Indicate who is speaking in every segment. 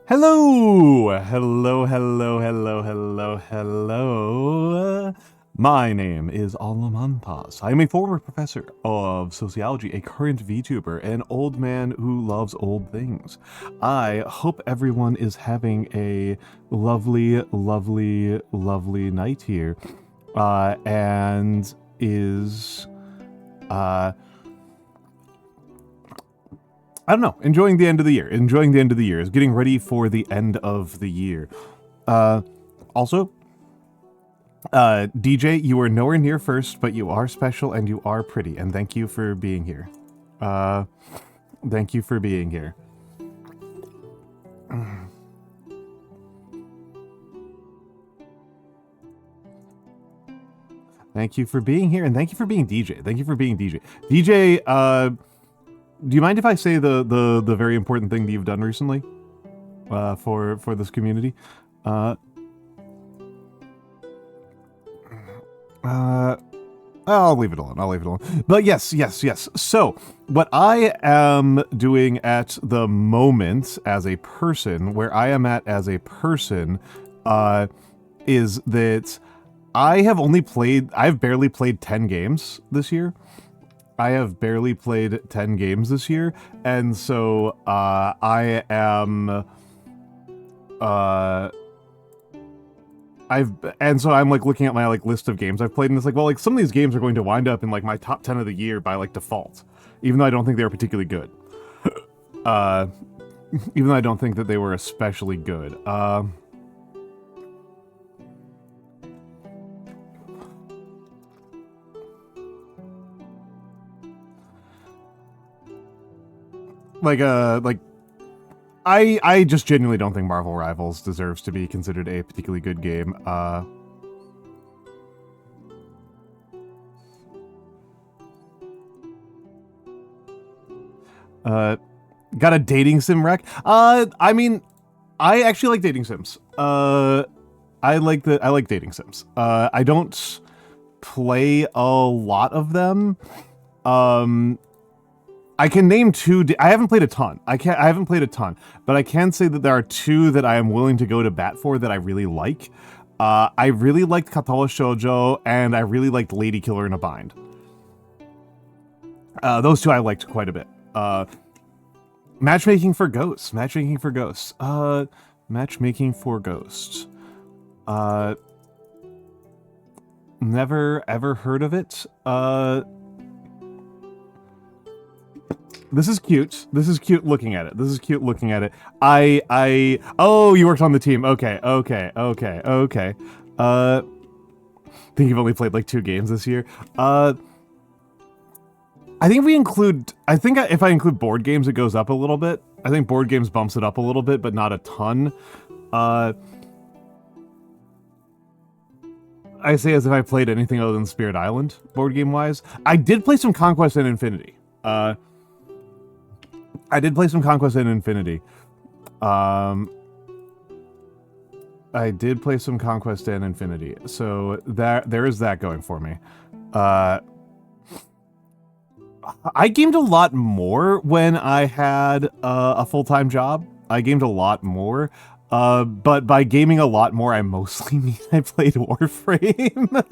Speaker 1: Hello! Hello. My name is Almantas. I am a former professor of sociology, a current VTuber, an old man who loves old things. I hope everyone is having a lovely night here, and is, I don't know, enjoying the end of the year, is getting ready for the end of the year. Also, DJ, you are nowhere near first, but you are special and you are pretty, and thank you for being here. Thank you for being here. Thank you for being here, and thank you for being DJ. DJ, do you mind if I say the very important thing that you've done recently, for this community? I'll leave it alone. But yes. So, what I am doing at the moment as a person, is that I've barely played 10 games this year. And so, I'm like looking at my list of games I've played, and it's like, well, some of these games are going to wind up in my top 10 of the year by default, even though I don't think they were particularly good. Even though I don't think that they were especially good. I just genuinely don't think Marvel Rivals deserves to be considered a particularly good game. Got a dating sim wreck? I mean, I actually like dating sims. I like dating sims. I don't play a lot of them. I can name two. I haven't played a ton. I haven't played a ton, but I can say that there are two that I am willing to go to bat for that I really like. I really liked Katawa Shoujo, and I really liked Lady Killer in a Bind. Those two I liked quite a bit. Matchmaking for Ghosts. Never ever heard of it. This is cute looking at it. Oh, you worked on the team. Okay. I think you've only played 2 games this year. I think if I include board games, it goes up a little bit. I think board games bumps it up a little bit, but not a ton. I say as if I played anything other than Spirit Island, board game wise. I did play some Conquest and Infinity. So there is that going for me. I gamed a lot more when I had a full-time job. But by gaming a lot more, I mostly mean I played Warframe.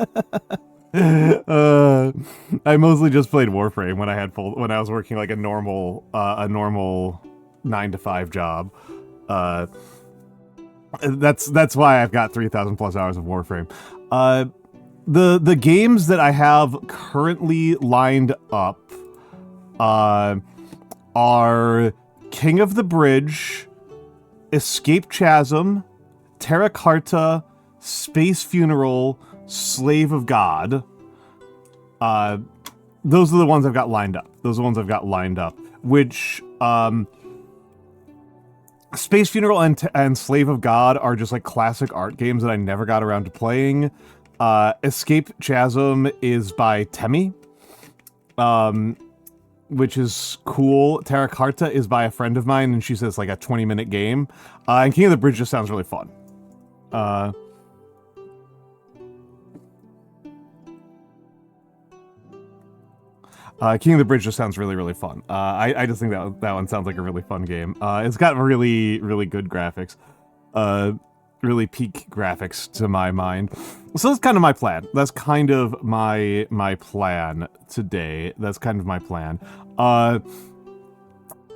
Speaker 1: I mostly just played Warframe when I was working a normal 9-to-5 job. That's why I've got 3,000 plus hours of Warframe. The games that I have currently lined up are King of the Bridge, Escape Chasm, Terra Carta, Space Funeral, Slave of God. Those are the ones I've got lined up. Which, Space Funeral and Slave of God are just classic art games that I never got around to playing. Escape Chasm is by Temi, which is cool. Terra Carta is by a friend of mine, and she says a 20-minute game. And King of the Bridge just sounds really fun. King of the Bridge just sounds really, really fun. I just think that one sounds like a really fun game. It's got really, really good graphics. Really peak graphics to my mind. So that's kind of my plan. That's kind of my plan today. That's kind of my plan.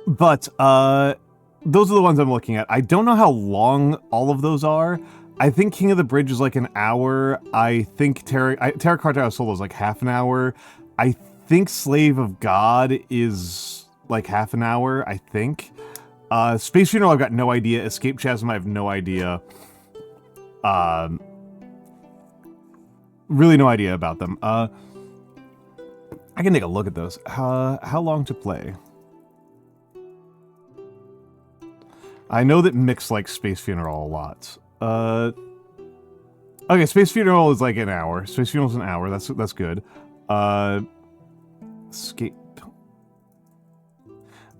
Speaker 1: But those are the ones I'm looking at. I don't know how long all of those are. I think King of the Bridge is like an hour. I think Terra Carta Solo is like half an hour. I think Slave of God is like half an hour, I think. Space Funeral, I've got no idea. Escape Chasm, I have no idea. Really no idea about them. I can take a look at those. How long to play? I know that Mix likes Space Funeral a lot. Okay, Space Funeral is like an hour. Space Funeral's an hour. That's good. Escape.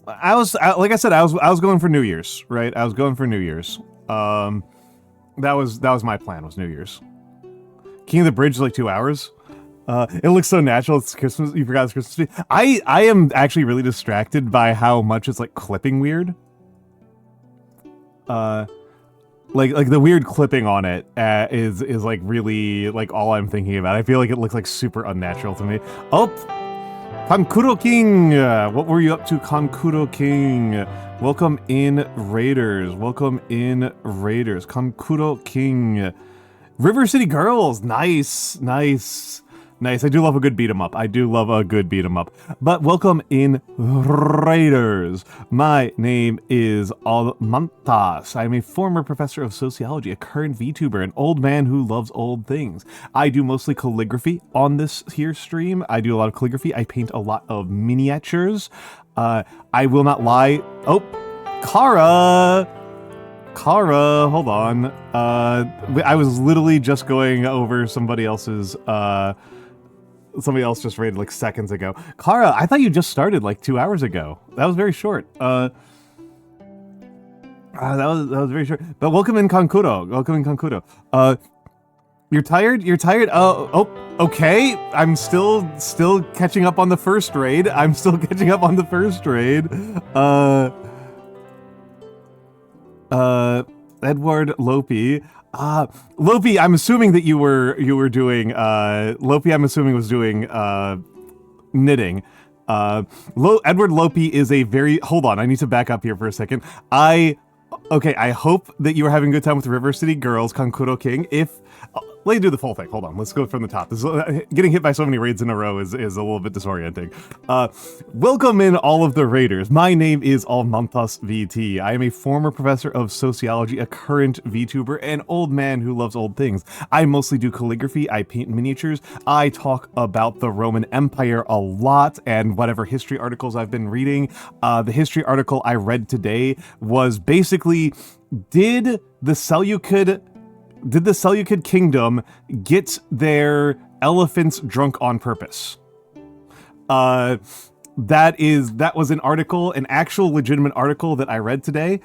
Speaker 1: Like I said, I was going for New Year's, right? I was going for New Year's. That was my plan, was New Year's. King of the Bridge is like 2 hours. It looks so natural. It's Christmas. You forgot it's Christmas. I am actually really distracted by how much it's like clipping weird. Like the weird clipping on it is like really like all I'm thinking about. I feel like it looks like super unnatural to me. Oh, Kankuro King! What were you up to, Kankuro King? Welcome in, Raiders. Welcome in, Raiders. Kankuro King. River City Girls! Nice, nice, nice. I do love a good beat 'em up. I do love a good beat 'em up. But welcome in, Raiders. My name is Almantas. I'm a former professor of sociology, a current VTuber, an old man who loves old things. I do mostly calligraphy on this here stream. I do a lot of calligraphy. I paint a lot of miniatures. I will not lie. Oh, Kara, hold on. I was literally just going over somebody else's, somebody else just raided like seconds ago. Kara, I thought you just started like 2 hours ago. That was very short. That was very short. But welcome in, Kankuro. Welcome in, Kankuro. You're tired? You're tired? Oh, okay. I'm still catching up on the first raid. Edward Lopi. Lopi, I'm assuming that you were doing, Lopi, I'm assuming was doing, knitting. Edward Lopi is a very, hold on, I need to back up here for a second. Okay, I hope that you were having a good time with River City Girls, Kankuro King. Let me do the full thing. Hold on. Let's go from the top. Getting hit by so many raids in a row is a little bit disorienting. Welcome in all of the raiders. My name is Almantas VT. I am a former professor of sociology, a current VTuber, an old man who loves old things. I mostly do calligraphy. I paint miniatures. I talk about the Roman Empire a lot and whatever history articles I've been reading. The history article I read today was basically, did the Seleucid kingdom get their elephants drunk on purpose? That was an article, an actual legitimate article that I read today,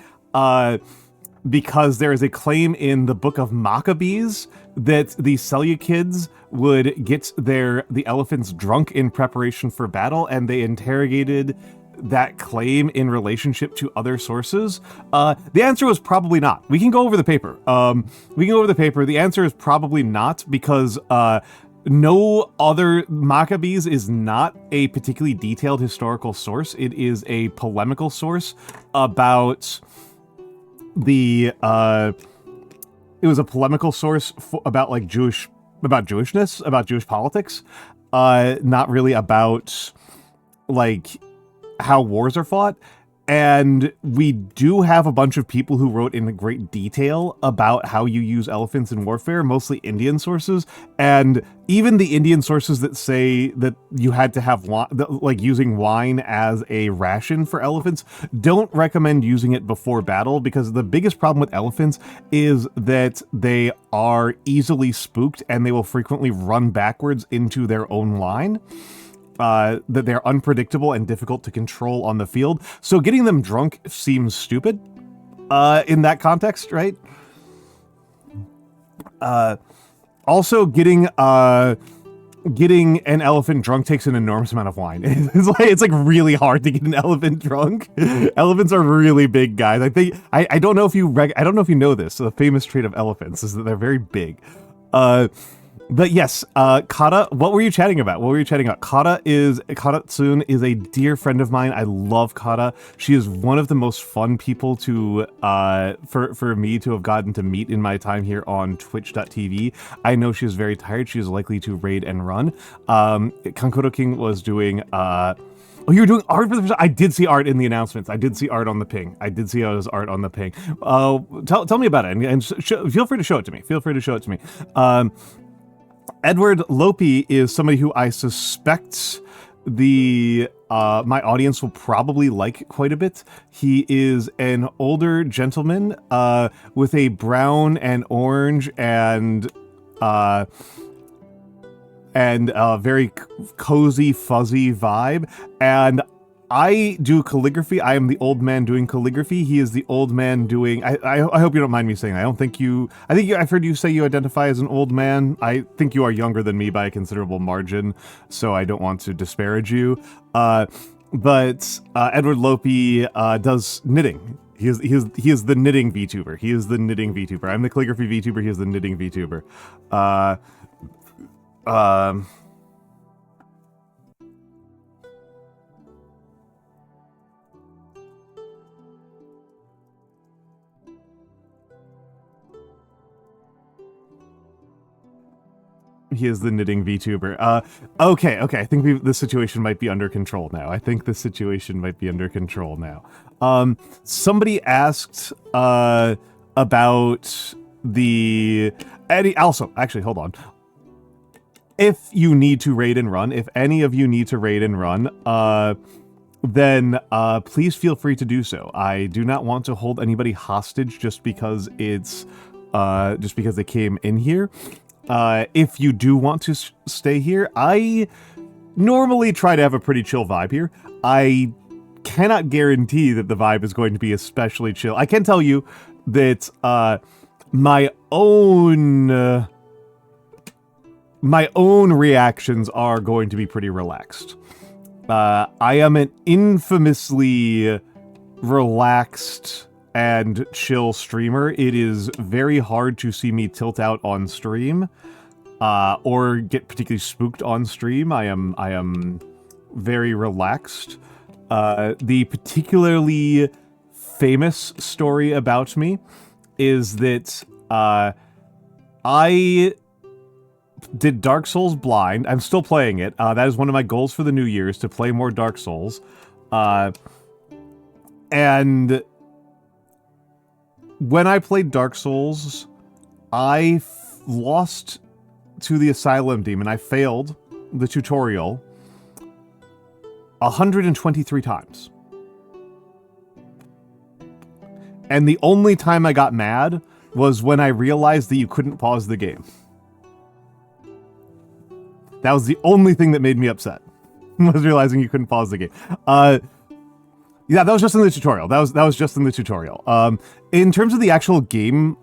Speaker 1: because there is a claim in the Book of Maccabees that the Seleucids would get the elephants drunk in preparation for battle, and they interrogated that claim in relationship to other sources. The answer was probably not. We can go over the paper. The answer is probably not, because no other Maccabees is not a particularly detailed historical source. It is a polemical source about it was a polemical source about like Jewishness, about Jewish politics, not really about like how wars are fought. And we do have a bunch of people who wrote in great detail about how you use elephants in warfare, mostly Indian sources. And even the Indian sources that say that you had to have like using wine as a ration for elephants don't recommend using it before battle, because the biggest problem with elephants is that they are easily spooked and they will frequently run backwards into their own line. That they're unpredictable and difficult to control on the field. So getting them drunk seems stupid in that context, right? Also getting getting an elephant drunk takes an enormous amount of wine. It's like really hard to get an elephant drunk. Elephants are really big guys. I don't know if you know this. The famous trait of elephants is that they're very big. But yes, Kata, what were you chatting about? Kata Tsun is a dear friend of mine. I love Kata. She is one of the most fun people to, for me to have gotten to meet in my time here on twitch.tv. I know she is very tired. She is likely to raid and run. Kankoto King was doing, oh, you were doing art for the first time? I did see art in the announcements. I did see art on the ping. Art on the ping. Tell me about it, and feel free to show it to me. Edward Lopi is somebody who I suspect my audience will probably like quite a bit. He is an older gentleman with a brown and orange and a very cozy, fuzzy vibe. And I do calligraphy. I am the old man doing calligraphy. He is the old man doing... I hope you don't mind me saying that. I've heard you say you identify as an old man. I think you are younger than me by a considerable margin, so I don't want to disparage you. But Edward Lopi does knitting. He is the knitting VTuber. I'm the calligraphy VTuber. He is the knitting VTuber. He is the knitting VTuber. Okay. I think the situation might be under control now. Somebody asked about the... Also, actually, hold on. If you need to raid and run, if any of you need to raid and run, then please feel free to do so. I do not want to hold anybody hostage just because they came in here. If you do want to stay here, I normally try to have a pretty chill vibe here. I cannot guarantee that the vibe is going to be especially chill. I can tell you that my own reactions are going to be pretty relaxed. I am an infamously relaxed and chill streamer. It is very hard to see me tilt out on stream, or get particularly spooked on stream. I am very relaxed. The particularly famous story about me is that I did Dark Souls blind. I'm still playing it. That is one of my goals for the New Year, is to play more Dark Souls. And when I played Dark Souls, I lost to the Asylum Demon. I failed the tutorial 123 times. And the only time I got mad was when I realized that you couldn't pause the game. That was the only thing that made me upset, was realizing you couldn't pause the game. Yeah, that was just in the tutorial. That was just in the tutorial. In terms of the actual game,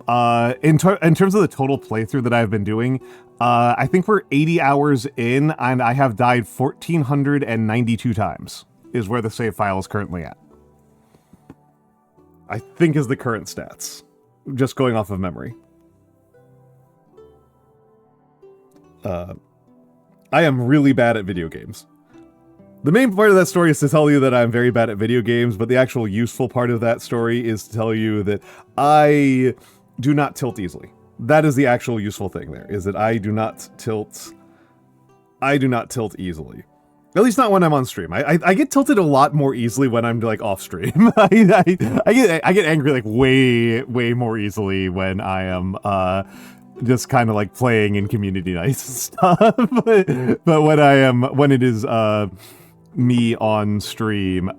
Speaker 1: in terms of the total playthrough that I've been doing, I think we're 80 hours in, and I have died 1,492 times, is where the save file is currently at. I think is the current stats, just going off of memory. I am really bad at video games. The main part of that story is to tell you that I'm very bad at video games, but the actual useful part of that story is to tell you that I do not tilt easily. That is the actual useful thing there, is that I do not tilt easily. At least not when I'm on stream. I get tilted a lot more easily when I'm, like, off stream. I get angry, like, way more easily when I am, just kind of, like, playing in community nights and stuff. But when it is, me on stream,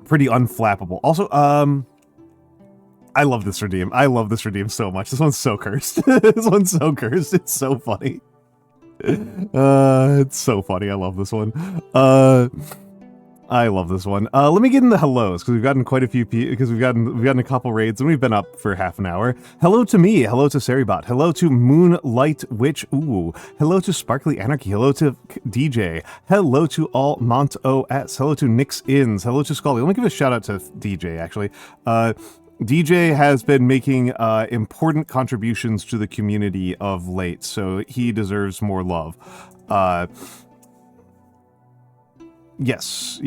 Speaker 1: pretty unflappable. Also, I love this redeem. I love this redeem so much. This one's so cursed. It's so funny. It's so funny. I love this one. I love this one. Let me get into hellos because we've gotten quite a few because we've gotten a couple raids and we've been up for half an hour. Hello to me. Hello to Seribot. Hello to Moonlight Witch. Ooh. Hello to Sparkly Anarchy. Hello to DJ. Hello to Almantas. Hello to Nix Inns. Hello to Scully. Let me give a shout out to DJ actually. DJ has been making important contributions to the community of late, so he deserves more love. Yes.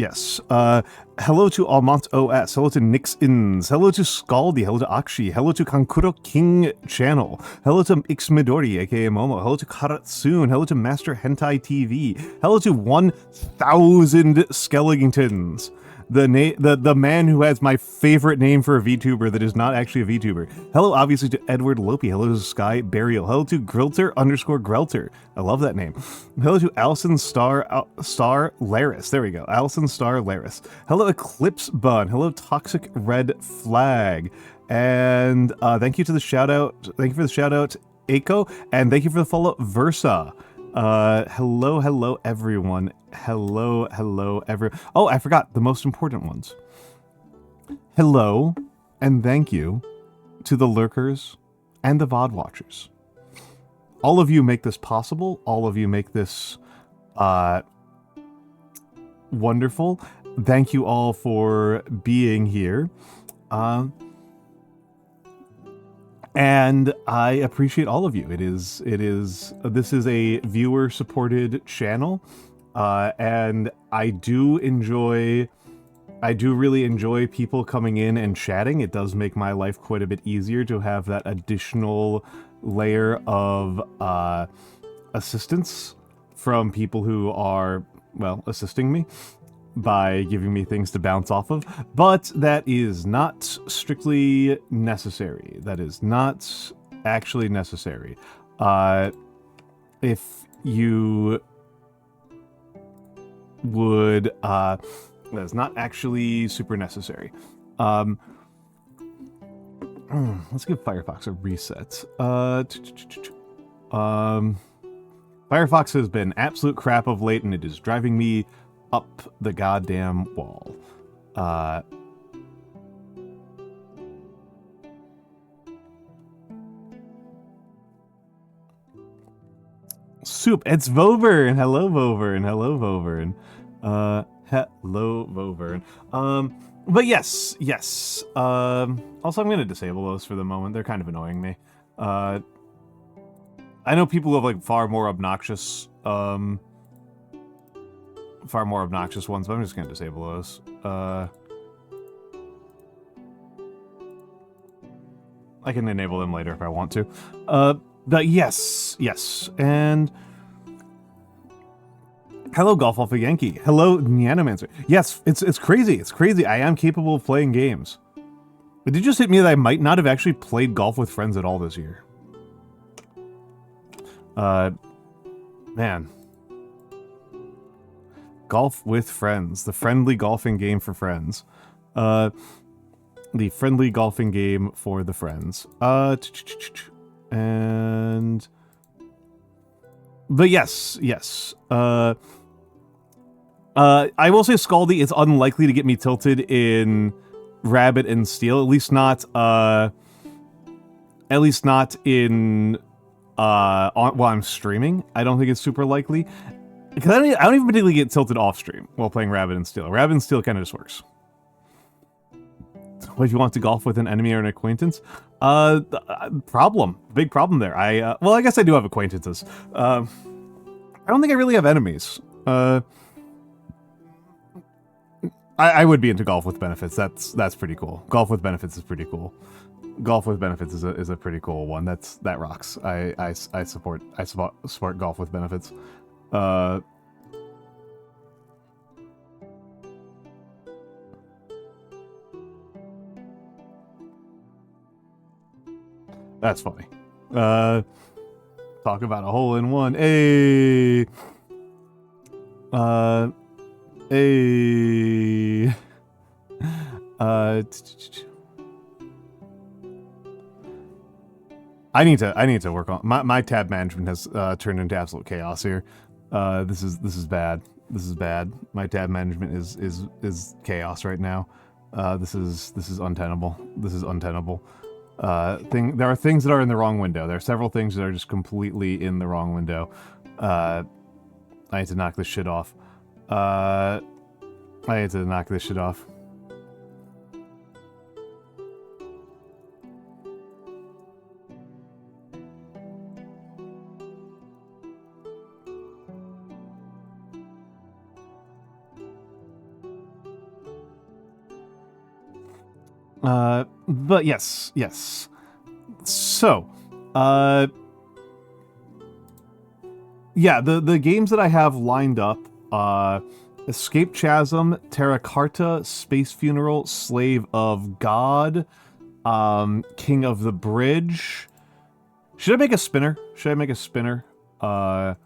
Speaker 1: Hello to Almont OS. Hello to Nix Inns. Hello to Scaldi. Hello to Akshi. Hello to Kankuro King Channel. Hello to Ixmidori, aka Momo. Hello to Karatsun. Hello to Master Hentai TV. Hello to 1,000 Skelegtons. The man who has my favorite name for a VTuber that is not actually a VTuber. Hello, obviously, to Edward Lopi. Hello to Sky Burial. Hello to Grilter_Grelter. I love that name. Hello to Allison Star Laris. There we go. Allison Star Laris. Hello, Eclipse Bun. Hello, Toxic Red Flag. And thank you to the shout out. Thank you for the shout out, Aiko. And thank you for the follow, Versa. Hello, everyone. Hello, everyone. Oh, I forgot the most important ones. Hello, and thank you to the lurkers and the VOD watchers. All of you make this possible. All of you make this, wonderful. Thank you all for being here. And I appreciate all of you. This is a viewer-supported channel, and I do really enjoy people coming in and chatting. It does make my life quite a bit easier to have that additional layer of assistance from people who are, well, assisting me by giving me things to bounce off of, but that is not strictly necessary. That is not actually necessary. If you would, that is not actually super necessary. Let's give Firefox a reset. Firefox has been absolute crap of late, and it is driving me up the goddamn wall. Soup, it's Vovern. Hello, Vovern. Hello, Vovern. Hello, Vovern. But yes. Also, I'm gonna disable those for the moment. They're kind of annoying me. I know people have like far more obnoxious ones, but I'm just gonna disable those. I can enable them later if I want to. But yes, and hello, Golf Alpha Yankee. Hello, Nyanomancer. Yes, it's crazy. It's crazy. I am capable of playing games. It did just hit me that I might not have actually played golf with friends at all this year. Man. Golf with friends. The friendly golfing game for friends. The friendly golfing game for the friends. And... But yes. I will say Scaldi is unlikely to get me tilted in Rabbit and Steel. At least not in... while I'm streaming. I don't think it's super likely. Because I don't even particularly get tilted off stream while playing Rabbit and Steel. Rabbit and Steel kind of just works. What if you want to golf with an enemy or an acquaintance? Big problem there. Well, I guess I do have acquaintances. I don't think I really have enemies. I would be into golf with benefits. That's pretty cool. Golf with benefits is pretty cool. Golf with benefits is a pretty cool one. That rocks. I support golf with benefits. That's funny. Talk about a hole-in-one. Hey. I need to work on my tab management has turned into absolute chaos here. This is bad. This is bad. My tab management is chaos right now. This is untenable. This is untenable. There are things that are in the wrong window. There are several things that are just completely in the wrong window. I need to knock this shit off. I need to knock this shit off. But yes. So, yeah, the games that I have lined up, Escape Chasm, Terra Carta, Space Funeral, Slave of God, King of the Bridge. Should I make a spinner? Should I make a spinner to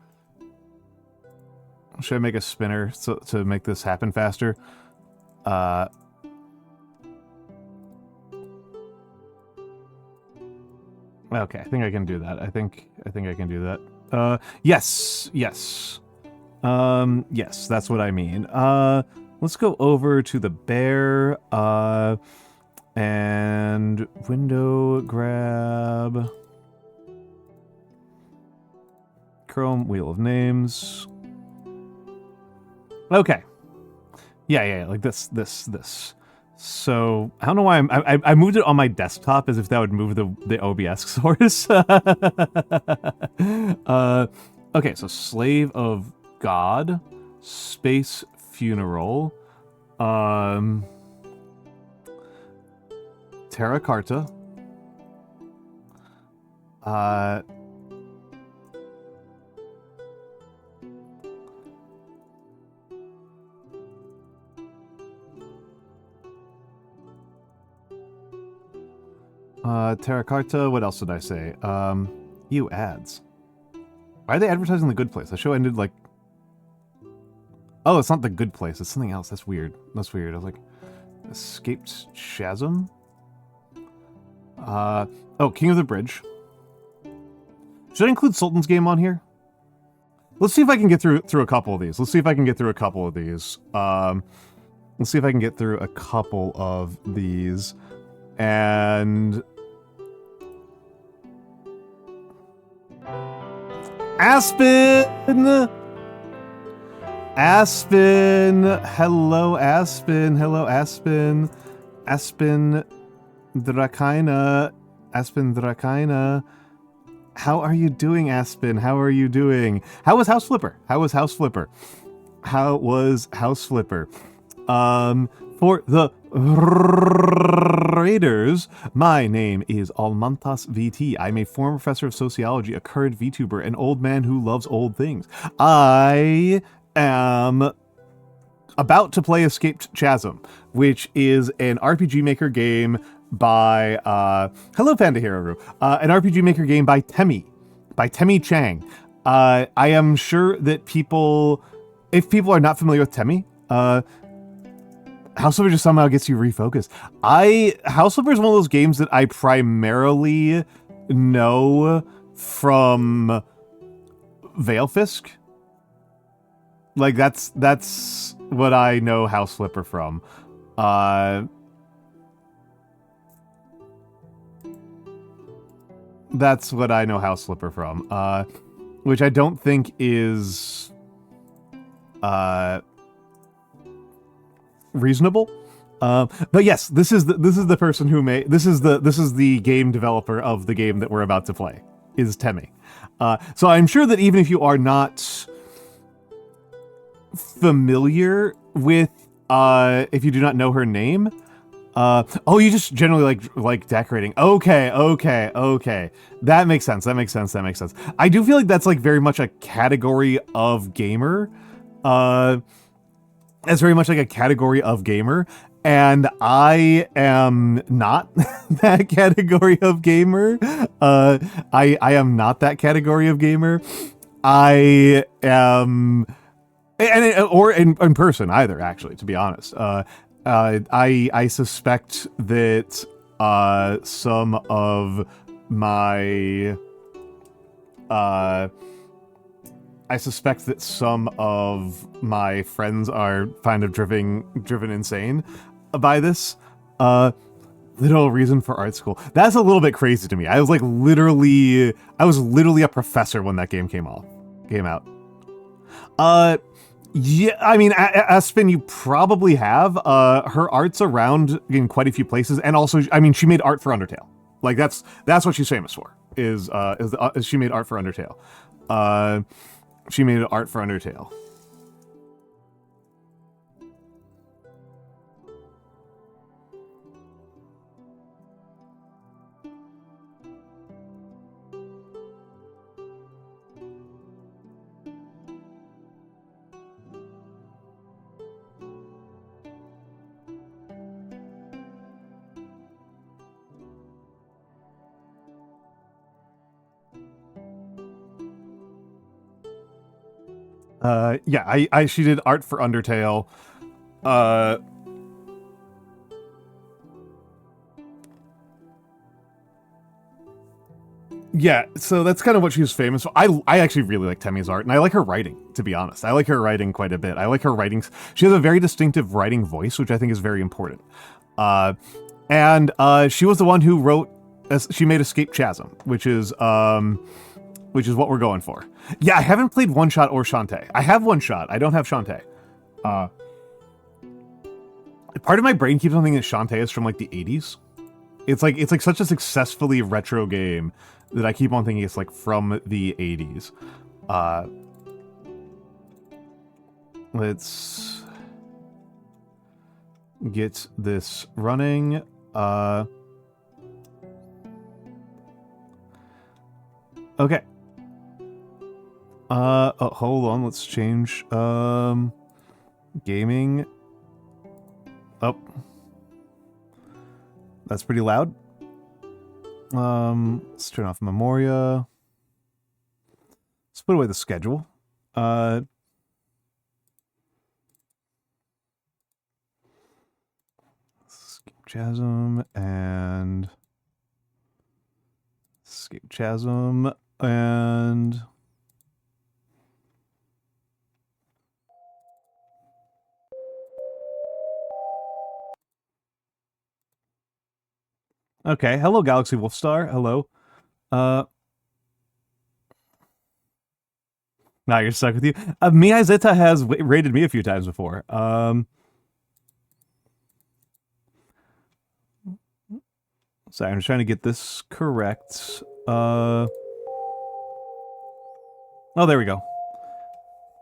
Speaker 1: make this happen faster? Okay, I think I can do that. I think I can do that. Yes. Yes, that's what I mean. Let's go over to the bear, and window grab. Chrome, Wheel of Names. Okay. Yeah, like this. So, I don't know why I moved it on my desktop as if that would move the OBS source. Okay, so Slave of God, Space Funeral, Terra Carta, Terra Carta, what else did I say? Ew, ads. Why are they advertising the good place? The show ended like... Oh, it's not the good place, it's something else. That's weird. That's weird. I was like, Escaped Chasm? Oh, King of the Bridge. Should I include Sultan's Game on here? Let's see if I can get through a couple of these. Let's see if I can get through a couple of these. Let's see if I can get through a couple of these. And... Aspen! Aspen! Hello, Aspen. Hello, Aspen. Aspen Drakina. Aspen Drakina. How are you doing, Aspen? How are you doing? How was House Flipper? How was House Flipper? How was House Flipper? For the Raiders, my name is Almantas VT. I'm a former professor of sociology, a current VTuber, an old man who loves old things. I am about to play Escaped Chasm, which is an RPG Maker game by, hello Panda Hero, an RPG Maker game by Temmie Chang. I am sure that if people are not familiar with Temmie, House Flipper just somehow gets you refocused. House Flipper is one of those games that I primarily know from Veilfisk. Like, that's what I know House Flipper from. That's what I know House Flipper from. Which I don't think is... reasonable, but yes, this is the person who made this is the game developer of the game that we're about to play, is Temmie. So I'm sure that even if you are not familiar with, if you do not know her name, oh, you just generally like decorating. Okay, that makes sense. I do feel like that's like very much a category of gamer. It's very much like a category of gamer, and I am not that category of gamer. I am not that category of gamer. I am, or in person either, actually, to be honest. I suspect that some of my I suspect that some of my friends are kind of driven insane by this. Little reason for art school. That's a little bit crazy to me. I was literally a professor when that game came out. Yeah, I mean, Aspen, you probably have. Her art's around in quite a few places, and also, I mean, she made art for Undertale. Like that's what she's famous for. Is she made art for Undertale? She made art for Undertale. Yeah, she did art for Undertale. Yeah, so that's kind of what she was famous for. I actually really like Temmie's art, and I like her writing, to be honest. I like her writing quite a bit. I like her writings. She has a very distinctive writing voice, which I think is very important. And she was the one who wrote, she made Escape Chasm, which is what we're going for. Yeah, I haven't played One Shot or Shantae. I have One Shot. I don't have Shantae. Part of my brain keeps on thinking that Shantae is from like the 80s. It's like such a successfully retro game that I keep on thinking it's like from the 80s. Let's get this running. Okay. Hold on, let's change, gaming. Oh. That's pretty loud. Let's turn off Memoria. Let's put away the schedule. Escape Chasm and... Escape Chasm and... Okay, hello Galaxy Wolfstar, hello. Now you're stuck with you. Mihai Zeta has rated me a few times before. Sorry, I'm just trying to get this correct. Oh, there we go.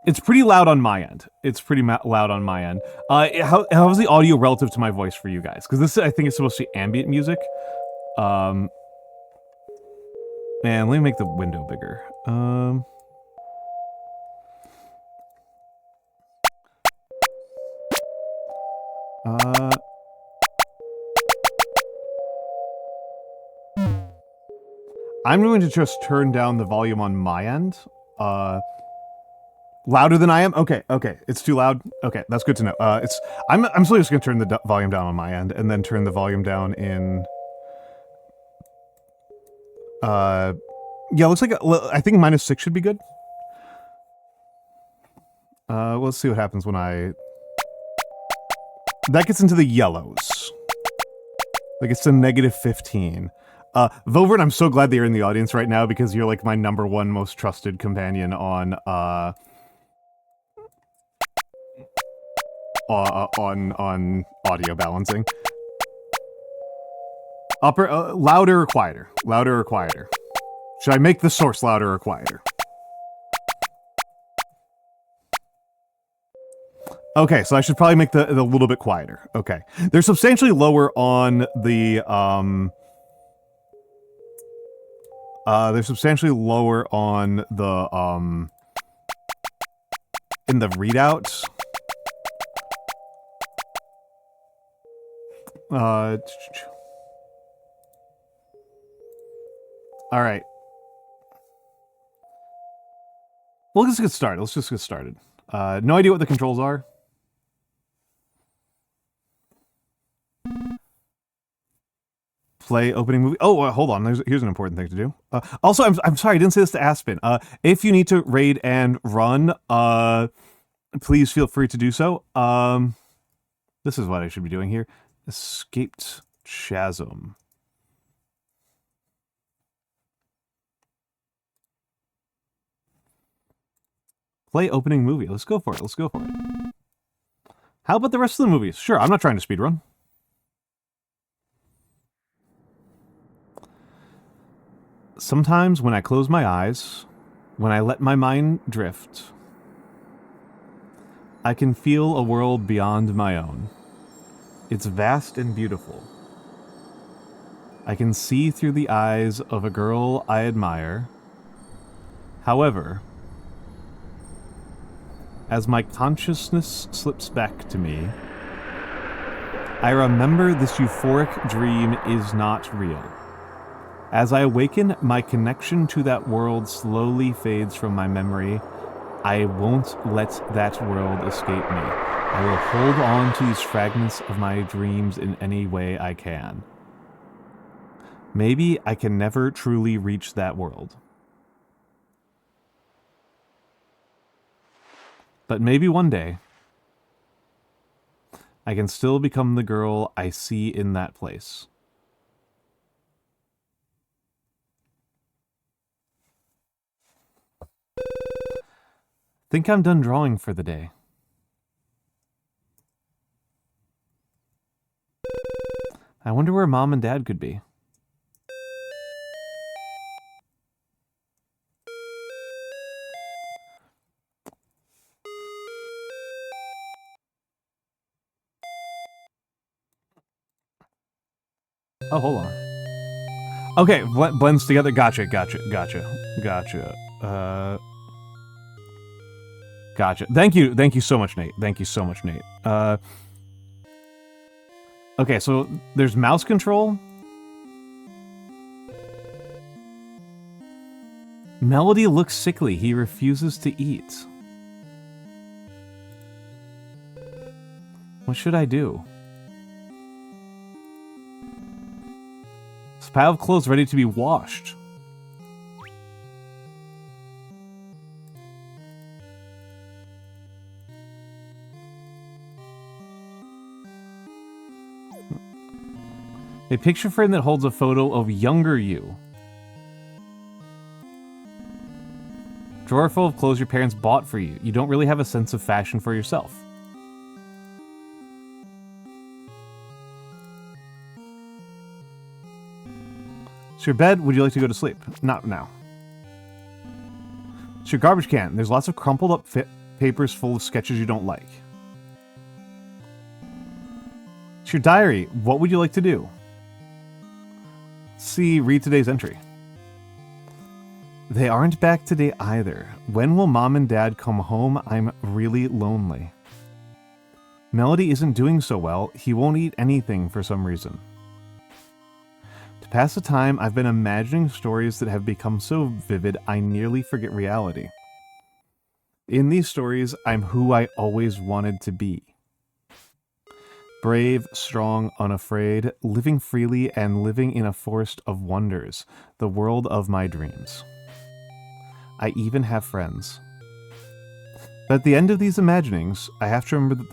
Speaker 1: It's pretty loud on my end. It's pretty loud on my end. How's the audio relative to my voice for you guys? Because this, I think, is supposed to be ambient music. And let me make the window bigger. I'm going to just turn down the volume on my end. Louder than I am? Okay, it's too loud. Okay, that's good to know. I'm still just gonna turn the volume down on my end, and then turn the volume down in... yeah, looks like... I think -6 should be good. Let's see what happens when I... That gets into the yellows. That gets to -15. Vovert, I'm so glad that you're in the audience right now, because you're like my #1 most trusted companion on audio balancing. Louder or quieter? Louder or quieter? Should I make the source louder or quieter? Okay, so I should probably make the little bit quieter. Okay. They're substantially lower on the, they're substantially lower on the, in the readouts. All right. Well, let's get started. Let's just get started. No idea what the controls are. Play opening movie. Oh, hold on. Here's an important thing to do. Also, I'm sorry, I didn't say this to Aspen. If you need to raid and run, please feel free to do so. This is what I should be doing here. Escaped Chasm. Play opening movie. Let's go for it. Let's go for it. How about the rest of the movies? Sure, I'm not trying to speedrun. Sometimes when I close my eyes, when I let my mind drift, I can feel a world beyond my own. It's vast and beautiful. I can see through the eyes of a girl I admire. However, as my consciousness slips back to me, I remember this euphoric dream is not real. As I awaken, my connection to that world slowly fades from my memory. I won't let that world escape me. I will hold on to these fragments of my dreams in any way I can. Maybe I can never truly reach that world. But maybe one day, I can still become the girl I see in that place. Think I'm done drawing for the day. I wonder where Mom and Dad could be. Oh, hold on. Okay, blends together. Gotcha. Gotcha. Thank you so much, Nate. Thank you so much, Nate. Okay, so there's mouse control. Melody looks sickly. He refuses to eat. What should I do? This pile of clothes ready to be washed. A picture frame that holds a photo of younger you. Drawer full of clothes your parents bought for you. You don't really have a sense of fashion for yourself. It's your bed. Would you like to go to sleep? Not now. It's your garbage can. There's lots of crumpled up papers full of sketches you don't like. It's your diary. What would you like to do? See, read today's entry. They aren't back today either. When will Mom and Dad come home? I'm really lonely. Melody isn't doing so well. He won't eat anything for some reason. To pass the time, I've been imagining stories that have become so vivid I nearly forget reality. In these stories, I'm who I always wanted to be. Brave, strong, unafraid, living freely and living in a forest of wonders, the world of my dreams. I even have friends. But at the end of these imaginings, I have to remember that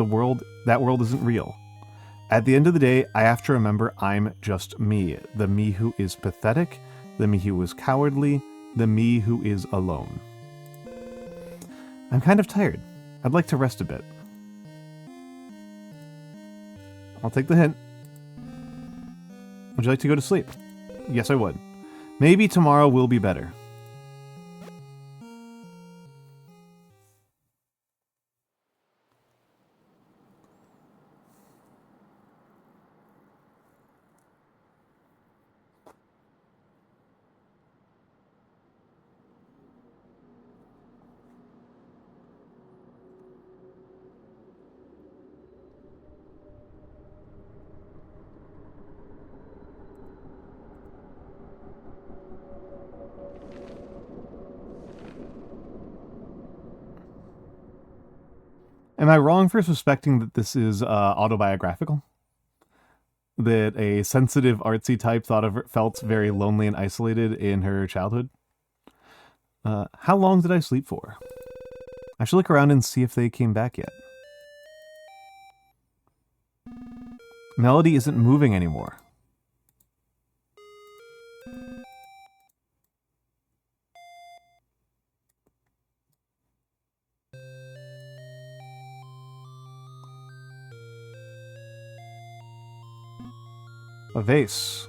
Speaker 1: that world isn't real. At the end of the day, I have to remember I'm just me, the me who is pathetic, the me who is cowardly, the me who is alone. I'm kind of tired. I'd like to rest a bit. I'll take the hint. Would you like to go to sleep? Yes, I would. Maybe tomorrow will be better. Am I wrong for suspecting that this is autobiographical? that a sensitive, artsy type felt very lonely and isolated in her childhood. How long did I sleep for? I should look around and see if they came back yet. Melody isn't moving anymore. A vase.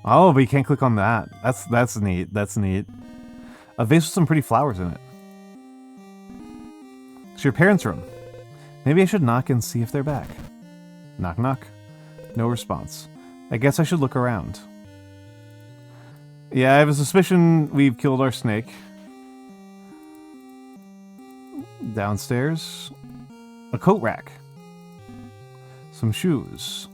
Speaker 1: Oh, but you can't click on that. That's neat. That's neat. A vase with some pretty flowers in it. It's your parents' room. Maybe I should knock and see if they're back. Knock knock. No response. I guess I should look around. Yeah, I have a suspicion we've killed our snake. Downstairs. A coat rack. Some shoes.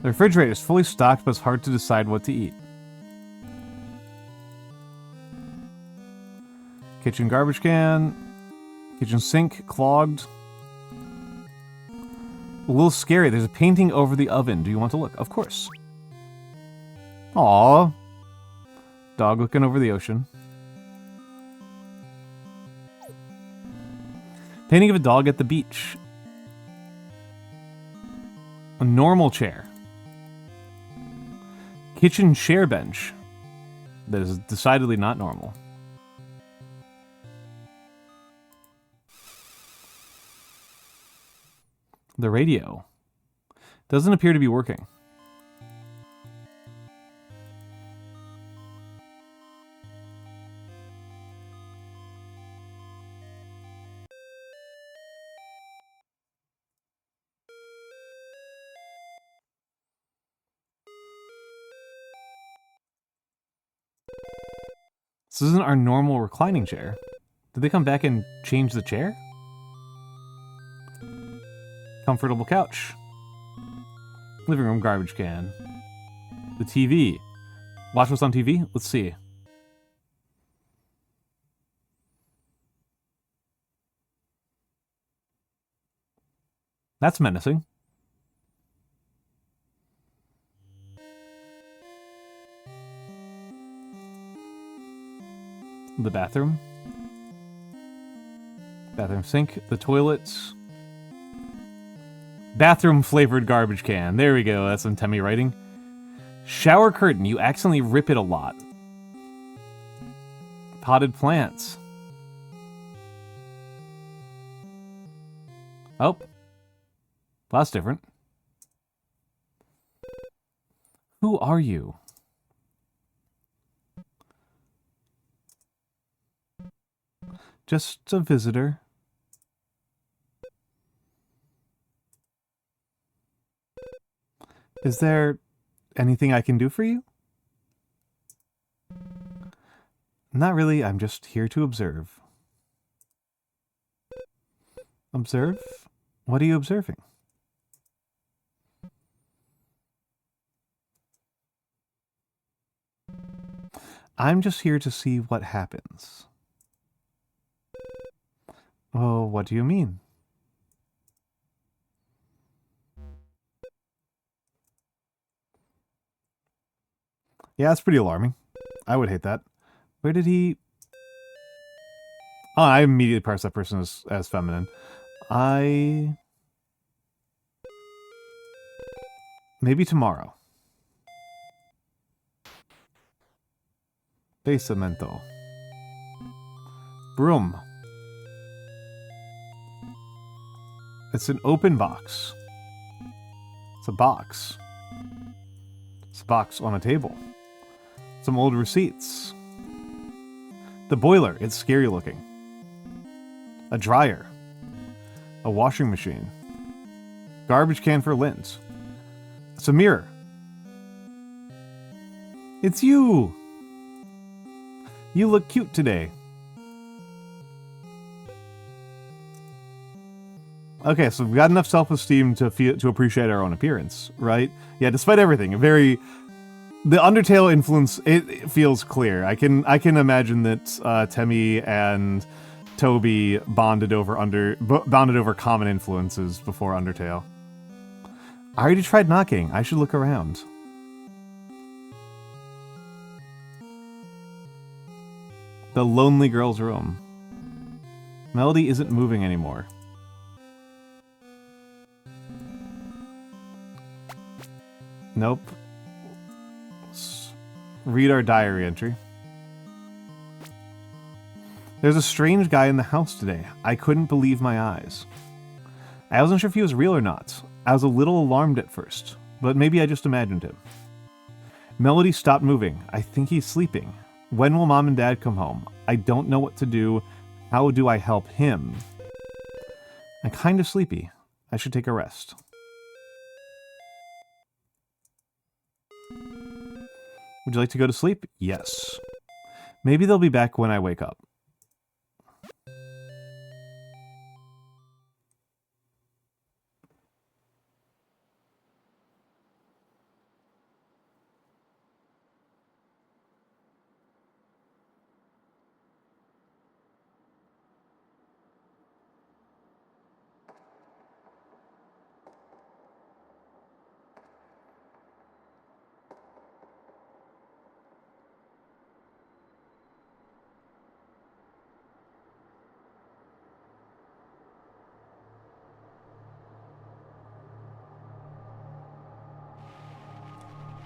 Speaker 1: The refrigerator is fully stocked, but it's hard to decide what to eat. Kitchen garbage can. Kitchen sink clogged. A little scary. There's a painting over the oven. Do you want to look? Of course. Aww. Dog looking over the ocean. Painting of a dog at the beach. A normal chair. Kitchen chair bench. That is decidedly not normal. The radio doesn't appear to be working. This isn't our normal reclining chair. Did they come back and change the chair? Comfortable couch. Living room garbage can. The TV. Watch what's on TV? Let's see. That's menacing. The bathroom. Bathroom sink. The toilets. Bathroom flavored garbage can. There we go. That's some Temmie writing. Shower curtain. You accidentally rip it a lot. Potted plants. Oh. Well, that's different. Who are you? Just a visitor. Is there anything I can do for you? Not really, I'm just here to observe. Observe? What are you observing? I'm just here to see what happens. Oh, what do you mean? Yeah, that's pretty alarming. I would hate that. Where did he... Oh, I immediately parsed that person as feminine. Maybe tomorrow. Basemento. Broom. It's an open box. It's a box. It's a box on a table. Some old receipts. The boiler. It's scary looking. A dryer. A washing machine. Garbage can for lint. It's a mirror. It's you! You look cute today. Okay, so we've got enough self-esteem to appreciate our own appearance, right? Yeah, despite everything, a very The Undertale influence, it feels clear. I can imagine that Temmie and Toby bonded over common influences before Undertale. I already tried knocking. I should look around. The lonely girl's room. Melody isn't moving anymore. Nope. Let's read our diary entry. There's a strange guy in the house today. I couldn't believe my eyes. I wasn't sure if he was real or not. I was a little alarmed at first, but maybe I just imagined him. Melody stopped moving. I think he's sleeping. When will Mom and Dad come home? I don't know what to do. How do I help him? I'm kind of sleepy. I should take a rest. Would you like to go to sleep? Yes. Maybe they'll be back when I wake up.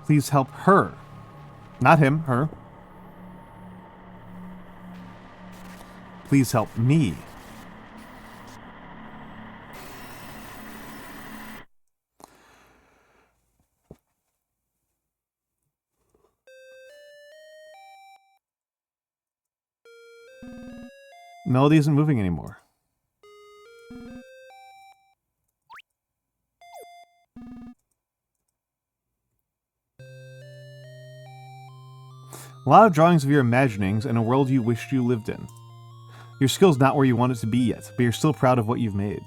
Speaker 1: Please help her. Not him, her. Please help me. Melody isn't moving anymore. A lot of drawings of your imaginings and a world you wished you lived in. Your skill's not where you want it to be yet, but you're still proud of what you've made.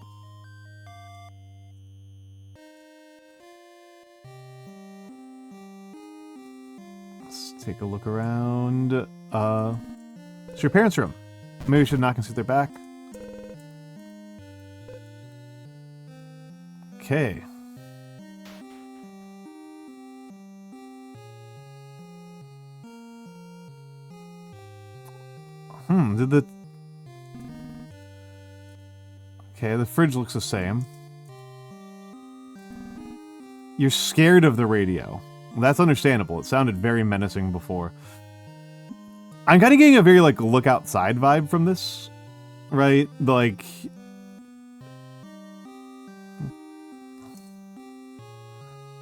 Speaker 1: Let's take a look around. It's your parents' room. Maybe we should knock and see if they're back. Okay. Did the... Okay, the fridge looks the same. You're scared of the radio. That's understandable. It sounded very menacing before. I'm kind of getting a very, like, look outside vibe from this. Right? Like...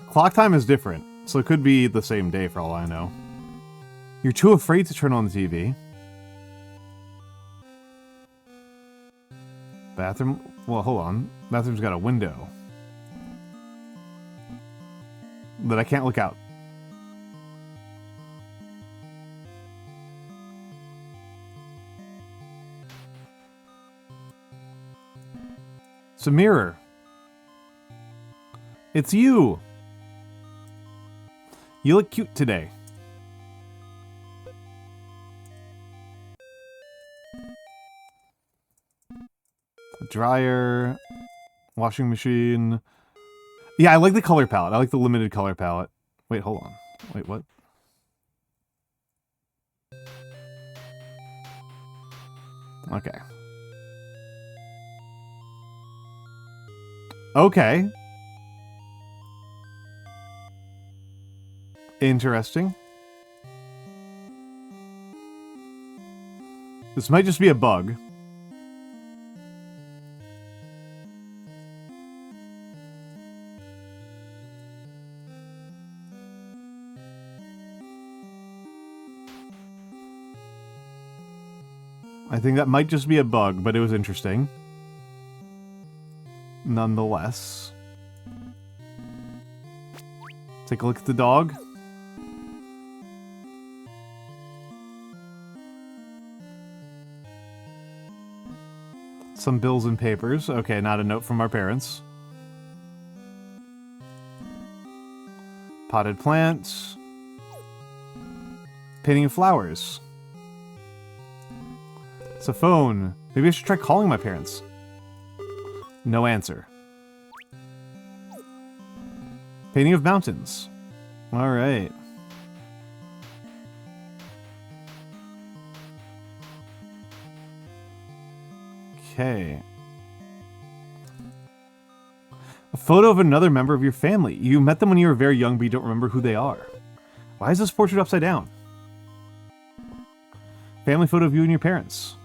Speaker 1: Clock time is different, so it could be the same day for all I know. You're too afraid to turn on the TV. Bathroom? Well, hold on. Bathroom's got a window. But I can't look out. It's a mirror. It's you! You look cute today. Dryer, washing machine. Yeah, I like the color palette. I like the limited color palette. Wait, hold on. Wait, what? Okay. Okay. Interesting. This might just be a bug. I think that might just be a bug, but it was interesting. Nonetheless. Take a look at the dog. Some bills and papers. Okay, not a note from our parents. Potted plants. Painting of flowers. It's a phone. Maybe I should try calling my parents. No answer. Painting of mountains. Alright. Okay. A photo of another member of your family. You met them when you were very young, but you don't remember who they are. Why is this portrait upside down? Family photo of you and your parents.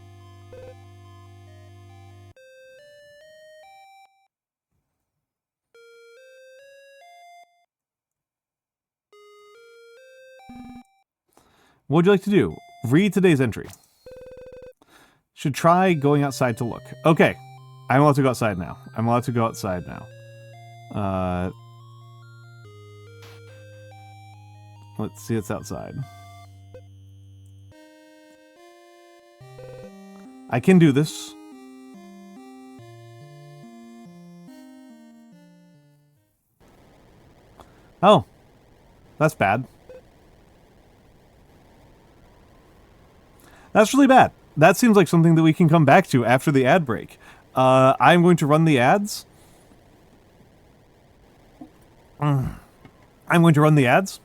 Speaker 1: What would you like to do? Read today's entry. Should try going outside to look. Okay. I'm allowed to go outside now. I'm allowed to go outside now. Let's see what's outside. I can do this. Oh. That's bad. That's really bad. That seems like something that we can come back to after the ad break. I'm going to run the ads. I'm going to run the ads.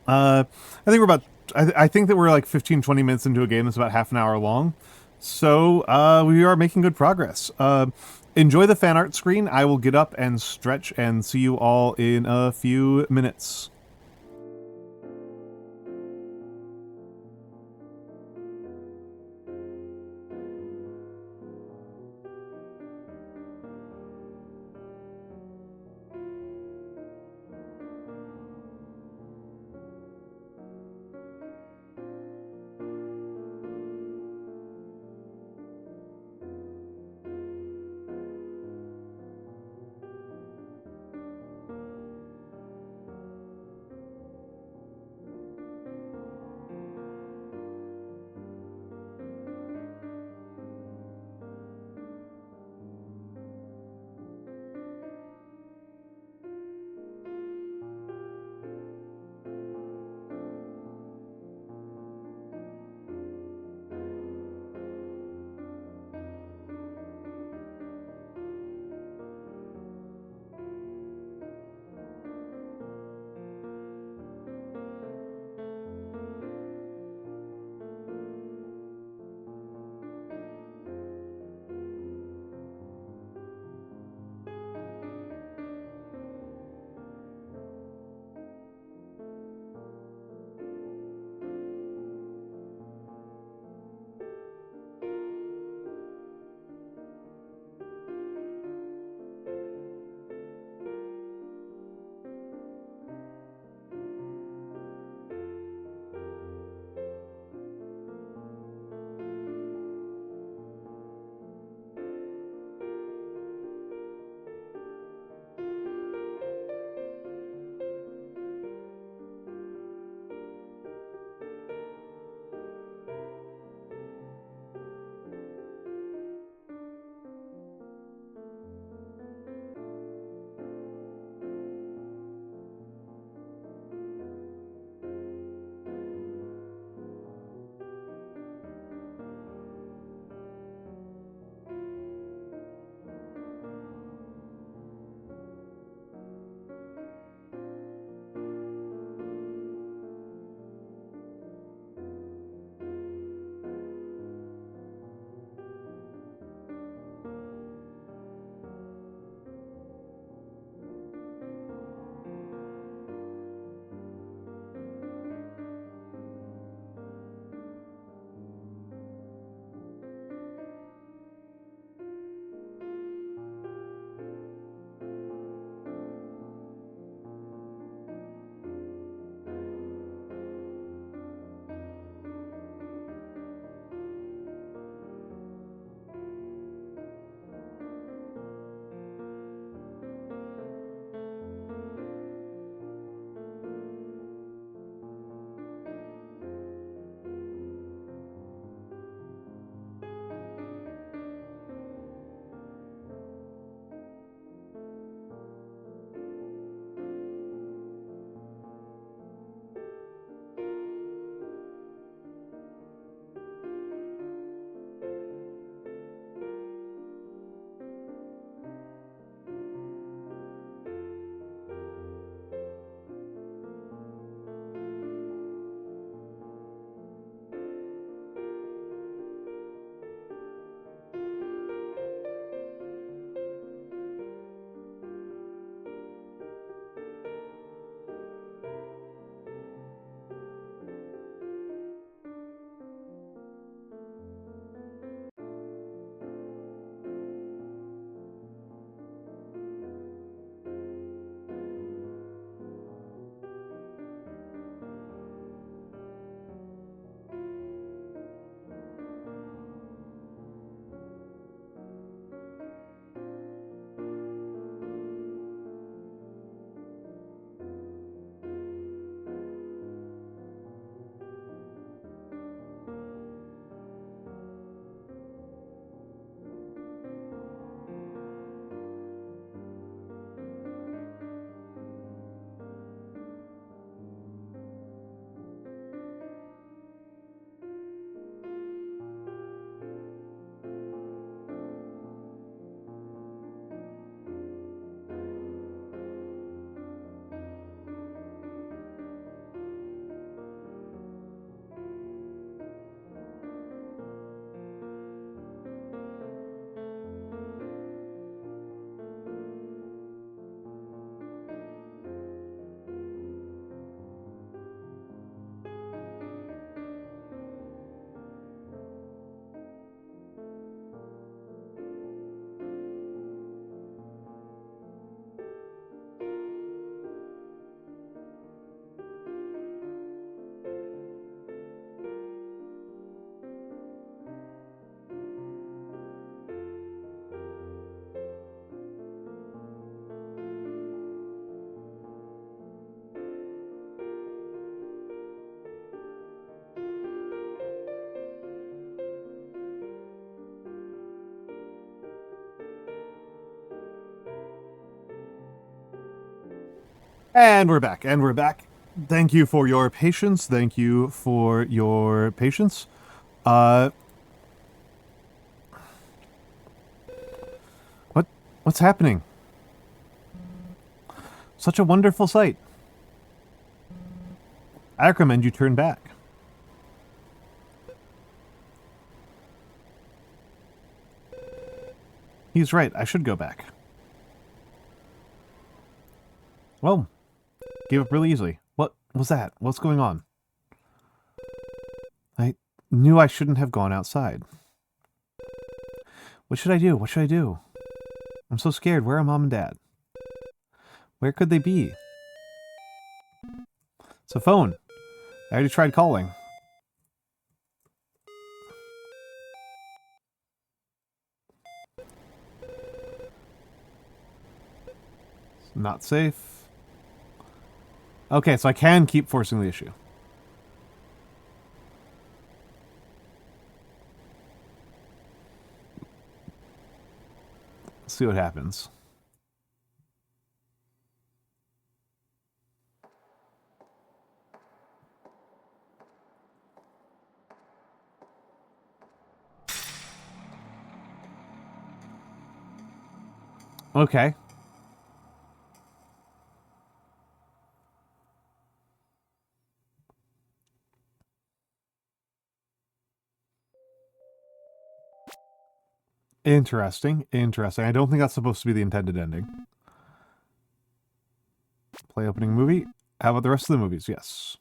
Speaker 1: I think we're about... I think that we're like 15-20 minutes into a game that's about half an hour long. So, we are making good progress. Enjoy the fan art screen. I will get up and stretch and see you all in a few minutes. And we're back, and we're back. Thank you for your patience. Thank you for your patience. What's happening? Such a wonderful sight. I recommend you turn back. He's right, I should go back. Well, gave up really easily. What was that? What's going on? I knew I shouldn't have gone outside. What should I do? What should I do? I'm so scared. Where are Mom and Dad? Where could they be? It's a phone. I already tried calling. It's not safe. Okay, so I can keep forcing the issue. Let's see what happens. Okay. Interesting. Interesting. I don't think that's supposed to be the intended ending. Play opening movie. How about the rest of the movies? Yes.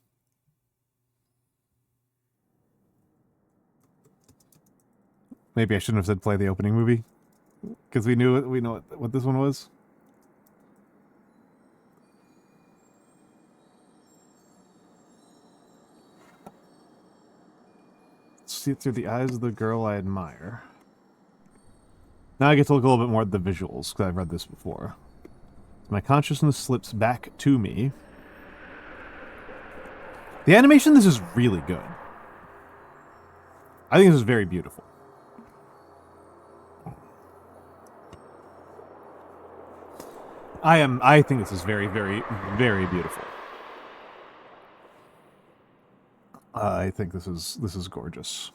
Speaker 1: Maybe I shouldn't have said play the opening movie. Because we know what this one was. See it through the eyes of the girl I admire. Now I get to look a little bit more at the visuals, because I've read this before. My consciousness slips back to me. The animation in this is really good. I think this is very beautiful. I think this is very, very, very beautiful. I think this is gorgeous.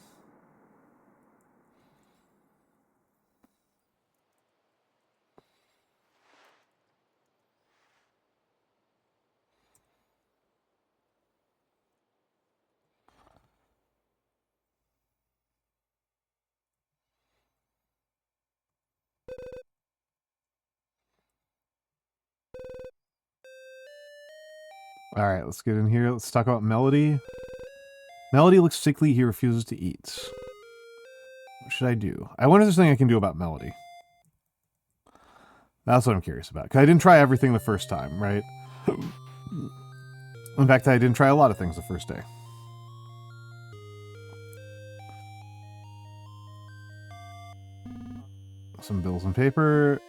Speaker 1: Alright, let's get in here. Let's talk about Melody. Melody looks sickly. He refuses to eat. What should I do? I wonder if there's something I can do about Melody. That's what I'm curious about. Because I didn't try everything the first time, right? In fact, I didn't try a lot of things the first day. Some bills and paper.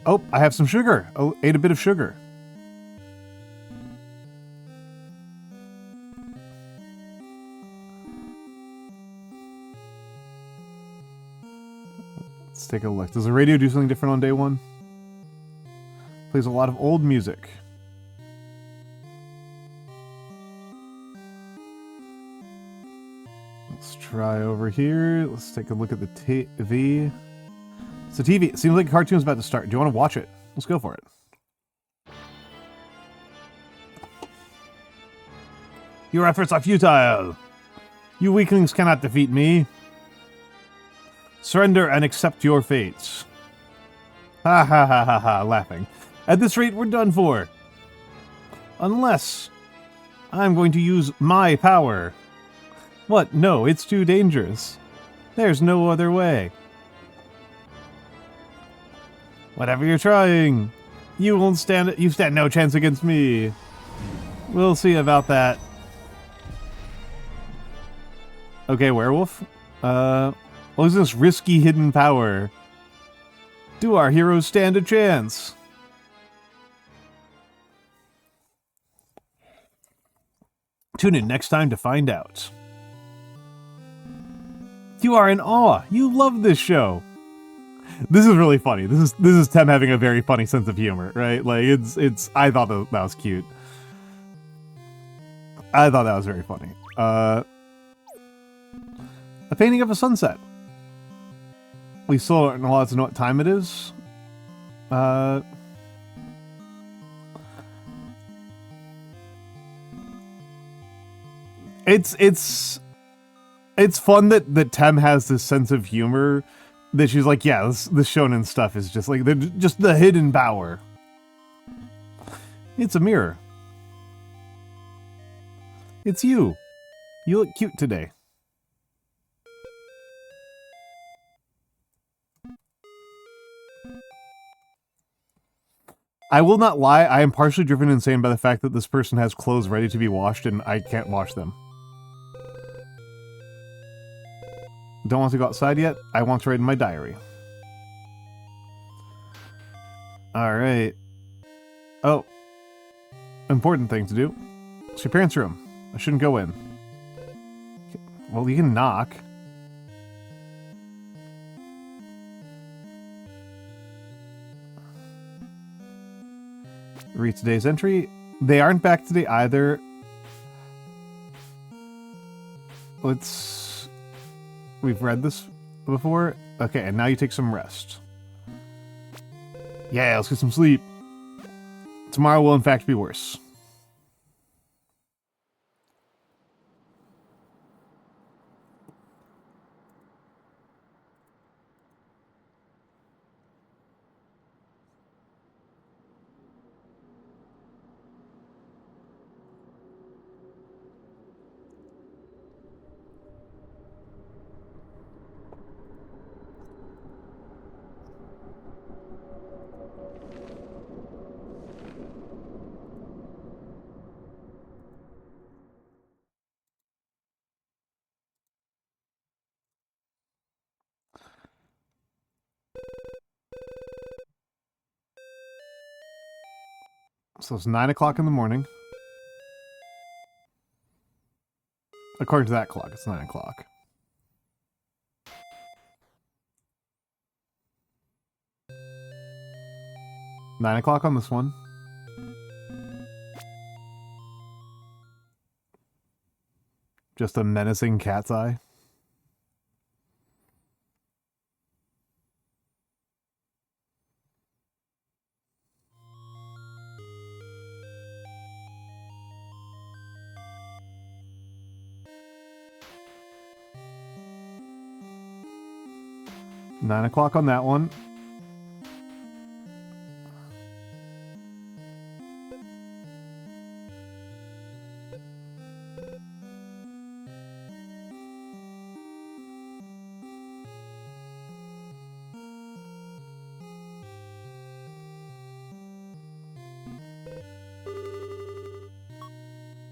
Speaker 1: Oh, I have some sugar. Oh, ate a bit of sugar. Let's take a look. Does the radio do something different on day one? Plays a lot of old music. Let's try over here. Let's take a look at the TV. It's a TV. It seems like a cartoon's about to start. Do you want to watch it? Let's go for it. Your efforts are futile. You weaklings cannot defeat me. Surrender and accept your fates. Ha ha ha ha ha, laughing. At this rate, we're done for. Unless I'm going to use my power. What? No, it's too dangerous. There's no other way. Whatever you're trying, you stand no chance against me. We'll see about that. Okay, werewolf. What is this risky hidden power? Do our heroes stand a chance? Tune in next time to find out. You are in awe. You love this show. This is really funny. This is Tem having a very funny sense of humor, right? Like it's. I thought that was cute. I thought that was very funny. A painting of a sunset. We still aren't allowed to know what time it is. It's fun that Tem has this sense of humor that she's like, yeah, this shonen stuff is just like, they're just the hidden power. It's a mirror. It's you. You look cute today. I will not lie, I am partially driven insane by the fact that this person has clothes ready to be washed and I can't wash them. Don't want to go outside yet. I want to write in my diary. Alright. Oh. Important thing to do. It's your parents' room. I shouldn't go in. Well, you can knock. Read today's entry. They aren't back today either. We've read this before. Okay, and now you take some rest. Yeah, let's get some sleep. Tomorrow will in fact be worse. So it's 9 o'clock in the morning. According to that clock, it's 9 o'clock. Nine o'clock on this one. Just a menacing cat's eye. 9 o'clock on that one.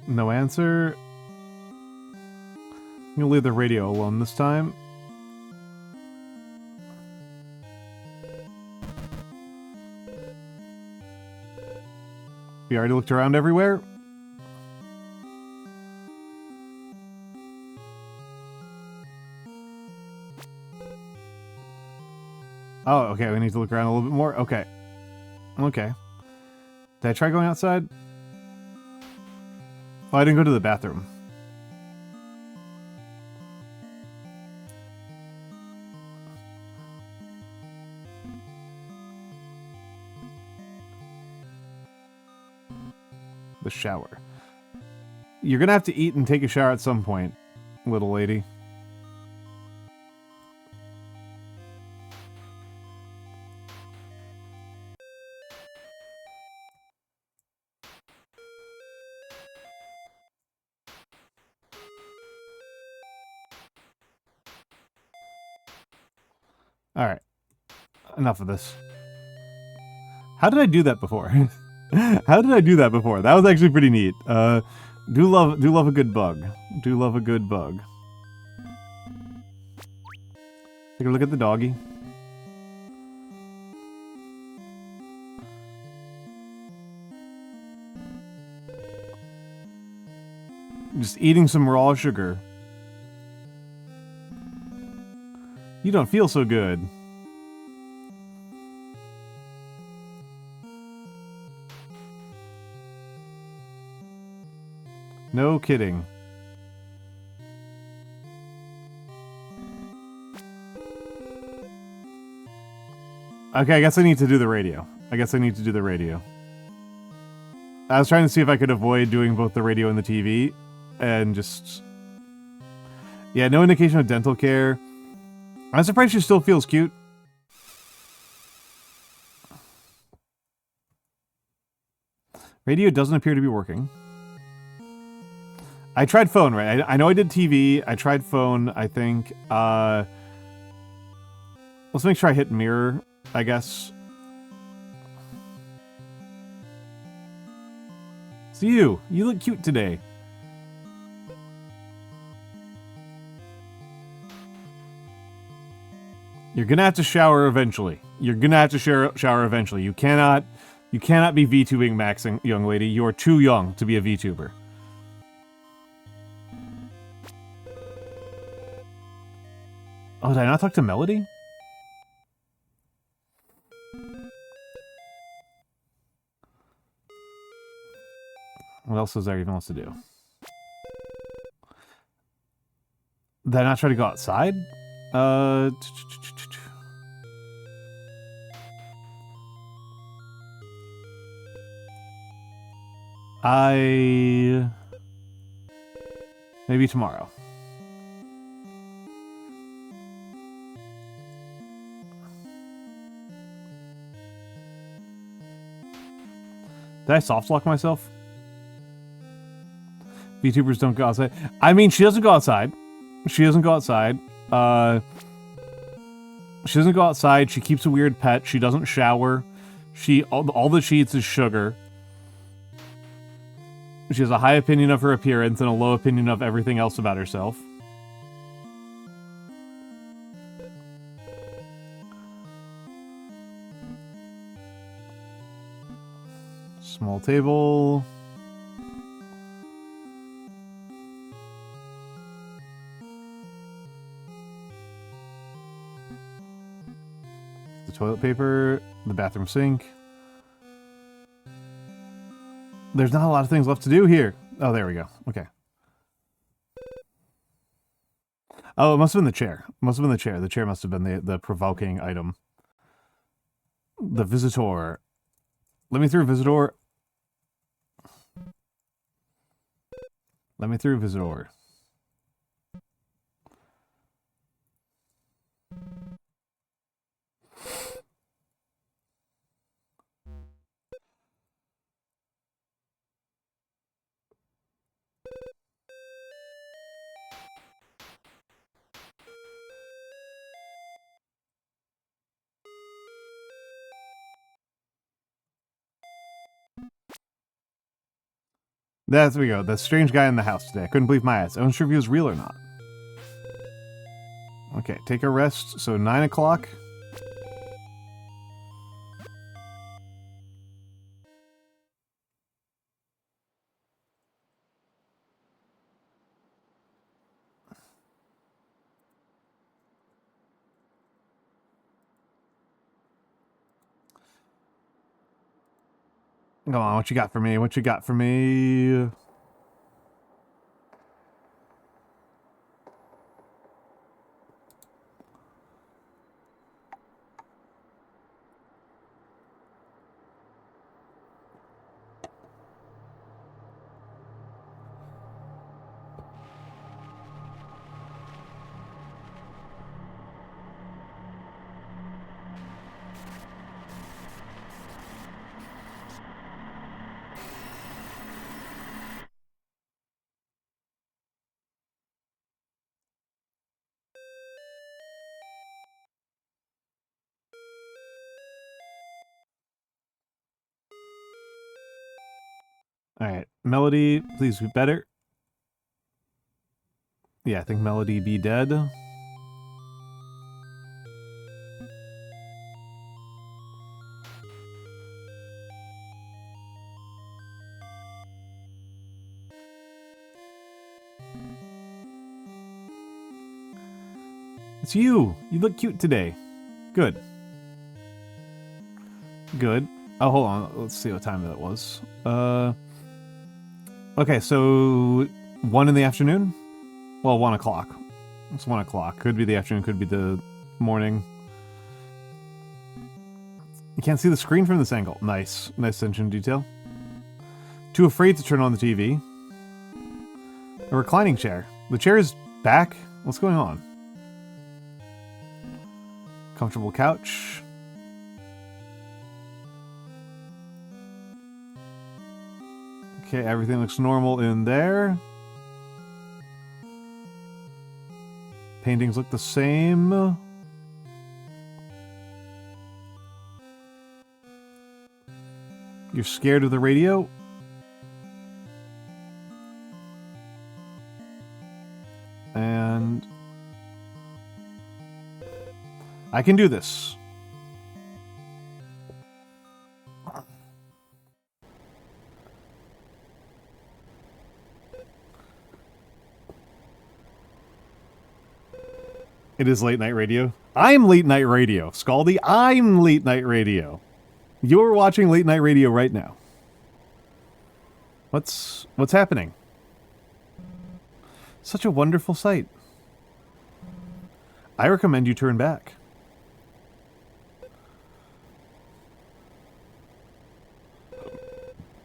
Speaker 1: No answer. I'm gonna leave the radio alone this time. We already looked around everywhere. Oh, okay, we need to look around a little bit more. Okay. Okay. Did I try going outside? Oh, I didn't go to the bathroom. The shower. You're gonna have to eat and take a shower at some point, little lady. Alright. Enough of this. How did I do that before? How did I do that before? That was actually pretty neat. Do love a good bug. Do love a good bug. Take a look at the doggy. Just eating some raw sugar. You don't feel so good. No kidding. Okay, I guess I need to do the radio. I was trying to see if I could avoid doing both the radio and the TV, and just... Yeah, no indication of dental care. I'm surprised she still feels cute. Radio doesn't appear to be working. I tried phone, right? I know I did TV. I tried phone, I think. Let's make sure I hit mirror, I guess. It's you. You look cute today. You're gonna have to shower eventually. You cannot be VTubing maxing, young lady. You are too young to be a VTuber. Oh, did I not talk to Melody? What else is there even else to do? Did I not try to go outside? Maybe tomorrow. Did I soft lock myself? VTubers don't go outside. I mean, she doesn't go outside. She doesn't go outside. She keeps a weird pet. She doesn't shower. All that she eats is sugar. She has a high opinion of her appearance and a low opinion of everything else about herself. Small table. The toilet paper, the bathroom sink. There's not a lot of things left to do here. Oh, there we go. Okay. Oh, it must have been the chair. The chair must have been the provoking item. The visitor. Let me through, visitor. Let me through, visitor. There we go. The strange guy in the house today. I couldn't believe my eyes. I wasn't sure if he was real or not. Okay, take a rest. So 9 o'clock. Come on, what you got for me? What you got for me? Alright, Melody, please be better. Yeah, I think Melody be dead. It's you. You look cute today. Good. Good. Oh, hold on. Let's see what time that was. Okay, so 1 in the afternoon? Well, 1 o'clock. It's 1 o'clock. Could be the afternoon, could be the morning. You can't see the screen from this angle. Nice. Nice attention to detail. Too afraid to turn on the TV. A reclining chair. The chair is back? What's going on? Comfortable couch. Okay, everything looks normal in there. Paintings look the same. You're scared of the radio? And I can do this. It is late night radio. I'm late night radio. Scaldy, I'm late night radio. You're watching late night radio right now. What's happening? Such a wonderful sight. I recommend you turn back.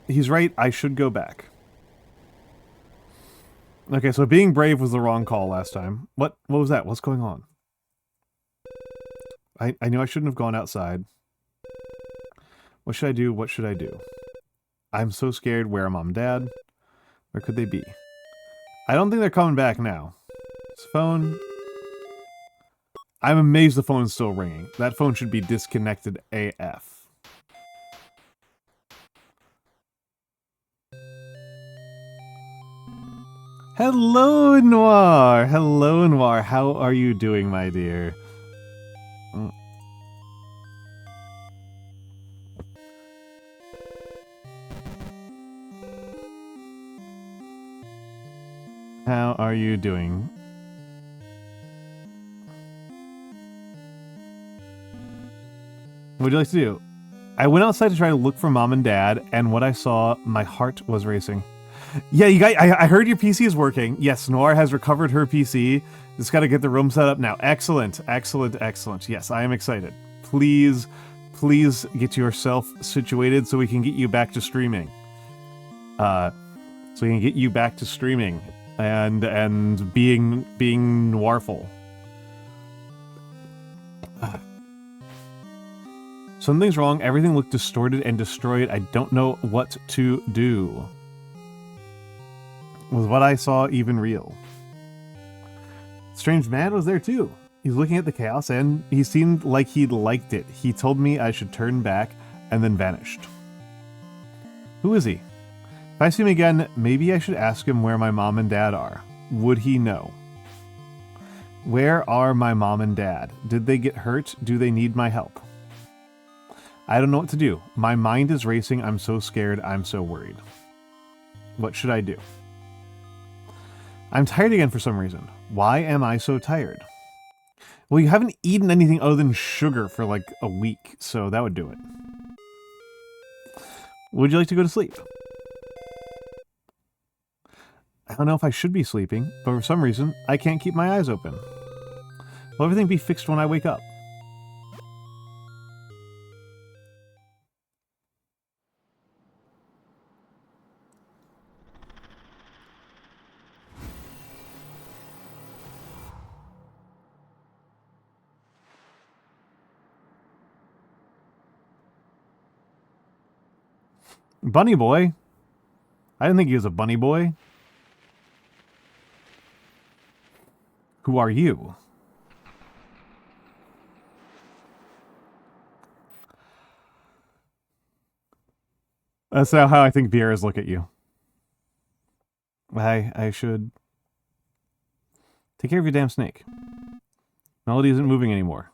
Speaker 1: He's right, I should go back. Okay, so being brave was the wrong call last time. What was that? What's going on? I knew I shouldn't have gone outside. What should I do? What should I do? I'm so scared. Where are Mom and Dad? Where could they be? I don't think they're coming back now. This phone... I'm amazed the phone's still ringing. That phone should be disconnected AF. Hello, Noir! Hello, Noir. How are you doing, my dear? How are you doing? What would you like to do? I went outside to try to look for Mom and Dad, and what I saw, my heart was racing. Yeah, you guys, I heard your PC is working. Yes, Noir has recovered her PC. Just gotta get the room set up now. Excellent, excellent, excellent. Yes, I am excited. Please, please get yourself situated so we can get you back to streaming. So we can get you back to streaming and being Noirful. Something's wrong. Everything looked distorted and destroyed. I don't know what to do. Was what I saw even real? Strange man was there too. He's looking at the chaos and he seemed like he liked it. He told me I should turn back and then vanished. Who is he? If I see him again, maybe I should ask him where my mom and dad are. Would he know? Where are my mom and dad? Did they get hurt? Do they need my help? I don't know what to do. My mind is racing. I'm so scared. I'm so worried. What should I do? I'm tired again for some reason. Why am I so tired? Well, you haven't eaten anything other than sugar for like a week, so that would do it. Would you like to go to sleep? I don't know if I should be sleeping, but for some reason, I can't keep my eyes open. Will everything be fixed when I wake up? Bunny boy? I didn't think he was a bunny boy. Who are you? That's not how I think bears look at you. I should take care of your damn snake. Melody isn't moving anymore.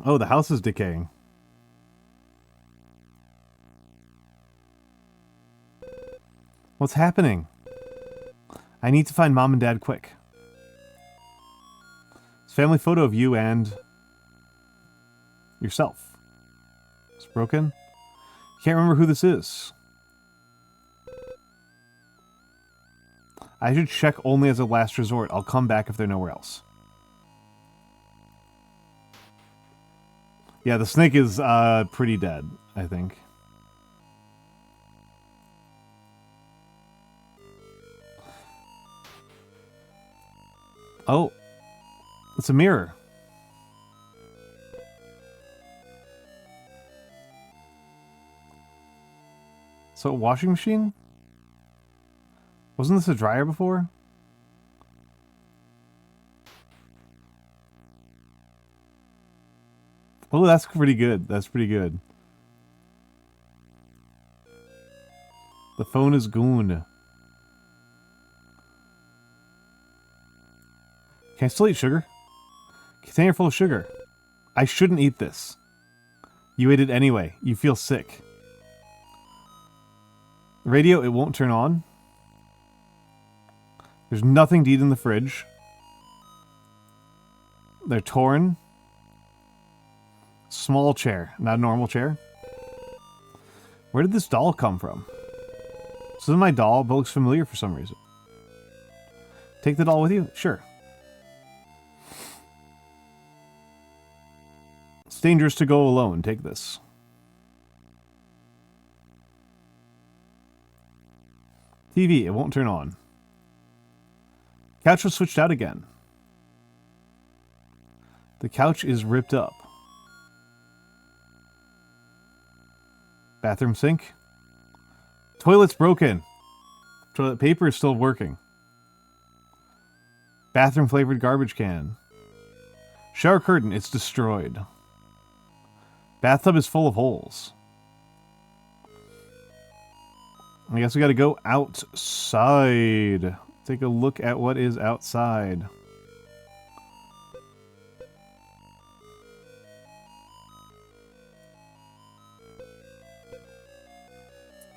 Speaker 1: Oh, the house is decaying. What's happening? I need to find Mom and Dad quick. It's a family photo of you and yourself. It's broken. Can't remember who this is. I should check only as a last resort. I'll come back if they're nowhere else. Yeah, the snake is pretty dead, I think. Oh, it's a mirror. So a washing machine? Wasn't this a dryer before? Oh, that's pretty good. That's pretty good. The phone is gone. Can I still eat sugar? Container full of sugar. I shouldn't eat this. You ate it anyway. You feel sick. Radio, it won't turn on. There's nothing to eat in the fridge. They're torn. Small chair, not a normal chair. Where did this doll come from? This isn't my doll, but looks familiar for some reason. Take the doll with you? Sure. It's dangerous to go alone. Take this. TV, it won't turn on. Couch was switched out again. The couch is ripped up. Bathroom sink. Toilet's broken. Toilet paper is still working. Bathroom flavored garbage can. Shower curtain, it's destroyed. Bathtub is full of holes. I guess we gotta go outside. Take a look at what is outside.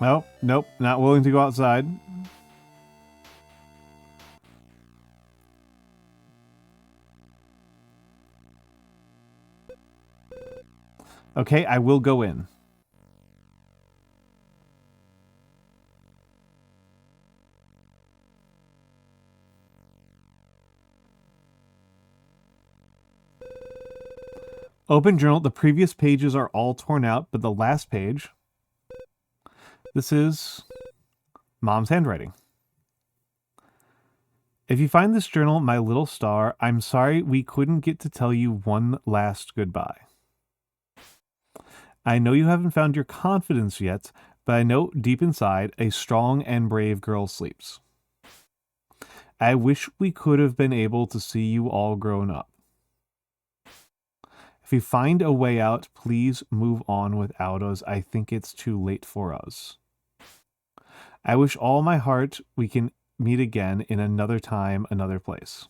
Speaker 1: Oh, nope, not willing to go outside. Okay, I will go in. Open journal. The previous pages are all torn out, but the last page... This is Mom's handwriting. If you find this journal, my little star, I'm sorry we couldn't get to tell you one last goodbye. I know you haven't found your confidence yet, but I know deep inside a strong and brave girl sleeps. I wish we could have been able to see you all grown up. If you find a way out, please move on without us. I think it's too late for us. I wish all my heart we can meet again in another time, another place.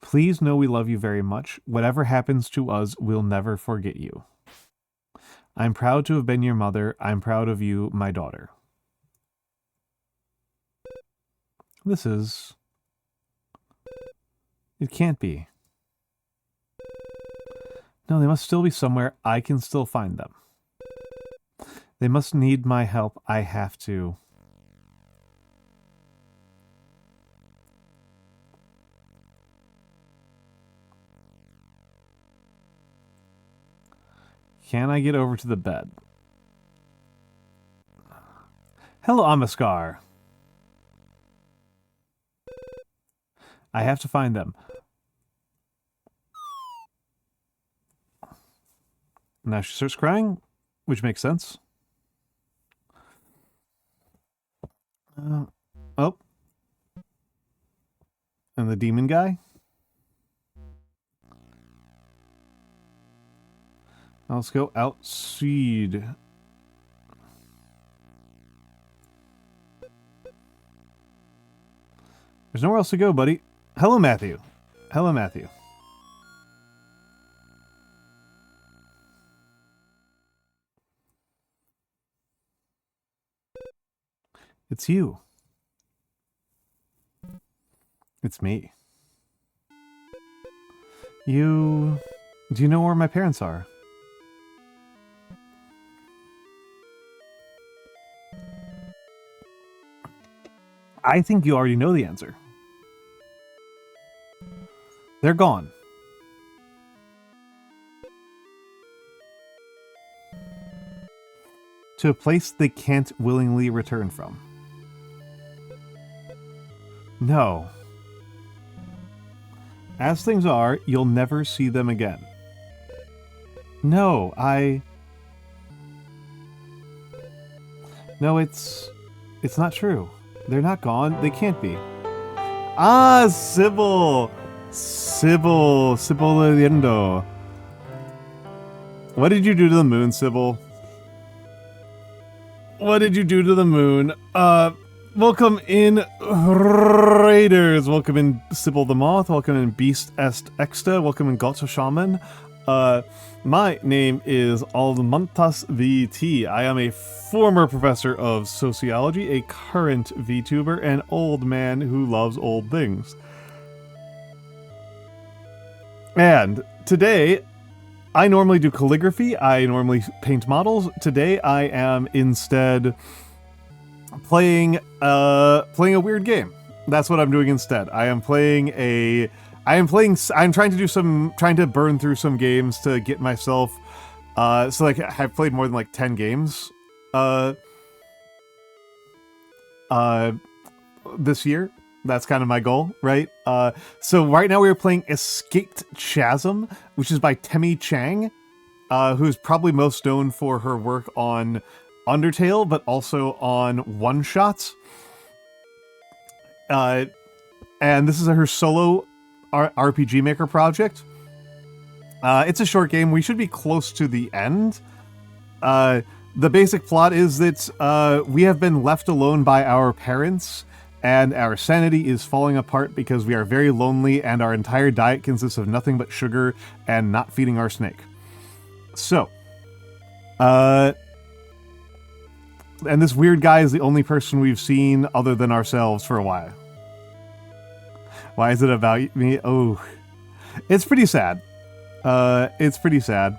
Speaker 1: Please know we love you very much. Whatever happens to us, we'll never forget you. I'm proud to have been your mother. I'm proud of you, my daughter. This is... It can't be. No, they must still be somewhere. I can still find them. They must need my help. I have to. Can I get over to the bed? Hello, Amaskar. I have to find them. Now she starts crying, which makes sense. Oh. And the demon guy? Now let's go outside. There's nowhere else to go, buddy. Hello, Matthew. Hello, Matthew. It's you. It's me. Do you know where my parents are? I think you already know the answer. They're gone. To a place they can't willingly return from. No. As things are, you'll never see them again. No, No, it's not true. They're not gone. They can't be. Ah, Sybil! Sybil leyendo. What did you do to the moon, Sybil? What did you do to the moon? Welcome in, Raiders. Welcome in, Sybil the Moth. Welcome in, Beast Est Exta. Welcome in, Gotcha Shaman. My name is Almantas VT. I am a former professor of sociology, a current VTuber, an old man who loves old things. And today, I normally do calligraphy. I normally paint models. Today, I am instead playing a weird game. That's what I'm doing instead. I'm trying to burn through some games to get myself, so like I've played more than like 10 games, this year. That's kind of my goal, right? So right now we are playing Escaped Chasm, which is by Temi Chang, who is probably most known for her work on Undertale, but also on One Shots. And this is her solo RPG Maker project. It's a short game. We should be close to the end. The basic plot is that we have been left alone by our parents, and our sanity is falling apart because we are very lonely and our entire diet consists of nothing but sugar and not feeding our snake. So, and this weird guy is the only person we've seen other than ourselves for a while. Why is it about me? Oh, it's pretty sad. It's pretty sad.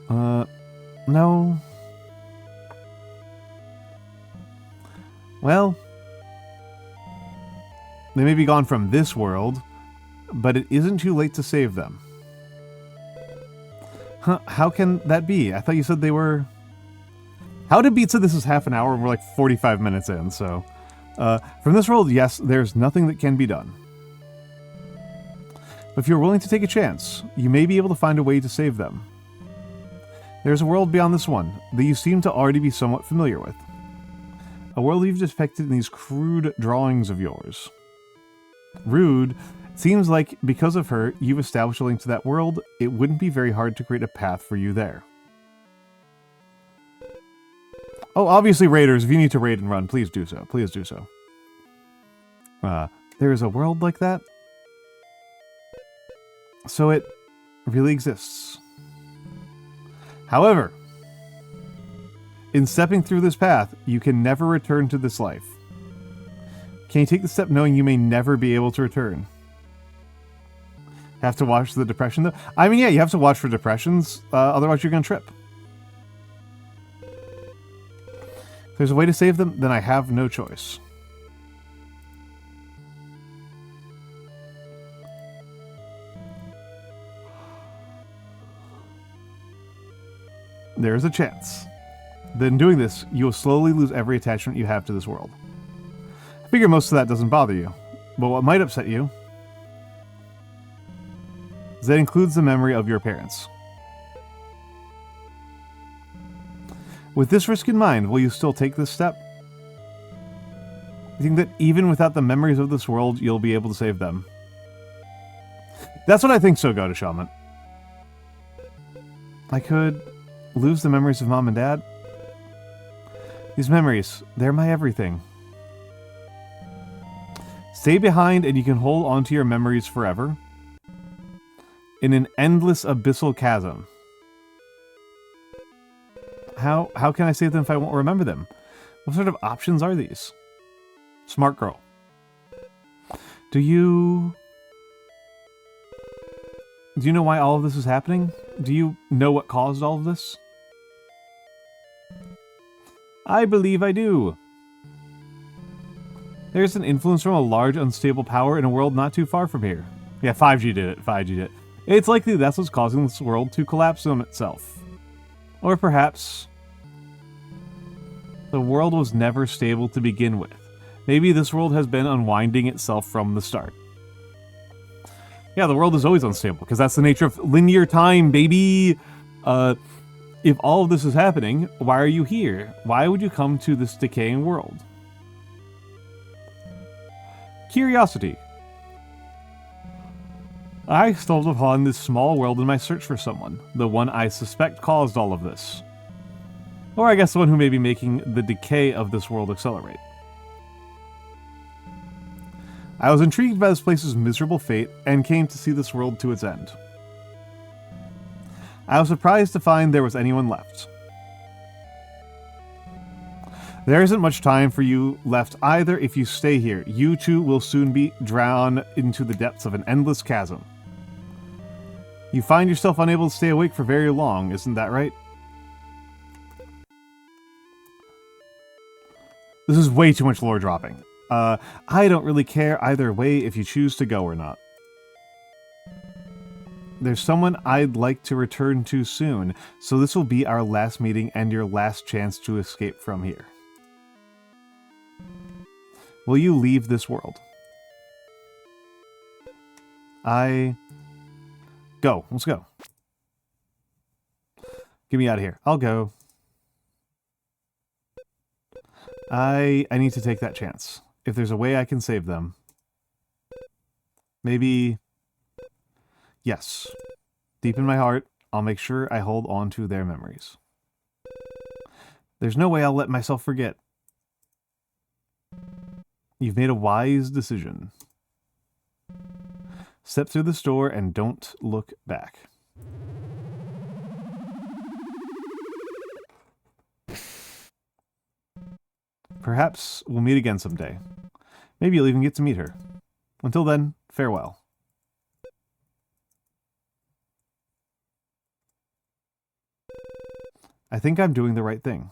Speaker 1: No. Well, they may be gone from this world, but it isn't too late to save them. Huh, how can that be? I thought you said they were... How did Beat said this is half an hour and we're like 45 minutes in, so... from this world, yes, there's nothing that can be done. But if you're willing to take a chance, you may be able to find a way to save them. There's a world beyond this one that you seem to already be somewhat familiar with. A world you've depicted in these crude drawings of yours. Rude, it seems like because of her, you've established a link to that world. It wouldn't be very hard to create a path for you there. Oh, obviously, Raiders, if you need to raid and run, please do so. Please do so. There is a world like that? So it really exists. However, in stepping through this path, you can never return to this life. Can you take the step knowing you may never be able to return? Have to watch the depression, though? I mean, yeah, you have to watch for depressions, otherwise you're going to trip. If there's a way to save them, then I have no choice. There is a chance. Then doing this, you will slowly lose every attachment you have to this world. I figure most of that doesn't bother you, but what might upset you is that includes the memory of your parents. With this risk in mind, will you still take this step? You think that even without the memories of this world, you'll be able to save them? That's what I think so, Go to Shaman. I could lose the memories of Mom and Dad. These memories, they're my everything. Stay behind and you can hold onto your memories forever. In an endless abyssal chasm. How can I save them if I won't remember them? What sort of options are these? Smart girl. Do you know why all of this is happening? Do you know what caused all of this? I believe I do. There's an influence from a large unstable power in a world not too far from here. Yeah, 5G did it. 5G did it. It's likely that's what's causing this world to collapse on itself. Or perhaps the world was never stable to begin with. Maybe this world has been unwinding itself from the start. Yeah, the world is always unstable, because that's the nature of linear time, baby! If all of this is happening, why are you here? Why would you come to this decaying world? Curiosity. I stumbled upon this small world in my search for someone, the one I suspect caused all of this. Or I guess the one who may be making the decay of this world accelerate. I was intrigued by this place's miserable fate and came to see this world to its end. I was surprised to find there was anyone left. There isn't much time for you left either if you stay here. You too will soon be drowned into the depths of an endless chasm. You find yourself unable to stay awake for very long, isn't that right? This is way too much lore dropping. I don't really care either way if you choose to go or not. There's someone I'd like to return to soon, so this will be our last meeting and your last chance to escape from here. Will you leave this world? Go. Let's go. Get me out of here. I'll go. I need to take that chance. If there's a way I can save them. Maybe... Yes. Deep in my heart, I'll make sure I hold on to their memories. There's no way I'll let myself forget. You've made a wise decision. Step through this door and don't look back. Perhaps we'll meet again someday. Maybe you'll even get to meet her. Until then, farewell. I think I'm doing the right thing.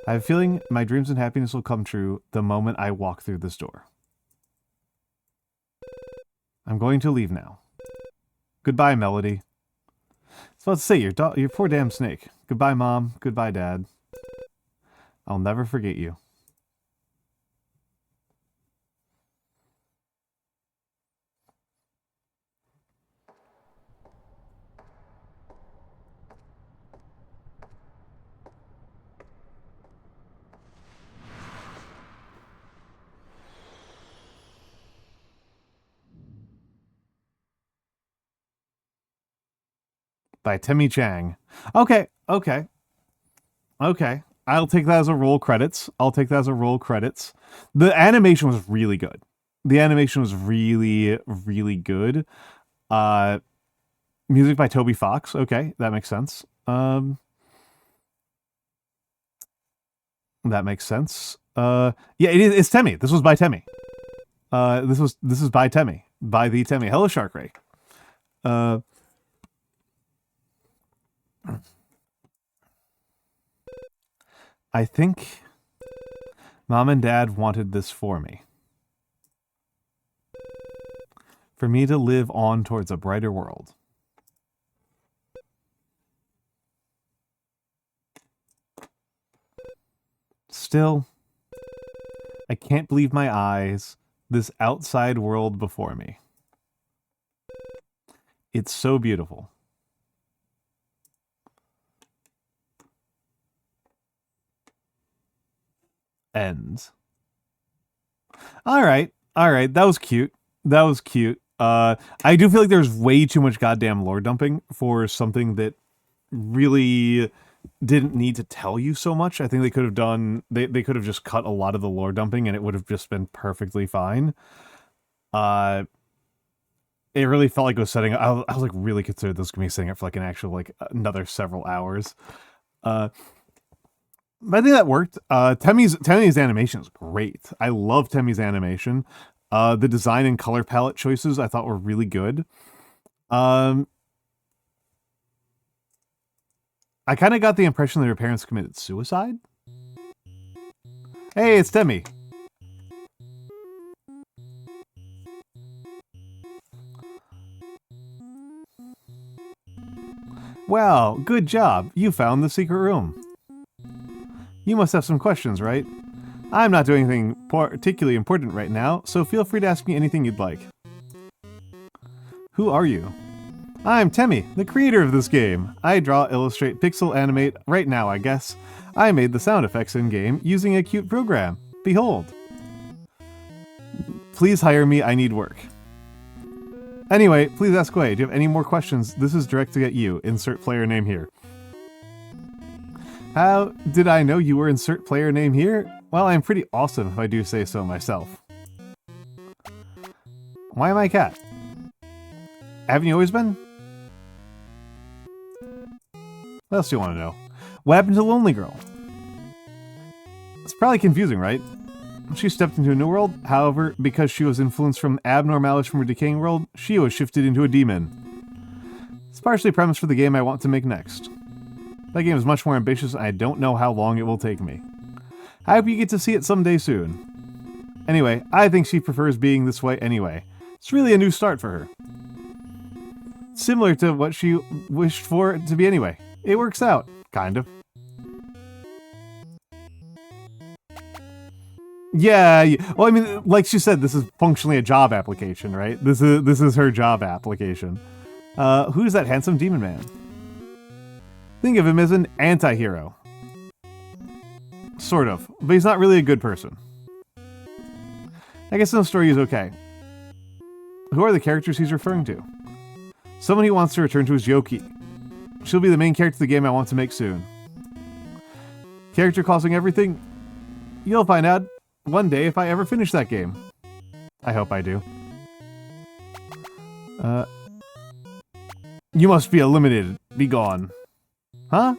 Speaker 1: I have a feeling my dreams and happiness will come true the moment I walk through this door. I'm going to leave now. Goodbye, Melody. I was about to say, your poor damn snake. Goodbye, Mom. Goodbye, Dad. I'll never forget you. By Timmy Chang. Okay. I'll take that as a roll credits. The animation was really good. Really good. Music by Toby Fox. Okay, that makes sense. That makes sense. Yeah, it's Temmie. This was by Temmie. This is by Temmie. By the Temmie. Hello, Shark Ray. I think Mom and Dad wanted this for me. For me to live on towards a brighter world. Still, I can't believe my eyes, this outside world before me. It's so beautiful. Ends. Alright, that was cute. I do feel like there's way too much goddamn lore dumping for something that really didn't need to tell you so much. I think they could have done, they could have just cut a lot of the lore dumping and it would have just been perfectly fine. it really felt like it was setting up. I was like really considered this gonna be setting up for like an actual like another several hours. But I think that worked. Temmie's animation is great. I love Temmie's animation. The design and color palette choices I thought were really good. I kind of got the impression that her parents committed suicide. Hey, it's Temmie. Wow, good job. You found the secret room. You must have some questions, right? I'm not doing anything particularly important right now, so feel free to ask me anything you'd like. Who are you? I'm Temmie, the creator of this game. I draw, illustrate, pixel animate right now, I guess. I made the sound effects in-game using a cute program. Behold. Please hire me, I need work. Anyway, please ask away. Do you have any more questions? This is directed at you. Insert player name here. How did I know you were insert player name here? Well, I'm pretty awesome if I do say so myself. Why am I a cat? Haven't you always been? What else do you want to know? What happened to Lonely Girl? It's probably confusing, right? She stepped into a new world, however, because she was influenced from abnormalities from her decaying world, she was shifted into a demon. It's partially premise for the game I want to make next. That game is much more ambitious and I don't know how long it will take me. I hope you get to see it someday soon. Anyway, I think she prefers being this way anyway. It's really a new start for her. Similar to what she wished for it to be anyway. It works out, kind of. Yeah, well, I mean, like she said, this is functionally a job application, right? This is her job application. Who's that handsome demon man? Think of him as an anti-hero. Sort of, but he's not really a good person. I guess no story is okay. Who are the characters he's referring to? Someone he wants to return to is Yoki. She'll be the main character of the game I want to make soon. Character causing everything? You'll find out one day if I ever finish that game. I hope I do. You must be eliminated. Be gone. Huh?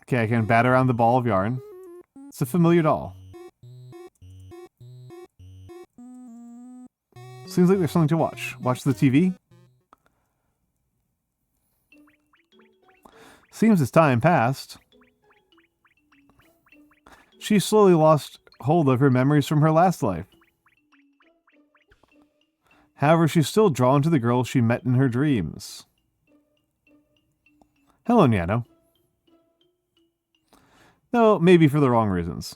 Speaker 1: Okay, I can bat around the ball of yarn. It's a familiar doll. Seems like there's something to watch. Watch the TV? Seems as time passed. She slowly lost hold of her memories from her last life. However, she's still drawn to the girl she met in her dreams. Hello, Nyano. Though, maybe for the wrong reasons.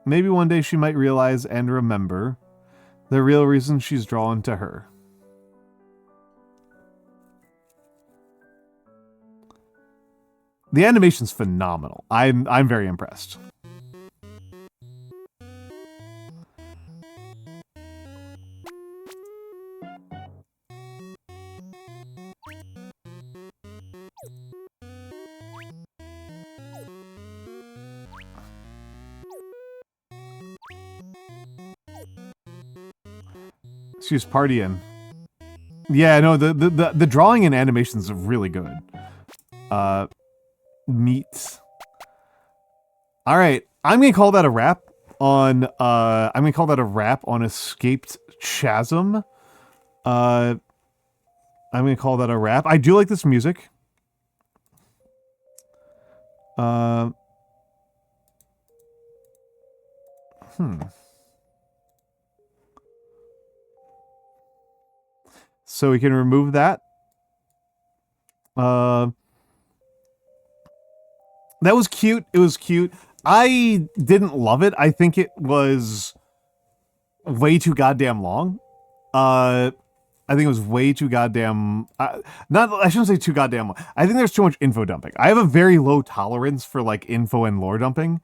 Speaker 1: Maybe one day she might realize and remember the real reason she's drawn to her. The animation's phenomenal. I'm very impressed. She's partying. Yeah, no, the drawing and animations are really good. Meat. All right, I'm gonna call that a wrap on. I'm gonna call that a wrap on Escaped Chasm. I'm gonna call that a wrap. I do like this music. So we can remove that. That was cute. It was cute. I didn't love it. I think it was way too goddamn long. I think it was way too goddamn... I shouldn't say too goddamn long. I think there's too much info dumping. I have a very low tolerance for, like, info and lore dumping.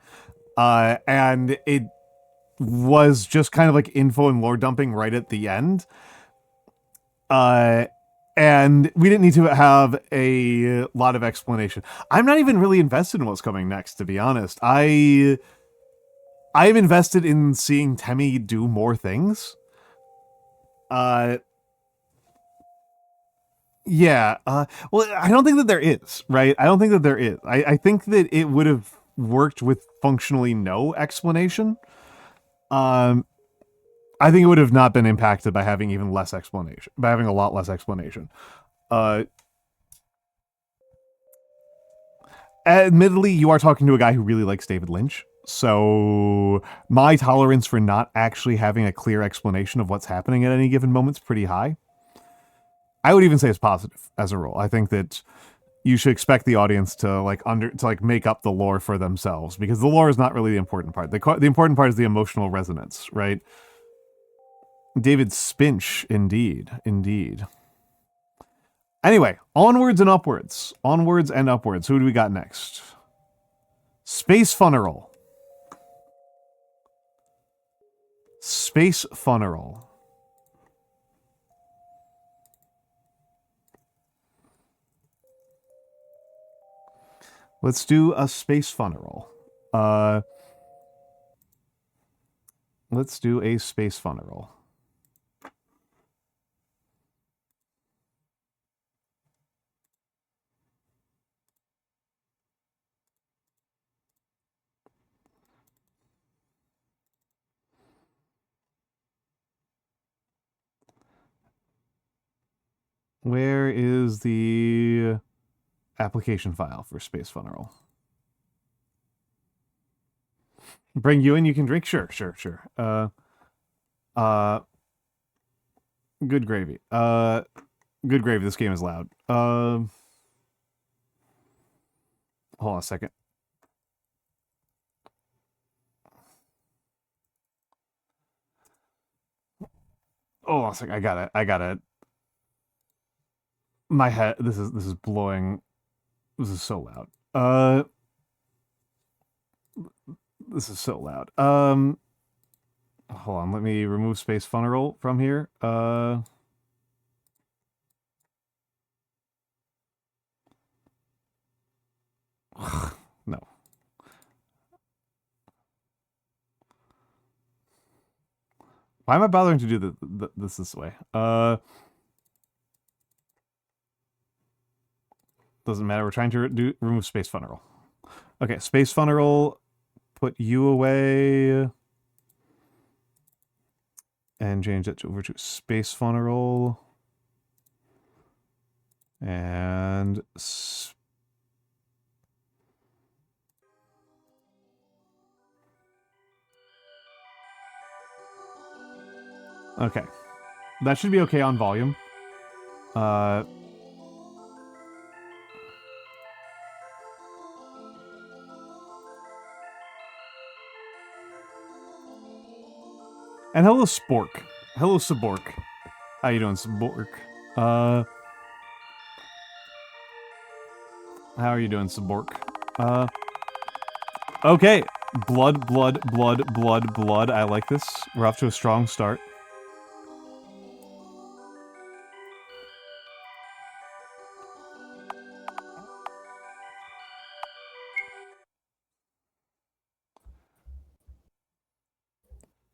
Speaker 1: And it was just kind of like info and lore dumping right at the end. And And we didn't need to have a lot of explanation. I'm not even really invested in what's coming next, to be honest. I'm invested in seeing Temmie do more things. Yeah. Well, I don't think that there is, right? I don't think that there is. I think that it would have worked with functionally no explanation. I think it would have not been impacted by having even less explanation, by having a lot less explanation. Admittedly, you are talking to a guy who really likes David Lynch, so my tolerance for not actually having a clear explanation of what's happening at any given moment is pretty high. I would even say it's positive as a rule. I think that you should expect the audience to make up the lore for themselves, because the lore is not really the important part. The important part is the emotional resonance, right? David Spinch, indeed. Anyway, onwards and upwards. Onwards and upwards. Who do we got next? Space Funeral. Space Funeral. Let's do a Space Funeral. Let's do a Space Funeral. Where is the application file for Space Funeral? Bring you in, you can drink? Sure. Good gravy. Good gravy, this game is loud. Hold on a second. Oh, a second. I got it. My head, this is blowing. This is so loud. This is so loud. Hold on, let me remove Space Funeral from here. No. Why am I bothering to do this way? Doesn't matter. We're trying to remove Space Funeral. Okay, Space Funeral. Put you away. And change it over to Space Funeral. And... okay. That should be okay on volume. And hello, Spork. Hello, Sabork. How you doing, Sabork? How are you doing, Sabork? Okay. Blood. I like this. We're off to a strong start.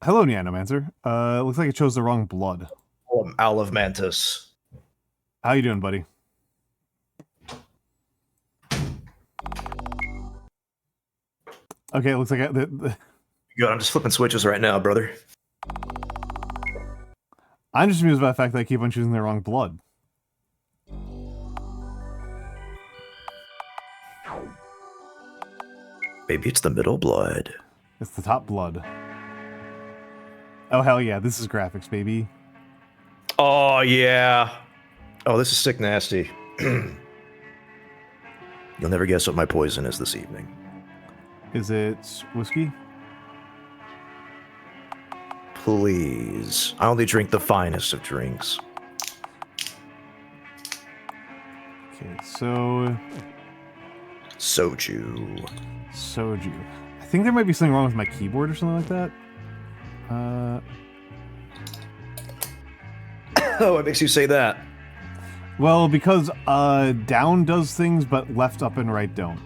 Speaker 1: Hello, Neanomancer. Looks like it chose the wrong blood.
Speaker 2: Oh, I'm Owl of Mantis.
Speaker 1: How you doing, buddy? Okay, it looks like
Speaker 2: Good, I'm just flipping switches right now, brother.
Speaker 1: I'm just amused by the fact that I keep on choosing the wrong blood.
Speaker 2: Maybe it's the middle blood.
Speaker 1: It's the top blood. Oh, hell yeah. This is graphics, baby.
Speaker 2: Oh, yeah. Oh, this is sick nasty. You'll never guess what my poison is this evening.
Speaker 1: Is it whiskey?
Speaker 2: Please. I only drink the finest of drinks.
Speaker 1: Okay, so...
Speaker 2: Soju.
Speaker 1: I think there might be something wrong with my keyboard or something like that.
Speaker 2: Oh, what makes you say that?
Speaker 1: Well, because down does things, but left, up, and right don't.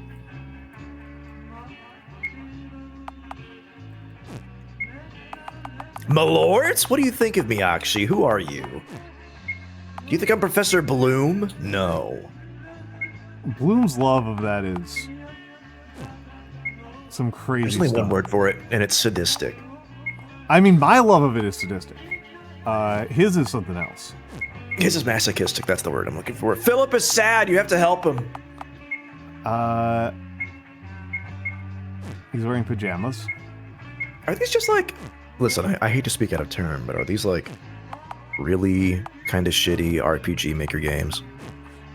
Speaker 2: Malords? What do you think of me, Akshi? Who are you? Do you think I'm Professor Bloom? No.
Speaker 1: Bloom's love of that is some crazy
Speaker 2: There's only
Speaker 1: stuff.
Speaker 2: one word for it, and it's sadistic.
Speaker 1: I mean, my love of it is sadistic. His is something else.
Speaker 2: His is masochistic. That's the word I'm looking for. Philip is sad. You have to help him.
Speaker 1: He's wearing pajamas.
Speaker 2: Are these just like... Listen, I hate to speak out of turn, but are these like really kind of shitty RPG Maker games?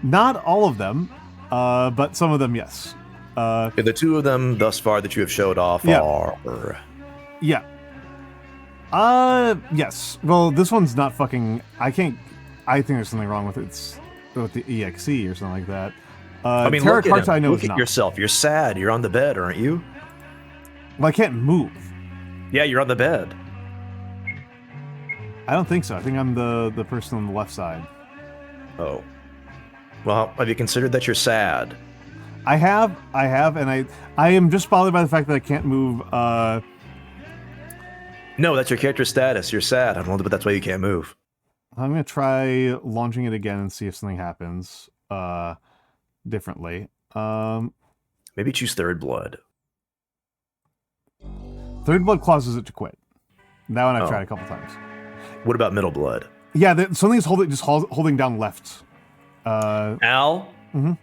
Speaker 1: Not all of them, but some of them, yes.
Speaker 2: The two of them thus far that you have showed off are...
Speaker 1: Yeah. Yes. Well, this one's not fucking... I think there's something wrong with it. It's with the EXE or something like that.
Speaker 2: I mean,
Speaker 1: Terra
Speaker 2: look at
Speaker 1: Carta,
Speaker 2: him.
Speaker 1: I know
Speaker 2: Look
Speaker 1: it's
Speaker 2: at
Speaker 1: not.
Speaker 2: yourself. You're sad. You're on the bed, aren't you?
Speaker 1: Well, I can't move.
Speaker 2: Yeah, you're on the bed.
Speaker 1: I don't think so. I think I'm the person on the left side.
Speaker 2: Oh. Well, have you considered that you're sad?
Speaker 1: I have, and I am just bothered by the fact that I can't move.
Speaker 2: No, that's your character status. You're sad. I don't know, but that's why you can't move.
Speaker 1: I'm gonna try launching it again and see if something happens differently.
Speaker 2: Maybe choose Third Blood.
Speaker 1: Third Blood causes it to quit. That one I've
Speaker 2: Oh.
Speaker 1: tried a couple times.
Speaker 2: What about Middle Blood?
Speaker 1: Yeah, something's holding down left.
Speaker 2: Al?
Speaker 1: Mhm.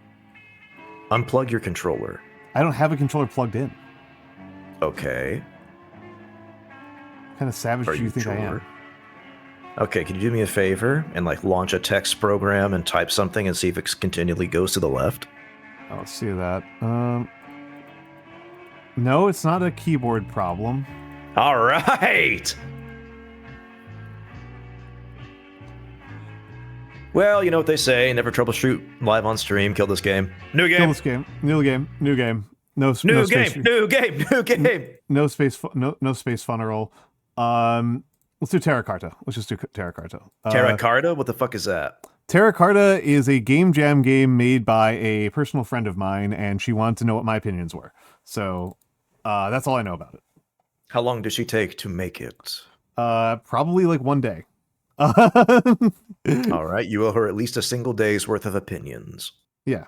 Speaker 2: Unplug your controller.
Speaker 1: I don't have a controller plugged in.
Speaker 2: Okay.
Speaker 1: What kind of savage
Speaker 2: Are
Speaker 1: do you think I am?
Speaker 2: sure? Okay, can you do me a favor and like launch a text program and type something and see if it continually goes to the left?
Speaker 1: Oh, let's see that. No, it's not a keyboard problem.
Speaker 2: All right. Well, you know what they say, never troubleshoot live on stream, kill this game. New
Speaker 1: Kill
Speaker 2: game.
Speaker 1: this game. New game. New game. No
Speaker 2: New
Speaker 1: no
Speaker 2: game.
Speaker 1: space.
Speaker 2: New game. New game.
Speaker 1: No space. No space funnel. Let's do Terra Carta. Let's just do Terra Carta.
Speaker 2: Terra Carta? What the fuck is that?
Speaker 1: Terra Carta is a game jam game made by a personal friend of mine, and she wanted to know what my opinions were. So that's all I know about it.
Speaker 2: How long does she take to make it?
Speaker 1: Probably like one day.
Speaker 2: All right, you owe her at least a single day's worth of opinions.
Speaker 1: Yeah,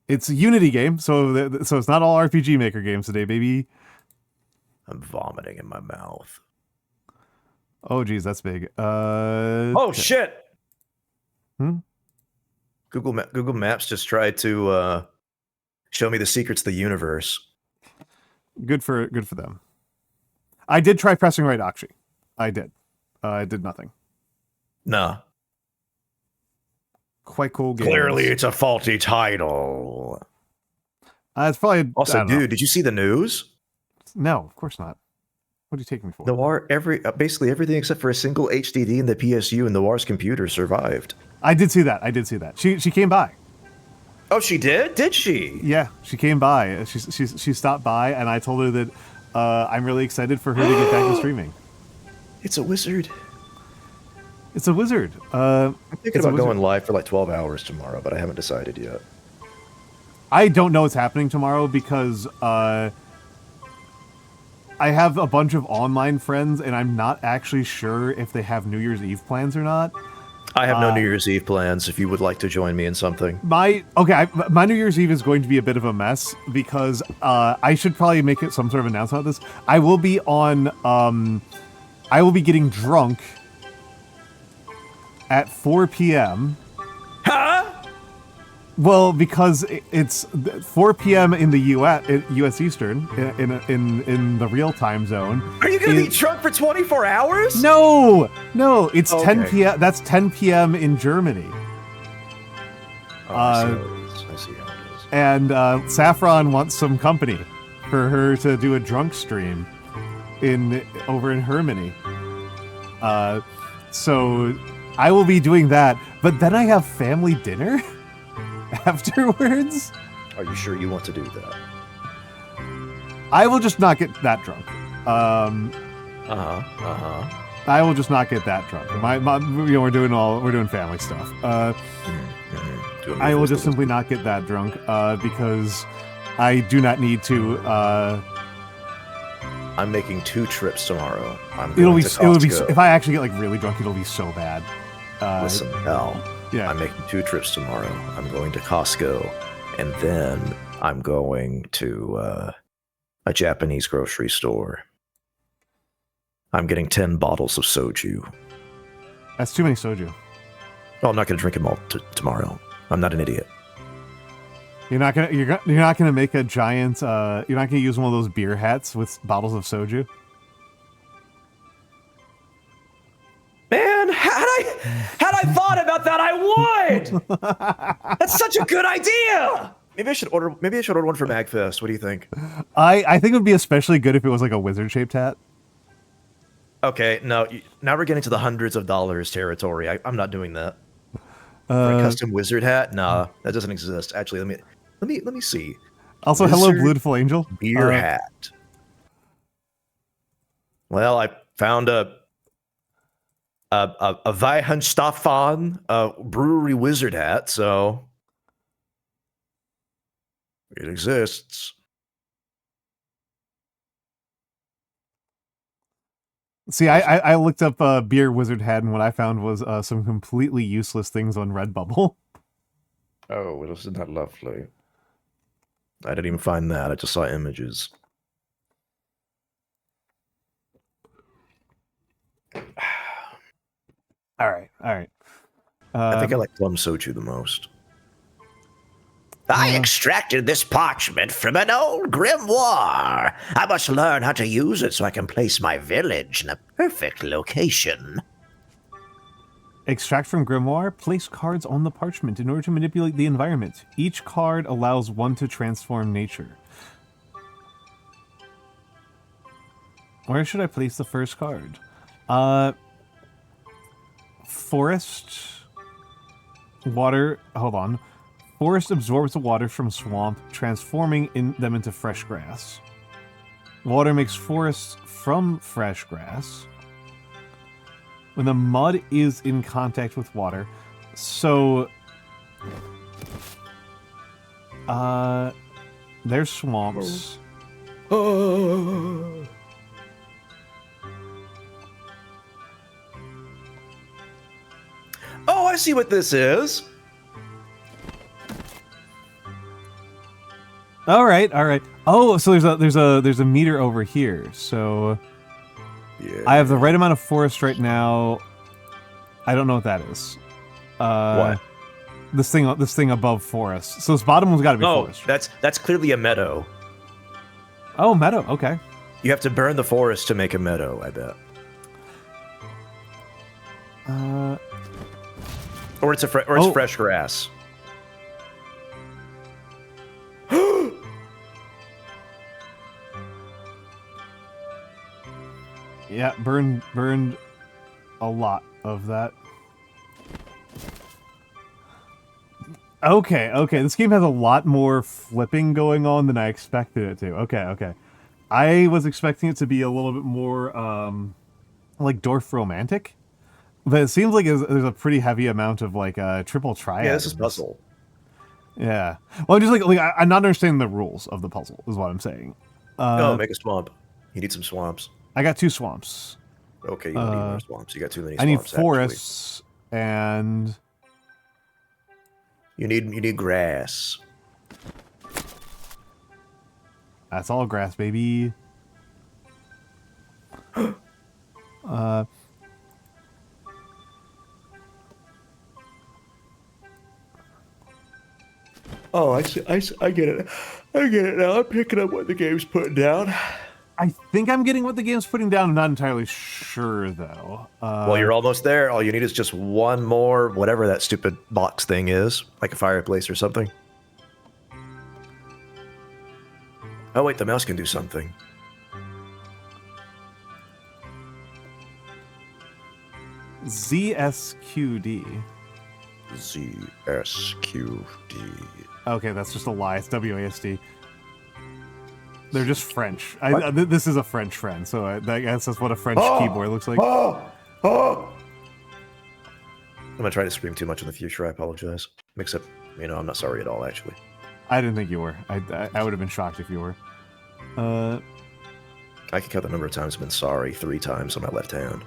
Speaker 1: it's a Unity game, so it's not all RPG Maker games today, baby.
Speaker 2: I'm vomiting in my mouth.
Speaker 1: Oh, geez, that's big.
Speaker 2: Oh shit!
Speaker 1: Hmm?
Speaker 2: Google Maps just tried to show me the secrets of the universe.
Speaker 1: Good for them. I did try pressing right, actually. I did. I did nothing.
Speaker 2: Nah.
Speaker 1: Quite cool game.
Speaker 2: Clearly, it's a faulty title.
Speaker 1: It's probably
Speaker 2: Also,
Speaker 1: I don't know.
Speaker 2: dude, did you see the news?
Speaker 1: No, of course not. What are you taking me for?
Speaker 2: Basically everything except for a single HDD in the PSU and Noir's computer survived.
Speaker 1: I did see that. She came by.
Speaker 2: Oh, she did? Did she?
Speaker 1: Yeah, she came by. She stopped by, and I told her that I'm really excited for her to get back to streaming.
Speaker 2: It's a wizard.
Speaker 1: It's a wizard.
Speaker 2: I'm thinking about going live for like 12 hours tomorrow, but I haven't decided yet.
Speaker 1: I don't know what's happening tomorrow because I have a bunch of online friends, and I'm not actually sure if they have New Year's Eve plans or not.
Speaker 2: I have no New Year's Eve plans if you would like to join me in something.
Speaker 1: My New Year's Eve is going to be a bit of a mess because I should probably make it some sort of announcement about this. I will be getting drunk at 4 p.m.
Speaker 2: Huh?
Speaker 1: Well, because it's 4 p.m. in the U.S. Eastern in the real time zone.
Speaker 2: Are you going to be drunk for 24 hours?
Speaker 1: No, it's
Speaker 2: Okay.
Speaker 1: 10 p.m. That's 10 p.m. in Germany.
Speaker 2: I see how it is.
Speaker 1: And Saffron wants some company for her to do a drunk stream over in Hermione. So I will be doing that, but then I have family dinner afterwards.
Speaker 2: Are you sure you want to do that?
Speaker 1: I will just not get that drunk. I will just not get that drunk. We're doing family stuff.
Speaker 2: doing.
Speaker 1: I will just simply not get that drunk because I do not need to.
Speaker 2: I'm making 2 trips tomorrow.
Speaker 1: It'll be if I actually get like really drunk, it'll be so bad.
Speaker 2: Listen, Al.
Speaker 1: Yeah.
Speaker 2: I'm making 2 trips tomorrow. I'm going to Costco, and then I'm going to a Japanese grocery store. I'm getting 10 bottles of soju.
Speaker 1: That's too many soju.
Speaker 2: Oh, I'm not going to drink them all tomorrow. I'm not an idiot.
Speaker 1: You're not gonna make a giant. You're not gonna use one of those beer hats with bottles of soju.
Speaker 2: Man, had I thought about that, I would. That's such a good idea. Maybe I should order one for MagFest. What do you think?
Speaker 1: I think it would be especially good if it was like a wizard shaped hat.
Speaker 2: Okay, no. Now we're getting to the hundreds of dollars territory. I'm not doing that. For a custom wizard hat? Nah, that doesn't exist. Actually, let me see.
Speaker 1: Also,
Speaker 2: wizard
Speaker 1: hello, Beautiful Angel.
Speaker 2: Beer hat. Well, I found a Weihenstephan brewery wizard hat, so it exists.
Speaker 1: See, I looked up beer wizard hat, and what I found was some completely useless things on Redbubble.
Speaker 2: Oh, well, isn't that lovely? I didn't even find that. I just saw images.
Speaker 1: All right.
Speaker 2: I think I like plum soju the most. I extracted this parchment from an old grimoire. I must learn how to use it so I can place my village in a perfect location.
Speaker 1: Extract from grimoire. Place cards on the parchment in order to manipulate the environment. Each card allows one to transform nature. Where should I place the first card? Forest. Water. Hold on. Forest absorbs the water from swamp, transforming them into fresh grass. Water makes forests from fresh grass. When the mud is in contact with water, so there's swamps. Oh, I see what this is. All right. Oh, so there's a meter over here. So yeah. I have the right amount of forest right now. I don't know what that is.
Speaker 2: What?
Speaker 1: This thing above forest. So this bottom one's got to be forest.
Speaker 2: That's clearly a meadow.
Speaker 1: Oh, meadow. Okay.
Speaker 2: You have to burn the forest to make a meadow, I bet. Or it's fresh grass.
Speaker 1: Yeah, burned a lot of that. Okay. This game has a lot more flipping going on than I expected it to. Okay. I was expecting it to be a little bit more like Dorf romantic, but it seems like there's a pretty heavy amount of like triple triad.
Speaker 2: Yeah, this is puzzle.
Speaker 1: Yeah. Well, I'm just like I'm not understanding the rules of the puzzle, is what I'm saying.
Speaker 2: Make a swamp. You need some swamps.
Speaker 1: I got 2 swamps.
Speaker 2: Okay, you don't need more swamps. You got too many swamps.
Speaker 1: I need forests and
Speaker 2: you need grass.
Speaker 1: That's all grass, baby.
Speaker 2: Oh, I see. I get it. I get it now. I'm picking up what the game's putting down.
Speaker 1: I think I'm getting what the game's putting down. I'm not entirely sure, though.
Speaker 2: Well, you're almost there. All you need is just one more, whatever that stupid box thing is, like a fireplace or something. Oh, wait, the mouse can do something.
Speaker 1: ZSQD.
Speaker 2: ZSQD.
Speaker 1: Okay, that's just a lie. It's WASD. They're just French. This is a French friend, so I guess that's what a French keyboard looks like.
Speaker 2: I'm gonna try to scream too much in the future. I apologize. Mix up You know, I'm not sorry at all, actually.
Speaker 1: I didn't think you were. I would have been shocked if you were.
Speaker 2: I can count the number of times I've been sorry 3 times on my left hand.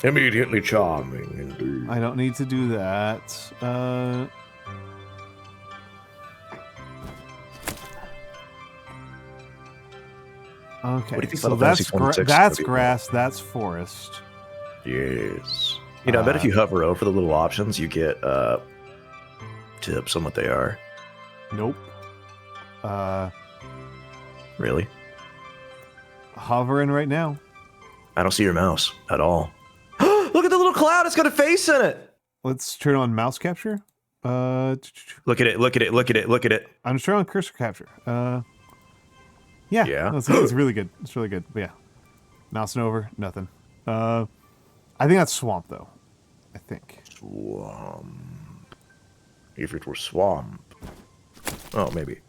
Speaker 2: Immediately charming, indeed.
Speaker 1: I don't need to do that. Okay, so that's grass, that's forest.
Speaker 2: Yes. You know, I bet if you hover over the little options, you get tips on what they are.
Speaker 1: Nope.
Speaker 2: Really?
Speaker 1: Hovering right now.
Speaker 2: I don't see your mouse at all. Look at the little cloud, it's got a face in it!
Speaker 1: Let's turn on mouse capture.
Speaker 2: Look at it, look at it, look at it, look at it.
Speaker 1: I'm just turning on cursor capture. Yeah. It's really good. It's really good. But yeah. Mousing over, nothing. I think that's swamp, though. I think.
Speaker 2: Swamp. If it were swamp. Oh, maybe.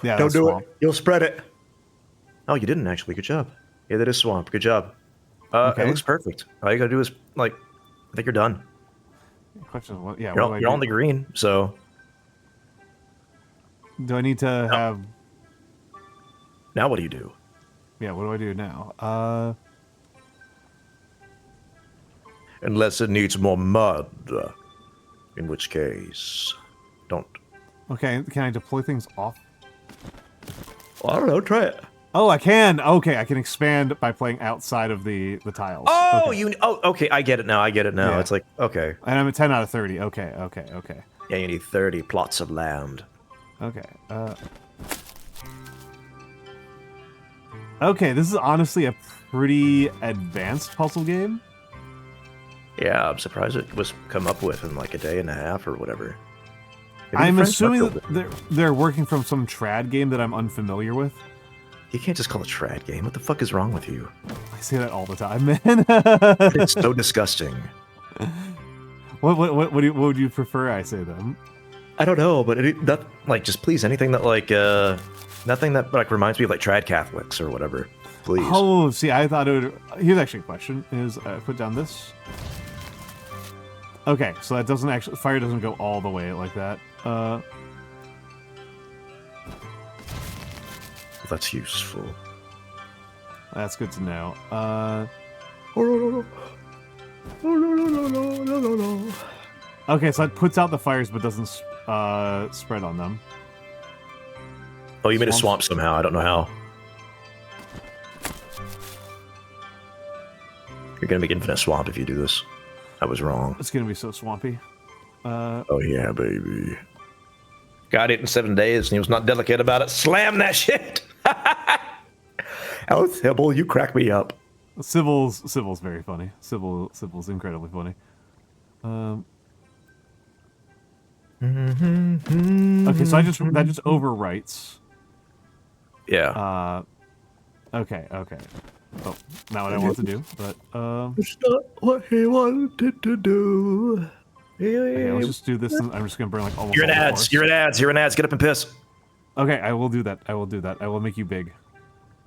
Speaker 1: Yeah,
Speaker 2: don't do
Speaker 1: swamp.
Speaker 2: it. You'll spread it. Oh, you didn't actually. Good job. Yeah, that is swamp. Good job.
Speaker 1: Okay.
Speaker 2: It looks perfect. All you gotta do is, like, I think you're done.
Speaker 1: Question is, what? Yeah,
Speaker 2: you're on the green, so.
Speaker 1: Do I need to have...
Speaker 2: Now what do you do?
Speaker 1: Yeah, what do I do now?
Speaker 2: Unless it needs more mud. In which case, don't.
Speaker 1: Okay, can I deploy things off?
Speaker 2: Well, I don't know, try it.
Speaker 1: Oh, I can! Okay, I can expand by playing outside of the tiles.
Speaker 2: Oh,
Speaker 1: okay.
Speaker 2: Okay, I get it now, Yeah. It's like, okay.
Speaker 1: And I'm at 10 out of 30. Okay.
Speaker 2: Yeah, you need 30 plots of land.
Speaker 1: Okay, okay, this is honestly a pretty advanced puzzle game.
Speaker 2: Yeah, I'm surprised it was come up with in like a day and a half or whatever.
Speaker 1: I'm assuming that they're working from some trad game that I'm unfamiliar with.
Speaker 2: You can't just call it trad game. What the fuck is wrong with you?
Speaker 1: I say that all the time, man.
Speaker 2: It's so disgusting.
Speaker 1: What would you prefer I say then?
Speaker 2: I don't know, but just please anything that like nothing that like reminds me of like trad Catholics or whatever. Please.
Speaker 1: Oh, see, I thought it would. Here's actually a question: is put down this. Okay, so that doesn't actually fire doesn't go all the way like that.
Speaker 2: That's useful.
Speaker 1: That's good to know. Okay, so that puts out the fires but doesn't spread on them.
Speaker 2: Oh, you made a swamp somehow. I don't know how. You're gonna make infinite swamp if you do this. I was wrong.
Speaker 1: It's gonna be so swampy.
Speaker 2: Oh yeah, baby. Got it in 7 days, and he was not delicate about it. Slam that shit! Oh, Sybil, you crack me up.
Speaker 1: Sybil's very funny. Sybil's incredibly funny. Okay, so that just overwrites.
Speaker 2: Yeah.
Speaker 1: Okay. Oh, not what I want to do, but
Speaker 2: It's not what he wanted to do.
Speaker 1: Okay, let's just do this. And I'm just gonna burn like almost.
Speaker 2: You're in ads. You're in ads. Get up and piss.
Speaker 1: Okay, I will do that. I will make you big.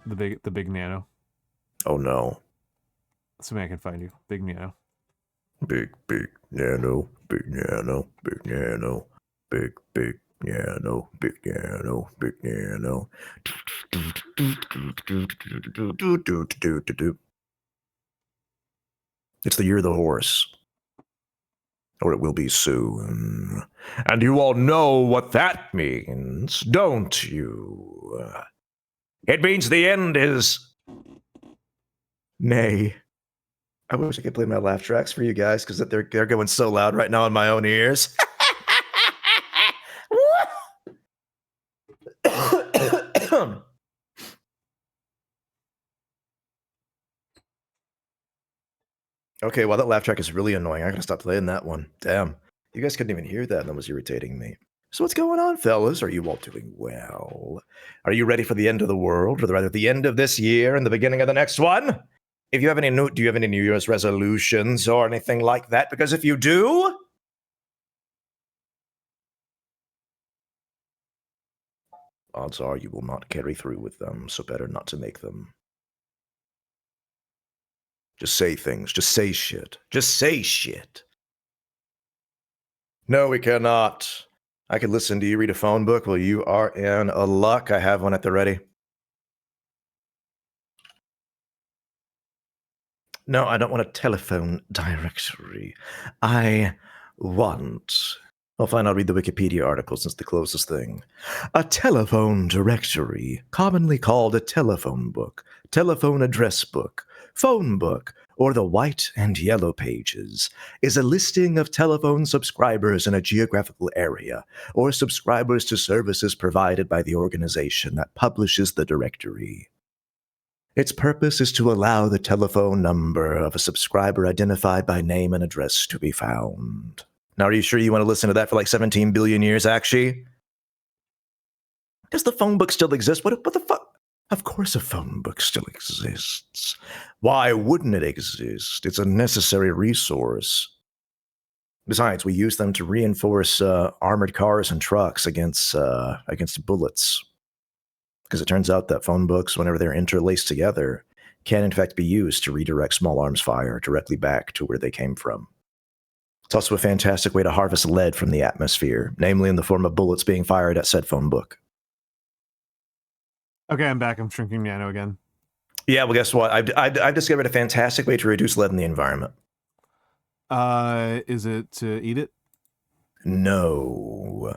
Speaker 1: The big nano.
Speaker 2: Oh no.
Speaker 1: Assuming I can find you. Big nano.
Speaker 2: Big nano. Big nano. Big nano. Big nano. Big nano. Big nano. It's the year of the horse. Or it will be soon. And you all know what that means, don't you? It means the end is... Nay. I wish I could play my laugh tracks for you guys, because they're going so loud right now in my own ears. Okay, well, that laugh track is really annoying. I gotta stop playing that one. Damn. You guys couldn't even hear that, and that was irritating me. So what's going on, fellas? Are you all doing well? Are you ready for the end of the world, or rather the end of this year and the beginning of the next one? If you have any do you have any New Year's resolutions or anything like that? Because if you do, odds are you will not carry through with them, so better not to make them. Just say things. Just say shit. Just say shit. No, we cannot. I could listen to you read a phone book. Well, you are in a luck. I have one at the ready. No, I don't want a telephone directory. I want... Well, fine, I'll read the Wikipedia article since the closest thing. A telephone directory, commonly called a telephone book, telephone address book, phone book, or the white and yellow pages, is a listing of telephone subscribers in a geographical area, or subscribers to services provided by the organization that publishes the directory. Its purpose is to allow the telephone number of a subscriber identified by name and address to be found. Now, are you sure you want to listen to that for like 17 billion years, actually? Does the phone book still exist? What the fuck? Of course a phone book still exists. Why wouldn't it exist? It's a necessary resource. Besides, we use them to reinforce armored cars and trucks against bullets. Because it turns out that phone books, whenever they're interlaced together, can in fact be used to redirect small arms fire directly back to where they came from. It's also a fantastic way to harvest lead from the atmosphere, namely in the form of bullets being fired at said phone book.
Speaker 1: Okay, I'm back. I'm shrinking Nano again.
Speaker 2: Yeah, well, guess what? I've discovered a fantastic way to reduce lead in the environment.
Speaker 1: Is it to eat it?
Speaker 2: No.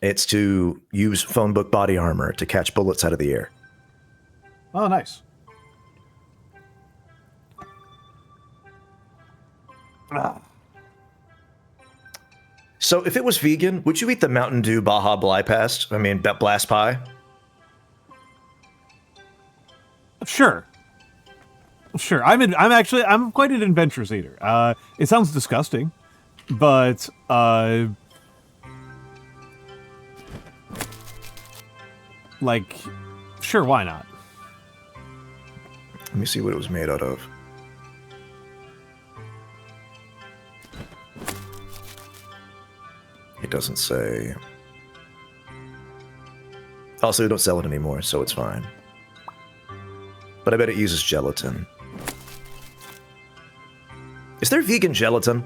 Speaker 2: It's to use phone book body armor to catch bullets out of the air.
Speaker 1: Oh, nice.
Speaker 2: So if it was vegan, would you eat the Mountain Dew Baja Blast? Blast Pie?
Speaker 1: Sure. I'm quite an adventurous eater. It sounds disgusting, but like, sure, why not?
Speaker 2: Let me see what it was made out of. It doesn't say. Also, they don't sell it anymore, so it's fine. But I bet it uses gelatin. Is there vegan gelatin?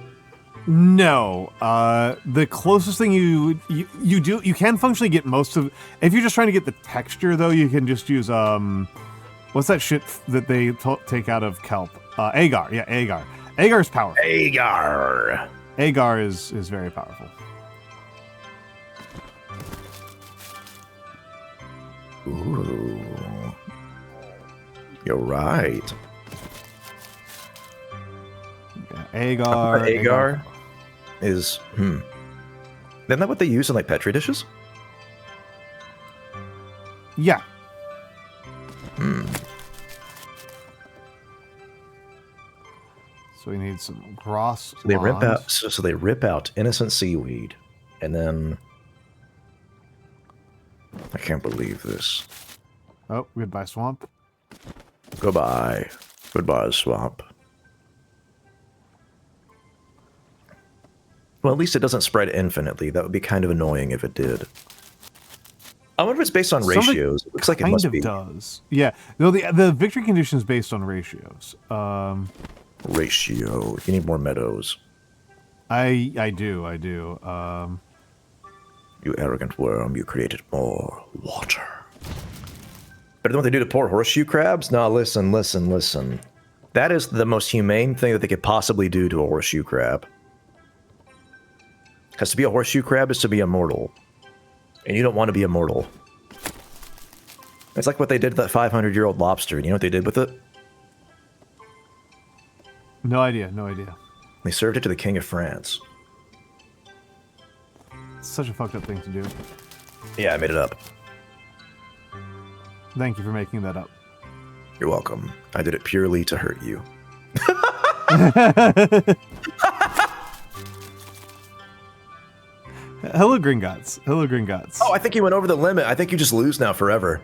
Speaker 1: No. The closest thing you can functionally get most of. If you're just trying to get the texture, though, you can just use what's that shit that they take out of kelp? Agar. Yeah, agar. Agar is powerful.
Speaker 2: Agar.
Speaker 1: Agar is very powerful.
Speaker 2: Ooh. You're right.
Speaker 1: Yeah, agar
Speaker 2: is Isn't that what they use in like Petri dishes?
Speaker 1: Yeah. So we need some grass.
Speaker 2: So they rip out. So they rip out innocent seaweed, and then I can't believe this.
Speaker 1: Oh, goodbye, swamp.
Speaker 2: Goodbye, swamp. Well, at least it doesn't spread infinitely. That would be kind of annoying if it did. I wonder if it's based on ratios. It looks like it must be.
Speaker 1: Kind of does. Yeah. No, the victory condition is based on ratios.
Speaker 2: Ratio. You need more meadows.
Speaker 1: I do.
Speaker 2: You arrogant worm, you created more water. Better than what they do to poor horseshoe crabs? Nah, listen. That is the most humane thing that they could possibly do to a horseshoe crab. Because to be a horseshoe crab is to be immortal. And you don't want to be immortal. It's like what they did to that 500-year-old lobster. You know what they did with it?
Speaker 1: No idea.
Speaker 2: They served it to the King of France.
Speaker 1: It's such a fucked up thing to do.
Speaker 2: Yeah, I made it up.
Speaker 1: Thank you for making that up.
Speaker 2: You're welcome. I did it purely to hurt you.
Speaker 1: Hello, Gringotts.
Speaker 2: Oh, I think you went over the limit. I think you just lose now forever.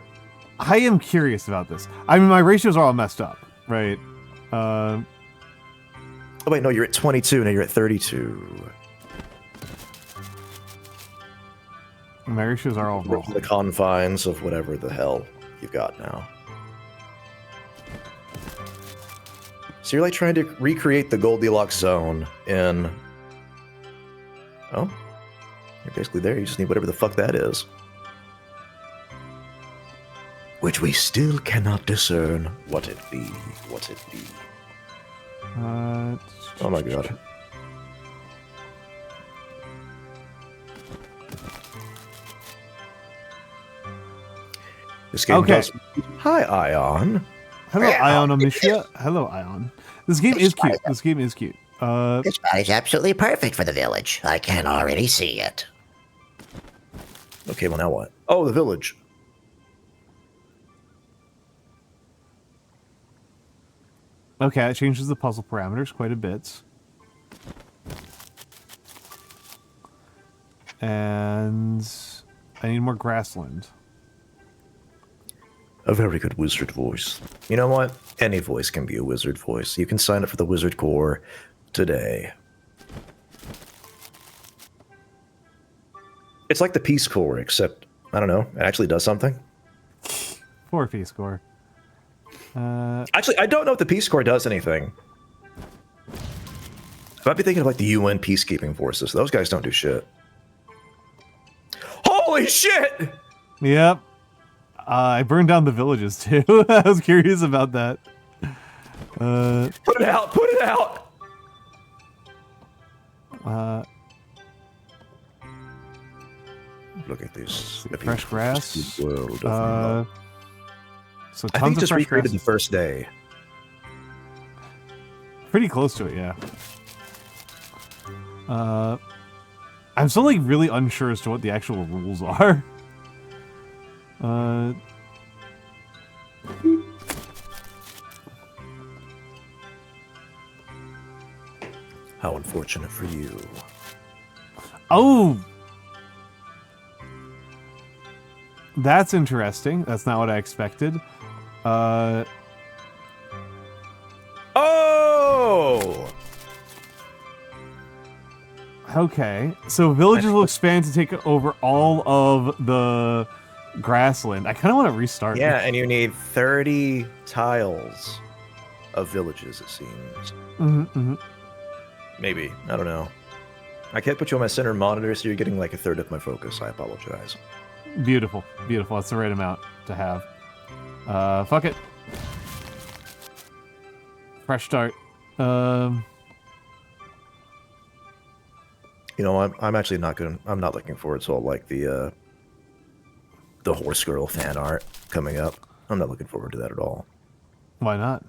Speaker 1: I am curious about this. I mean, my ratios are all messed up, right?
Speaker 2: Oh, wait, no, you're at 22, now you're at 32.
Speaker 1: My ratios are all wrong.
Speaker 2: The confines of whatever the hell you've got now. So you're like trying to recreate the Goldilocks zone in... Oh, you're basically there. You just need whatever the fuck that is. Which we still cannot discern what it be. What it be. Oh my god. This game does... Hi, Ion.
Speaker 1: Hello, Ion Amicia. Hello, Ion. This game is cute. This game is cute.
Speaker 3: This body's absolutely perfect for the village. I can already see it.
Speaker 2: Okay, well now what? Oh, the village.
Speaker 1: Okay, it changes the puzzle parameters quite a bit. And I need more grassland.
Speaker 2: A very good wizard voice. You know what? Any voice can be a wizard voice. You can sign up for the Wizard Corps today. It's like the Peace Corps, except, I don't know, it actually does something.
Speaker 1: Poor Peace Corps.
Speaker 2: Actually, I don't know if the Peace Corps does anything. I might be thinking of like the UN peacekeeping forces. Those guys don't do shit. Holy shit!
Speaker 1: Yep. I burned down the villages too. I was curious about that.
Speaker 2: Put it out! Put it out! Look at this.
Speaker 1: Fresh grass.
Speaker 2: World
Speaker 1: so
Speaker 2: I
Speaker 1: tons
Speaker 2: think
Speaker 1: of
Speaker 2: just
Speaker 1: fresh
Speaker 2: recreated
Speaker 1: grass.
Speaker 2: the first day.
Speaker 1: Pretty close to it, yeah. I'm still like really unsure as to what the actual rules are.
Speaker 2: How unfortunate for you.
Speaker 1: Oh! That's interesting. That's not what I expected.
Speaker 2: Oh!
Speaker 1: Okay. So villages will expand to take over all of the grassland. I kind of want to restart.
Speaker 2: Yeah, and you need 30 tiles of villages, it seems. Maybe. I don't know. I can't put you on my center monitor, so you're getting like a third of my focus. I apologize.
Speaker 1: Beautiful. Beautiful. That's the right amount to have. Fuck it. Fresh start.
Speaker 2: You know, I'm actually not gonna. I'm not looking forward to all like the horse girl fan art coming up. I'm not looking forward to that at all.
Speaker 1: Why not?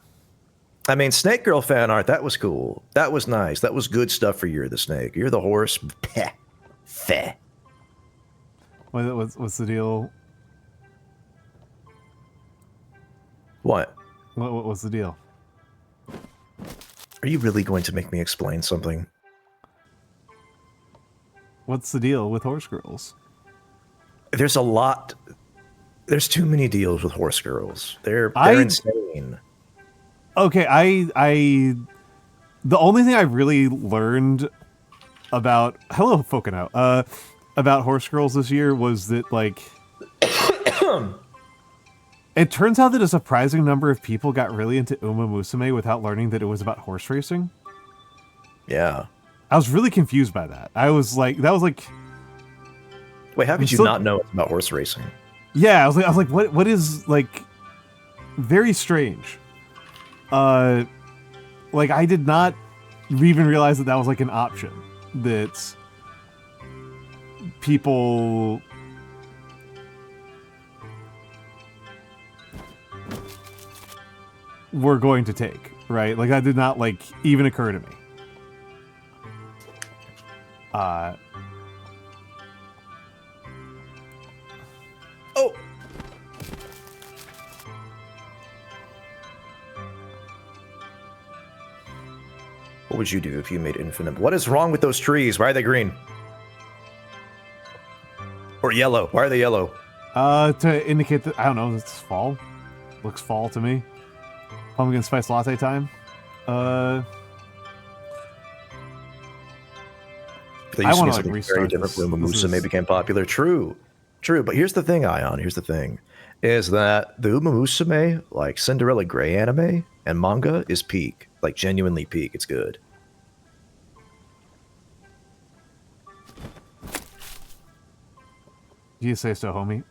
Speaker 2: I mean, Snake Girl fan art, that was cool. That was nice. That was good stuff for You're the Snake. You're the horse. Peh. Feh.
Speaker 1: What's the deal?
Speaker 2: What?
Speaker 1: What's the deal?
Speaker 2: Are you really going to make me explain something?
Speaker 1: What's the deal with horse girls?
Speaker 2: There's a lot. There's too many deals with horse girls. They're insane.
Speaker 1: Okay, the only thing I really learned about about horse girls this year was that like it turns out that a surprising number of people got really into Uma Musume without learning that it was about horse racing.
Speaker 2: Yeah.
Speaker 1: I was really confused by that. I was like,
Speaker 2: wait, how could you not know it's about horse racing?
Speaker 1: Yeah, I was like, what is like very strange. Like I did not even realize that was like an option that people were going to take, right? Like that did not like even occur to me.
Speaker 2: Oh. What would you do if you made infinite? What is wrong with those trees? Why are they green? Or yellow? Why are they yellow?
Speaker 1: To indicate that, I don't know, it's fall. Looks fall to me. Pumpkin spice latte time.
Speaker 2: They used to be something very different when Musume became popular. True. True, but here's the thing, Ion. Here's the thing, is that the Uma Musume, like Cinderella Grey anime and manga, is peak, like genuinely peak. It's good.
Speaker 1: You say so, homie.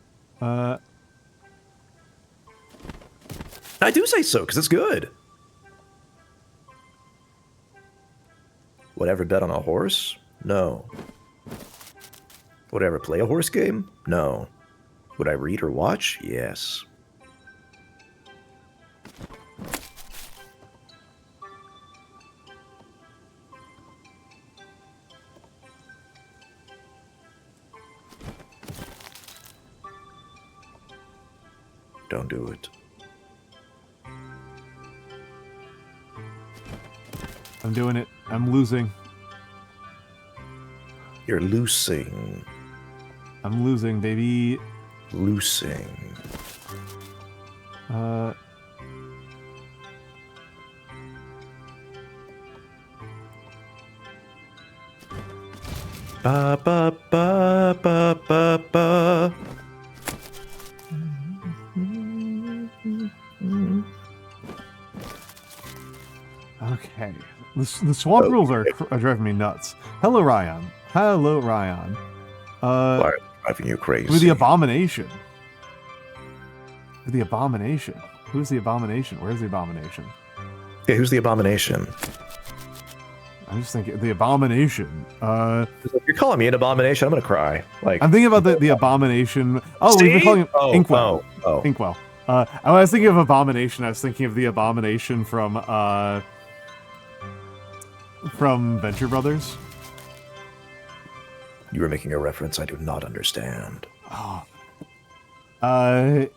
Speaker 2: I do say so because it's good. Would I ever bet on a horse? No. Would I ever play a horse game? No. Would I read or watch? Yes. Don't do it.
Speaker 1: I'm doing it. I'm losing.
Speaker 2: You're loosing.
Speaker 1: I'm losing, baby.
Speaker 2: Loosing. Ba ba ba ba ba ba.
Speaker 1: Okay. The swamp rules are driving me nuts. Hello, Ryan. Hello, Ryan.
Speaker 2: Why are driving you crazy?
Speaker 1: With the abomination. With the abomination. Who's the abomination? Where's the abomination?
Speaker 2: Yeah, who's the abomination?
Speaker 1: I'm just thinking the abomination.
Speaker 2: If you're calling me an abomination, I'm gonna cry. Like
Speaker 1: I'm thinking about the abomination. Oh,
Speaker 2: See?
Speaker 1: we've been calling him
Speaker 2: Oh,
Speaker 1: Inkwell.
Speaker 2: oh.
Speaker 1: Inkwell. When I was thinking of abomination, I was thinking of the abomination from Venture Brothers.
Speaker 2: You were making a reference I do not understand.
Speaker 1: Oh.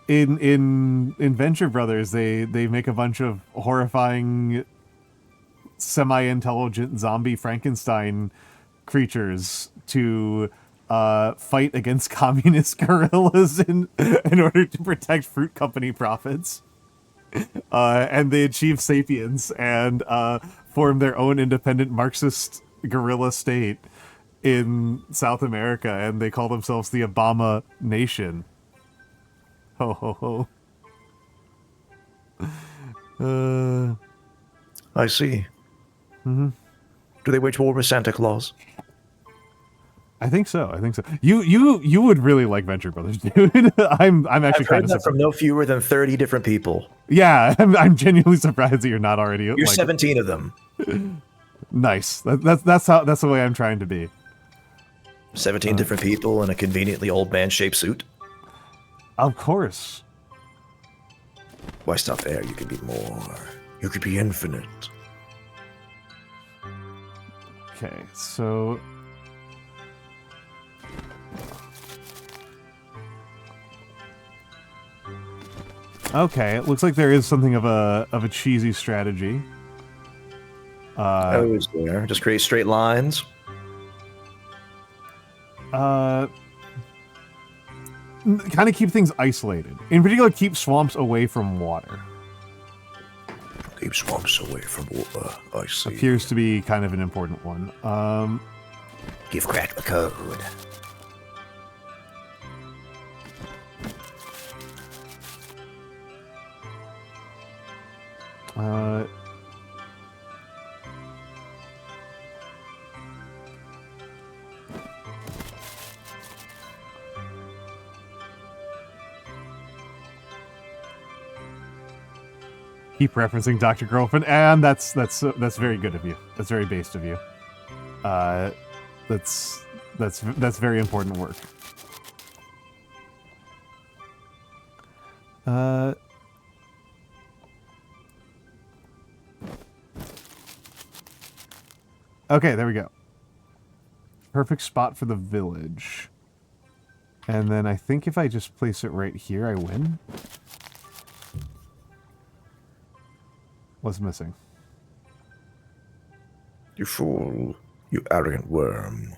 Speaker 1: In Venture Brothers, they make a bunch of horrifying, semi-intelligent zombie Frankenstein creatures to fight against communist guerrillas in order to protect fruit company profits. And they achieve sapience and form their own independent Marxist guerrilla state in South America, and they call themselves the Obama Nation. Ho ho ho.
Speaker 2: I see.
Speaker 1: Mm-hmm.
Speaker 2: Do they wage war with Santa Claus?
Speaker 1: I think so. You would really like Venture Brothers, dude. I'm actually kind of surprised.
Speaker 2: From no fewer than 30 different people.
Speaker 1: Yeah, I'm genuinely surprised that you're not already.
Speaker 2: You're 17 of them.
Speaker 1: Nice. That's the way I'm trying to be.
Speaker 2: 17 different people in a conveniently old man-shaped suit.
Speaker 1: Of course.
Speaker 2: Why stop there? You could be more. You could be infinite.
Speaker 1: Okay, so. Okay, it looks like there is something of a cheesy strategy.
Speaker 2: Is there? Just create straight lines.
Speaker 1: Kind of keep things isolated. In particular, keep swamps away from water.
Speaker 2: Keep swamps away from water. I see.
Speaker 1: Appears to be kind of an important one.
Speaker 3: You've cracked the code.
Speaker 1: Keep referencing Dr. Girlfriend, and that's very good of you. That's very based of you. That's very important work. Okay, there we go. Perfect spot for the village. And then I think if I just place it right here, I win. What's missing?
Speaker 2: You fool. You arrogant worm.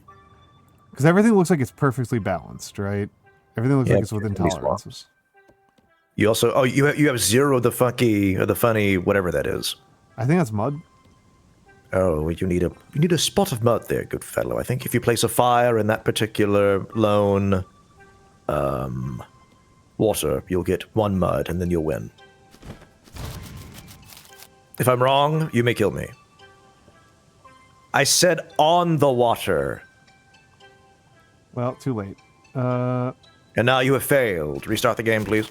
Speaker 1: Because everything looks like it's perfectly balanced, right? Everything looks like it's within tolerances.
Speaker 2: You also you have zero the funny whatever that is.
Speaker 1: I think that's mud.
Speaker 2: Oh, you need a spot of mud there, good fellow. I think if you place a fire in that particular lone water, you'll get 1 mud, and then you'll win. If I'm wrong, you may kill me. I said on the water.
Speaker 1: Well, too late.
Speaker 2: And now you have failed. Restart the game, please.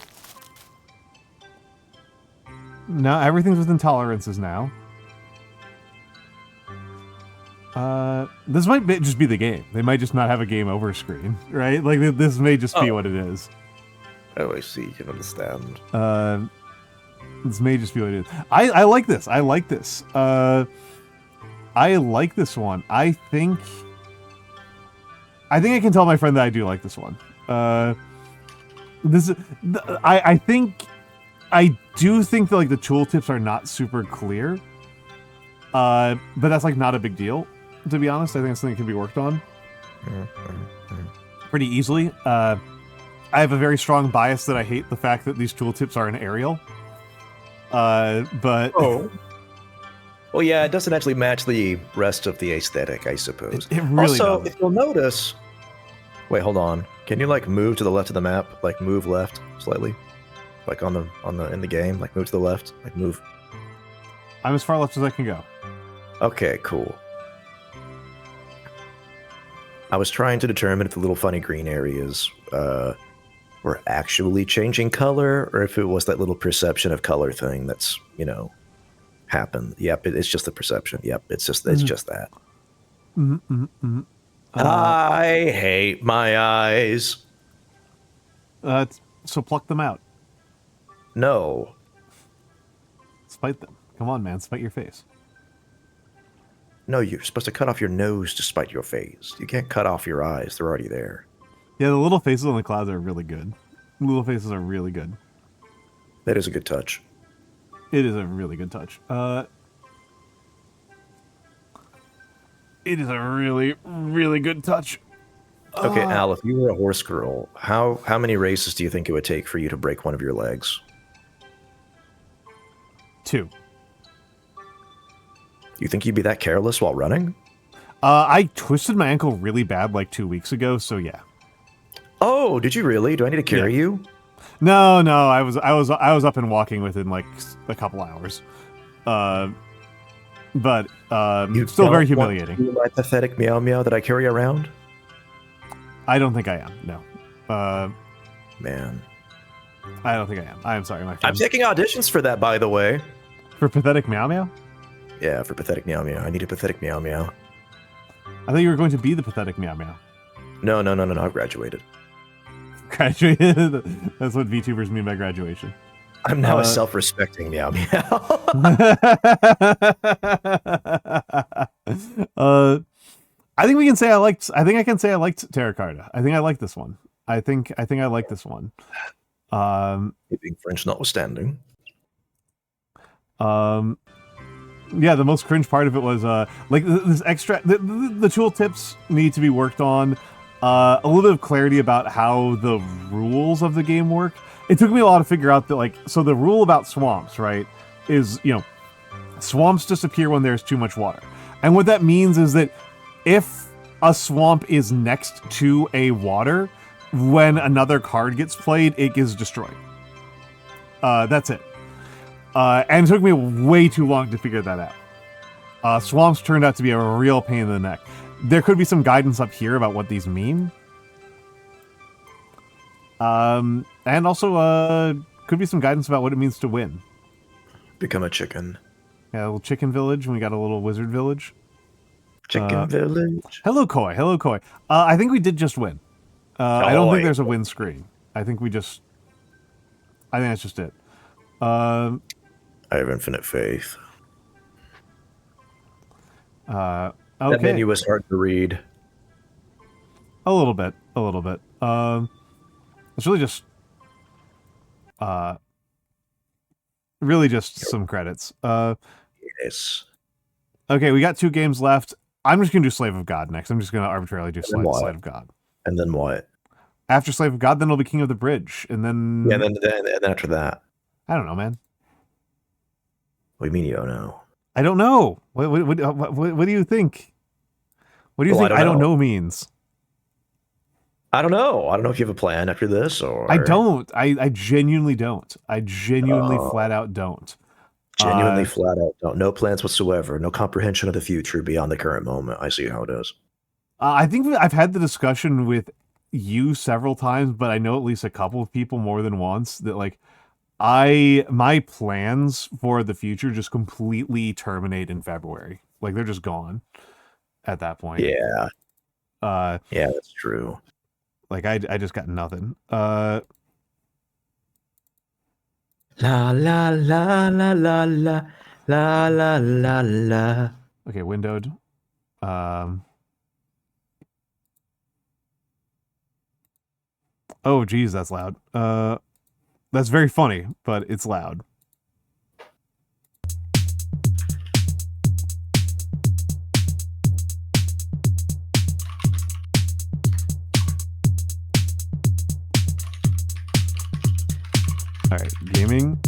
Speaker 1: No, everything's within tolerances now. This might just be the game. They might just not have a game over screen, right? Like, this may just be what it is.
Speaker 2: Oh, I see. You can understand.
Speaker 1: This may just be what it is. I like this. I like this. I like this one. I think I can tell my friend that I do like this one. I do think that, like, the tooltips are not super clear. But that's, like, not a big deal, to be honest. I think it's something that can be worked on pretty easily. I have a very strong bias that I hate the fact that these tooltips are an aerial. But...
Speaker 2: Oh. Well, yeah, it doesn't actually match the rest of the aesthetic, I suppose.
Speaker 1: It really
Speaker 2: also,
Speaker 1: doesn't.
Speaker 2: if you'll notice... Wait, hold on. Can you, like, move to the left of the map? Like, move left slightly? Like, in the game? Like, move to the left? Like, move...
Speaker 1: I'm as far left as I can go.
Speaker 2: Okay, cool. I was trying to determine if the little funny green areas were actually changing color, or if it was that little perception of color thing that's, happened. Yep, it's just the perception. Yep, it's just that. I hate my eyes.
Speaker 1: So pluck them out.
Speaker 2: No.
Speaker 1: Spite them. Come on, man. Spite your face.
Speaker 2: No, you're supposed to cut off your nose to spite your face. You can't cut off your eyes. They're already there.
Speaker 1: Yeah, the little faces on the clouds are really good. Little faces are really good.
Speaker 2: That is a good touch.
Speaker 1: It is a really good touch. It is a really, really good touch.
Speaker 2: Okay, Al, if you were a horse girl, how many races do you think it would take for you to break one of your legs?
Speaker 1: 2.
Speaker 2: You think you'd be that careless while running?
Speaker 1: I twisted my ankle really bad like 2 weeks ago, so yeah.
Speaker 2: Oh, did you really? Do I need to carry you?
Speaker 1: No, I was up and walking within like a couple hours. But still very humiliating.
Speaker 2: Want to be my pathetic meow meow that I carry around?
Speaker 1: I don't think I am. No.
Speaker 2: Man.
Speaker 1: I don't think I am. I am sorry, my friend.
Speaker 2: I'm taking auditions for that, by the way.
Speaker 1: For pathetic meow meow?
Speaker 2: Yeah, for pathetic meow meow. I need a pathetic meow meow.
Speaker 1: I thought you were going to be the pathetic meow meow.
Speaker 2: No. I graduated.
Speaker 1: Graduated? That's what VTubers mean by graduation.
Speaker 2: I'm now a self-respecting meow meow.
Speaker 1: I think we can say I liked Terra Carta. I think I like this one. I think I like this one.
Speaker 2: Being French notwithstanding.
Speaker 1: Yeah, the most cringe part of it was like this extra. The tooltips need to be worked on. A little bit of clarity about how the rules of the game work. It took me a while to figure out that, like, so the rule about swamps, right, is, swamps disappear when there's too much water. And what that means is that if a swamp is next to a water, when another card gets played, it gets destroyed. That's it. And it took me way too long to figure that out. Swamps turned out to be a real pain in the neck. There could be some guidance up here about what these mean. And also, could be some guidance about what it means to win.
Speaker 2: Become a chicken.
Speaker 1: Yeah, a little chicken village, and we got a little wizard village.
Speaker 2: Chicken village.
Speaker 1: Hello, Koi. Hello, Koi. I think we did just win. I don't think there's a win screen. I think that's just it.
Speaker 2: I have infinite faith.
Speaker 1: Okay.
Speaker 2: That menu was hard to read.
Speaker 1: A little bit. It's really just some credits.
Speaker 2: Yes.
Speaker 1: Okay, we got 2 games left. I'm just gonna do Slave of God next. I'm just gonna arbitrarily do Slave of God.
Speaker 2: And then what?
Speaker 1: After Slave of God, then it'll be King of the Bridge, and then
Speaker 2: then after that.
Speaker 1: I don't know, man.
Speaker 2: What do you mean you don't know?
Speaker 1: I don't know. What do you think? What do you think I don't know means?
Speaker 2: I don't know. I don't know if you have a plan after this or.
Speaker 1: I don't. I genuinely don't. I genuinely flat out don't.
Speaker 2: Genuinely flat out don't. No plans whatsoever. No comprehension of the future beyond the current moment. I see how it is.
Speaker 1: I think I've had the discussion with you several times, but I know at least a couple of people more than once that like my plans for the future just completely terminate in February. Like they're just gone at that point.
Speaker 2: Yeah.
Speaker 1: Yeah,
Speaker 2: that's true.
Speaker 1: Like I just got nothing.
Speaker 2: La la la la la la la la la la.
Speaker 1: Okay, windowed. Oh geez, that's loud. That's very funny, but it's loud. All right, gaming.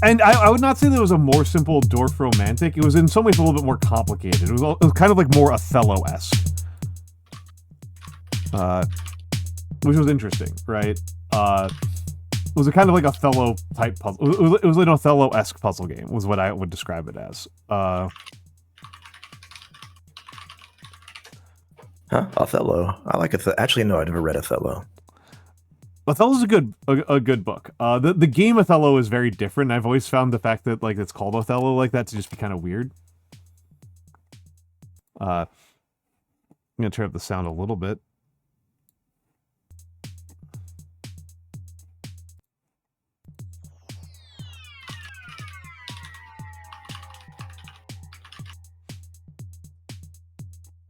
Speaker 1: And I would not say that it was a more simple Dwarf Romantic. It was in some ways a little bit more complicated. It was kind of like more Othello-esque. Which was interesting, right? It was a kind of like Othello type puzzle. It was an Othello-esque puzzle game, was what I would describe it as.
Speaker 2: Huh? Othello. I like Othello. Actually, no, I never read Othello.
Speaker 1: Othello's a good book. The game Othello is very different. I've always found the fact that like it's called Othello like that to just be kind of weird. I'm gonna turn up the sound a little bit.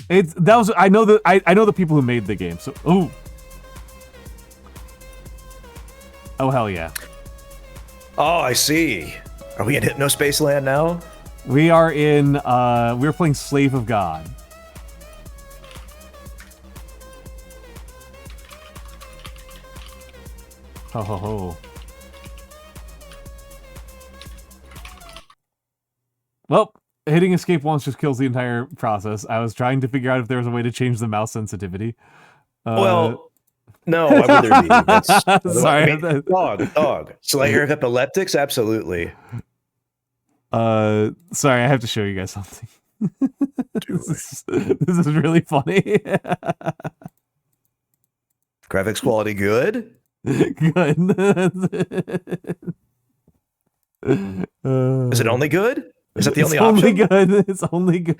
Speaker 1: I know the people who made the game. So oh hell yeah.
Speaker 2: Oh, I see. Are we in Hypnospace land now?
Speaker 1: We are in we're playing Slave of God. Ho ho ho. Well, hitting escape once just kills the entire process. I was trying to figure out if there was a way to change the mouse sensitivity.
Speaker 2: Well, no, why would there be? That's,
Speaker 1: sorry.
Speaker 2: I mean, dog. Slayer of epileptics? Absolutely.
Speaker 1: Sorry, I have to show you guys something. This is really funny.
Speaker 2: Graphics quality good?
Speaker 1: Good.
Speaker 2: Is it only good? Is that the only
Speaker 1: option?
Speaker 2: Good?
Speaker 1: It's only good.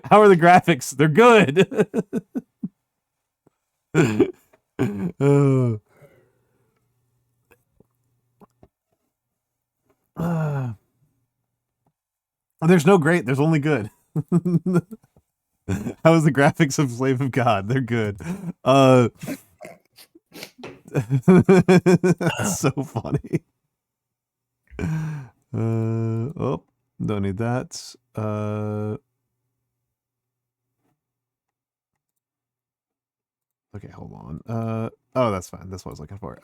Speaker 1: How are the graphics? They're good. There's no great. There's only good. How is the graphics of Slave of God? They're good. That's so funny. Oh, don't need that. Okay, hold on. Oh, that's fine. That's what I was looking for.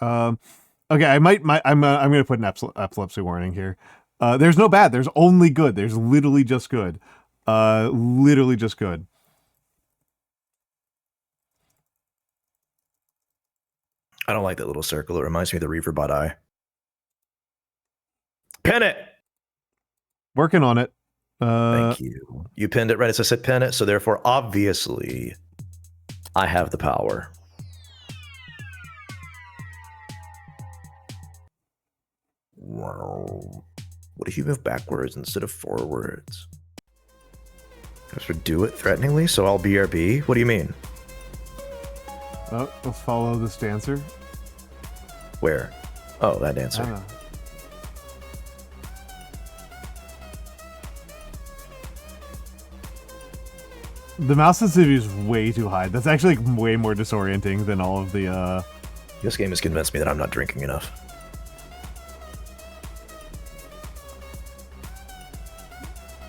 Speaker 1: Okay, I'm gonna put an epilepsy warning here. There's no bad. There's only good. There's literally just good. Literally just good.
Speaker 2: I don't like that little circle. It reminds me of the Reaverbot eye. Pin it!
Speaker 1: Working on it.
Speaker 2: Thank you. You pinned it right as I said pin it, so therefore, obviously, I have the power. Wow. What if you move backwards instead of forwards? Just do it threateningly, so I'll BRB? What do you mean?
Speaker 1: Oh, let's follow this dancer.
Speaker 2: Where? Oh, that dancer.
Speaker 1: The mouse sensitivity is way too high. That's actually like way more disorienting than all of the
Speaker 2: This game has convinced me that I'm not drinking enough.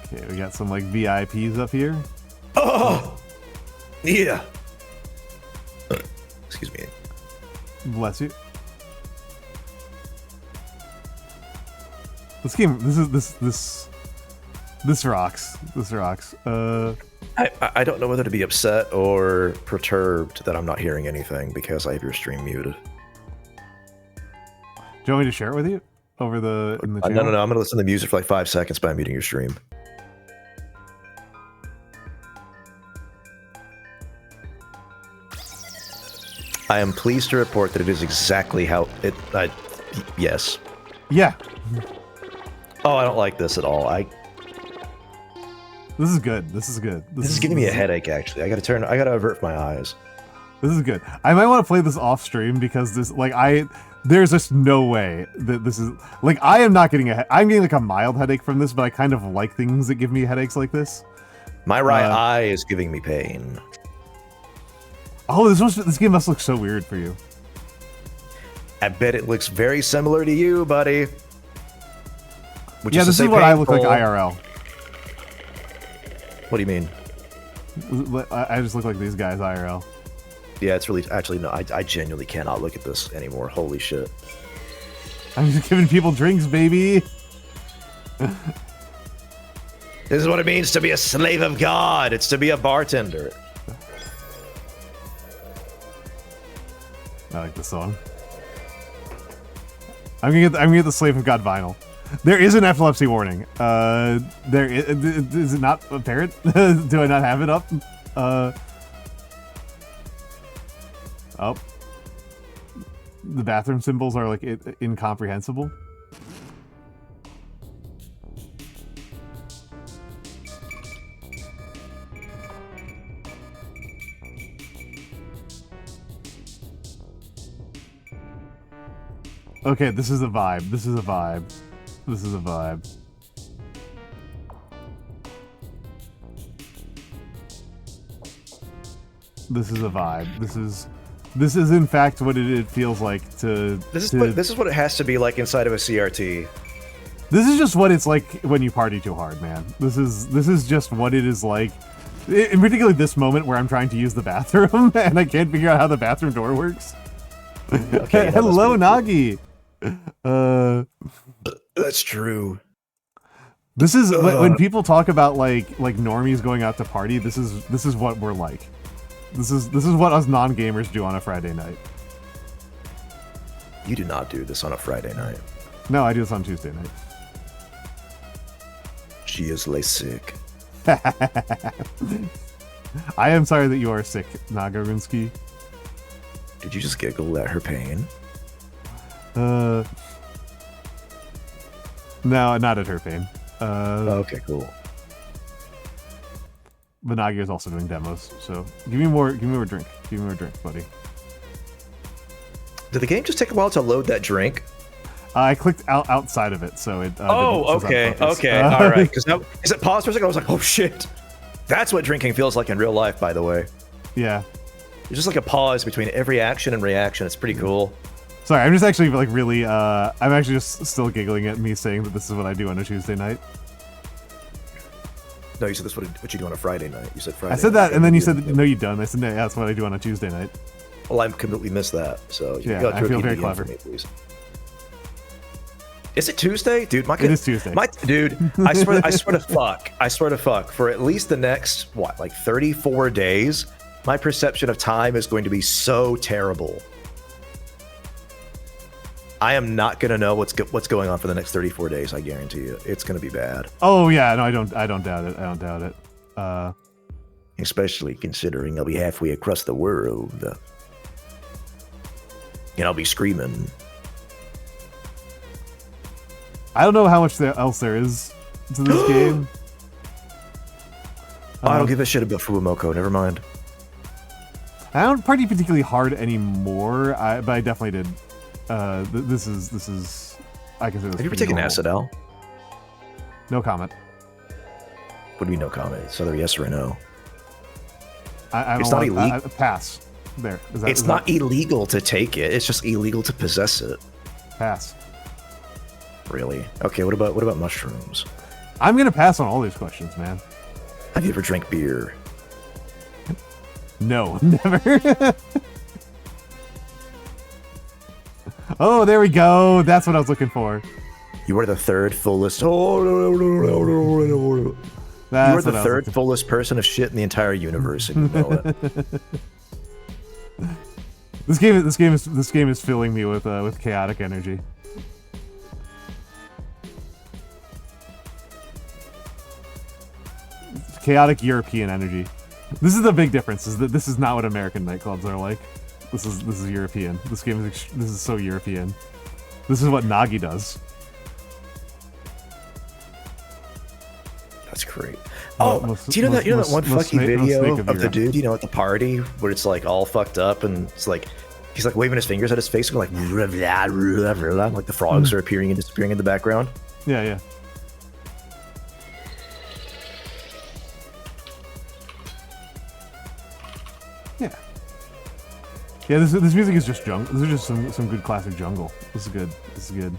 Speaker 1: Okay, we got some like VIPs up here.
Speaker 2: Oh! Yeah! Excuse me.
Speaker 1: Bless you. This game, this rocks. This rocks.
Speaker 2: I don't know whether to be upset or perturbed that I'm not hearing anything because I have your stream muted.
Speaker 1: Do you want me to share it with you over in the channel?
Speaker 2: No. I'm gonna listen to the music for like 5 seconds by muting your stream. I am pleased to report that it is exactly how it. Yes.
Speaker 1: Yeah.
Speaker 2: Oh, I don't like this at all.
Speaker 1: This is good. This is good.
Speaker 2: This is giving me a headache. Actually, I gotta avert my eyes.
Speaker 1: This is good. I might want to play this off stream because there's just no way that this is like I am not getting I'm getting like a mild headache from this, but I kind of like things that give me headaches like this.
Speaker 2: My right eye is giving me pain.
Speaker 1: Oh, this game must look so weird for you.
Speaker 2: I bet it looks very similar to you, buddy.
Speaker 1: Yeah, this is what I look like IRL.
Speaker 2: What do you mean?
Speaker 1: I just look like these guys IRL.
Speaker 2: Yeah, it's really actually no. I genuinely cannot look at this anymore. Holy shit!
Speaker 1: I'm just giving people drinks, baby.
Speaker 2: This is what it means to be a slave of God. It's to be a bartender.
Speaker 1: I like this song. I'm gonna get the Slave of God vinyl. There is an epilepsy warning. Is it not apparent? Do I not have it up? Oh, the bathroom symbols are like incomprehensible. Okay, this is a vibe. This is a vibe. This is a vibe. This is a vibe. This is in fact what it feels like to.
Speaker 2: This is what it has to be like inside of a CRT.
Speaker 1: This is just what it's like when you party too hard, man. This is just what it is like. In particular, this moment where I'm trying to use the bathroom and I can't figure out how the bathroom door works. Okay, hello, Nagi.
Speaker 2: That's true.
Speaker 1: This is when people talk about like normies going out to party. This is what we're like. This is what us non-gamers do on a Friday night.
Speaker 2: You do not do this on a Friday night.
Speaker 1: No, I do this on Tuesday night.
Speaker 2: She is lay sick.
Speaker 1: I am sorry that you are sick, Nagarunsky.
Speaker 2: Did you just giggle at her pain?
Speaker 1: No, not at her pain.
Speaker 2: Okay, cool.
Speaker 1: But Nagi is also doing demos, so give me more drink. Give me more drink, buddy.
Speaker 2: Did the game just take a while to load that drink?
Speaker 1: I clicked outside of it, so it.
Speaker 2: Okay, all right. Because it paused for a second. I was like, oh shit, that's what drinking feels like in real life. By the way.
Speaker 1: Yeah.
Speaker 2: There's just like a pause between every action and reaction. It's pretty cool.
Speaker 1: Sorry, I'm just actually like really. I'm actually just still giggling at me saying that this is what I do on a Tuesday night.
Speaker 2: No, you said this what you do on a Friday night. You said Friday.
Speaker 1: I said that, and then you said no, you don't. I said no, that's what I do on a Tuesday night.
Speaker 2: Well, I completely missed that. So
Speaker 1: yeah, I feel very clever.
Speaker 2: For me, please. Is it Tuesday, dude?
Speaker 1: It is Tuesday.
Speaker 2: Dude, I swear to fuck. For at least the next 34 days, my perception of time is going to be so terrible. I am not gonna know what's going on for the next 34 days. I guarantee you, it's gonna be bad.
Speaker 1: Oh yeah, no, I don't doubt it. I don't doubt it.
Speaker 2: Especially considering I'll be halfway across the world, and I'll be screaming.
Speaker 1: I don't know how much else there is to this game.
Speaker 2: I don't give a shit about Fumiho. Never mind.
Speaker 1: I don't party particularly hard anymore, but I definitely did. This is. I consider this.
Speaker 2: Have you ever taken acid, Al?
Speaker 1: No comment.
Speaker 2: What do you mean no comment? It's either yes or a no.
Speaker 1: It's not illegal. Pass. There.
Speaker 2: It's not illegal to take it. It's just illegal to possess it.
Speaker 1: Pass.
Speaker 2: Really? Okay. What about mushrooms?
Speaker 1: I'm gonna pass on all these questions, man.
Speaker 2: Have you ever drank beer?
Speaker 1: No, never. Oh, there we go. That's what I was looking for.
Speaker 2: You are the third fullest. You are the third fullest person of shit in the entire universe, and you know it.
Speaker 1: This game is filling me with chaotic energy. Chaotic European energy. This is the big difference. Is that this is not what American nightclubs are like. This is European. This game is so European. This is what Nagi does.
Speaker 2: That's great. Oh, do you know that one fucking video of the dude, at the party where it's like all fucked up and it's like he's like waving his fingers at his face and like the frogs are appearing and disappearing in the background.
Speaker 1: Yeah, yeah. Yeah. Yeah, this music is just jungle. This is just some good classic jungle. This is good. This is good.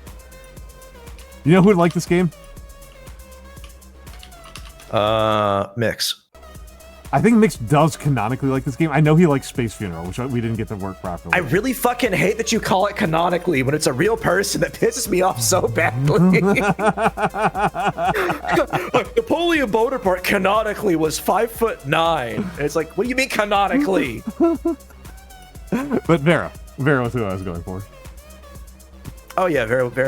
Speaker 1: You know who would like this game?
Speaker 2: Mix.
Speaker 1: I think Mix does canonically like this game. I know he likes Space Funeral, which we didn't get to work properly.
Speaker 2: I really fucking hate that you call it canonically when it's a real person. That pisses me off so badly. Napoleon Bonaparte canonically was 5'9". It's like, what do you mean canonically?
Speaker 1: But Vera was who I was going for.
Speaker 2: Oh yeah, Vera would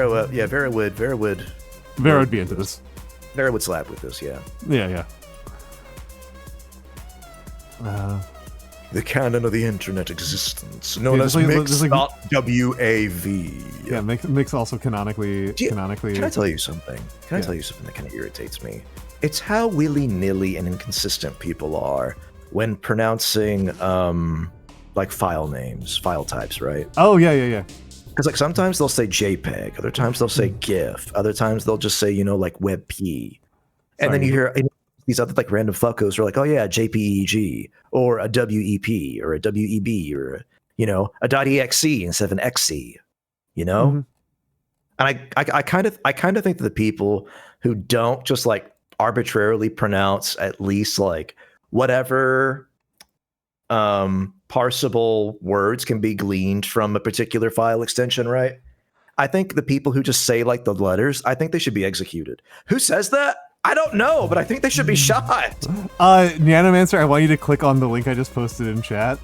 Speaker 1: be into this.
Speaker 2: Vera would slap with this, yeah.
Speaker 1: Yeah.
Speaker 2: The canon of the internet existence, known as Mix.wav.
Speaker 1: Yeah, Mix also canonically.
Speaker 2: Can I tell you something? Can I tell you something that kind of irritates me? It's how willy-nilly and inconsistent people are when pronouncing like file names, file types, right?
Speaker 1: Oh yeah.
Speaker 2: Because like sometimes they'll say JPEG, other times they'll say GIF, other times they'll just say like WebP, and then you hear these other like random fuckos are like, oh yeah, JPEG or a WEP or a WEB or a .exe instead of an XE, And I kind of think that the people who don't just like arbitrarily pronounce at least like whatever parsable words can be gleaned from a particular file extension, right? I think the people who just say like the letters, I think they should be executed. Who says that? I don't know, but I think they should be shot.
Speaker 1: Nanomancer, I want you to click on the link I just posted in chat.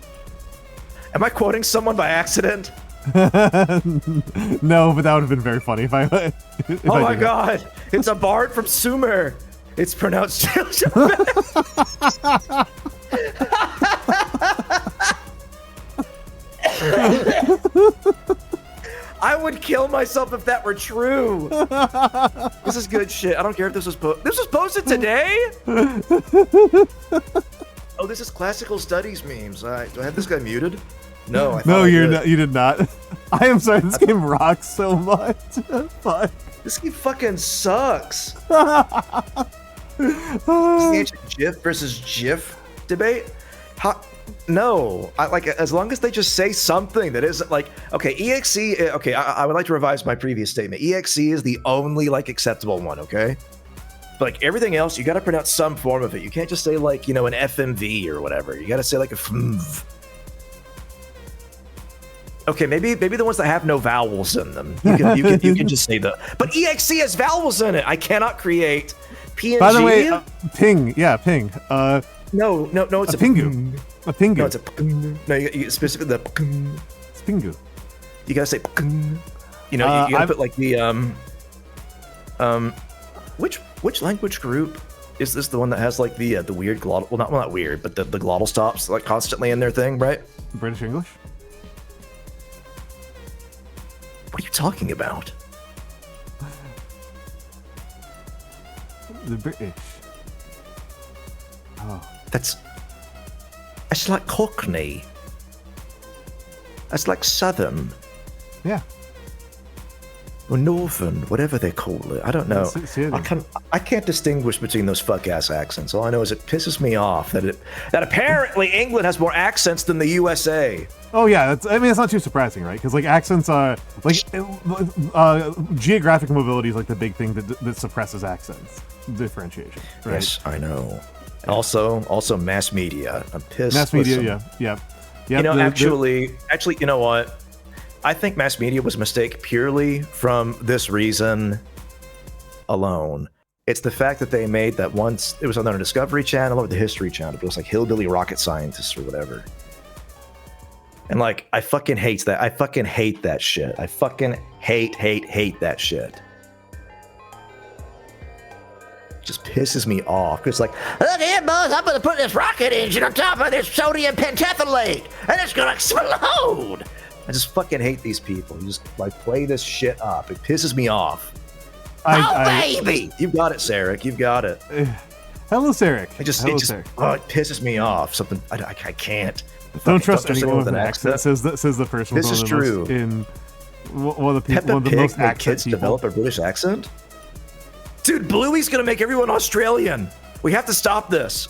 Speaker 2: Am I quoting someone by accident?
Speaker 1: No, but that would have been very funny if I
Speaker 2: oh my god, it's a bard from Sumer. It's pronounced I would kill myself if that were true. This is good shit. I don't care if this was posted today. Oh, this is classical studies memes. Do I have this guy muted? No,
Speaker 1: you did not. I am sorry. This game rocks so much. Fuck.
Speaker 2: This game fucking sucks. This is the ancient GIF versus GIF debate. No, as long as they just say something that isn't like, okay, EXE, okay, I would like to revise my previous statement. EXE is the only like acceptable one, okay? But like everything else, you got to pronounce some form of it. You can't just say like, an FMV or whatever. You got to say like a FMV. Okay, maybe the ones that have no vowels in them. You can just say the. But EXE has vowels in it. I cannot create PNG.
Speaker 1: By the way, ping. Yeah, ping.
Speaker 2: No, it's a
Speaker 1: pingu. A pingu.
Speaker 2: No, it's a pingu. No, you specifically the pingu.
Speaker 1: It's pingu.
Speaker 2: You gotta say pingu. You gotta put like the which language group is this? The one that has like the weird glottal? Well, not weird, but the glottal stops like constantly in their thing, right?
Speaker 1: British English.
Speaker 2: What are you talking about?
Speaker 1: The British. Oh.
Speaker 2: It's like Cockney. It's like Southern.
Speaker 1: Yeah.
Speaker 2: Or Northern, whatever they call it. I don't know. I can't distinguish between those fuck-ass accents. All I know is it pisses me off that apparently England has more accents than the USA.
Speaker 1: Oh yeah, it's not too surprising, right? Because like accents are like geographic mobility is like the big thing that suppresses accents differentiation. Right?
Speaker 2: Yes, I know. Also mass media. I'm pissed.
Speaker 1: Mass media, yeah.
Speaker 2: Actually, you know what? I think mass media was a mistake purely from this reason alone. It's the fact that they made that once it was on their Discovery Channel or the History Channel, it was like hillbilly rocket scientists or whatever. And like, I fucking hate that. I fucking hate that shit. I fucking hate that shit. Just pisses me off. Cause like,
Speaker 3: Look here, boys, I'm gonna put this rocket engine on top of this sodium pentathlate, and it's gonna explode!
Speaker 2: I just fucking hate these people. You just like play this shit up. It pisses me off.
Speaker 3: Baby!
Speaker 2: You've got it, Sarek. You've got it.
Speaker 1: Hello, Sarek.
Speaker 2: It just
Speaker 1: Sarek.
Speaker 2: it pisses me off. Something I can't.
Speaker 1: Don't trust anyone with an accent. Says the person.
Speaker 2: This is true.
Speaker 1: One of the people.
Speaker 2: Peppa
Speaker 1: One of the
Speaker 2: Pig
Speaker 1: most
Speaker 2: made
Speaker 1: accent
Speaker 2: kids
Speaker 1: people.
Speaker 2: develop a British accent. Dude, Bluey's gonna make everyone Australian. We have to stop this.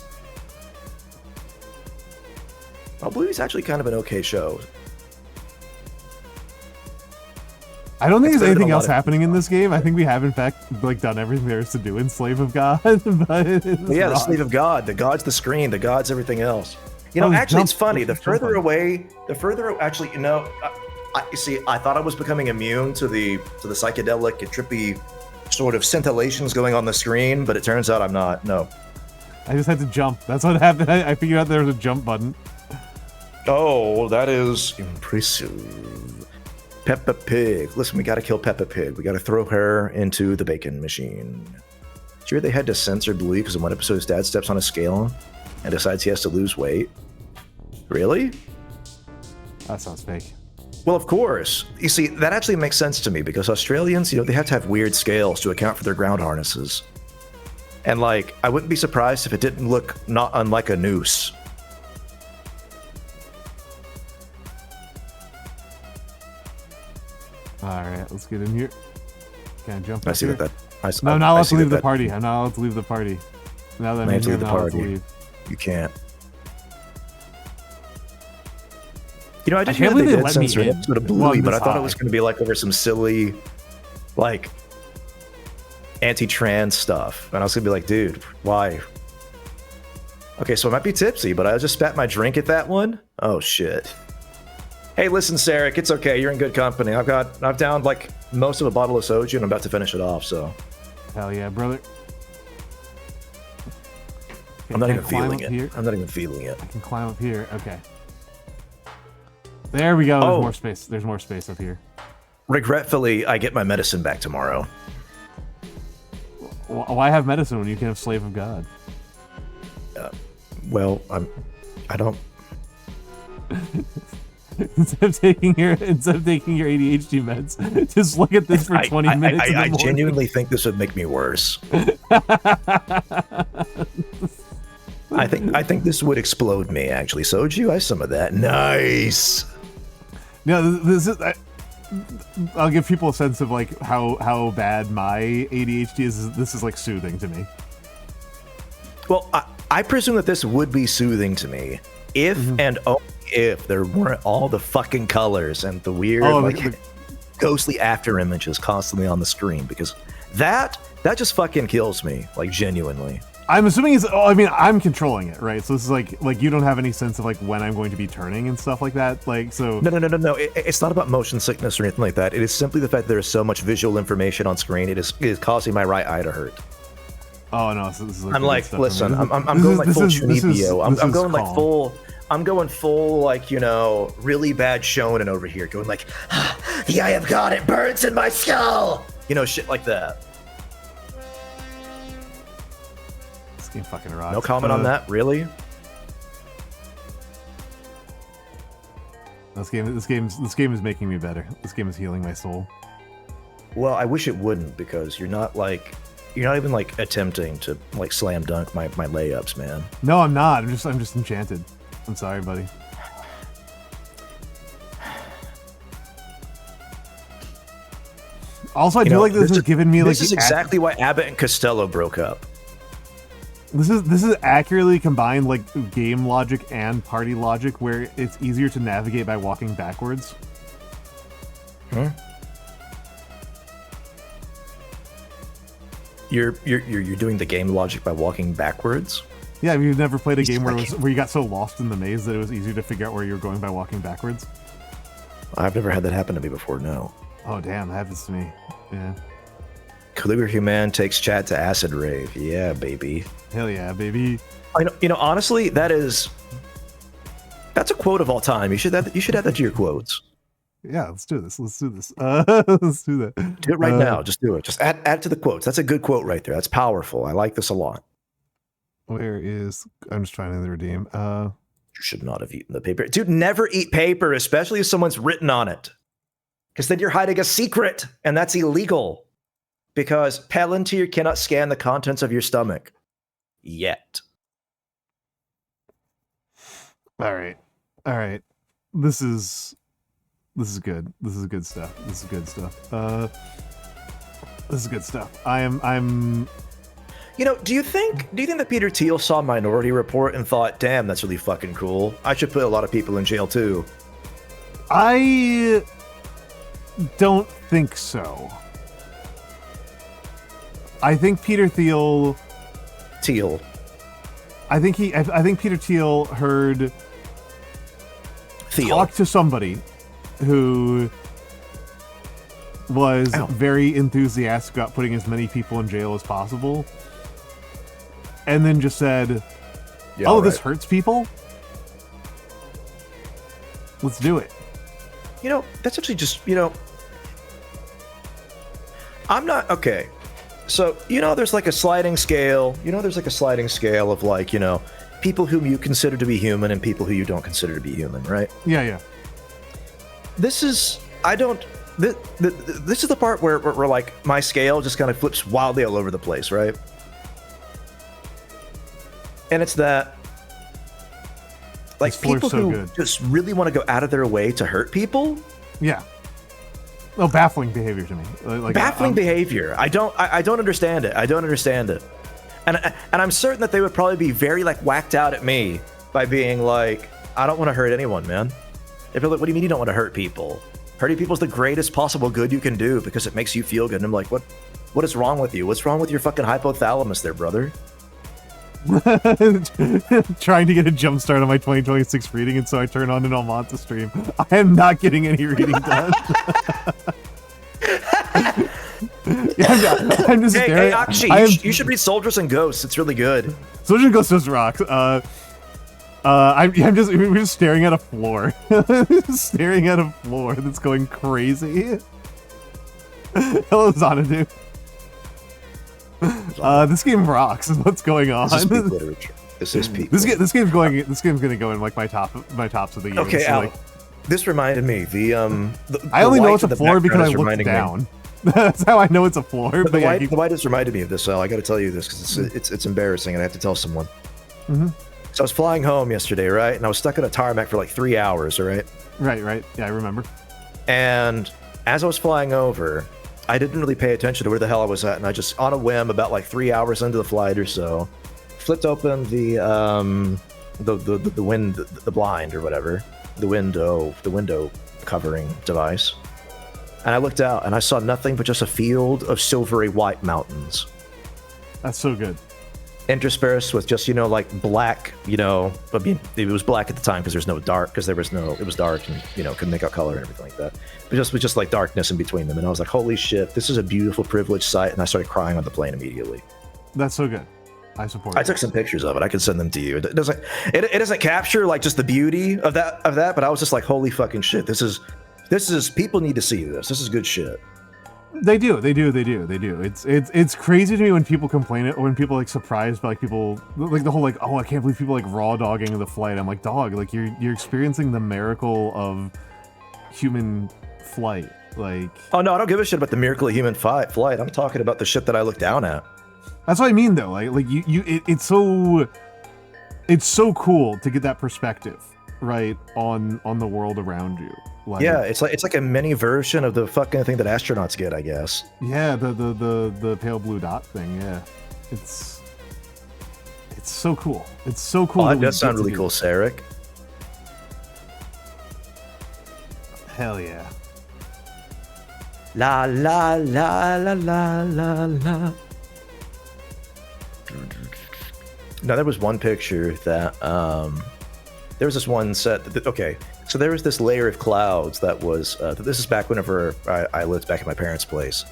Speaker 2: Well, Bluey's actually kind of an okay show.
Speaker 1: I don't think
Speaker 2: It's
Speaker 1: there's
Speaker 2: better than
Speaker 1: anything
Speaker 2: a lot
Speaker 1: else
Speaker 2: of
Speaker 1: happening in this game. I think we have, in fact, like done everything there is to do in Slave of God. But
Speaker 2: Yeah, the slave of God. The God's the screen. The God's everything else. You know, actually, it's funny. The further actually, you know, you see, I thought I was becoming immune to the psychedelic and trippy sort of scintillations going on the screen, but it turns out I'm not. No.
Speaker 1: I just had to jump. That's what happened. I figured out there was a jump button.
Speaker 2: Oh, that is impressive. Peppa Pig. Listen, we gotta kill Peppa Pig. We gotta throw her into the bacon machine. Did you hear they had to censor Bluey because in one episode his dad steps on a scale and decides he has to lose weight? Really?
Speaker 1: That sounds fake.
Speaker 2: Well, of course. You see, that actually makes sense to me because Australians, you know, they have to have weird scales to account for their ground harnesses. And like, I wouldn't be surprised if it didn't look not unlike a noose.
Speaker 1: Alright, let's get in here. Can I jump
Speaker 2: I
Speaker 1: up
Speaker 2: see
Speaker 1: here?
Speaker 2: that.
Speaker 1: No, I'm not allowed to leave the party. I'm not allowed to leave the party. Now that I'm in here, I'm not allowed to leave.
Speaker 2: You can't. You know, I didn't
Speaker 1: can't
Speaker 2: know they
Speaker 1: believe they
Speaker 2: did
Speaker 1: let me
Speaker 2: censor an
Speaker 1: in
Speaker 2: episode of
Speaker 1: while
Speaker 2: Bluey,
Speaker 1: I'm
Speaker 2: but I
Speaker 1: this
Speaker 2: thought it
Speaker 1: high.
Speaker 2: was going to be like over some silly, like, anti-trans stuff. And I was going to be like, dude, why? Okay, so I might be tipsy, but I just spat my drink at that one. Oh, shit. Hey, listen, Sarek, it's okay. You're in good company. I've downed like most of a bottle of soju and I'm about to finish it off, so.
Speaker 1: Hell yeah, brother. Okay,
Speaker 2: I'm not
Speaker 1: can
Speaker 2: even
Speaker 1: I climb
Speaker 2: feeling
Speaker 1: up
Speaker 2: it.
Speaker 1: here?
Speaker 2: I'm not even feeling it.
Speaker 1: I can climb up here. Okay. There we go. There's more space. There's more space up here.
Speaker 2: Regretfully, I get my medicine back tomorrow.
Speaker 1: Why have medicine when you can have Slave of God?
Speaker 2: Well, I don't.
Speaker 1: Instead of taking your ADHD meds, just look at this for 20 minutes.
Speaker 2: I genuinely think this would make me worse. I think this would explode me. Actually, soju, I have some of that. Nice.
Speaker 1: No, this is. I'll give people a sense of like how bad my ADHD is. This is like soothing to me.
Speaker 2: Well, I presume that this would be soothing to me if and only if there weren't all the fucking colors and the weird ghostly after images constantly on the screen, because that just fucking kills me, like genuinely.
Speaker 1: I'm assuming it's. Oh, I mean, I'm controlling it, right? So this is like you don't have any sense of like when I'm going to be turning and stuff like that. Like so.
Speaker 2: No. It's not about motion sickness or anything like that. It is simply the fact that there is so much visual information on screen. It is causing my right eye to hurt.
Speaker 1: Oh no! So this is
Speaker 2: I'm like, listen, I'm going like full Chunibyo. I'm going full like, you know, really bad shonen over here, going like, the eye of God, it burns in my skull. You know, shit like that.
Speaker 1: This game fucking rocks.
Speaker 2: No comment on that, really?
Speaker 1: This game is making me better. This game is healing my soul.
Speaker 2: Well, I wish it wouldn't, because you're not even like attempting to like slam dunk my layups, man.
Speaker 1: No, I'm not. I'm just enchanted. I'm sorry, buddy. Also, I do like this is giving me like.
Speaker 2: This is exactly why Abbott and Costello broke up.
Speaker 1: This is accurately combined like game logic and party logic, where it's easier to navigate by walking backwards.
Speaker 2: Hmm? You're doing the game logic by walking backwards?
Speaker 1: Yeah, you've never played a game where you got so lost in the maze that it was easier to figure out where you were going by walking backwards?
Speaker 2: I've never had that happen to me before, no.
Speaker 1: Oh, damn, that happens to me. Yeah.
Speaker 2: Calligraphy man takes chat to acid rave. Yeah, baby.
Speaker 1: Hell yeah, baby.
Speaker 2: Honestly, that's a quote of all time. You should add that to your quotes.
Speaker 1: Yeah, let's do this. Let's do this. Let's do that.
Speaker 2: Do it right now. Just do it. Just add it to the quotes. That's a good quote right there. That's powerful. I like this a lot.
Speaker 1: Where is... I'm just trying to redeem.
Speaker 2: You should not have eaten the paper. Dude, never eat paper, especially if someone's written on it. Because then you're hiding a secret, and that's illegal. Because Palantir cannot scan the contents of your stomach. Yet.
Speaker 1: All right. This is good. This is good stuff. This is good stuff. I'm
Speaker 2: Do you think that Peter Thiel saw Minority Report and thought, damn, that's really fucking cool. I should put a lot of people in jail too.
Speaker 1: I don't think so. I think Peter Thiel. I think Peter Thiel heard talk to somebody who was very enthusiastic about putting as many people in jail as possible, and then just said, this hurts people? Let's do it.
Speaker 2: That's actually just, I'm not, okay. So, there's like a sliding scale, of like, people whom you consider to be human and people who you don't consider to be human, right?
Speaker 1: Yeah.
Speaker 2: This is the part where like my scale just kind of flips wildly all over the place, right? And it's that, like, people who just really want to go out of their way to hurt people.
Speaker 1: Yeah. Oh, baffling behavior to me.
Speaker 2: Baffling behavior. I don't understand it. And I'm certain that they would probably be very like whacked out at me by being like, I don't want to hurt anyone, man. They'd be like, what do you mean you don't want to hurt people? Hurting people is the greatest possible good you can do because it makes you feel good. And I'm like, what is wrong with you? What's wrong with your fucking hypothalamus there, brother?
Speaker 1: Trying to get a jump start on my 2026 reading, and so I turn on an Almantas stream. I am not getting any reading done. I'm just
Speaker 2: hey, Akshi, you should read Soldiers and Ghosts. It's really good.
Speaker 1: Soldiers and Ghosts just rocks. We're just staring at a floor. Staring at a floor that's going crazy. Hello, Xanadu. This game rocks. Is what's going on?
Speaker 2: This is peak literature. This is peak.
Speaker 1: This game's gonna go in like my tops of the year.
Speaker 2: Okay,
Speaker 1: so,
Speaker 2: Al, this reminded me.
Speaker 1: I only know it's a floor because I looked down. That's how I know it's a floor.
Speaker 2: But the white has reminded me of this. I got to tell you this because it's embarrassing, and I have to tell someone.
Speaker 1: Mm-hmm.
Speaker 2: So I was flying home yesterday, right? And I was stuck in a tarmac for like 3 hours, right?
Speaker 1: Right. Yeah, I remember.
Speaker 2: And as I was flying over, I didn't really pay attention to where the hell I was at, and I just, on a whim, about like 3 hours into the flight or so, flipped open the blind or whatever, the window covering device, and I looked out and I saw nothing but just a field of silvery white mountains.
Speaker 1: That's so good.
Speaker 2: Interspersed with just, like black, I mean, it was black at the time because it was dark and, couldn't make out color and everything like that. But just like darkness in between them. And I was like, holy shit, this is a beautiful, privileged sight. And I started crying on the plane immediately.
Speaker 1: That's so good. I support
Speaker 2: I took some pictures of it. I could send them to you. It doesn't capture like just the beauty of that, but I was just like, holy fucking shit. This is, people need to see this. This is good shit.
Speaker 1: They do. It's crazy to me when people complain it, or when people like surprised by like people like the whole like, oh, I can't believe people like raw dogging the flight. I'm like, dog, like you're experiencing the miracle of human flight. Like,
Speaker 2: oh no, I don't give a shit about the miracle of human flight. I'm talking about the shit that I look down at.
Speaker 1: That's what I mean though. It's so cool to get that perspective right on the world around you. Like,
Speaker 2: yeah, it's like a mini version of the fucking thing that astronauts get, I guess.
Speaker 1: Yeah, the pale blue dot thing. Yeah, it's so cool. It's so cool.
Speaker 2: Oh, that does sound really cool, Sarek.
Speaker 1: Hell yeah.
Speaker 2: La la la la la la la. Now there was one picture that there was this one set. Okay, so there was this layer of clouds that was. This is back whenever I lived back at my parents' place.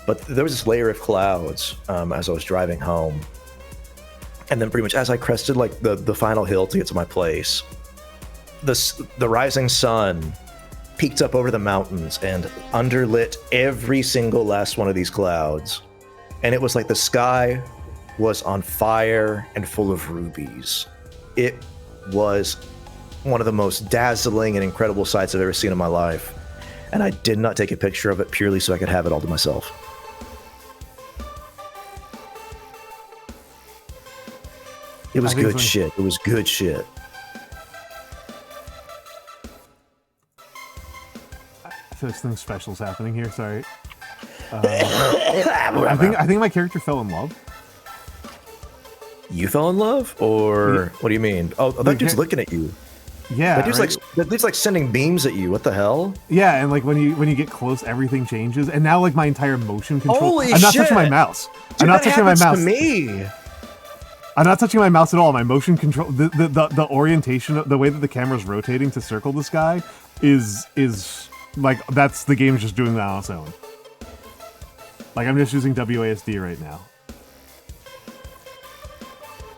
Speaker 2: But there was this layer of clouds as I was driving home. And then pretty much as I crested like the final hill to get to my place, the rising sun peeked up over the mountains and underlit every single last one of these clouds. And it was like the sky was on fire and full of rubies. It was one of the most dazzling and incredible sights I've ever seen in my life. And I did not take a picture of it purely so I could have it all to myself. It was good shit. It was good shit.
Speaker 1: I feel like something special's happening here. Sorry. I think my character fell in love.
Speaker 2: You fell in love, or what do you mean? Oh, that dude's looking at you.
Speaker 1: Yeah,
Speaker 2: that dude's like sending beams at you. What the hell?
Speaker 1: Yeah, and like when you get close, everything changes, and now like my entire motion control.
Speaker 2: Holy
Speaker 1: I'm not
Speaker 2: shit.
Speaker 1: touching my mouse.
Speaker 2: Dude,
Speaker 1: I'm not touching my mouse.
Speaker 2: To me.
Speaker 1: I'm not touching my mouse at all. My motion control, the orientation, the way that the camera's rotating to circle this guy is like that's the game's just doing that on its own. Like I'm just using WASD right now.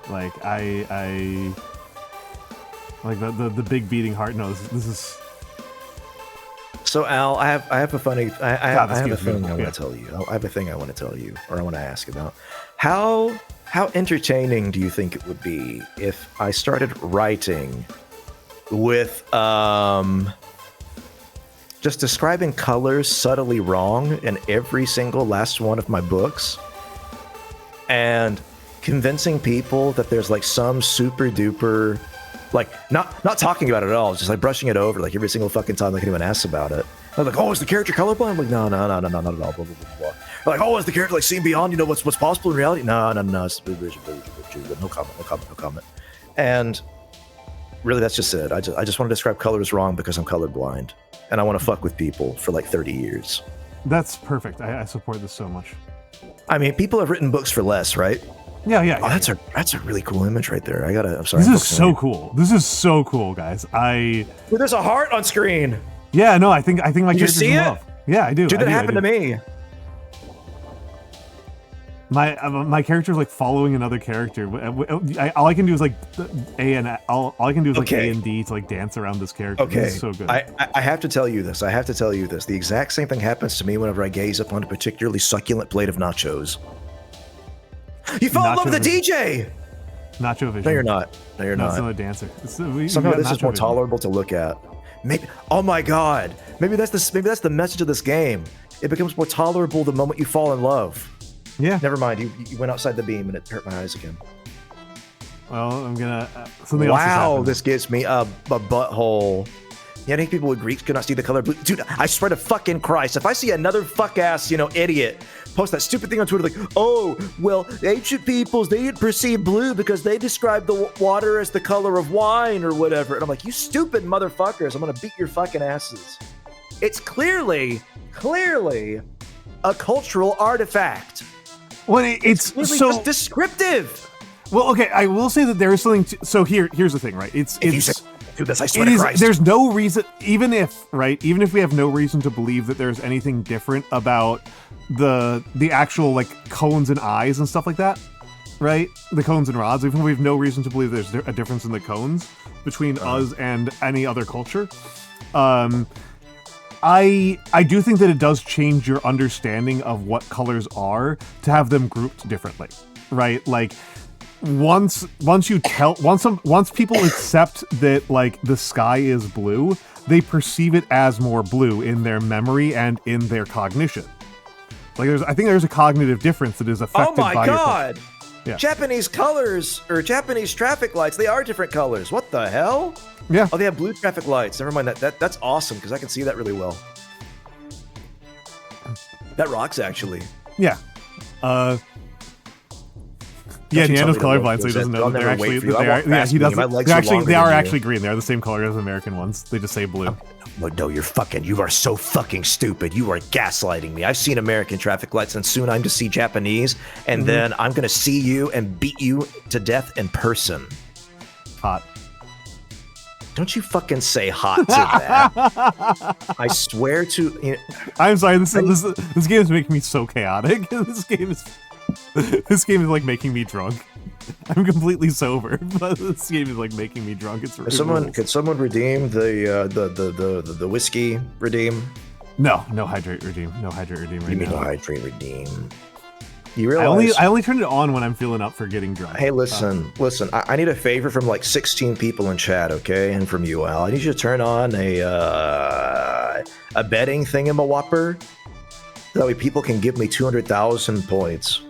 Speaker 1: Like I like the big beating heart. No, this is.
Speaker 2: So Al, I have a funny. I have a thing I want
Speaker 1: Yeah.
Speaker 2: to tell you. I have a thing I want to tell you, or I want to ask about. How entertaining do you think it would be if I started writing with just describing colors subtly wrong in every single last one of my books, and convincing people that there's like some super duper, like not talking about it at all, just like brushing it over like every single fucking time like anyone asks about it. I'm like, oh, is the character colorblind? I'm like, no, not at all. Blah, blah, blah, blah. Like, oh, is the character like seeing beyond, what's possible in reality? No. It's no comment. And really, that's just it. I just want to describe colors wrong because I'm colorblind, and I want to fuck with people for like 30 years.
Speaker 1: That's perfect. I support this so much.
Speaker 2: I mean, people have written books for less, right?
Speaker 1: Yeah.
Speaker 2: Oh, that's a really cool image right there. I'm sorry.
Speaker 1: This is so cool. This is so cool, guys.
Speaker 2: There's a heart on screen.
Speaker 1: Yeah, no, I think my character's
Speaker 2: see
Speaker 1: in
Speaker 2: it?
Speaker 1: love. Yeah, I do.
Speaker 2: Dude, that happened to me.
Speaker 1: My character's like following another character. All I can do is like A and D to like dance around this character.
Speaker 2: Okay,
Speaker 1: This is so good.
Speaker 2: I have to tell you this. The exact same thing happens to me whenever I gaze upon a particularly succulent plate of nachos. You fell in love with the DJ.
Speaker 1: Nacho vision.
Speaker 2: No, you're not.
Speaker 1: That's another dancer.
Speaker 2: Somehow this is more tolerable to look at. Maybe. Oh my God. Maybe that's the message of this game. It becomes more tolerable the moment you fall in love.
Speaker 1: Yeah.
Speaker 2: Never mind. You went outside the beam and it hurt my eyes again.
Speaker 1: Well, I'm gonna. Something else.
Speaker 2: Wow, this gives me a butthole. Yeah, I think people with Greeks could not see the color blue. Dude, I swear to fucking Christ, if I see another fuck ass, idiot post that stupid thing on Twitter like, oh, well, ancient peoples, they didn't perceive blue because they described the water as the color of wine or whatever. And I'm like, you stupid motherfuckers, I'm gonna beat your fucking asses. It's clearly a cultural artifact.
Speaker 1: Well, it's
Speaker 2: really
Speaker 1: so
Speaker 2: just descriptive.
Speaker 1: Well, okay, I will say that there is something. So here's the thing, right?
Speaker 2: Do this, I swear to Christ.
Speaker 1: There's no reason, even if we have no reason to believe that there's anything different about the actual like cones and eyes and stuff like that, right? The cones and rods. Even if we have no reason to believe there's a difference in the cones between us and any other culture. I do think that it does change your understanding of what colors are to have them grouped differently, right? Like once people accept that like the sky is blue, they perceive it as more blue in their memory and in their cognition. Like I think there's a cognitive difference that is affected by.
Speaker 2: Oh my God!
Speaker 1: Yeah.
Speaker 2: Japanese colors or Japanese traffic lights, they are different colors. What the hell?
Speaker 1: Yeah.
Speaker 2: Oh, they have blue traffic lights. Never mind that's awesome because I can see that really well. That rocks actually.
Speaker 1: Yeah. Yeah, Neando's colorblind, so he doesn't know that they're actually. They are actually green. They are the same color as American ones. They just say blue.
Speaker 2: No, you are so fucking stupid. You are gaslighting me. I've seen American traffic lights, and soon I'm to see Japanese, and then I'm gonna see you and beat you to death in person.
Speaker 1: Hot.
Speaker 2: Don't you fucking say hot to that. I swear to... You know,
Speaker 1: I'm sorry, this game is making me so chaotic. This game is like making me drunk. I'm completely sober, but this game is like making me drunk. Could
Speaker 2: someone redeem the whiskey redeem?
Speaker 1: No hydrate redeem. No hydrate redeem right now.
Speaker 2: You mean no hydrate redeem? You realize
Speaker 1: I only turn it on when I'm feeling up for getting drunk.
Speaker 2: Hey, listen. I need a favor from like 16 people in chat, okay? And from you, Al. I need you to turn on a betting thingamawhopper. That way people can give me 200,000 points.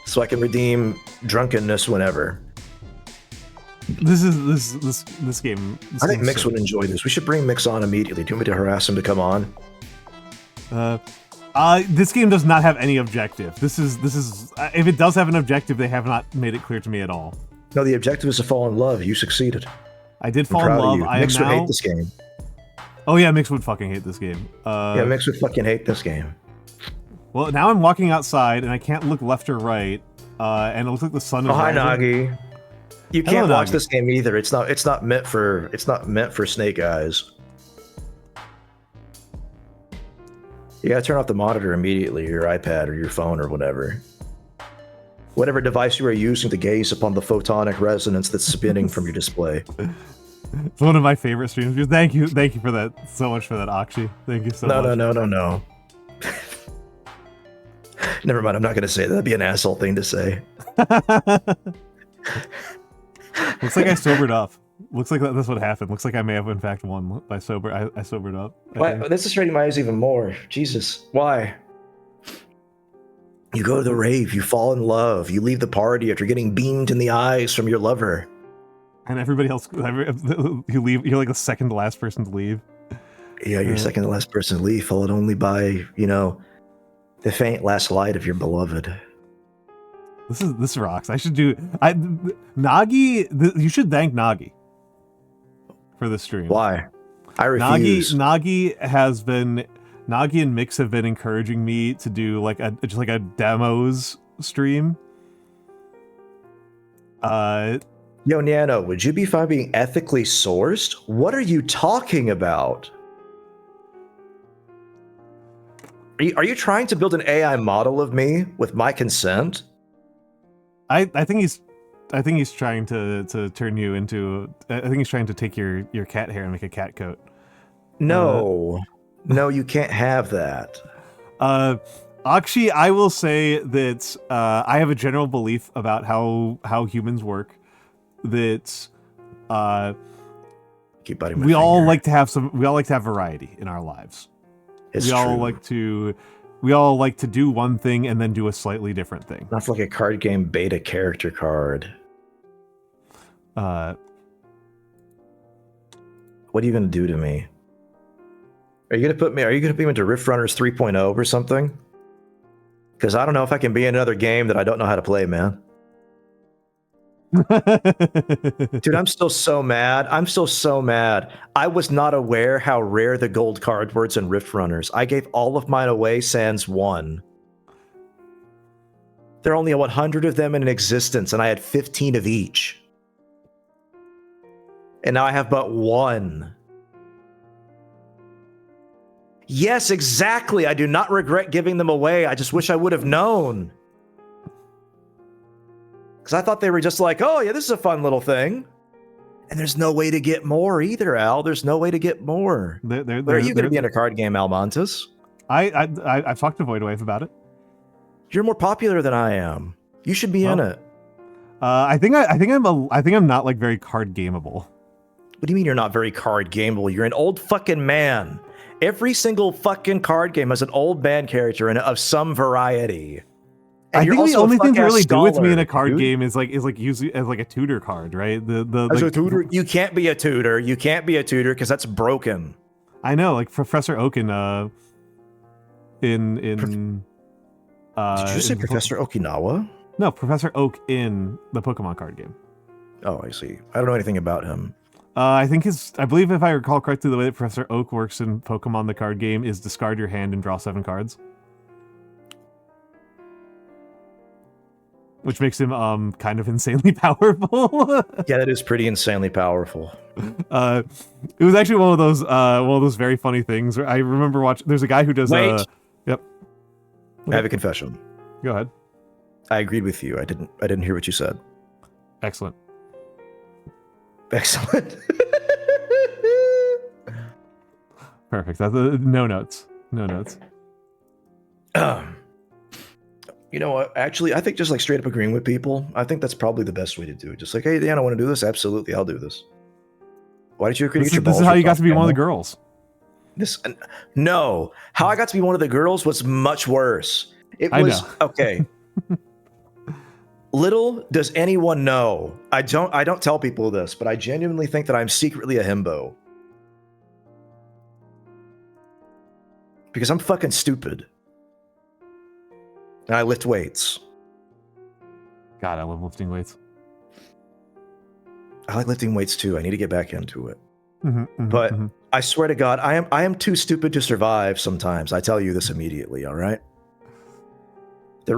Speaker 2: So I can redeem drunkenness whenever.
Speaker 1: This game.
Speaker 2: I think Mix would enjoy this. We should bring Mix on immediately. Do you want me to harass him to come on?
Speaker 1: This game does not have any objective. This is if it does have an objective, they have not made it clear to me at all.
Speaker 2: No, the objective is to fall in love. You succeeded.
Speaker 1: I did fall in love.
Speaker 2: Mix would hate this game.
Speaker 1: Oh yeah, Mix would fucking hate this game.
Speaker 2: Yeah, Mix would fucking hate this game.
Speaker 1: Well, now I'm walking outside and I can't look left or right, and it looks like the sun is rising.
Speaker 2: Hi, Nagi. You can't watch this game either. It's not meant for snake eyes. You gotta turn off the monitor immediately, your iPad or your phone or whatever. Whatever device you are using to gaze upon the photonic resonance that's spinning from your display.
Speaker 1: It's one of my favorite streams. Thank you for that so much for that, Akshi. Thank you so much.
Speaker 2: No. Never mind, I'm not gonna say that. That'd be an asshole thing to say.
Speaker 1: Looks like I sobered up. Looks like that's what happened. Looks like I may have in fact won by sober. I sobered up.
Speaker 2: This is hurting my eyes even more. Jesus, why? You go to the rave, you fall in love, you leave the party after getting beamed in the eyes from your lover.
Speaker 1: And everybody else, you leave. You're like the second to last person to leave.
Speaker 2: Yeah, you're second to last person to leave, followed only by, the faint last light of your beloved.
Speaker 1: This rocks. I should do. Nagi. You should thank Nagi for the stream.
Speaker 2: Why? I refuse.
Speaker 1: Nagi and Mix have been encouraging me to do just a demos stream.
Speaker 2: Yo, Nano, would you be fine being ethically sourced? What are you talking about? Are you trying to build an AI model of me with my consent?
Speaker 1: I think he's trying to turn you into. I think he's trying to take your cat hair and make a cat coat.
Speaker 2: No, you can't have that.
Speaker 1: Actually, I will say that I have a general belief about how humans work. That
Speaker 2: keep biting my
Speaker 1: we
Speaker 2: finger.
Speaker 1: all like to have variety in our lives.
Speaker 2: It's
Speaker 1: we
Speaker 2: true.
Speaker 1: all like to do one thing and then do a slightly different thing.
Speaker 2: That's like a card game beta character card. What are you gonna do to me? Are you gonna put me into Rift Runners 3.0 or something? Because I don't know if I can be in another game that I don't know how to play, man. Dude, I'm still so mad. I was not aware how rare the gold card were in Rift Runners. I gave all of mine away sans one. There are only 100 of them in existence, and I had 15 of each. And now I have but one. Yes, exactly. I do not regret giving them away. I just wish I would have known. Because I thought they were just like, oh, yeah, this is a fun little thing. And there's no way to get more either, Al. There's no way to get more. Where are you going to be in a card game, Almantas?
Speaker 1: I've talked to Voidwave about it.
Speaker 2: You're more popular than I am. You should be in it.
Speaker 1: I think I'm not like very card gameable.
Speaker 2: What do you mean you're not very card gameable? You're an old fucking man. Every single fucking card game has an old man character in it of some variety. And
Speaker 1: I think the only thing to really do with me in a card
Speaker 2: dude.
Speaker 1: game is using as like a tutor card, right?
Speaker 2: As a tutor, you can't be a tutor. You can't be a tutor because that's broken.
Speaker 1: I know, like Professor Oak in
Speaker 2: Did you say Professor Okinawa?
Speaker 1: No, Professor Oak in the Pokemon card game.
Speaker 2: Oh, I see. I don't know anything about him.
Speaker 1: I believe if I recall correctly, the way that Professor Oak works in Pokemon the card game is discard your hand and draw 7 cards. which makes him kind of insanely powerful.
Speaker 2: Yeah, that is pretty insanely powerful.
Speaker 1: It was actually one of those very funny things where I remember watching. There's a guy who does.
Speaker 2: Wait.
Speaker 1: Yep.
Speaker 2: I have a confession.
Speaker 1: Go ahead.
Speaker 2: I agreed with you. I didn't hear what you said.
Speaker 1: Excellent.
Speaker 2: Excellent.
Speaker 1: Perfect. That's no notes. No notes.
Speaker 2: You know what? Actually, I think just like straight up agreeing with people, I think that's probably the best way to do it. Just like, hey, Dan, I want to do this. Absolutely, I'll do this. Why did you agree to get your balls?
Speaker 1: This is how you got to be one of the
Speaker 2: camera?
Speaker 1: girls.
Speaker 2: No, how I got to be one of the girls was much worse.
Speaker 1: I know.
Speaker 2: Okay. Little does anyone know. I don't tell people this, but I genuinely think that I'm secretly a himbo. Because I'm fucking stupid. And I lift weights.
Speaker 1: God, I love lifting weights.
Speaker 2: I like lifting weights too. I need to get back into it. But I swear to God, I am too stupid to survive sometimes. I tell you this immediately, all right? The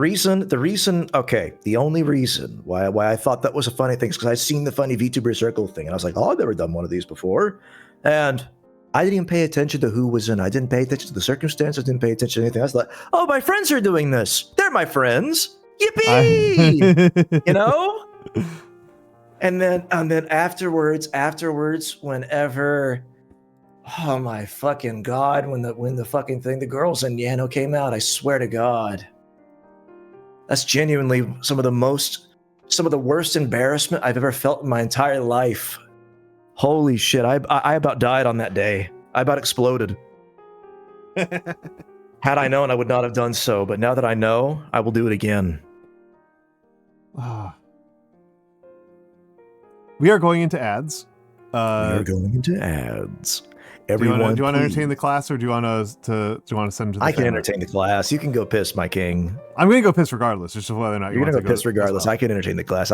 Speaker 2: only reason why I thought that was a funny thing is because I'd seen the funny VTuber circle thing, and I was like, oh, I've never done one of these before. And I didn't even pay attention to who was in. I didn't pay attention to the circumstances. Didn't pay attention to anything. I was like, oh, my friends are doing this. They're my friends. Yippee! You know? And then afterwards, whenever, oh my fucking God, when the fucking thing, the girls in Yano came out, I swear to God, that's genuinely some of the worst embarrassment I've ever felt in my entire life. Holy shit, I about died on that day. I about exploded. Had I known, I would not have done so, but now that I know, I will do it again.
Speaker 1: We are going into ads.
Speaker 2: Everyone, do you
Speaker 1: want to entertain the class, or do you want to send them to the
Speaker 2: I can
Speaker 1: family?
Speaker 2: entertain the class. You can go piss, my king.
Speaker 1: I'm going to go piss regardless, just whether or not
Speaker 2: You're going to go piss regardless.
Speaker 1: Well.
Speaker 2: I can entertain the class.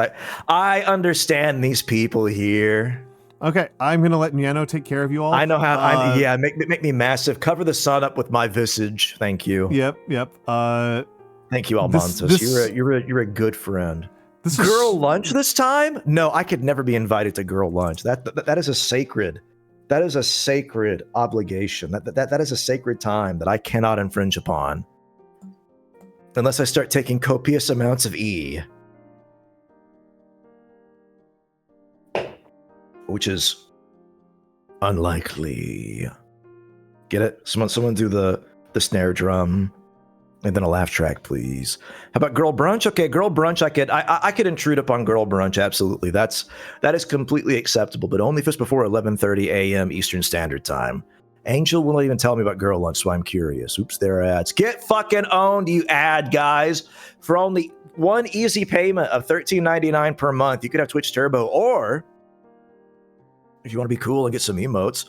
Speaker 2: I understand these people here.
Speaker 1: Okay, I'm going to let Niano take care of you all.
Speaker 2: I know how. Make me massive. Cover the sun up with my visage. Thank you.
Speaker 1: Yep.
Speaker 2: Thank you, Almantas. You're a good friend. Girl lunch this time? No, I could never be invited to girl lunch. That is a sacred obligation. That is a sacred time that I cannot infringe upon. Unless I start taking copious amounts of E. Which is unlikely. Get it? Someone do the snare drum. And then a laugh track, please. How about girl brunch? Okay, girl brunch. I could intrude upon girl brunch. Absolutely, that is completely acceptable, but only if it's before 11:30 a.m. Eastern Standard Time. Angel will not even tell me about girl lunch, so I'm curious. Oops, there are ads. Get fucking owned, you ad guys! For only one easy payment of $13.99 per month, you could have Twitch Turbo, or if you want to be cool and get some emotes,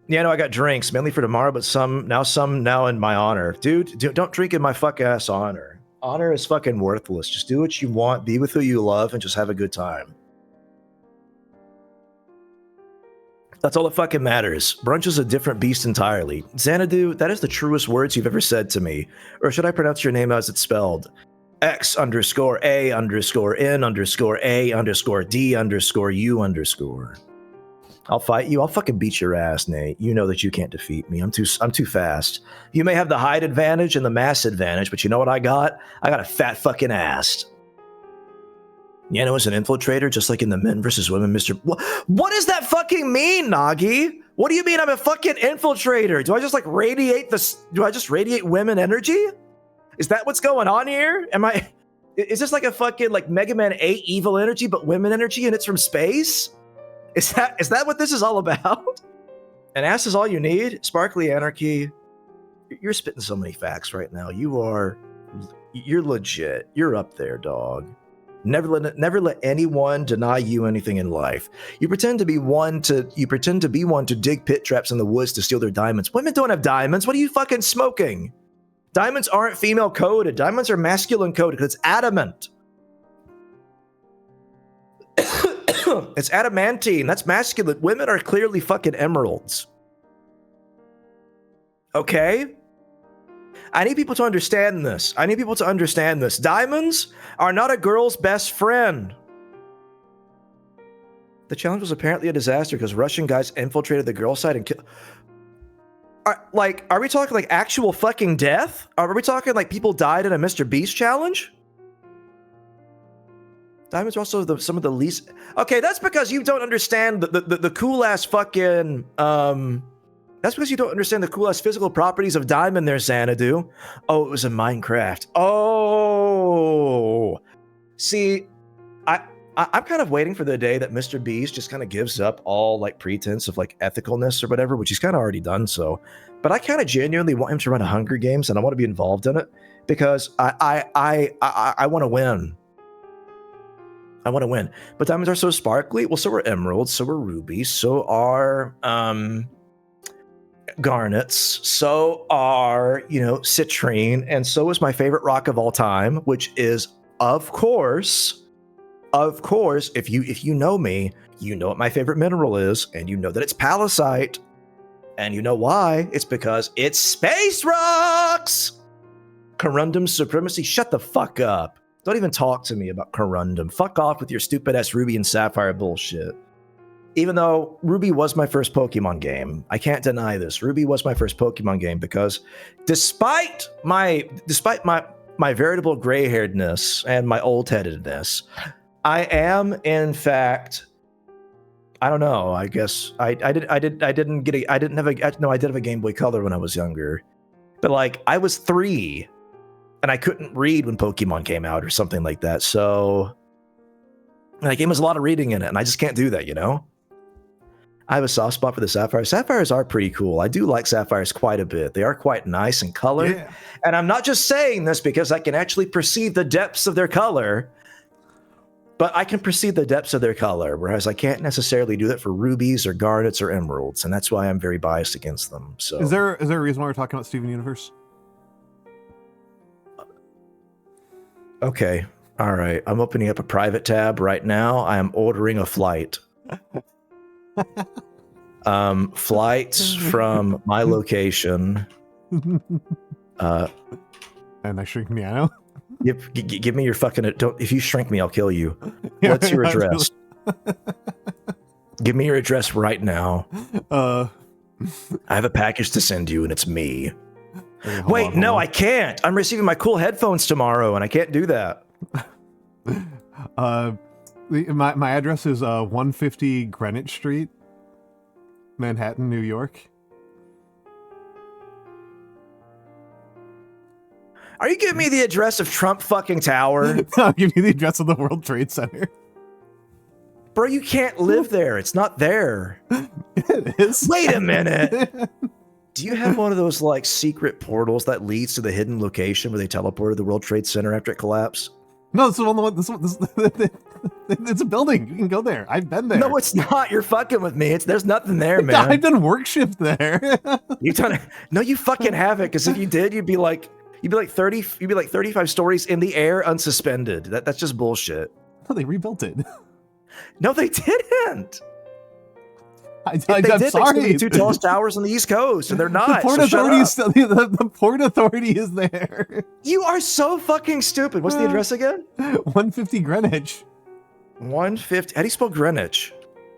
Speaker 2: Yeah, no, I got drinks, mainly for tomorrow, but some now in my honor. Dude, don't drink in my fuck ass honor. Honor is fucking worthless. Just do what you want, be with who you love, and just have a good time. That's all that fucking matters. Brunch is a different beast entirely. Xanadu, that is the truest words you've ever said to me. Or should I pronounce your name as it's spelled? X_A_N_A_D_U_. I'll fight you. I'll fucking beat your ass, Nate. You know that you can't defeat me. I'm too fast. You may have the height advantage and the mass advantage, but you know what I got? I got a fat fucking ass. Yano is an infiltrator, just like in the Men vs. Women, Mr. What does that fucking mean, Nagi? What do you mean I'm a fucking infiltrator? Do I just radiate women energy? Is that what's going on here? Is this like a fucking like Mega Man 8 evil energy, but women energy and it's from space? Is that what this is all about? An ass is all you need? Sparkly Anarchy. You're spitting so many facts right now. You're legit. You're up there, dog. Never let anyone deny you anything in life. You pretend to be one to dig pit traps in the woods to steal their diamonds. Women don't have diamonds. What are you fucking smoking? Diamonds aren't female coded. Diamonds are masculine coded because it's adamant. It's adamantine. That's masculine. Women are clearly fucking emeralds. Okay? I need people to understand this. Diamonds are not a girl's best friend. The challenge was apparently a disaster because Russian guys infiltrated the girl side and killed. Are we talking like actual fucking death? Are we talking like people died in a Mr. Beast challenge? Diamonds are also some of the least. Okay, that's because you don't understand the cool ass fucking. That's because you don't understand the cool ass physical properties of diamond there, Xanadu. Oh, it was in Minecraft. Oh, see, I'm kind of waiting for the day that Mr. Beast just kind of gives up all like pretense of like ethicalness or whatever, which he's kind of already done so. But I kind of genuinely want him to run a Hunger Games, and I want to be involved in it because I want to win. I want to win. But diamonds are so sparkly. Well, so are emeralds. So are rubies. So are garnets. So are citrine, and so is my favorite rock of all time, which is of course. If you know me, you know what my favorite mineral is, and you know that it's palisite. And you know why? It's because it's space rocks! Corundum supremacy? Shut the fuck up. Don't even talk to me about Corundum. Fuck off with your stupid-ass Ruby and Sapphire bullshit. Even though Ruby was my first Pokemon game, I can't deny this. Ruby was my first Pokemon game because despite my veritable gray-hairedness and my old-headedness, I am, in fact, I don't know. I guess I did have a Game Boy Color when I was younger, but like I was 3, and I couldn't read when Pokemon came out or something like that. So that game has a lot of reading in it, and I just can't do that. I have a soft spot for the Sapphires. Sapphires are pretty cool. I do like Sapphires quite a bit. They are quite nice and colored, and I'm not just saying this because I can actually perceive the depths of their color. But I can perceive the depths of their color, whereas I can't necessarily do that for rubies or garnets or emeralds, and that's why I'm very biased against them. So,
Speaker 1: is there a reason why we're talking about Steven Universe?
Speaker 2: Okay, all right. I'm opening up a private tab right now. I am ordering a flight. Flights from my location.
Speaker 1: And I shrink piano.
Speaker 2: Give me your fucking. If you shrink me, I'll kill you. What's your address? Give me your address right now. I have a package to send you, and it's me. Wait, no, I can't. I'm receiving my cool headphones tomorrow, and I can't do that.
Speaker 1: My address is 150 Greenwich Street, Manhattan, New York.
Speaker 2: Are you giving me the address of Trump fucking Tower?
Speaker 1: I'll give you the address of the World Trade Center.
Speaker 2: Bro, you can't live there. It's not there.
Speaker 1: It is.
Speaker 2: Wait a minute. Do you have one of those like secret portals that leads to the hidden location where they teleported the World Trade Center after it collapsed?
Speaker 1: No, this it's a building. You can go there. I've been there.
Speaker 2: No, it's not. You're fucking with me. There's nothing there, man.
Speaker 1: I've done work shift there.
Speaker 2: No, you fucking haven't. Because if you did, you'd be like 35 stories in the air, unsuspended. That's just bullshit.
Speaker 1: No, they rebuilt it.
Speaker 2: No, they didn't.
Speaker 1: I'm
Speaker 2: sorry.
Speaker 1: sorry.
Speaker 2: The 2 tallest towers on the East Coast, and they're not.
Speaker 1: The Port Authority is there.
Speaker 2: You are so fucking stupid. What's the address again?
Speaker 1: 150 Greenwich.
Speaker 2: 150. How do you spell Greenwich?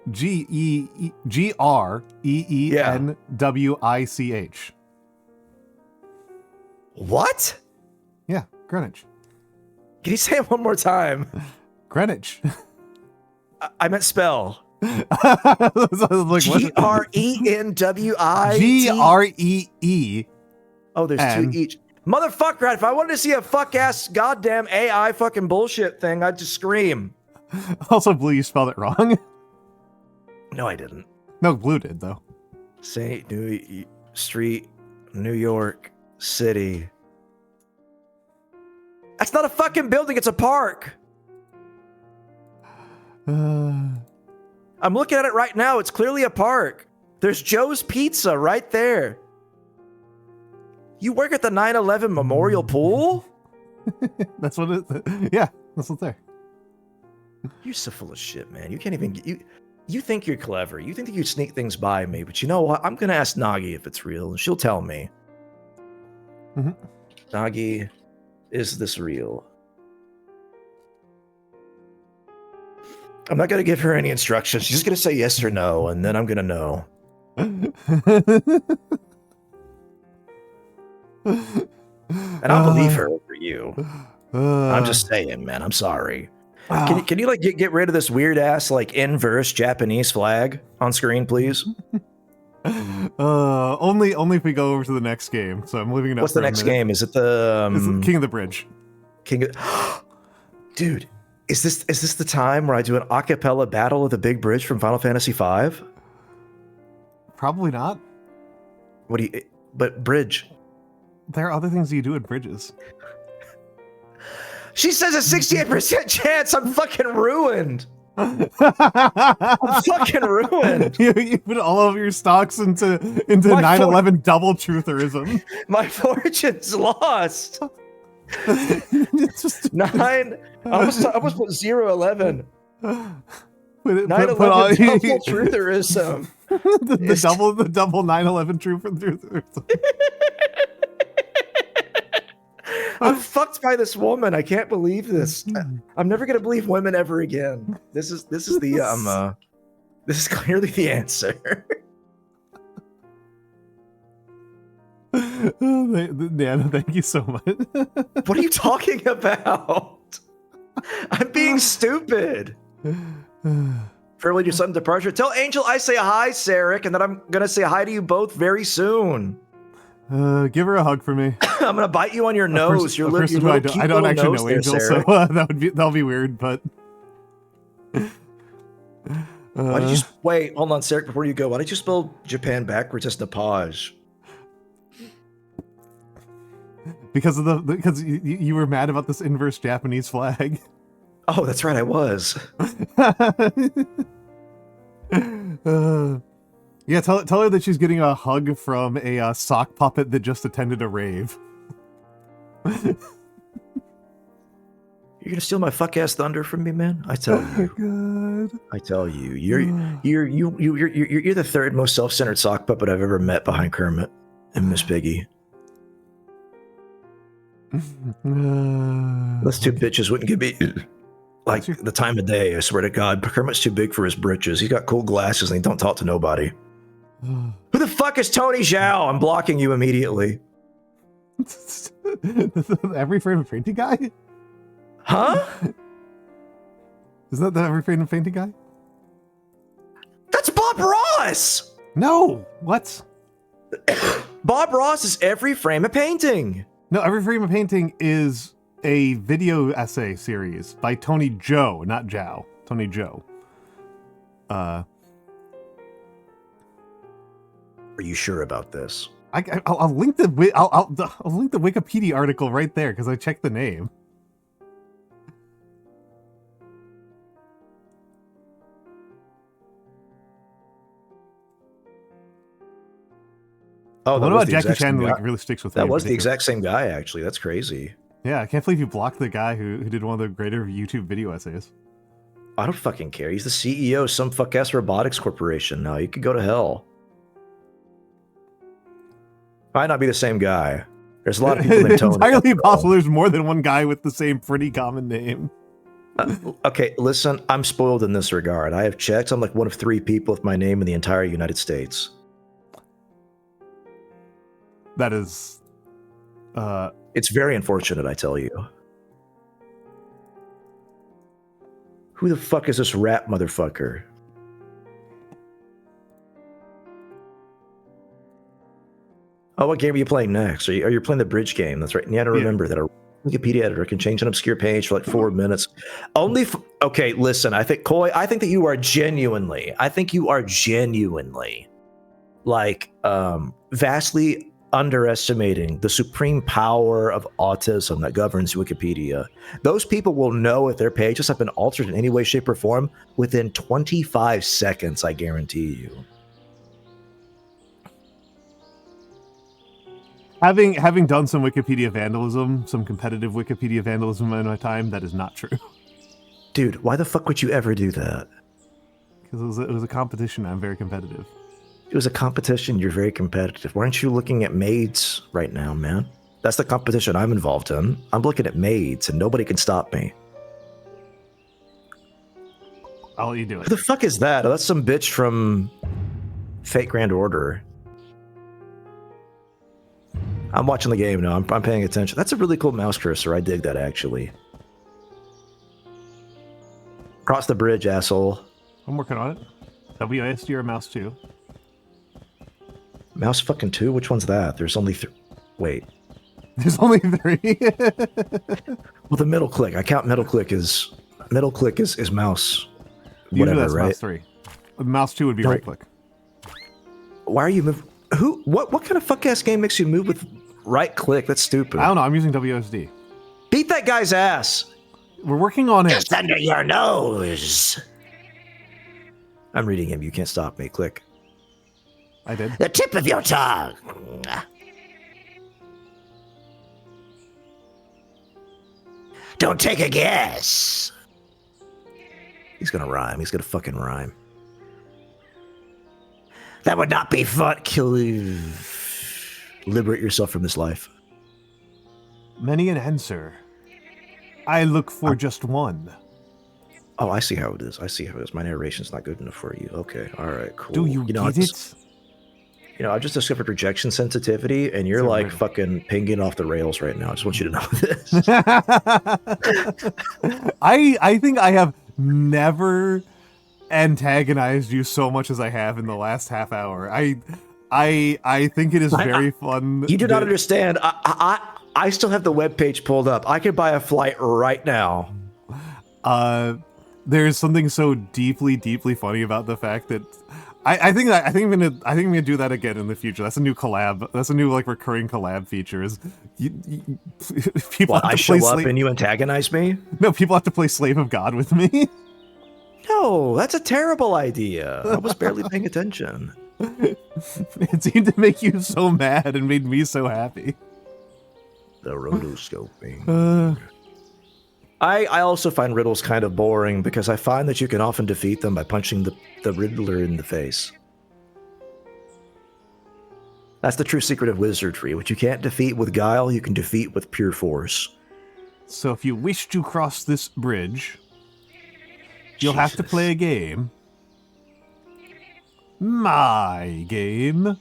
Speaker 1: GREENWICH.
Speaker 2: What?
Speaker 1: Yeah, Greenwich.
Speaker 2: Can you say it one more time?
Speaker 1: Greenwich.
Speaker 2: I meant spell.
Speaker 1: Like,
Speaker 2: GRENWI. Oh, there's 2 each. Motherfucker, if I wanted to see a fuck ass goddamn AI fucking bullshit thing, I'd just scream.
Speaker 1: Also, Blue, you spelled it wrong.
Speaker 2: No, I didn't.
Speaker 1: No, Blue did, though.
Speaker 2: St. Louis Street, New York City. That's not a fucking building, it's a park. I'm looking at it right now. It's clearly a park. There's Joe's Pizza right there. You work at the 9/11 Memorial Pool?
Speaker 1: That's what it is. Yeah, that's what's there.
Speaker 2: You're so full of shit, man. You can't even... You think you're clever. You think that you sneak things by me. But you know what? I'm going to ask Nagi if it's real, and she'll tell me.
Speaker 1: Mhm.
Speaker 2: Nagi, is this real? I'm not going to give her any instructions. She's just going to say yes or no, and then I'm going to know. And I'll believe her over you. I'm just saying, man. I'm sorry. Can you like get rid of this weird ass like inverse Japanese flag on screen, please?
Speaker 1: Only if we go over to the next game. So I'm leaving it up.
Speaker 2: What's the next game? Is it the
Speaker 1: It's King of the Bridge?
Speaker 2: Dude, is this the time where I do an a cappella battle of the Big Bridge from Final Fantasy V?
Speaker 1: Probably not.
Speaker 2: But Bridge.
Speaker 1: There are other things you do at bridges.
Speaker 2: She says a 68% chance. I'm fucking ruined. I'm fucking ruined.
Speaker 1: You put all of your stocks into 9/11 double trutherism.
Speaker 2: My fortune's lost.
Speaker 1: Just
Speaker 2: 9. I almost put 011. 9/11 double trutherism.
Speaker 1: the double 9/11 trutherism.
Speaker 2: I'm fucked by this woman. I can't believe this. I'm never gonna believe women ever again. This is the this is clearly the answer.
Speaker 1: Nana, thank you so much.
Speaker 2: What are you talking about? I'm being stupid. Farewell, your sudden departure. Tell Angel I say hi, Sarek, and that I'm gonna say hi to you both very soon.
Speaker 1: Give her a hug for me.
Speaker 2: I'm gonna bite you on your nose. Your
Speaker 1: I don't actually know Angel, so that'll be weird. But
Speaker 2: why did you wait? Hold on, Sarek. Before you go, why did you spell Japan backwards as Nepage?
Speaker 1: Because you were mad about this inverse Japanese flag.
Speaker 2: Oh, that's right, I was.
Speaker 1: Yeah, tell her that she's getting a hug from a sock puppet that just attended a rave.
Speaker 2: You're gonna steal my fuck ass thunder from me, man? I tell you.
Speaker 1: God.
Speaker 2: I tell you, you're the third most self-centered sock puppet I've ever met behind Kermit and Miss Piggy. Those two bitches wouldn't give me like the time of day. I swear to God, Kermit's too big for his britches. He's got cool glasses and he don't talk to nobody. Who the fuck is Tony Zhao? I'm blocking you immediately.
Speaker 1: Every frame of painting guy?
Speaker 2: Huh?
Speaker 1: Is that the every frame of painting guy?
Speaker 2: That's Bob Ross!
Speaker 1: No! What?
Speaker 2: Bob Ross is every frame of painting.
Speaker 1: No, every frame of painting is a video essay series by Tony Zhou, not Zhao. Tony Zhou.
Speaker 2: Are you sure about this?
Speaker 1: I'll link the I'll link the Wikipedia article right there because I checked the name.
Speaker 2: Oh,
Speaker 1: what about Jackie Chan? Like really sticks with
Speaker 2: that was the exact same guy. Actually, that's crazy.
Speaker 1: Yeah, I can't believe you blocked the guy who did one of the greater YouTube video essays.
Speaker 2: I don't fucking care. He's the CEO of some fuck ass robotics corporation. No, you could go to hell. Might not be the same guy. There's a lot of people named Tony.
Speaker 1: It's entirely possible there's more than one guy with the same pretty common name.
Speaker 2: Okay, listen, I'm spoiled in this regard. I have checked. I'm like one of 3 people with my name in the entire United States.
Speaker 1: That is...
Speaker 2: It's very unfortunate, I tell you. Who the fuck is this rap motherfucker? Oh, what game are you playing next? Are you playing the bridge game? That's right. And you gotta remember that a Wikipedia editor can change an obscure page for like 4 minutes. Okay, listen, I think that you are genuinely, like, vastly underestimating the supreme power of autism that governs Wikipedia. Those people will know if their pages have been altered in any way, shape, or form within 25 seconds, I guarantee you.
Speaker 1: Having done some Wikipedia vandalism, some competitive Wikipedia vandalism in my time, that is not true.
Speaker 2: Dude, why the fuck would you ever do that?
Speaker 1: Because it was a competition. I'm very competitive.
Speaker 2: It was a competition. You're very competitive. Why aren't you looking at maids right now, man? That's the competition I'm involved in. I'm looking at maids, and nobody can stop me.
Speaker 1: I'll let you do
Speaker 2: Who
Speaker 1: it.
Speaker 2: the fuck is that? Oh, that's some bitch from Fate Grand Order. I'm watching the game now. I'm paying attention. That's a really cool mouse cursor. I dig that, actually. Cross the bridge, asshole.
Speaker 1: I'm working on it. WASD or mouse 2?
Speaker 2: Mouse fucking 2? Which one's that? There's only 3. Wait.
Speaker 1: There's only 3.
Speaker 2: Well, the middle click. I count middle click as mouse.
Speaker 1: Usually
Speaker 2: Whatever,
Speaker 1: that's
Speaker 2: right?
Speaker 1: mouse 3. Mouse 2 would be
Speaker 2: No.
Speaker 1: right click.
Speaker 2: Why are you moving? What kind of fuck ass game makes you move with right click? That's stupid.
Speaker 1: I don't know. I'm using WASD.
Speaker 2: Beat that guy's ass.
Speaker 1: We're working on it.
Speaker 3: Just under your nose.
Speaker 2: I'm reading him. You can't stop me. Click.
Speaker 1: I did.
Speaker 3: The tip of your tongue. Don't take a guess.
Speaker 2: He's gonna rhyme. He's gonna fucking rhyme.
Speaker 3: That would not be fun.
Speaker 2: Liberate yourself from this life.
Speaker 1: Many an answer. I look for just one.
Speaker 2: Oh, I see how it is. I see how it is. My narration's not good enough for you. Okay. All right. Cool.
Speaker 1: Do you
Speaker 2: I
Speaker 1: get
Speaker 2: just,
Speaker 1: it?
Speaker 2: I just discovered rejection sensitivity, and you're
Speaker 1: It's
Speaker 2: like
Speaker 1: already-
Speaker 2: fucking pinging off the rails right now. I just want you to know this.
Speaker 1: I think I have never antagonized you so much as I have in the last half hour. I think it is very fun.
Speaker 2: You do not
Speaker 1: that-
Speaker 2: understand. I still have the webpage pulled up. I could buy a flight right now.
Speaker 1: There's something so deeply funny about the fact that I think I'm gonna do that again in the future. That's a new collab. That's a new like recurring collab feature. Is people
Speaker 2: What,
Speaker 1: have
Speaker 2: I
Speaker 1: to
Speaker 2: show
Speaker 1: play
Speaker 2: up
Speaker 1: Slave-
Speaker 2: and you antagonize me?
Speaker 1: No, people have to play Slave of God with me.
Speaker 2: No, that's a terrible idea. I was barely paying attention.
Speaker 1: It seemed to make you so mad and made me so happy.
Speaker 2: The rotoscoping. I also find riddles kind of boring because I find that you can often defeat them by punching the riddler in the face. That's the true secret of wizardry. What you can't defeat with guile, you can defeat with pure force.
Speaker 1: So if you wish to cross this bridge, you'll have to
Speaker 2: Jesus.
Speaker 1: play a game. My game.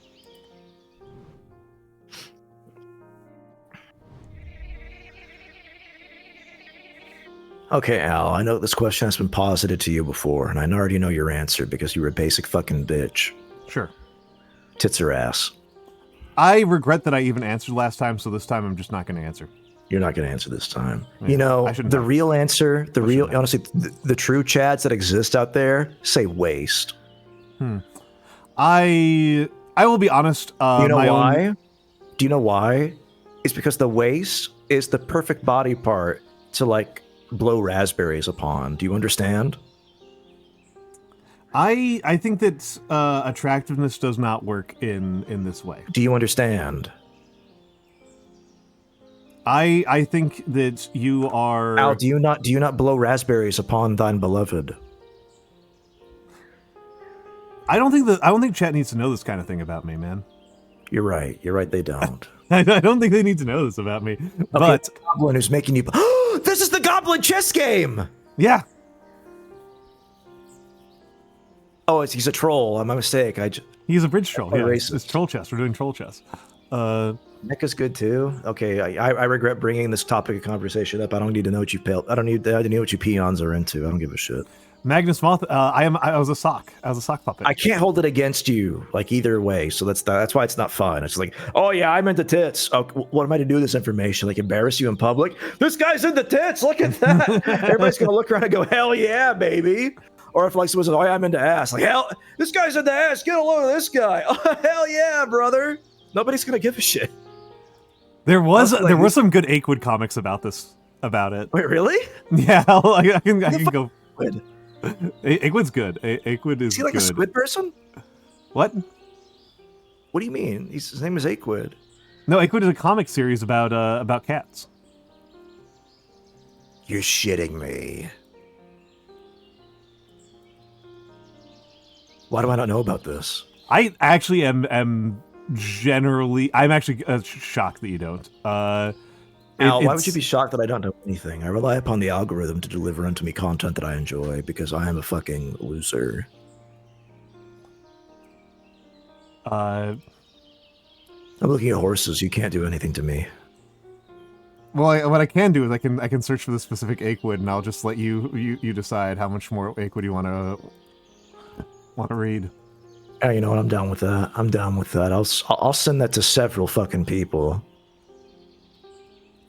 Speaker 2: Okay, Al, I know this question has been posited to you before, and I already know your answer because you're a basic fucking bitch.
Speaker 1: Sure.
Speaker 2: Tits or ass.
Speaker 1: I regret that I even answered last time, so this time I'm just not going to answer.
Speaker 2: You're not going to answer this time.
Speaker 1: Yeah,
Speaker 2: You know,
Speaker 1: I shouldn't
Speaker 2: the
Speaker 1: have.
Speaker 2: real answer,
Speaker 1: shouldn't have.
Speaker 2: honestly, the true Chads that exist out there say waste.
Speaker 1: I will be honest.
Speaker 2: You know
Speaker 1: my
Speaker 2: why?
Speaker 1: Own...
Speaker 2: Do you know why? It's because the waist is the perfect body part to like blow raspberries upon. Do you understand?
Speaker 1: I think that attractiveness does not work in this way.
Speaker 2: Do you understand?
Speaker 1: I think that you are.
Speaker 2: Al, do you not blow raspberries upon thine beloved?
Speaker 1: I don't think chat needs to know this kind of thing about me, man.
Speaker 2: You're right. You're right. They don't.
Speaker 1: I don't think they need to know this about me. But
Speaker 2: The goblin who's making you. This is the goblin chess game.
Speaker 1: yeah,
Speaker 2: Oh, he's a troll. My mistake.
Speaker 1: he's a bridge troll. Yeah,
Speaker 2: racist.
Speaker 1: it's troll chess. We're doing troll chess.
Speaker 2: Mecha's good too. Okay, I regret bringing this topic of conversation up. I don't need to know what you I don't need to know what you peons are into. I don't give a shit.
Speaker 1: Magnus Moth. I was a sock. I was a sock puppet.
Speaker 2: I can't hold it against you, like either way. So that's why it's not fun. It's like, oh yeah, I'm into tits. Oh, what am I to do with this information? Like embarrass you in public? This guy's into tits. Look at that. Everybody's gonna look around and go, hell yeah, baby. Or if like someone says, oh yeah, I'm into ass. Like hell, this guy's into ass. Get a load of this guy. Oh hell yeah, brother. Nobody's gonna give a shit.
Speaker 1: there was
Speaker 2: Also, like,
Speaker 1: there were some good Akewood comics about it.
Speaker 2: Wait, really?
Speaker 1: Yeah, I can go.
Speaker 2: Squid.
Speaker 1: Akewood's good. Akewood is
Speaker 2: Is he like
Speaker 1: good.
Speaker 2: a squid person?
Speaker 1: What?
Speaker 2: What do you mean? His name is Aquid.
Speaker 1: No, Akewood is a comic series about cats.
Speaker 2: You're shitting me. Why do I not know about this?
Speaker 1: I actually am generally, I'm actually shocked that you don't.
Speaker 2: Al, why would you be shocked that I don't know anything? I rely upon the algorithm to deliver unto me content that I enjoy because I am a fucking loser. I'm looking at horses. You can't do anything to me.
Speaker 1: Well, what I can do is I can search for the specific Achewood, and I'll just let you decide how much more Achewood you want to read.
Speaker 2: Oh, you know what? I'm down with that. I'm down with that. I'll send that to several fucking people.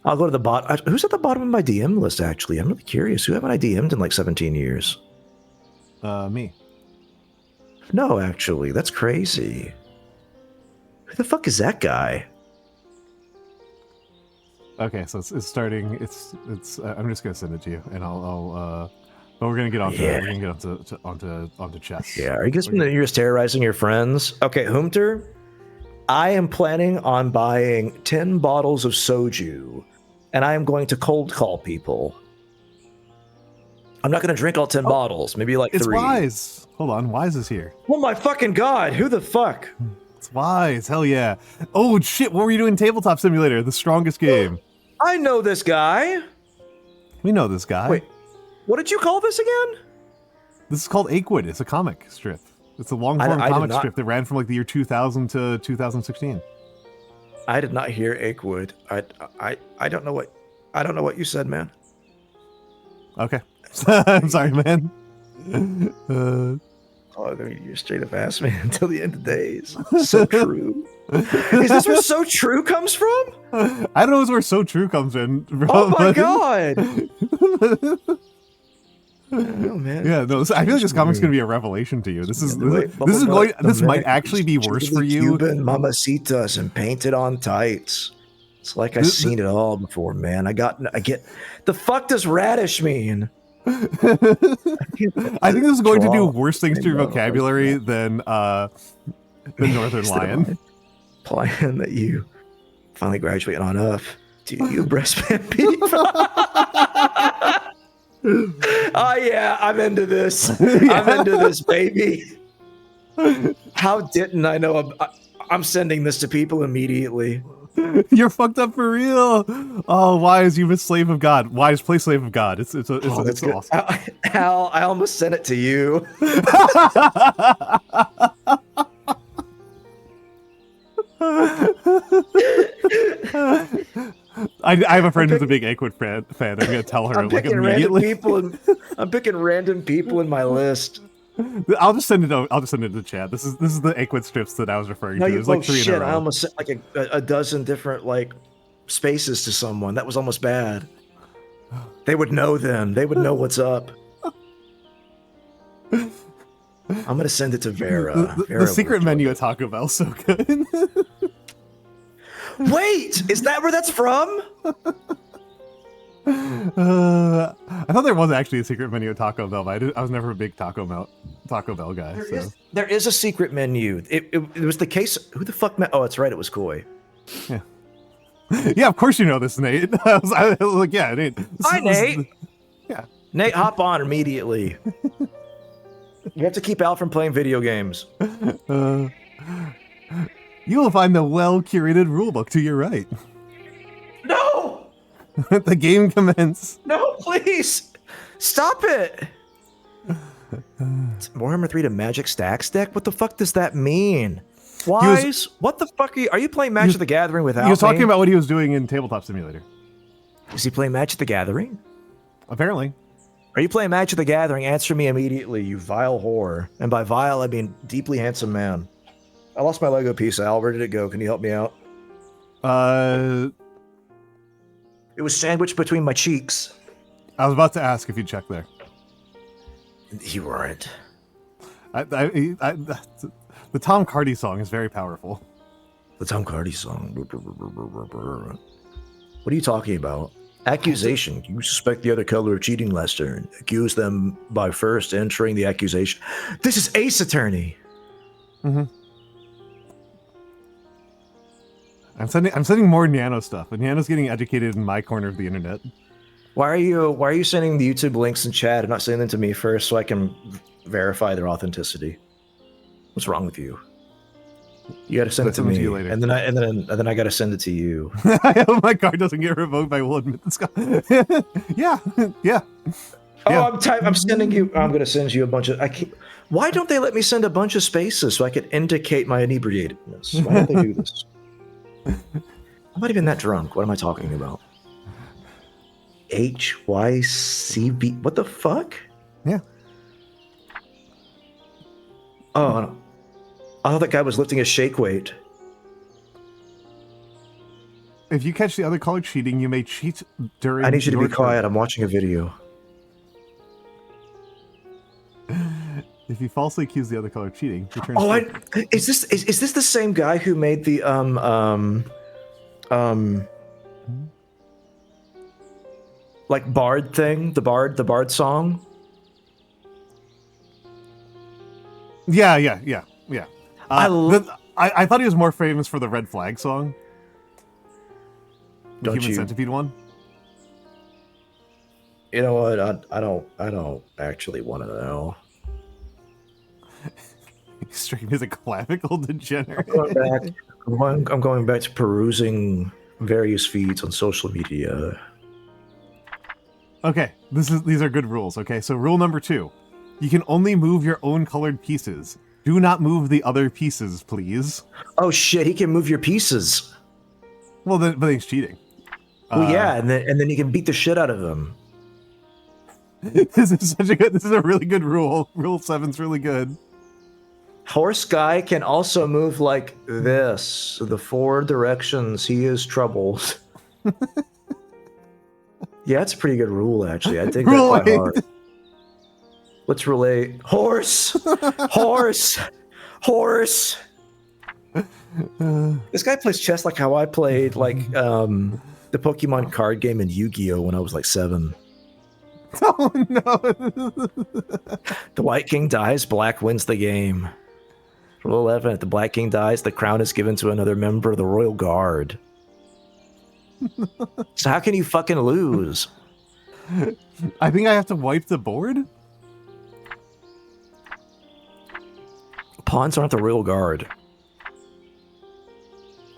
Speaker 2: I'll go to the bottom. Who's at the bottom of my DM list? Actually, I'm really curious. Who haven't I DM'd in like 17 years?
Speaker 1: Me.
Speaker 2: No, actually, that's crazy. Who the fuck is that guy?
Speaker 1: Okay, so it's starting. It's. I'm just gonna send it to you, and I'll. But we're gonna get onto.
Speaker 2: Yeah.
Speaker 1: We're gonna get onto chess.
Speaker 2: Yeah, are you just terrorizing your friends? Okay, Humter, I am planning on buying 10 bottles of soju, and I am going to cold call people. I'm not going to drink all 10 bottles, maybe like 3.
Speaker 1: It's Wise. Hold on, Wise is here.
Speaker 2: Oh my fucking god, who the fuck?
Speaker 1: It's Wise, hell yeah. Oh shit, what were you doing in Tabletop Simulator? The strongest game.
Speaker 2: I know this guy.
Speaker 1: We know this guy.
Speaker 2: Wait, what did you call this again?
Speaker 1: This is called Achewood. It's a comic strip. It's a long-form comic strip that ran from like the year 2000 to 2016.
Speaker 2: I did not hear Achewood. I don't know what you said, man.
Speaker 1: Okay. I'm sorry, man.
Speaker 2: Oh, you're straight up ass man until the end of days. So true. Is this where So True comes from?
Speaker 1: I don't know where So True comes in. Bro,
Speaker 2: oh my god. Oh man.
Speaker 1: Yeah, no. I feel like this comic's gonna be a revelation to you. This might actually be worse for you.
Speaker 2: Cuban mamacitas and painted on tights. It's like I've seen it all before, man. I get. The fuck does radish mean?
Speaker 1: I think this is going to do worse things to your vocabulary than Northern Lion.
Speaker 2: Plan that you finally graduate on up. Do you breastfeed beef? Oh yeah, I'm into this. I'm into this, baby. How didn't I know? I'm sending this to people immediately.
Speaker 1: You're fucked up for real. Oh, Wise, you miss Slave of God. Wise, play Slave of God. It's awesome.
Speaker 2: Al, I almost sent it to you.
Speaker 1: I have a friend who's a big Achewood fan. I'm gonna tell her like immediately.
Speaker 2: I'm picking random people in my list.
Speaker 1: I'll just send it to the chat. This is the Achewood strips that I was referring to. There's like 3 in a row.
Speaker 2: I almost sent like a dozen different like spaces to someone. That was almost bad. They would know then. They would know what's up. I'm gonna send it to Vera.
Speaker 1: The secret menu at Taco Bell so good.
Speaker 2: Wait, is that where that's from?
Speaker 1: I thought there was actually a secret menu at Taco Bell, but I was never a big Taco Bell guy.
Speaker 2: There is a secret menu. It was the case. Who the fuck? Oh, that's right. It was Koi.
Speaker 1: Yeah. Yeah, of course you know this, Nate. I was like, yeah, Nate.
Speaker 2: Hi, Nate.
Speaker 1: Yeah.
Speaker 2: Nate, hop on immediately. You have to keep Al from playing video games.
Speaker 1: You will find the well-curated rulebook to your right.
Speaker 2: No!
Speaker 1: The game commence.
Speaker 2: No, please! Stop it! It's Warhammer 3 to Magic Stacks deck? What the fuck does that mean? Wise? What the fuck are you playing Magic the Gathering without me?
Speaker 1: He was talking about what he was doing in Tabletop Simulator.
Speaker 2: Is he playing Magic the Gathering?
Speaker 1: Apparently.
Speaker 2: Are you playing Magic the Gathering? Answer me immediately, you vile whore. And by vile, I mean deeply handsome man. I lost my Lego piece, Al. Where did it go? Can you help me out? It was sandwiched between my cheeks.
Speaker 1: I was about to ask if you checked there.
Speaker 2: You weren't.
Speaker 1: The Tom Cardy song is very powerful.
Speaker 2: The Tom Cardy song. What are you talking about? Accusation. You suspect the other color of cheating last turn. Accuse them by first entering the accusation. This is Ace Attorney.
Speaker 1: Mm-hmm. I'm sending more Nano stuff, and Nano's getting educated in my corner of the internet.
Speaker 2: Why are you sending the YouTube links in chat and not sending them to me first so I can verify their authenticity? What's wrong with you? You got to send it to
Speaker 1: Send it
Speaker 2: me,
Speaker 1: to you later.
Speaker 2: and then I got to send it to you.
Speaker 1: I hope my card doesn't get revoked. I will admit this guy. yeah.
Speaker 2: Oh,
Speaker 1: Yeah.
Speaker 2: I'm sending you. I'm going to send you a bunch of. Why don't they let me send a bunch of spaces so I could indicate my inebriatedness? Why don't they do this? I'm not even that drunk. What am I talking about? HYCB. What the fuck?
Speaker 1: Yeah.
Speaker 2: Oh, I thought that guy was lifting a shake weight.
Speaker 1: If you catch the other color cheating, you may cheat during.
Speaker 2: I need you to
Speaker 1: your
Speaker 2: be quiet.
Speaker 1: turn.
Speaker 2: I'm watching a video.
Speaker 1: If you falsely accuse the other color cheating, your turn.
Speaker 2: Oh, is this the same guy who made the like bard thing, the bard song?
Speaker 1: Yeah.
Speaker 2: I
Speaker 1: I thought he was more famous for the Red Flag song. The
Speaker 2: Don't
Speaker 1: Human
Speaker 2: you-
Speaker 1: Centipede one.
Speaker 2: You know what? I don't actually want to know.
Speaker 1: Stream is a clavicle degenerate.
Speaker 2: I'm going back to perusing various feeds on social media.
Speaker 1: Okay, these are good rules. Okay, so rule number 2: you can only move your own colored pieces. Do not move the other pieces, please.
Speaker 2: Oh shit! He can move your pieces.
Speaker 1: Well, but he's cheating.
Speaker 2: Well, yeah, and then you can beat the shit out of them.
Speaker 1: This is a really good rule. Rule 7's really good.
Speaker 2: Horse guy can also move like this. The 4 directions. He is troubled. Yeah, it's a pretty good rule, actually. I think that's quite hard. Let's relate. Horse! Horse! Horse! This guy plays chess like how I played, like, the Pokemon card game in Yu-Gi-Oh! When I was like 7.
Speaker 1: Oh, no.
Speaker 2: The White King dies, Black wins the game. Rule 11, if the Black King dies, the crown is given to another member of the Royal Guard. So how can you fucking lose?
Speaker 1: I think I have to wipe the board?
Speaker 2: Pawns aren't the Royal Guard.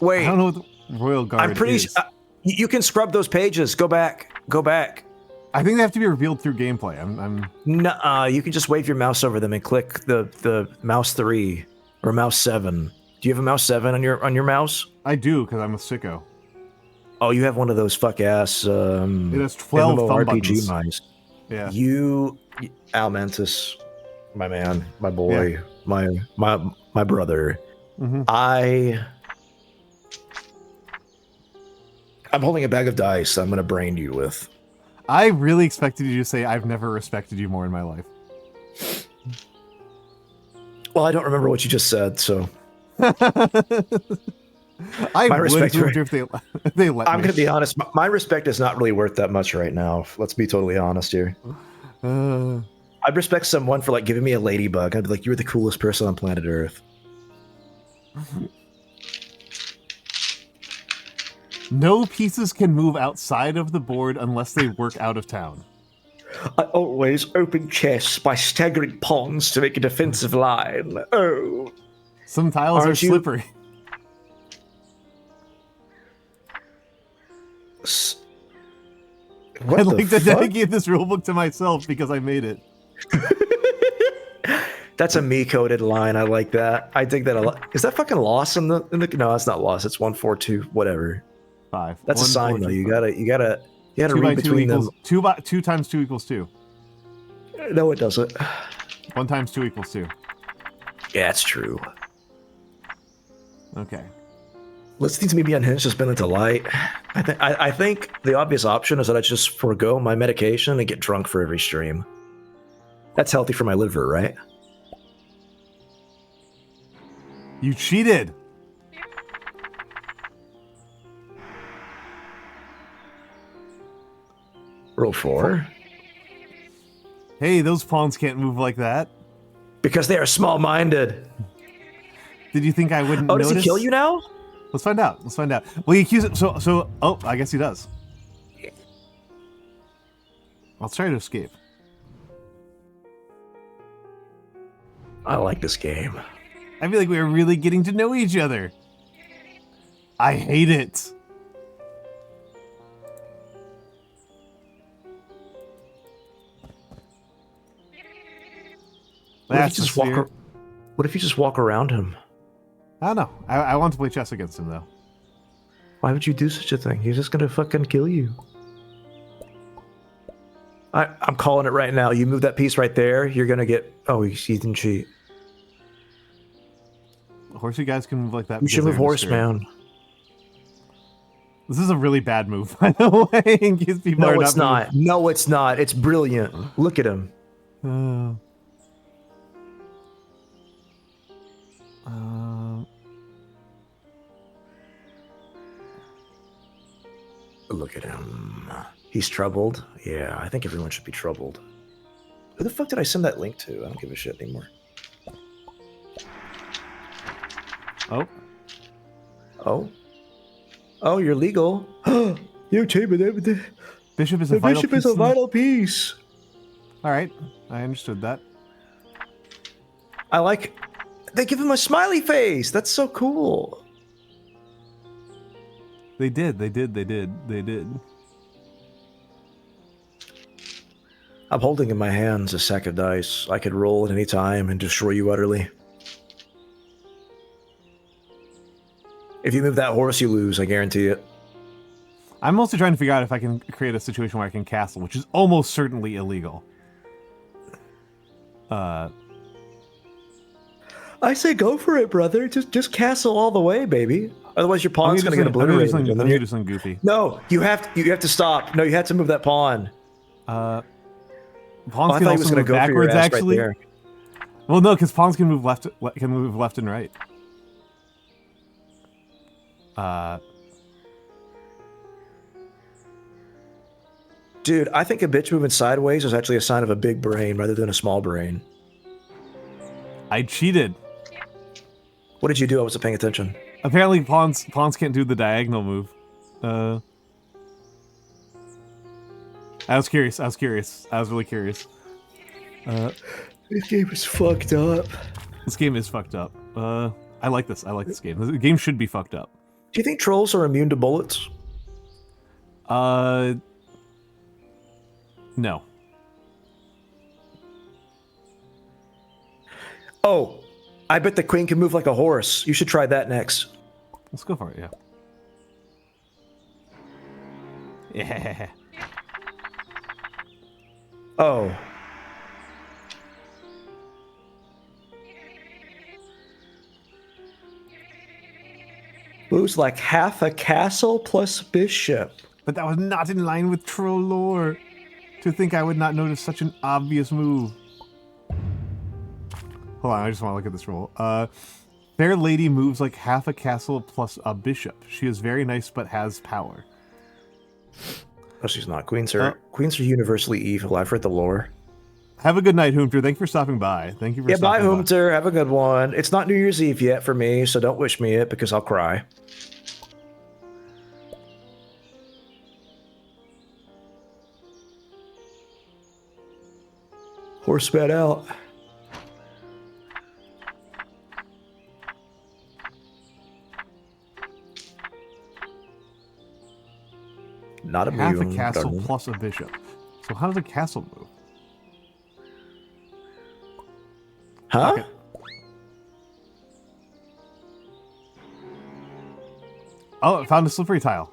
Speaker 2: Wait,
Speaker 1: I don't know what the Royal Guard
Speaker 2: I'm pretty
Speaker 1: is.
Speaker 2: you can scrub those pages. Go back. Go back.
Speaker 1: I think they have to be revealed through gameplay. I'm
Speaker 2: Nuh-uh, you can just wave your mouse over them and click the mouse 3 or mouse 7. Do you have a mouse 7 on your mouse?
Speaker 1: I do, because I'm a sicko.
Speaker 2: Oh, you have one of those fuck ass
Speaker 1: It has 12 thumb
Speaker 2: RPG
Speaker 1: buttons.
Speaker 2: mice.
Speaker 1: Yeah.
Speaker 2: You Almantas, my man, my boy, my brother.
Speaker 1: Mhm.
Speaker 2: I'm holding a bag of dice I'm gonna brain you with.
Speaker 1: I really expected you to say, I've never respected you more in my life.
Speaker 2: Well, I don't remember what you just said, so
Speaker 1: I
Speaker 2: My
Speaker 1: would
Speaker 2: respect
Speaker 1: have
Speaker 2: for-
Speaker 1: if they let
Speaker 2: I'm
Speaker 1: me.
Speaker 2: gonna be honest. My respect is not really worth that much right now. Let's be totally honest here. I'd respect someone for like giving me a ladybug. I'd be like, "You're the coolest person on planet Earth."
Speaker 1: No pieces can move outside of the board unless they work out of town.
Speaker 2: I always open chests by staggering pawns to make a defensive line. Oh,
Speaker 1: Some tiles
Speaker 2: Aren't
Speaker 1: are
Speaker 2: you-
Speaker 1: slippery.
Speaker 2: What
Speaker 1: I'd
Speaker 2: the
Speaker 1: like to
Speaker 2: fuck?
Speaker 1: dedicate this rulebook to myself because I made it.
Speaker 2: That's a me-coded line. I like that. I think that a lot. Is that fucking loss in the? No, it's not loss. It's 142. Whatever.
Speaker 1: 5.
Speaker 2: That's a sign though. You gotta
Speaker 1: 2
Speaker 2: read
Speaker 1: by 2
Speaker 2: between them.
Speaker 1: equals 2 times 2 equals 2.
Speaker 2: No, it doesn't.
Speaker 1: 1 times 2 equals 2.
Speaker 2: Yeah, it's true.
Speaker 1: Okay.
Speaker 2: Listening to me be unhinged has been a delight. I think the obvious option is that I just forego my medication and get drunk for every stream. That's healthy for my liver, right?
Speaker 1: You cheated.
Speaker 2: Roll 4.
Speaker 1: Hey, those pawns can't move like that.
Speaker 2: Because they are small-minded.
Speaker 1: Did you think I wouldn't
Speaker 2: Oh, does
Speaker 1: notice?
Speaker 2: he kill you now?
Speaker 1: Let's find out. Let's find out. Well, you accuse it. Oh, I guess he does. I'll try to escape.
Speaker 2: I like this game.
Speaker 1: I feel like we are really getting to know each other. I hate it.
Speaker 2: What if you just walk around him?
Speaker 1: I don't know. I want to play chess against him, though.
Speaker 2: Why would you do such a thing? He's just gonna fucking kill you. I'm calling it right now. You move that piece right there, you're gonna get... Oh, he didn't cheat.
Speaker 1: Horsey guys can move like that.
Speaker 2: You should move horse, man.
Speaker 1: This is a really bad move, by the way. In case people
Speaker 2: No,
Speaker 1: are
Speaker 2: it's not. No, it's not. It's brilliant. Look at him. Look at him. He's troubled. Yeah, I think everyone should be troubled. Who the fuck did I send that link to? I don't give a shit anymore.
Speaker 1: Oh.
Speaker 2: Oh. Oh, you're legal. You the
Speaker 1: Bishop is a
Speaker 2: vital piece.
Speaker 1: All right, I understood that.
Speaker 2: I like... They give him a smiley face. That's so cool.
Speaker 1: They did.
Speaker 2: I'm holding in my hands a sack of dice. I could roll at any time and destroy you utterly. If you move that horse, you lose. I guarantee it.
Speaker 1: I'm mostly trying to figure out if I can create a situation where I can castle, which is almost certainly illegal.
Speaker 2: I say go for it, brother. Just castle all the way, baby. Otherwise, your pawn's gonna get obliterated.
Speaker 1: I'm gonna do something goofy.
Speaker 2: No, you have to stop. No, you have to move that pawn.
Speaker 1: Pawns
Speaker 2: I
Speaker 1: can
Speaker 2: thought he was
Speaker 1: also
Speaker 2: gonna
Speaker 1: move
Speaker 2: go for your
Speaker 1: backwards,
Speaker 2: ass
Speaker 1: actually.
Speaker 2: right there.
Speaker 1: Well, no, because pawns can move left and right.
Speaker 2: Dude, I think a bitch moving sideways is actually a sign of a big brain rather than a small brain.
Speaker 1: I cheated.
Speaker 2: What did you do? I wasn't paying attention.
Speaker 1: Apparently, pawns can't do the diagonal move. I was curious. I was really curious.
Speaker 2: This game is fucked up.
Speaker 1: This game is fucked up. I like this. I like this game. The game should be fucked up.
Speaker 2: Do you think trolls are immune to bullets?
Speaker 1: No.
Speaker 2: Oh, I bet the queen can move like a horse. You should try that next.
Speaker 1: Let's go for it, yeah. Yeah.
Speaker 2: Oh. Blue's like half a castle plus bishop.
Speaker 1: But that was not in line with troll lore. To think I would not notice such an obvious move. Hold on, I just want to look at this roll. Fair lady moves like half a castle plus a bishop. She is very nice but has power.
Speaker 2: Oh, she's not. Queens are universally evil. I've read the lore.
Speaker 1: Have a good night, Hoomter. Thank you for stopping by. Thank you for stopping
Speaker 2: bye,
Speaker 1: by.
Speaker 2: Hoomter. Have a good one. It's not New Year's Eve yet for me, so don't wish me it because I'll cry. Horse spat out. Not immune.
Speaker 1: Half a castle plus a bishop. So how does a castle move?
Speaker 2: Huh?
Speaker 1: Okay. Oh, I found a slippery tile.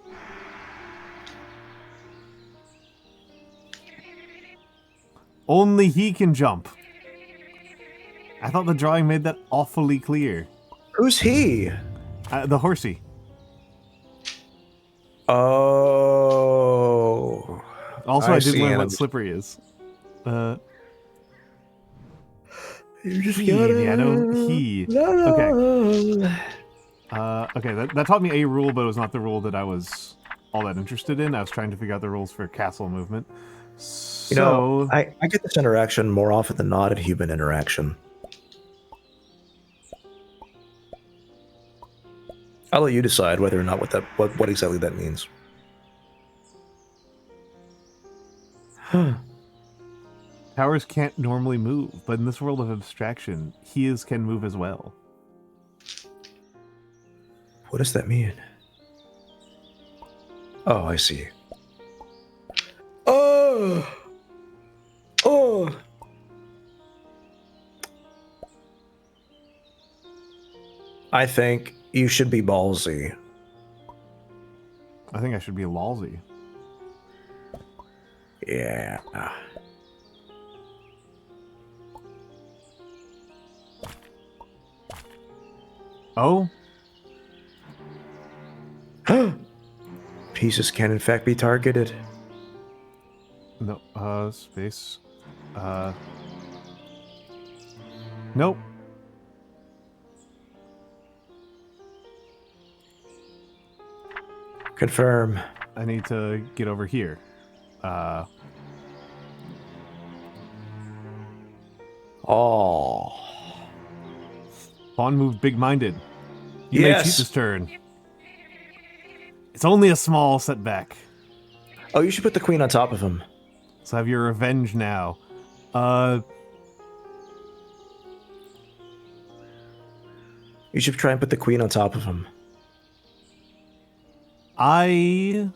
Speaker 1: Only he can jump. I thought the drawing made that awfully clear.
Speaker 2: Who's he?
Speaker 1: The horsey.
Speaker 2: Oh.
Speaker 1: Also, I did learn what slippery is.
Speaker 2: You just
Speaker 1: He,
Speaker 2: gotta...
Speaker 1: yeah, no, he. Okay. Okay, that taught me a rule, but it was not the rule that I was all that interested in. I was trying to figure out the rules for castle movement. So,
Speaker 2: You know, I get this interaction more often than not in human interaction. I'll let you decide whether or not what exactly that means.
Speaker 1: Towers can't normally move, but in this world of abstraction, he can move as well.
Speaker 2: What does that mean? Oh, I see. Oh! Oh! I think you should be ballsy.
Speaker 1: I think I should be lolsy.
Speaker 2: Yeah.
Speaker 1: Oh?
Speaker 2: Pieces can in fact be targeted.
Speaker 1: No, space. Nope.
Speaker 2: Confirm.
Speaker 1: I need to get over here.
Speaker 2: Oh.
Speaker 1: Pawn moved big-minded. You may
Speaker 2: Yes.
Speaker 1: cheat this turn. It's only a small setback.
Speaker 2: Oh, you should put the queen on top of him.
Speaker 1: So have your revenge now.
Speaker 2: You should try and put the queen on top of him.
Speaker 1: I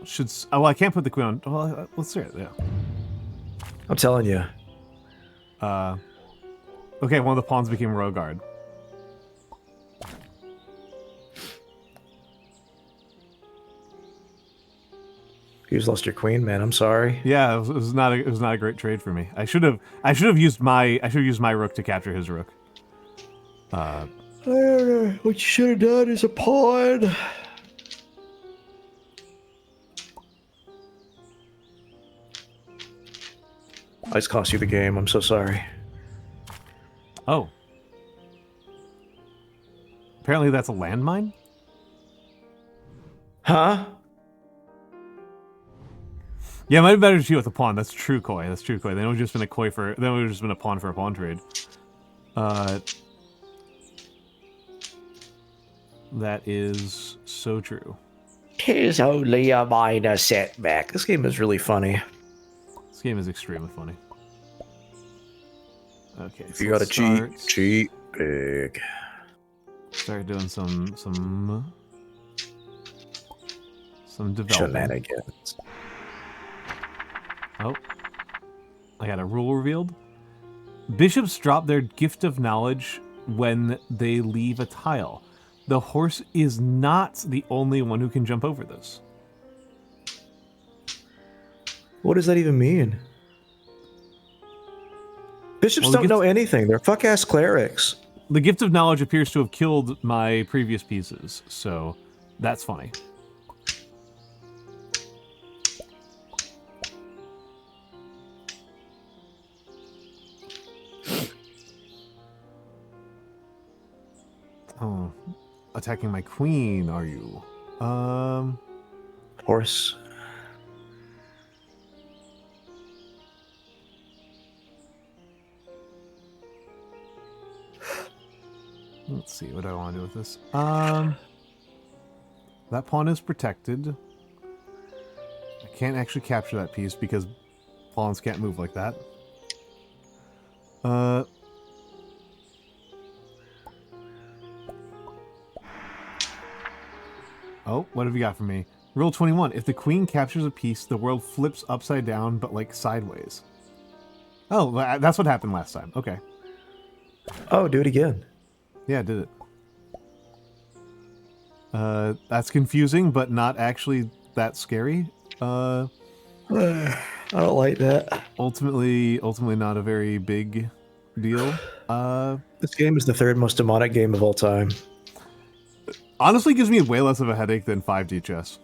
Speaker 1: should... Oh, I can't put the queen on... Well, let's do it, yeah.
Speaker 2: I'm telling you.
Speaker 1: Okay, one of the pawns became row guard.
Speaker 2: You just lost your queen, man. I'm sorry.
Speaker 1: Yeah, it was not a great trade for me. I should have used my rook to capture his rook.
Speaker 2: I don't know. What you should have done is a pawn. I just cost you the game. I'm so sorry.
Speaker 1: Oh. Apparently that's a landmine?
Speaker 2: Huh?
Speaker 1: Yeah, it might be better to cheat with a pawn. That's true koi. That's true koi. Then it would have just been a koi for... Then it would have just been a pawn for a pawn trade. That is so true.
Speaker 2: Tis only a minor setback. This game is really funny.
Speaker 1: This game is extremely funny. Okay,
Speaker 2: If you gotta cheat big.
Speaker 1: Start doing some development.
Speaker 2: Shenanigans.
Speaker 1: Oh, I got a rule revealed. Bishops drop their gift of knowledge when they leave a tile. The horse is not the only one who can jump over this.
Speaker 2: What does that even mean? Bishops don't know anything. They're fuck-ass clerics.
Speaker 1: The gift of knowledge appears to have killed my previous pieces, so that's funny. Oh, attacking my queen, are you?
Speaker 2: Horse.
Speaker 1: Let's see, what do I want to do with this? That pawn is protected. I can't actually capture that piece because pawns can't move like that. Oh, what have you got for me? Rule 21. If the queen captures a piece, the world flips upside down, but like sideways. Oh, that's what happened last time. Okay.
Speaker 2: Oh, do it again.
Speaker 1: Yeah, I did it. That's confusing, but not actually that scary.
Speaker 2: I don't like that.
Speaker 1: Ultimately not a very big deal.
Speaker 2: This game is the third most demonic game of all time.
Speaker 1: Honestly, gives me way less of a headache than 5D chess.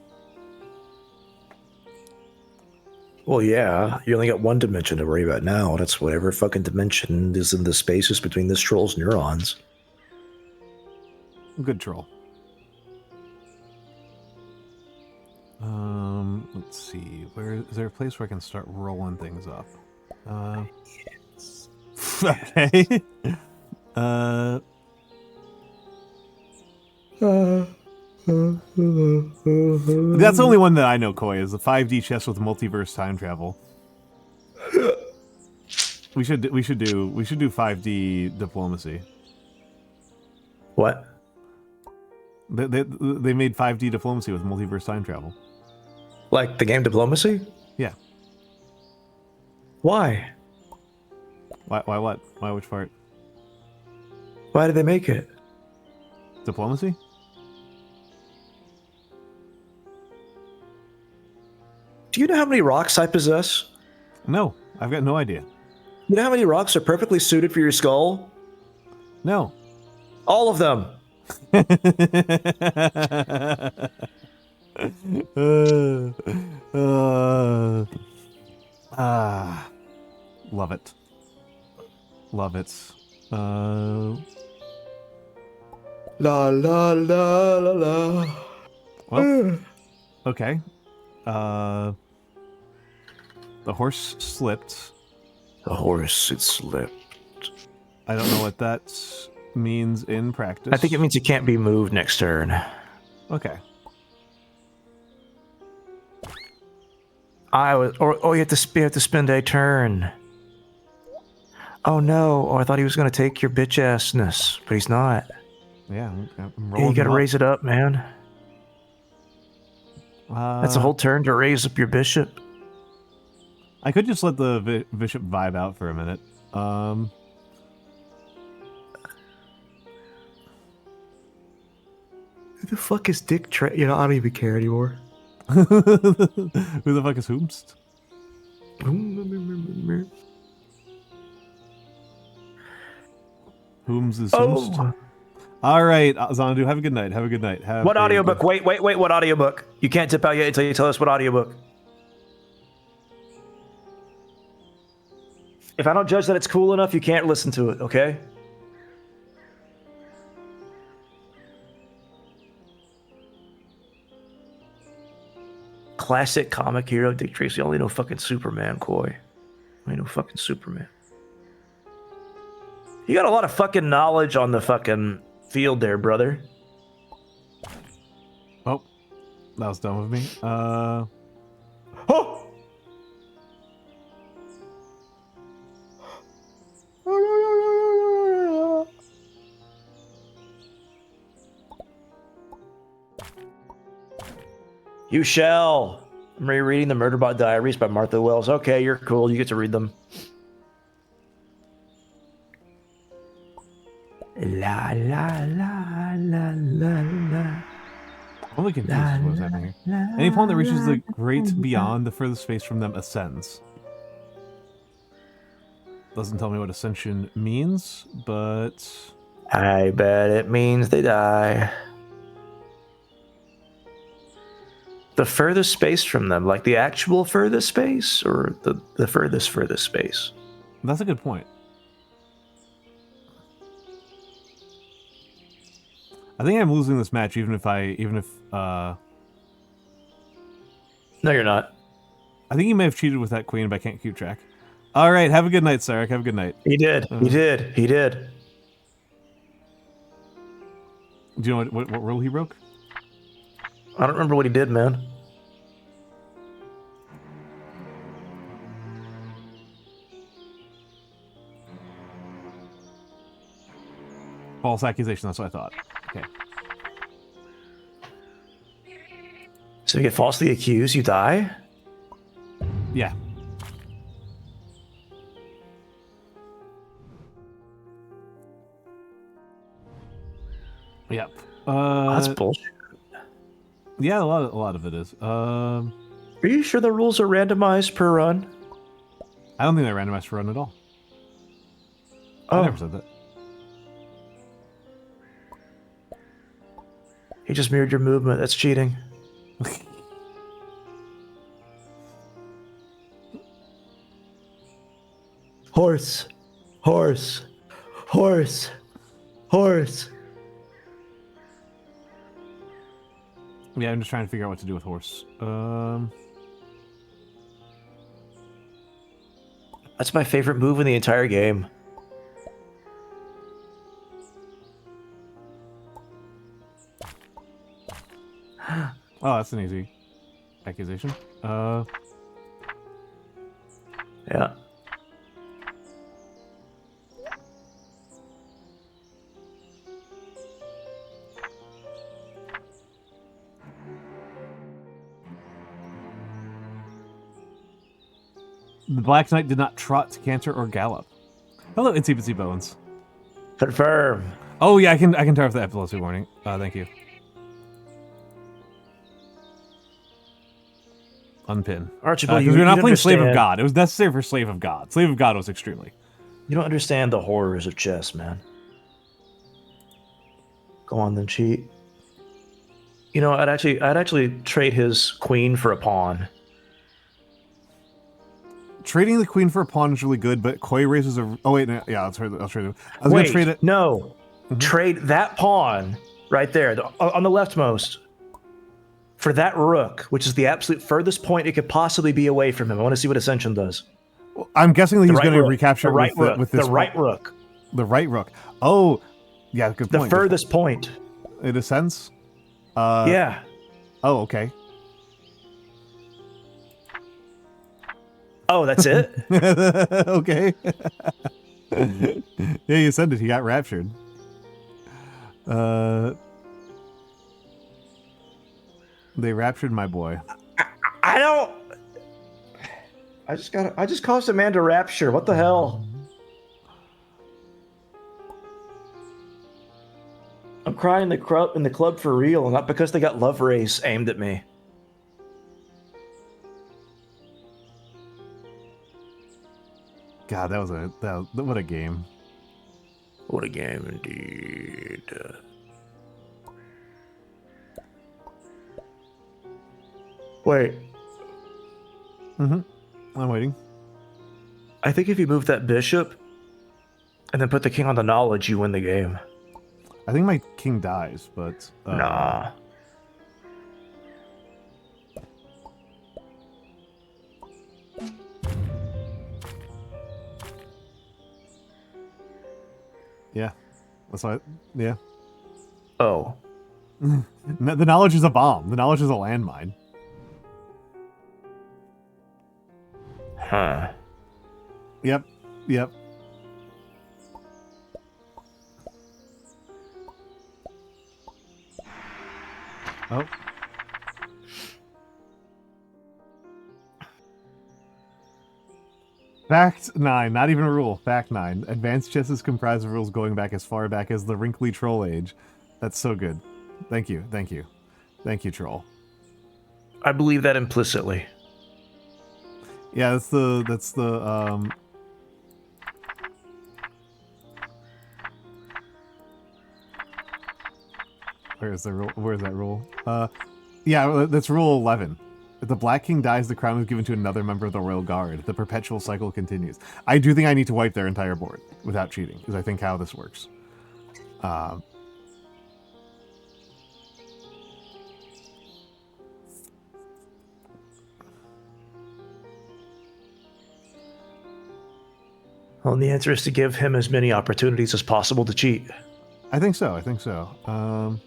Speaker 2: Well, yeah, you only got one dimension to worry about now. That's whatever fucking dimension is in the spaces between this troll's neurons.
Speaker 1: Good troll. Let's see. Is there a place where I can start rolling things up?
Speaker 2: Yes.
Speaker 1: Okay. That's the only one that I know, Koi, is the 5D chess with multiverse time travel. We should do 5D diplomacy.
Speaker 2: What?
Speaker 1: They made 5D diplomacy with multiverse time travel.
Speaker 2: Like the game Diplomacy?
Speaker 1: Yeah.
Speaker 2: Why?
Speaker 1: Why what? Why which part?
Speaker 2: Why did they make it?
Speaker 1: Diplomacy?
Speaker 2: Do you know how many rocks I possess?
Speaker 1: No, I've got no idea.
Speaker 2: You know how many rocks are perfectly suited for your skull?
Speaker 1: No.
Speaker 2: All of them.
Speaker 1: Love it. Love it.
Speaker 2: La la la la la.
Speaker 1: Well, okay. The horse slipped.
Speaker 2: The horse, it slipped.
Speaker 1: I don't know what that means in practice.
Speaker 2: I think it means it can't be moved next turn.
Speaker 1: Okay.
Speaker 2: You have to spend a turn. Oh no! Oh, I thought he was going to take your bitch assness, but he's not.
Speaker 1: Yeah, I'm
Speaker 2: Yeah,
Speaker 1: rolling.
Speaker 2: you got to
Speaker 1: him up.
Speaker 2: raise it up, man. That's a whole turn to raise up your bishop.
Speaker 1: I could just let the bishop vibe out for a minute.
Speaker 2: Who the fuck is Dick I don't even care anymore.
Speaker 1: Who the fuck is Hoomst? Whom's is Hoomst?
Speaker 2: Oh.
Speaker 1: All right, Xanadu, have a good night. Have a good night.
Speaker 2: What audiobook? Wait, what audiobook? You can't tip out yet until you tell us what audiobook. If I don't judge that it's cool enough, you can't listen to it, okay? Classic comic hero Dick Tracy. Only no fucking Superman, Coy. Only no fucking Superman. You got a lot of fucking knowledge on the fucking field there, brother.
Speaker 1: Oh, that was dumb of me.
Speaker 2: Oh! You shall. I'm rereading the Murderbot Diaries by Martha Wells. Okay, you're cool. You get to read them. La la la la la la.
Speaker 1: I'm really confused with what's happening here. Any pawn that reaches the great beyond the furthest space from them ascends. Doesn't tell me what ascension means, but
Speaker 2: I bet it means they die. The furthest space from them, like the actual furthest space, or the furthest space?
Speaker 1: that's a good point. I think I'm losing this match, even if
Speaker 2: No, you're not.
Speaker 1: I think you may have cheated with that queen, but I can't keep track. All right, have a good night, Sarek. Have a good night.
Speaker 2: He did. He did. He did.
Speaker 1: Do you know what rule he broke?
Speaker 2: I don't remember what he did, man.
Speaker 1: False accusation, that's what I thought. Okay.
Speaker 2: So you get falsely accused, you die?
Speaker 1: Yeah. Yep.
Speaker 2: That's bullshit.
Speaker 1: Yeah, a lot of it is.
Speaker 2: Are you sure the rules are randomized per run?
Speaker 1: I don't think they're randomized for run at all.
Speaker 2: Oh.
Speaker 1: I never said that.
Speaker 2: He just mirrored your movement. That's cheating. Horse. Horse. Horse. Horse.
Speaker 1: Yeah, I'm just trying to figure out what to do with horse.
Speaker 2: That's my favorite move in the entire game.
Speaker 1: Oh, that's an easy accusation.
Speaker 2: Yeah.
Speaker 1: The Black Knight did not trot, canter, or gallop. Hello, Itsy Bitsy Bones.
Speaker 3: Confirm.
Speaker 1: Oh yeah, I can turn off the epilepsy warning. Thank you. Unpin.
Speaker 2: Archibald,
Speaker 1: Because we're not playing Slave of
Speaker 2: understand-
Speaker 1: God. It was necessary for Slave of God. Slave of God was extremely.
Speaker 2: You don't understand the horrors of chess, man. Go on, then cheat. You know, I'd actually trade his queen for a pawn.
Speaker 1: Trading the queen for a pawn is really good, but Koi raises a. Oh wait, no, yeah, I'll trade it. I was
Speaker 2: Wait,
Speaker 1: gonna trade it.
Speaker 2: no. Trade that pawn right there, on the leftmost, for that rook, which is the absolute furthest point it could possibly be away from him. I want to see what Ascension does.
Speaker 1: I'm guessing that he's going to
Speaker 2: rook,
Speaker 1: recapture
Speaker 2: the right
Speaker 1: with,
Speaker 2: rook,
Speaker 1: with this
Speaker 2: the right rook.
Speaker 1: The right rook. Oh, yeah, good
Speaker 2: The
Speaker 1: point.
Speaker 2: furthest point.
Speaker 1: In a sense.
Speaker 2: Yeah.
Speaker 1: Oh, okay.
Speaker 2: Oh, that's it?
Speaker 1: Okay. Yeah, you said it. He got raptured. They raptured my boy.
Speaker 2: I don't. I just caused a man to rapture. What the hell? I'm crying in the club for real, not because they got love race aimed at me.
Speaker 1: God, that was what a game.
Speaker 2: What a game indeed. Wait.
Speaker 1: I'm waiting.
Speaker 2: I think if you move that bishop and then put the king on the knowledge, you win the game.
Speaker 1: I think my king dies, but
Speaker 2: Nah.
Speaker 1: Yeah, that's why. Yeah,
Speaker 2: Oh.
Speaker 1: the knowledge is a bomb. The knowledge is a landmine.
Speaker 2: Huh.
Speaker 1: Yep. Yep. Oh. Fact 9, not even a rule. Fact 9. Advanced chess is comprised of rules going back as far back as the wrinkly troll age. That's so good. Thank you. Thank you. Thank you, troll.
Speaker 2: I believe that implicitly.
Speaker 1: Yeah, that's the where's the rule? Where's that rule? Yeah, that's rule 11. If the Black King dies, the crown is given to another member of the Royal Guard. The perpetual cycle continues. I do think I need to wipe their entire board without cheating, because I think how this works.
Speaker 2: Well, and the answer is to give him as many opportunities as possible to cheat.
Speaker 1: I think so. I think so.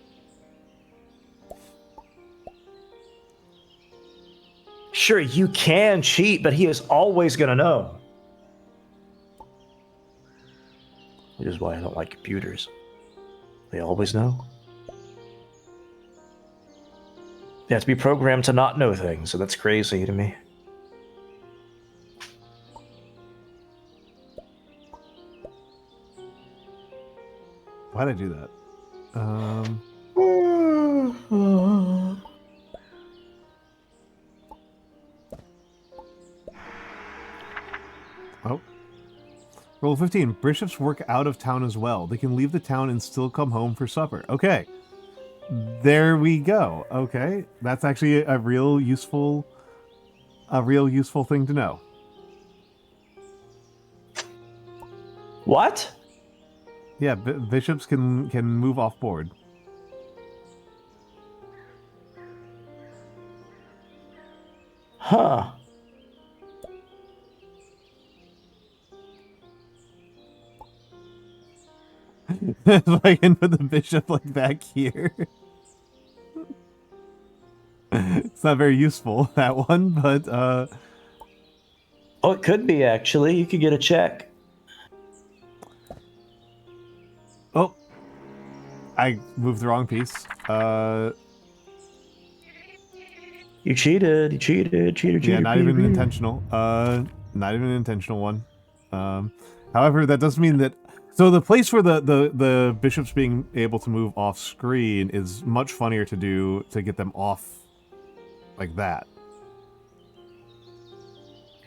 Speaker 2: Sure, you can cheat, but he is always going to know. Which is why I don't like computers. They always know. They have to be programmed to not know things, so that's crazy to me.
Speaker 1: Why'd I do that? Oh. Rule 15. Bishops work out of town as well. They can leave the town and still come home for supper. Okay. There we go. Okay. That's actually a real useful thing to know.
Speaker 2: What?
Speaker 1: Yeah, bishops can move off board.
Speaker 2: Huh.
Speaker 1: If I can put the bishop like back here. It's not very useful, that one, but
Speaker 2: Oh, it could be actually. You could get a check.
Speaker 1: oh, I moved the wrong piece.
Speaker 2: You cheated. You cheated.
Speaker 1: Yeah, not even intentional. Not even an intentional one. However, that does mean that... So the place where the bishops being able to move off screen is much funnier to do to get them off like that.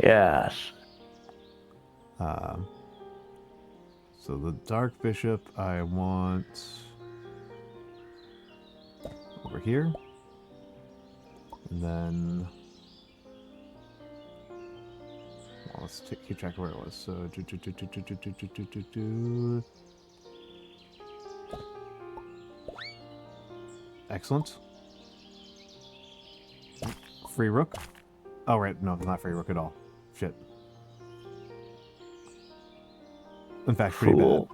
Speaker 2: Yes.
Speaker 1: So the dark bishop I want over here. And then... Well, let's keep track of where it was. So... Excellent. Free rook. Oh, right. No, not free rook at all. Shit. In fact, pretty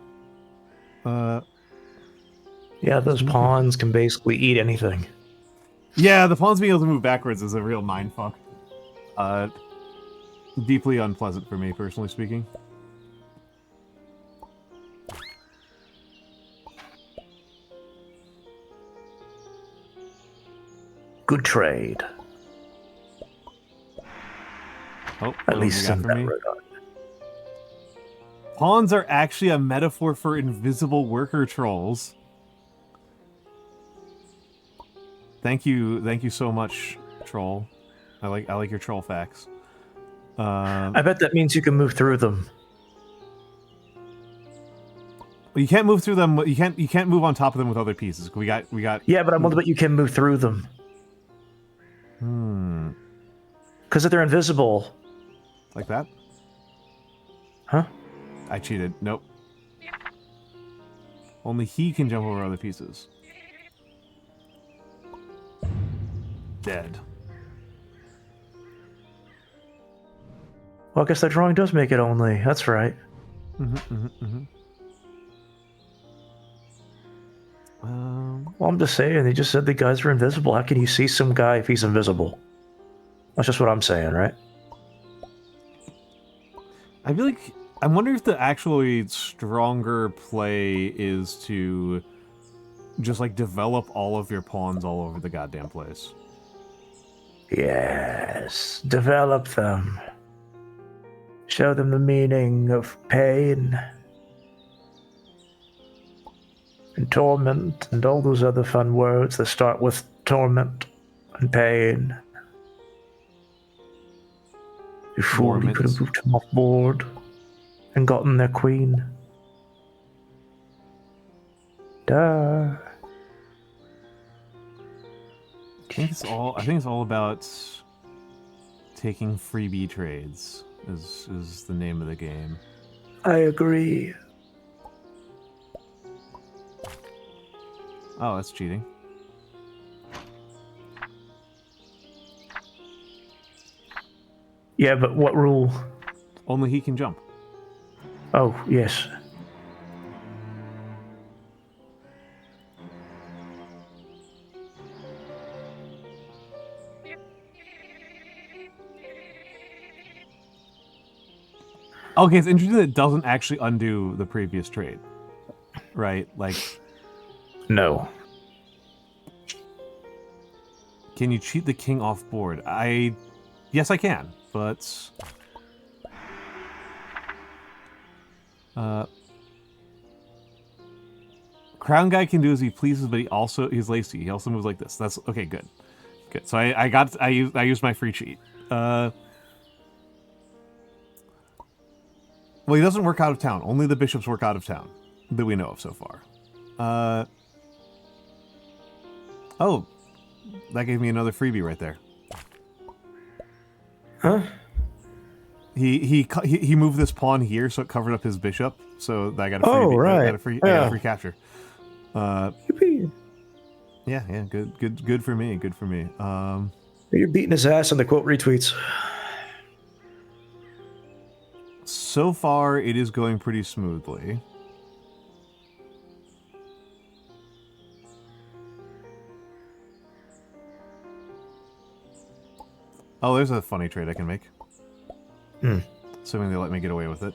Speaker 1: bad.
Speaker 2: Yeah, those pawns can basically eat anything.
Speaker 1: Yeah, the pawns being able to move backwards is a real mindfuck. Deeply unpleasant for me, personally speaking.
Speaker 2: Good trade.
Speaker 1: Oh,
Speaker 2: At least send that right on.
Speaker 1: Pawns are actually a metaphor for invisible worker trolls. Thank you so much, troll. I like your troll facts.
Speaker 2: I bet that means you can move through them.
Speaker 1: You can't move through them. You can't move on top of them with other pieces. We got.
Speaker 2: Yeah, but I wonder, but you can move through them. Because if they're invisible.
Speaker 1: Like that?
Speaker 2: Huh?
Speaker 1: I cheated. Nope. Only he can jump over other pieces. Dead.
Speaker 2: Well, I guess that drawing does make it only. That's right. Well, I'm just saying, they just said the guys are invisible. How can you see some guy if he's invisible? That's just what I'm saying, right?
Speaker 1: I feel like... I wonder if the actually stronger play is to just, like, develop all of your pawns all over the goddamn place.
Speaker 2: Yes. Develop them. Show them the meaning of pain and torment and all those other fun words that start with torment and pain. You fool, you could have moved him off board and gotten their queen. Duh.
Speaker 1: I think it's all about taking freebie trades is the name of the game.
Speaker 2: I agree.
Speaker 1: Oh, that's cheating.
Speaker 2: Yeah, but what rule?
Speaker 1: Only he can jump.
Speaker 2: Oh, yes.
Speaker 1: Okay, it's interesting that it doesn't actually undo the previous trade. Right? Like...
Speaker 2: No.
Speaker 1: Can you cheat the king off board? Yes, I can, but... Crown guy can do as he pleases, but he's lazy. He also moves like this. That's okay. Good. So I used my free cheat. Well, he doesn't work out of town. Only the bishops work out of town that we know of so far. Oh, that gave me another freebie right there.
Speaker 2: Huh?
Speaker 1: He moved this pawn here, so it covered up his bishop. So I got a freebie.
Speaker 2: Oh, right.
Speaker 1: I got a free capture.
Speaker 2: Yippee.
Speaker 1: Yeah, good for me. Good for me.
Speaker 2: You're beating his ass on the quote retweets.
Speaker 1: So far, it is going pretty smoothly. Oh, there's a funny trade I can make. Assuming they let me get away with it.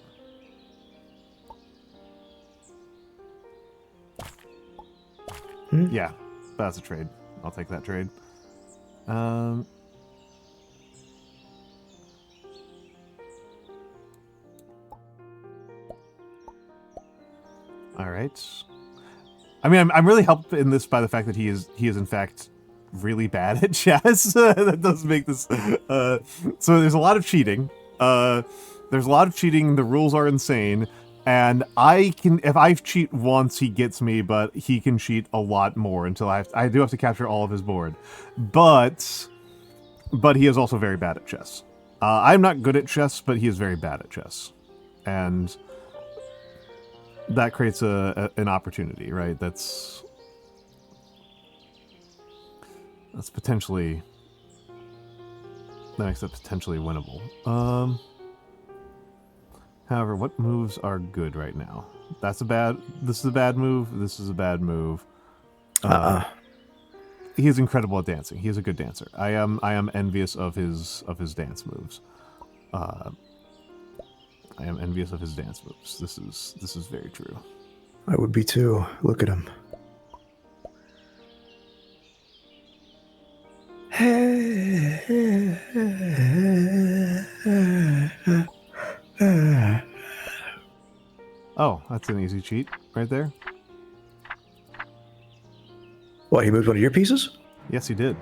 Speaker 1: Yeah, that's a trade. I'll take that trade. All right. I mean, I'm really helped in this by the fact that he is in fact really bad at chess. That does make this. So there's a lot of cheating. There's a lot of cheating. The rules are insane, and if I cheat once, he gets me, but he can cheat a lot more until I do have to capture all of his board. But he is also very bad at chess. I'm not good at chess, but he is very bad at chess, and that creates an opportunity, right? That's potentially, that makes it potentially winnable. However, what moves are good right now? This is a bad move. This is a bad move. He is incredible at dancing. He is a good dancer. I am envious of his dance moves. I am envious of his dance moves. This is very true.
Speaker 2: I would be too. Look at him.
Speaker 1: Oh, that's an easy cheat right there.
Speaker 2: What, he moved one of your pieces?
Speaker 1: Yes, he did.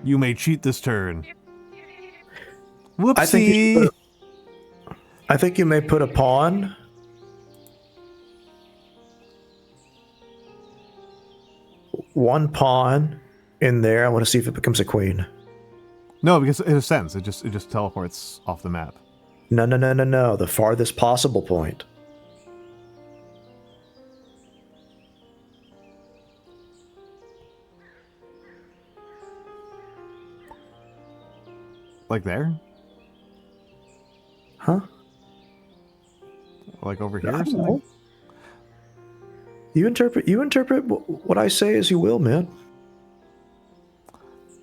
Speaker 1: You may cheat this turn. Whoopsie!
Speaker 2: I think you may put a pawn. One pawn in there. I want to see if it becomes a queen.
Speaker 1: No, because in a sense, it just teleports off the map.
Speaker 2: No. The farthest possible point.
Speaker 1: Like there?
Speaker 2: Huh?
Speaker 1: Like over here
Speaker 2: I
Speaker 1: or
Speaker 2: don't
Speaker 1: something?
Speaker 2: know. You interpret what I say as you will, man.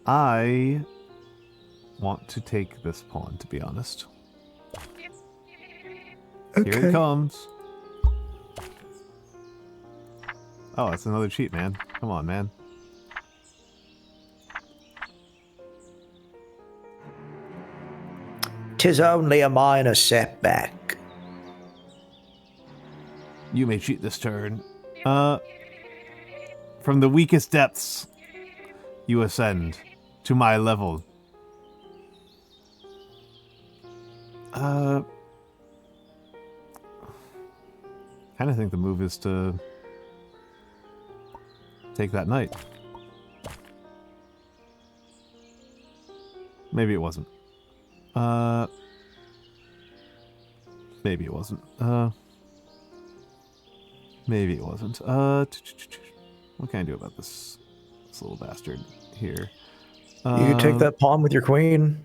Speaker 1: I want to take this pawn, to be honest.
Speaker 2: Okay.
Speaker 1: Here it comes. Oh, that's another cheat, man. Come on, man.
Speaker 2: "'Tis only a minor setback."
Speaker 1: You may cheat this turn. From the weakest depths, you ascend to my level. Kind of think the move is to take that knight. Maybe it wasn't. Maybe it wasn't. Maybe it wasn't. What can I do about this little bastard here?
Speaker 2: You could take that pawn with your queen.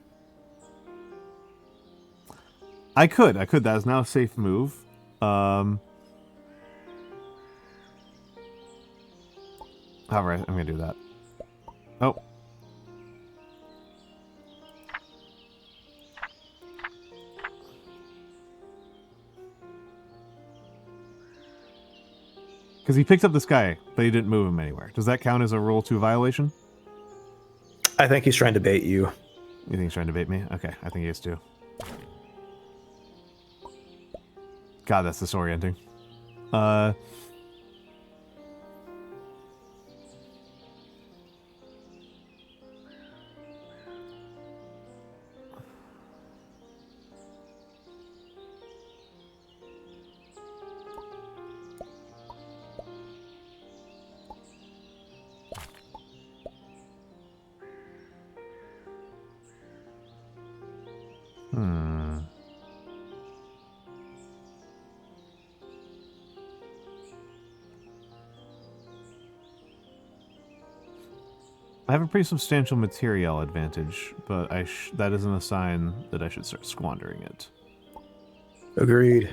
Speaker 1: I could. That is now a safe move. Alright, I'm gonna do that. Oh. Because he picked up this guy, but he didn't move him anywhere. Does that count as a Rule 2 violation?
Speaker 2: I think he's trying to bait you.
Speaker 1: You think he's trying to bait me? Okay, I think he is too. God, that's disorienting. I have a pretty substantial material advantage, but that isn't a sign that I should start squandering it.
Speaker 2: Agreed.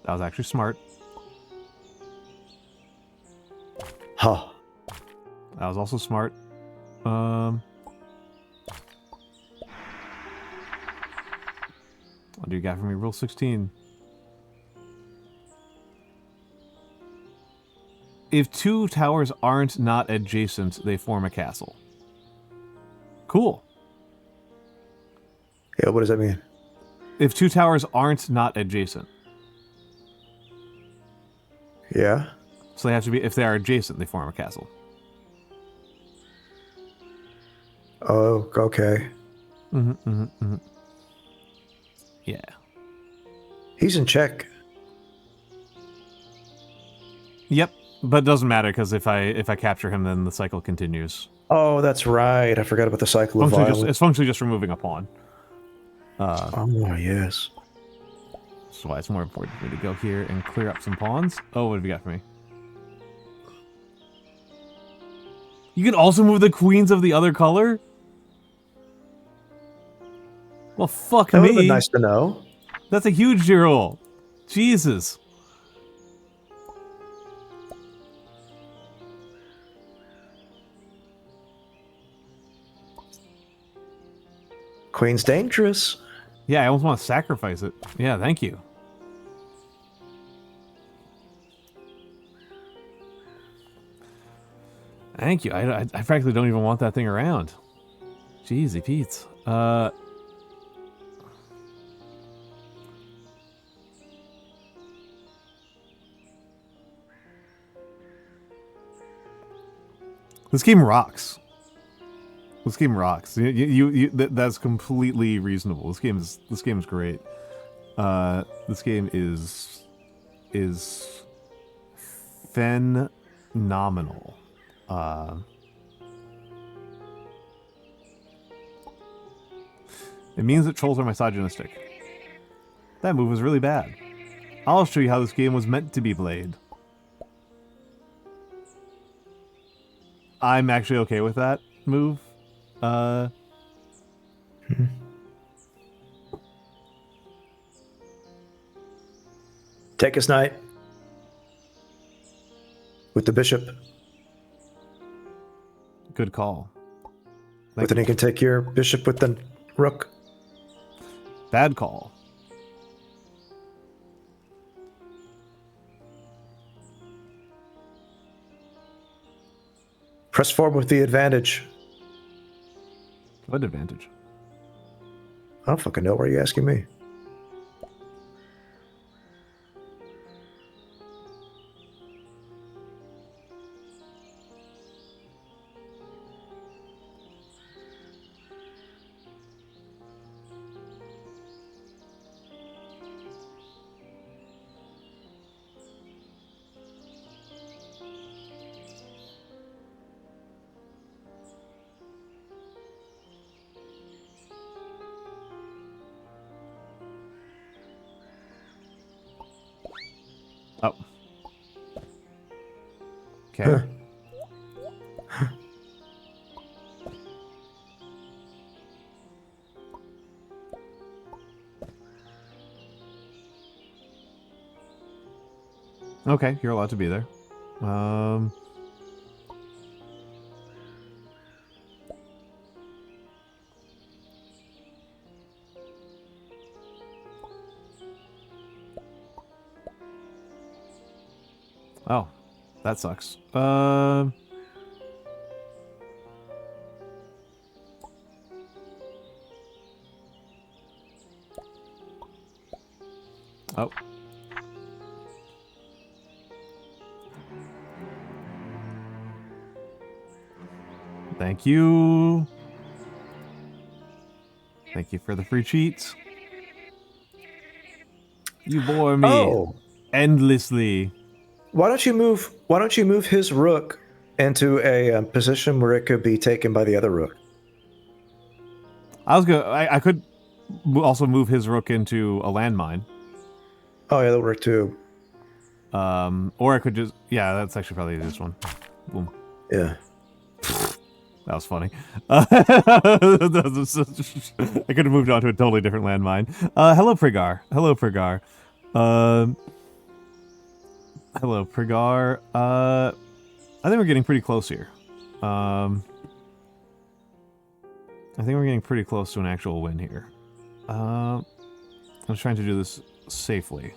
Speaker 1: That was actually smart.
Speaker 2: Huh.
Speaker 1: That was also smart. What do you got for me? Rule 16. If two towers aren't not adjacent, they form a castle. Cool.
Speaker 2: Yeah, what does that mean?
Speaker 1: If two towers aren't not adjacent.
Speaker 2: Yeah.
Speaker 1: So they have to be, if they are adjacent, they form a castle.
Speaker 2: Oh, okay.
Speaker 1: Yeah.
Speaker 2: He's in check.
Speaker 1: Yep, but it doesn't matter because if I capture him, then the cycle continues.
Speaker 2: Oh, that's right. I forgot about the cycle of violence.
Speaker 1: It's functionally just removing a pawn.
Speaker 2: Oh, yes.
Speaker 1: That's why it's more important for me to go here and clear up some pawns. Oh, what have you got for me? You can also move the queens of the other color? Well, fuck
Speaker 2: That would
Speaker 1: me.
Speaker 2: have been nice to know.
Speaker 1: That's a huge roll. Jesus.
Speaker 2: Queen's dangerous.
Speaker 1: Yeah, I almost want to sacrifice it. Yeah, thank you. Thank you. I frankly don't even want that thing around. Jeezy Pete's. This game rocks. This game rocks. That's completely reasonable. This game is great. This game is phenomenal. It means that trolls are misogynistic. That move was really bad. I'll show you how this game was meant to be played. I'm actually okay with that move.
Speaker 2: Take his knight. With the bishop.
Speaker 1: Good call.
Speaker 2: But then he can take your bishop with the rook.
Speaker 1: Bad call.
Speaker 2: Press forward with the advantage.
Speaker 1: What advantage?
Speaker 2: I don't fucking know. Why are you asking me?
Speaker 1: Oh. Okay. Okay, you're allowed to be there. Oh, that sucks. Oh. Thank you. Thank you for the free cheats. You bore me endlessly.
Speaker 2: Why don't you move his rook into a position where it could be taken by the other rook?
Speaker 1: I could also move his rook into a landmine.
Speaker 2: Oh yeah, that would work too.
Speaker 1: Or I could just that's actually probably this one. Boom.
Speaker 2: Yeah.
Speaker 1: That was funny. I could have moved on to a totally different landmine. Hello, Prigar. Hello, Prigar. Hello, Prigar. I think we're getting pretty close here. I think we're getting pretty close to an actual win here. I'm just trying to do this safely.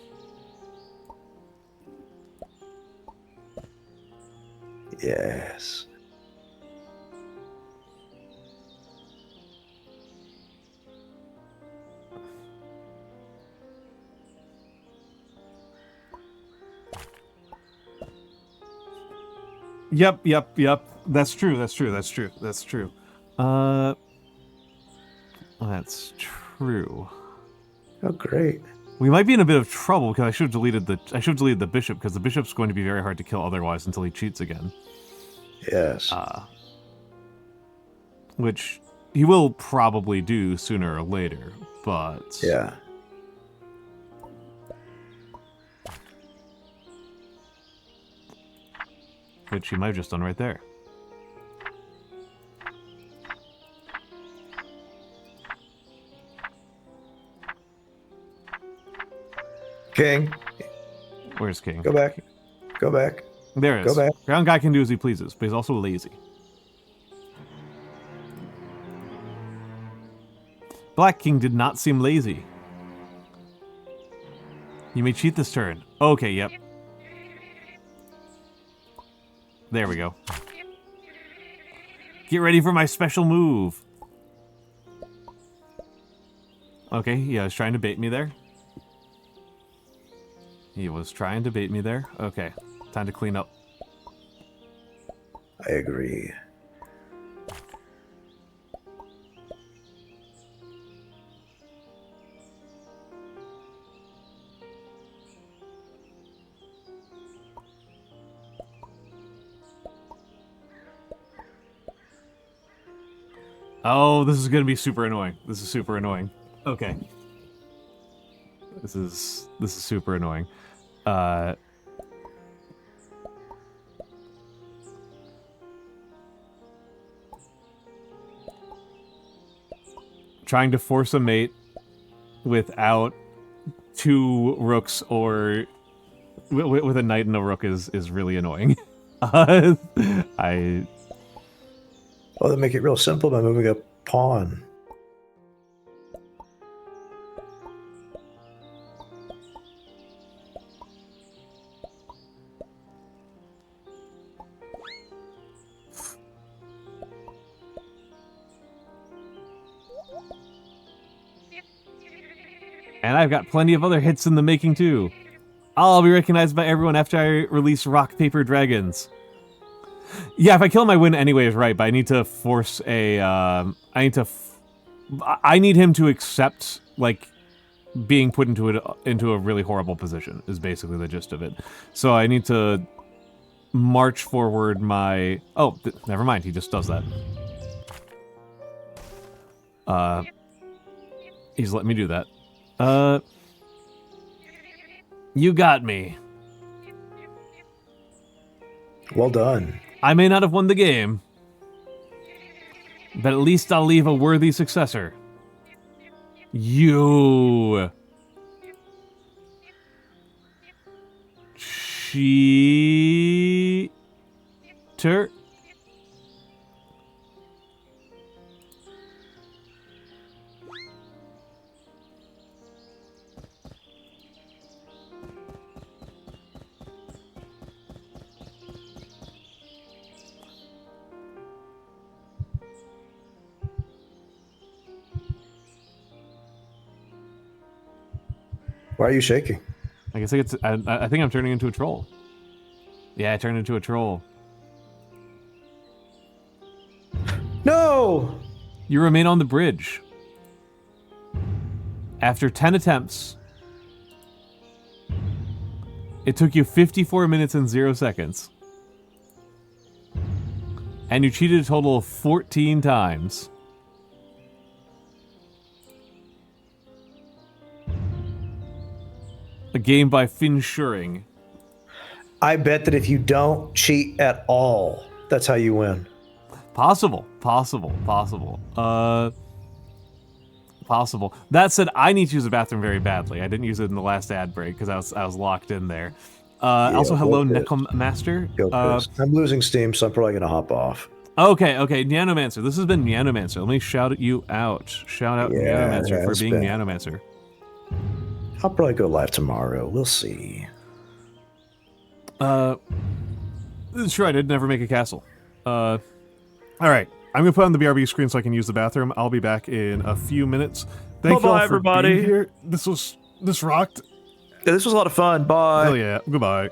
Speaker 2: Yes.
Speaker 1: Yep. That's true. That's true. That's true.
Speaker 2: Oh, great.
Speaker 1: We might be in a bit of trouble because I should have deleted the bishop because the bishop's going to be very hard to kill otherwise until he cheats again.
Speaker 2: Yes.
Speaker 1: Which he will probably do sooner or later, but
Speaker 2: Yeah.
Speaker 1: which he might have just done right there.
Speaker 2: King,
Speaker 1: Where's King?
Speaker 2: go back. Go back.
Speaker 1: There it is.
Speaker 2: Go back.
Speaker 1: Ground guy can do as he pleases, but he's also lazy. Black King did not seem lazy. You may cheat this turn. Okay, yep. There we go. Get ready for my special move. Okay, yeah, he's trying to bait me there. He was trying to bait me there. Okay, time to clean up.
Speaker 2: I agree.
Speaker 1: Oh, this is going to be super annoying. This is super annoying. Okay. This is super annoying. Trying to force a mate without two rooks or with a knight and a rook is really annoying.
Speaker 2: Oh, they make it real simple by moving a pawn.
Speaker 1: And I've got plenty of other hits in the making too. I'll be recognized by everyone after I release Rock, Paper, Dragons. Yeah, if I kill him, I win anyways, right? But I need to force a. I need him to accept like being put into a really horrible position. Is basically the gist of it. So I need to march forward my. Oh, never mind. He just does that. He's letting me do that. You got me.
Speaker 2: Well done.
Speaker 1: I may not have won the game, but at least I'll leave a worthy successor. You. Cheater.
Speaker 2: Why are you shaking?
Speaker 1: I guess I think I'm turning into a troll. Yeah, I turned into a troll.
Speaker 2: No!
Speaker 1: You remain on the bridge. After 10 attempts, it took you 54 minutes and 0 seconds. And you cheated a total of 14 times. A game by Finn Schuring.
Speaker 2: I bet that if you don't cheat at all, that's how you win.
Speaker 1: Possible. That said, I need to use the bathroom very badly. I didn't use it in the last ad break because I was locked in there. Also, hello, Necom Master.
Speaker 2: I'm losing steam, so I'm probably going to hop off.
Speaker 1: Okay, Nanomancer. This has been Nanomancer. Let me shout you out. Shout out Nanomancer for being Nanomancer.
Speaker 2: I'll probably go live tomorrow. We'll see.
Speaker 1: Sure, I did never make a castle. All right. I'm gonna put on the BRB screen so I can use the bathroom. I'll be back in a few minutes. Thank you all for
Speaker 2: everybody.
Speaker 1: being here. This rocked.
Speaker 2: Yeah, this was a lot of fun. Bye.
Speaker 1: Hell yeah. Goodbye.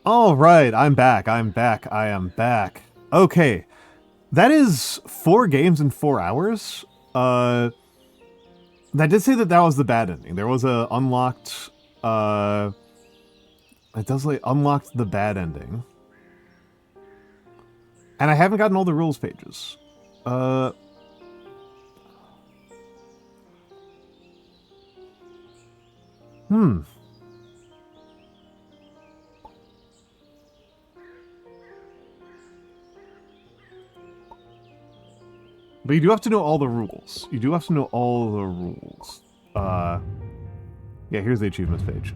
Speaker 1: All right, I'm back. I am back. Okay, that is 4 games in 4 hours. That did say that was the bad ending. There was a unlocked. It does like unlocked the bad ending, and I haven't gotten all the rules pages. But you do have to know all the rules. You do have to know all the rules. Yeah, here's the achievements page.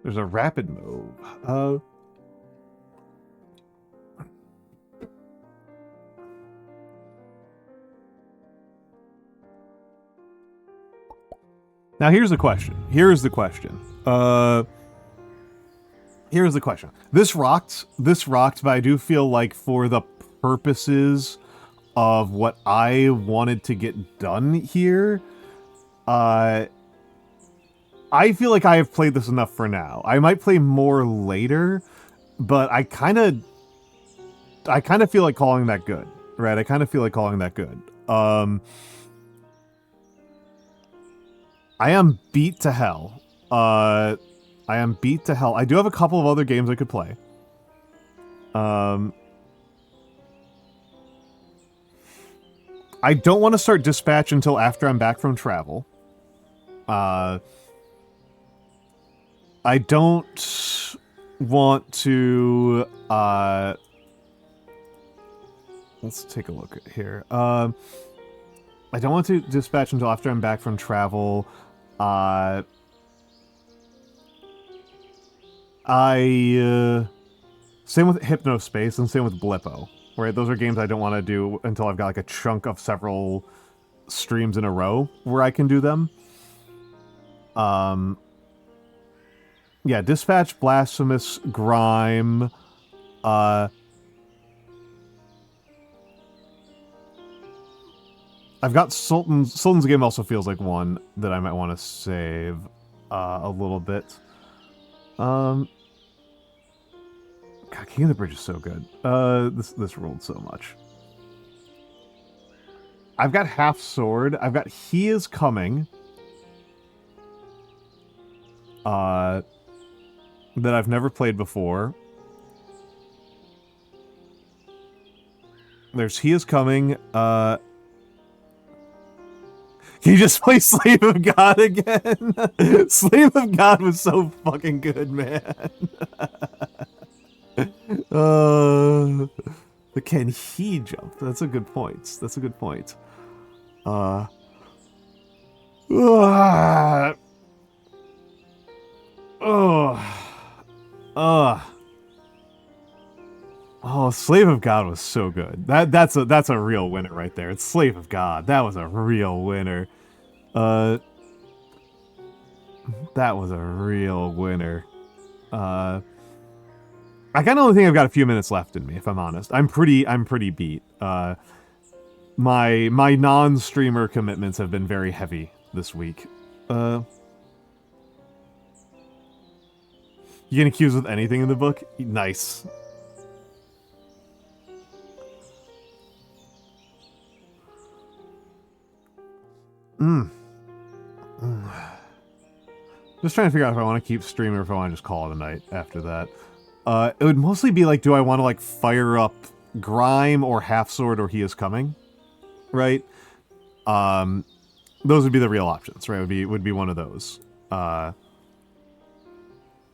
Speaker 1: There's a rapid move. Now here's the question. Here's the question. This rocked, but I do feel like for the purposes of what I wanted to get done here, I feel like I have played this enough for now. I might play more later, but I kind of feel like calling that good, right? I kind of feel like calling that good. I am beat to hell. I am beat to hell. I do have a couple of other games I could play. I don't want to start Dispatch until after I'm back from travel. I don't want to, let's take a look here. I don't want to Dispatch until after I'm back from travel. Same with Hypnospace and same with Blippo, right? Those are games I don't want to do until I've got like a chunk of several streams in a row where I can do them. Yeah, Dispatch, Blasphemous, Grime, I've got Sultan's game also feels like one that I might want to save a little bit. God, King of the Bridge is so good. This rolled so much. I've got Half Sword. I've got He Is Coming. That I've never played before. There's He Is Coming. Can you just play Slave of God again? Slave of God was so fucking good, man. But can he jump? That's a good point. That's a good point. Oh, Slave of God was so good. That's a real winner right there. It's Slave of God. That was a real winner. That was a real winner. I kind of only think I've got a few minutes left in me, if I'm honest. I'm pretty beat. My non-streamer commitments have been very heavy this week. You getting accused with anything in the book? Nice. Just trying to figure out if I want to keep streaming or if I want to just call it a night after that. It would mostly be like, do I want to like fire up Grime or Half Sword or He Is Coming? Right? Those would be the real options, right? Would be one of those.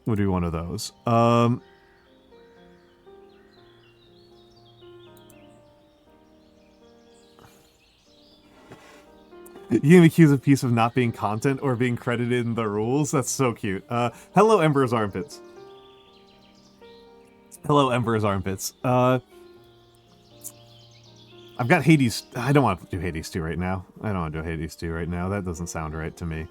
Speaker 1: Would be one of those. You can accuse a piece of not being content or being credited in the rules? That's so cute. Hello, Ember's Armpits. Hello, Ember's Armpits. I've got Hades. I don't want to do Hades 2 right now. I don't want to do Hades 2 right now. That doesn't sound right to me.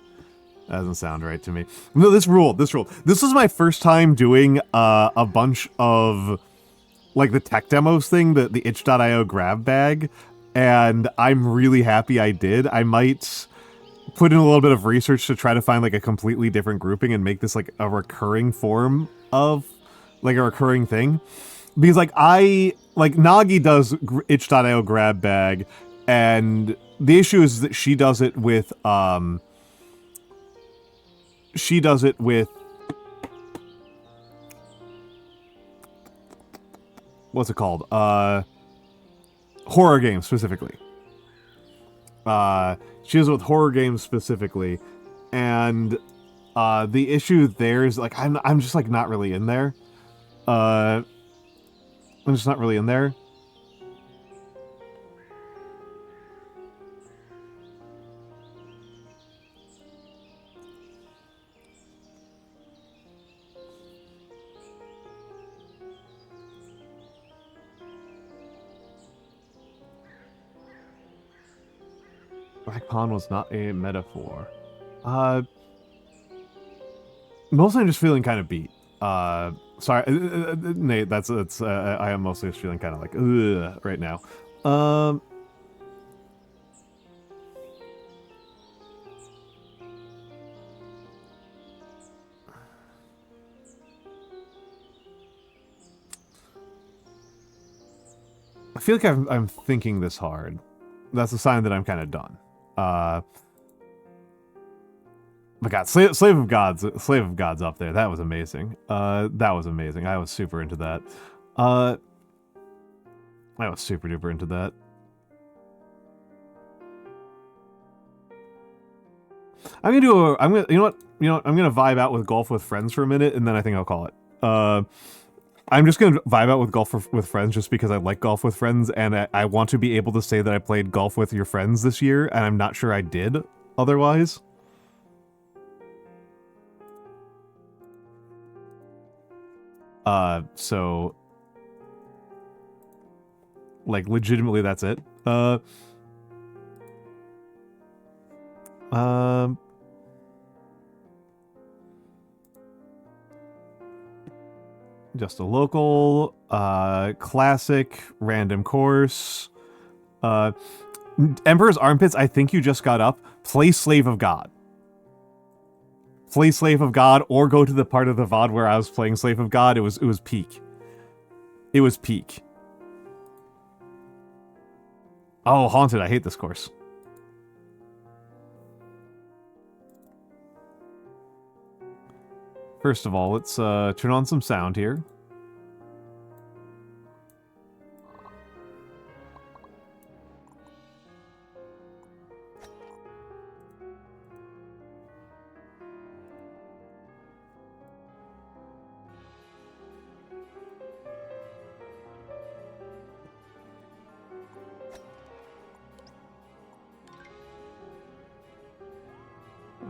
Speaker 1: That doesn't sound right to me. No, this ruled. This was my first time doing a bunch of like the tech demos thing, the itch.io grab bag. And I'm really happy I did. I might put in a little bit of research to try to find like a completely different grouping and make this like a recurring form of like a recurring thing. Because like Nagi does itch.io grab bag, and the issue is that she does it with what's it called? Horror games specifically. She does it with horror games specifically, and the issue there is like I'm just like not really in there. I'm just not really in there. Black Pawn was not a metaphor. Mostly I'm just feeling kind of beat. Sorry, Nate, that's I am mostly just feeling kind of like, ugh, right now. I feel like I'm thinking this hard. That's a sign that I'm kind of done. But God, Slave of Gods up there. That was amazing. That was amazing. I was super into that. I was super duper into that. I'm gonna do a. You know what? I'm gonna vibe out with Golf with Friends for a minute, and then I think I'll call it. I'm just gonna vibe out with Golf with Friends just because I like Golf with Friends, and I want to be able to say that I played Golf with your friends this year, and I'm not sure I did otherwise. So, like, legitimately, that's it. Just a local, classic, random course. Emperor's Armpits, I think you just got up. Play Slave of God. Play Slave of God, or go to the part of the VOD where I was playing Slave of God. It was peak. It was peak. Oh, Haunted, I hate this course. First of all, let's turn on some sound here.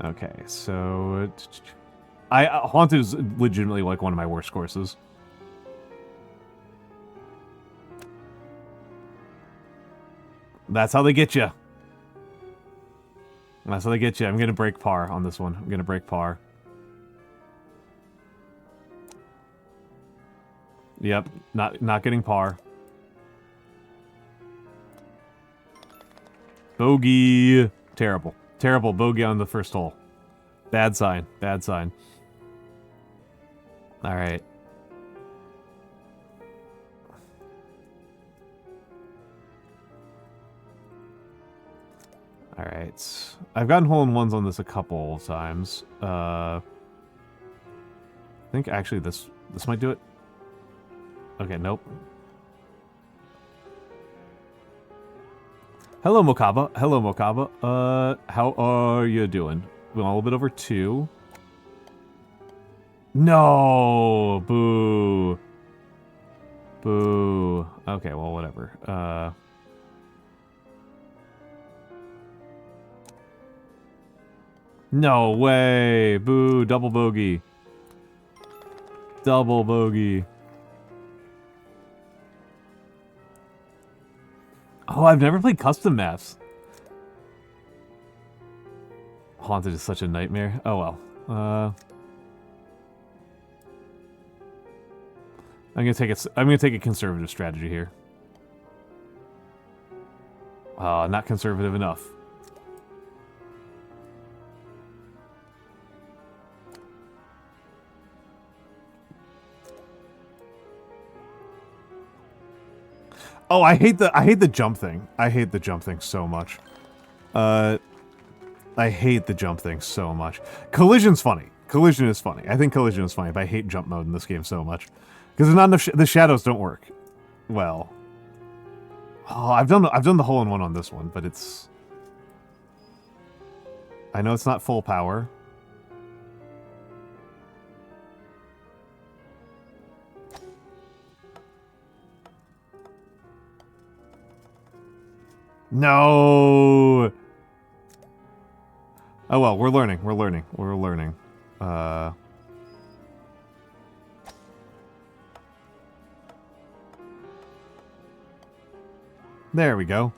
Speaker 1: Okay, so Haunted is legitimately like one of my worst courses. That's how they get you. That's how they get you. I'm gonna break par on this one. I'm gonna break par. Yep, not getting par. Bogey. Terrible. Terrible bogey on the first hole. Bad sign. Bad sign. All right. All right. I've gotten hole-in-ones on this a couple times. I think actually this might do it. Okay, nope. Hello, Mokaba. Hello, Mokaba. How are you doing? We're a little bit over 2. No! Boo. Boo. Okay, well, whatever. No way! Boo. Double bogey. Double bogey. Oh, I've never played custom maps. Haunted is such a nightmare. Oh well. I'm gonna take a conservative strategy here. Not conservative enough. Oh, I hate the jump thing. I hate the jump thing so much. I hate the jump thing so much. Collision's funny. Collision is funny. I think collision is funny, but I hate jump mode in this game so much. Because there's not enough the shadows don't work. Well. Oh, I've done the hole-in-one on this one, but it's... I know it's not full power. No! Oh well, we're learning. There we go.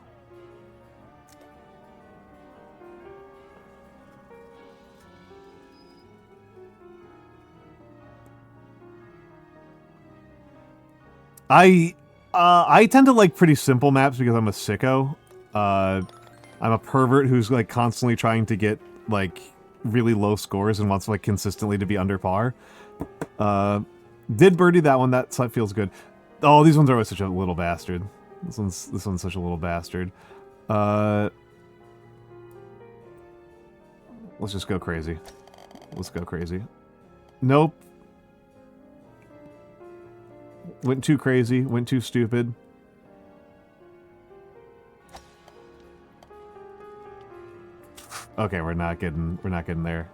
Speaker 1: I tend to like pretty simple maps because I'm a sicko. I'm a pervert who's like constantly trying to get like really low scores and wants like consistently to be under par. Did birdie that one. That feels good. Oh, these ones are always such a little bastard. This one's such a little bastard. Let's just go crazy. Let's go crazy. Nope. Went too crazy. Went too stupid. Okay, we're not getting there.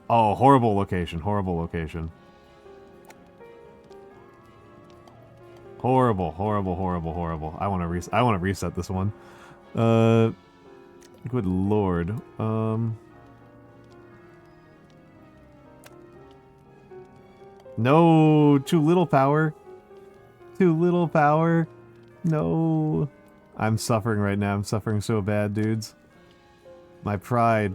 Speaker 1: Oh, horrible location. Horrible location. Horrible, horrible, horrible, horrible. I want to reset this one. Good lord. No, too little power. Too little power. No. I'm suffering right now. I'm suffering so bad, dudes. My pride.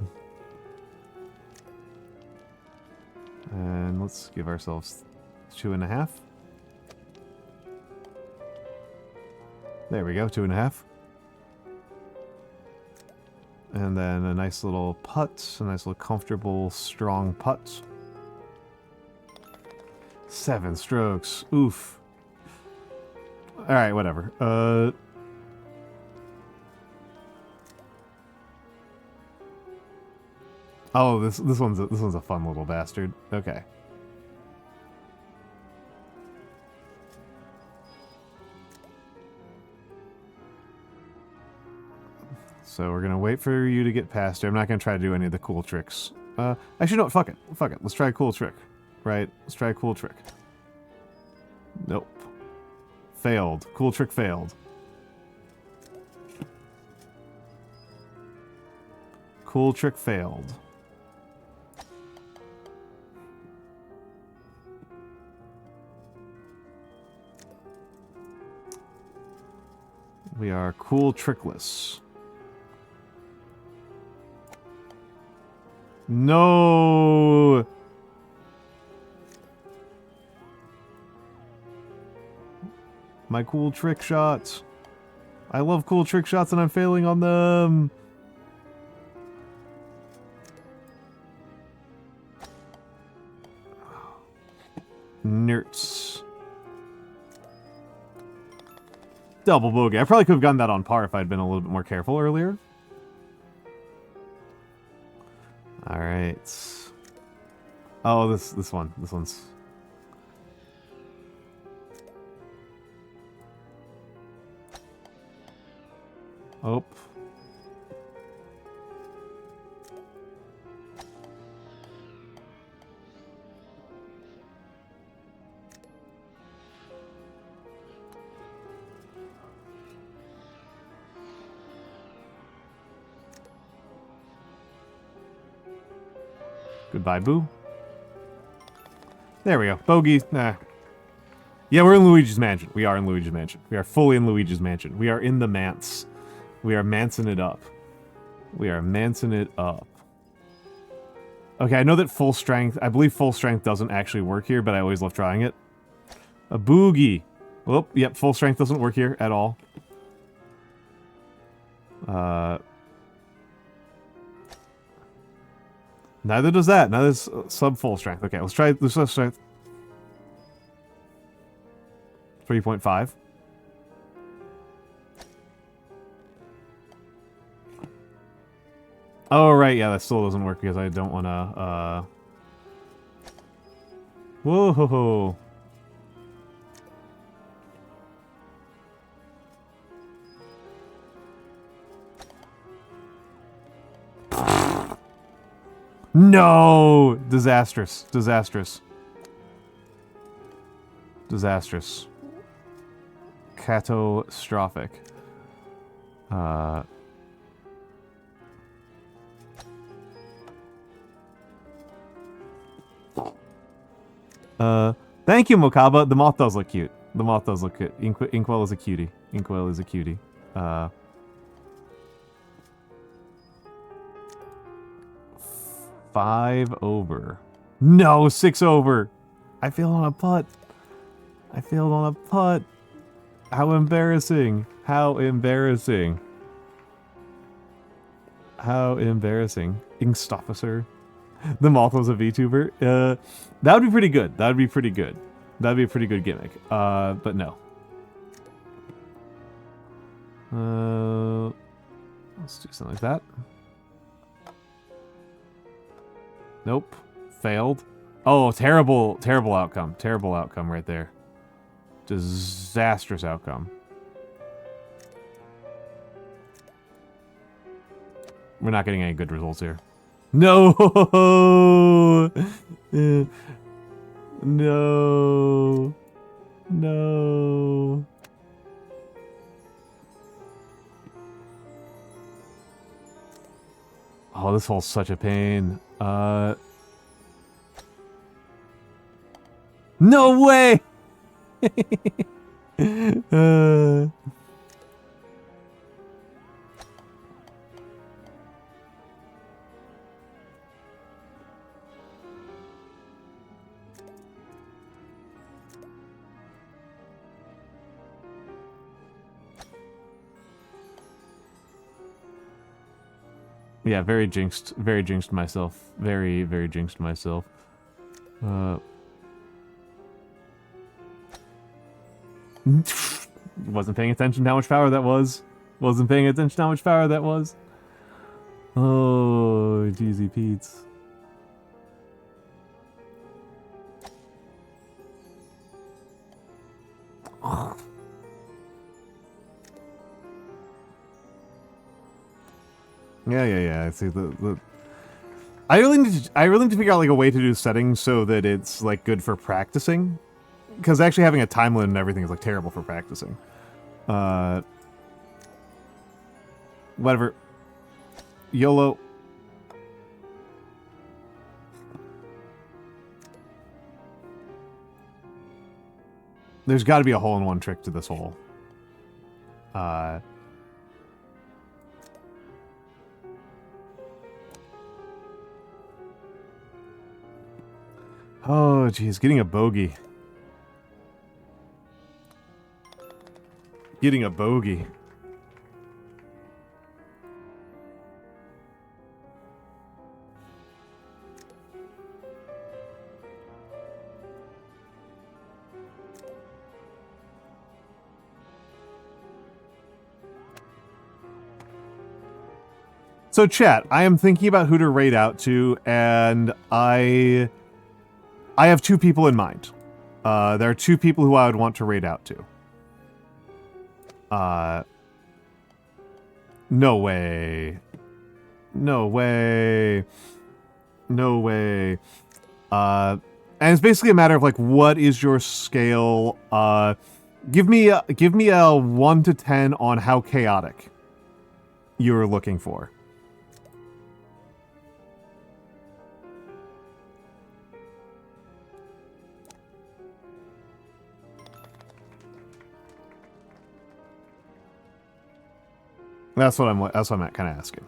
Speaker 1: And let's give ourselves 2.5. There we go, 2.5. And then a nice little putt, a nice little comfortable, strong putt. 7 strokes. Oof. Alright, whatever. Oh, this one's a fun little bastard. Okay. So we're gonna wait for you to get past her. I'm not gonna try to do any of the cool tricks. Actually, no, fuck it. Fuck it. Let's try a cool trick. Right? Let's try a cool trick. Nope. Failed. Cool trick failed. Cool trick failed. We are cool trickless. No! My cool trick shots. I love cool trick shots and I'm failing on them. Nerds. Double bogey. I probably could have gotten that on par if I'd been a little bit more careful earlier. Alright. Oh, this one. This one's... Oh. Goodbye, boo. There we go. Bogey. Nah. Yeah, we're in Luigi's Mansion. We are in Luigi's Mansion. We are fully in Luigi's Mansion. We are in the manse. We are mancing it up. We are mancing it up. Okay, I know that full strength... I believe full strength doesn't actually work here, but I always love trying it. A boogie. Oh, yep, full strength doesn't work here at all. Neither does that. Neither does sub-full strength. Okay, let's try this strength. 3.5. Oh, right, yeah, that still doesn't work because I don't want to, Whoa-ho-ho. No! Disastrous. Disastrous. Disastrous. Catastrophic. Thank you, Mokaba. The moth does look cute. The moth does look cute. Inkwell is a cutie. Inkwell is a cutie. 5 over. No, 6 over. I feel on a putt. I failed on a putt. How embarrassing. How embarrassing. How embarrassing. Inkst officer. The moth was a VTuber. That would be pretty good. That would be pretty good. That would be a pretty good gimmick. But no. Let's do something like that. Nope. Failed. Oh, terrible, terrible outcome. Terrible outcome right there. Disastrous outcome. We're not getting any good results here. No! No. No. Oh, this hole's such a pain. No way! Yeah, very jinxed myself. Very, very jinxed myself. Wasn't paying attention to how much power that was. Wasn't paying attention to how much power that was. Oh, Jeezy Pete's. Yeah. I see the. I really need to figure out like a way to do settings so that it's like good for practicing, because actually having a time limit and everything is like terrible for practicing. Whatever. YOLO. There's got to be a hole-in-one trick to this hole. Oh, geez, getting a bogey. Getting a bogey. So chat, I am thinking about who to raid out to, and I have two people in mind. There are two people who I would want to raid out to. No way. No way. No way. And it's basically a matter of like, what is your scale? Give me a 1 to 10 on how chaotic you're looking for. That's what I'm kind of asking.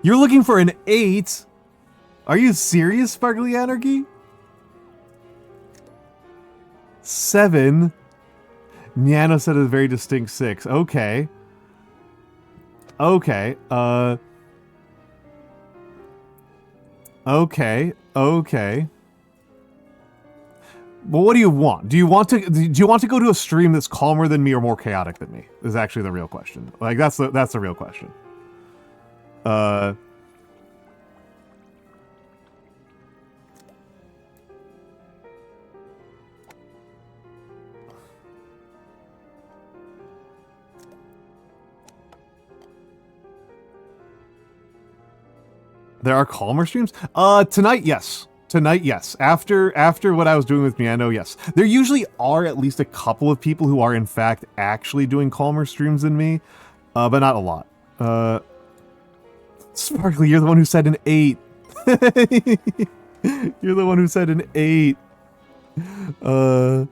Speaker 1: You're looking for an 8? Are you serious, Sparkly Anarchy? 7. Niano said a very distinct 6. Okay. Okay. Okay. Okay. Well, what do you want? Do you want to go to a stream that's calmer than me or more chaotic than me? Is actually the real question. Like that's the real question. There are calmer streams? Tonight, yes. Tonight, yes. After what I was doing with Miano, yes. There usually are at least a couple of people who are, in fact, actually doing calmer streams than me, but not a lot. Sparkly, you're the one who said an 8. You're the one who said an 8. Oh,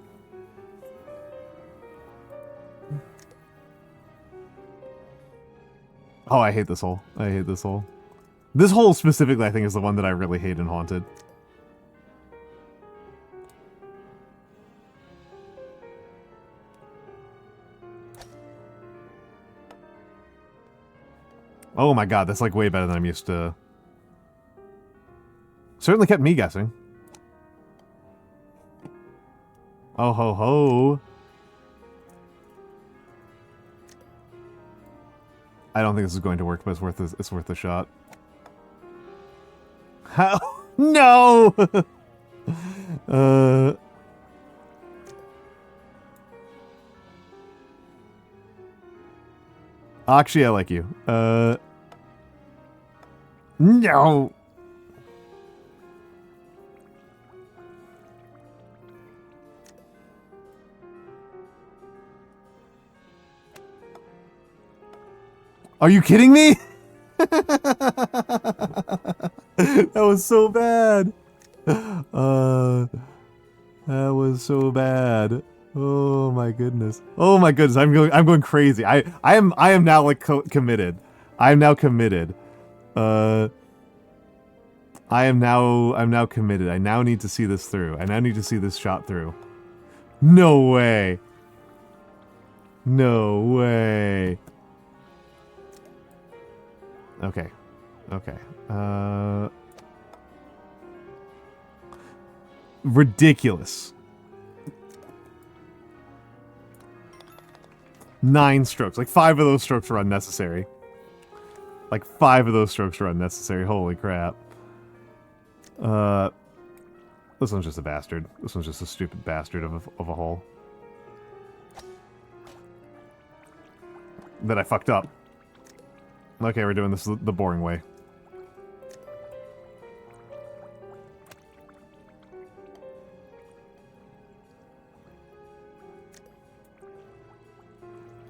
Speaker 1: I hate this hole. I hate this hole. This hole specifically, I think, is the one that I really hate in Haunted. Oh my god, that's like way better than I'm used to. Certainly kept me guessing. Oh ho ho. I don't think this is going to work, but it's worth a shot. How? No! Actually, I like you. No! Are you kidding me? That was so bad. That was so bad. Oh my goodness. Oh my goodness. I'm going crazy. I am now like committed. I'm now committed. I'm now committed. I now need to see this through. I now need to see this shot through. No way. No way. Okay. Okay. Ridiculous. 9 strokes. Like 5 of those strokes were unnecessary. Like 5 of those strokes were unnecessary. Holy crap. This one's just a bastard. This one's just a stupid bastard of a hole. That I fucked up. Okay, we're doing this the boring way.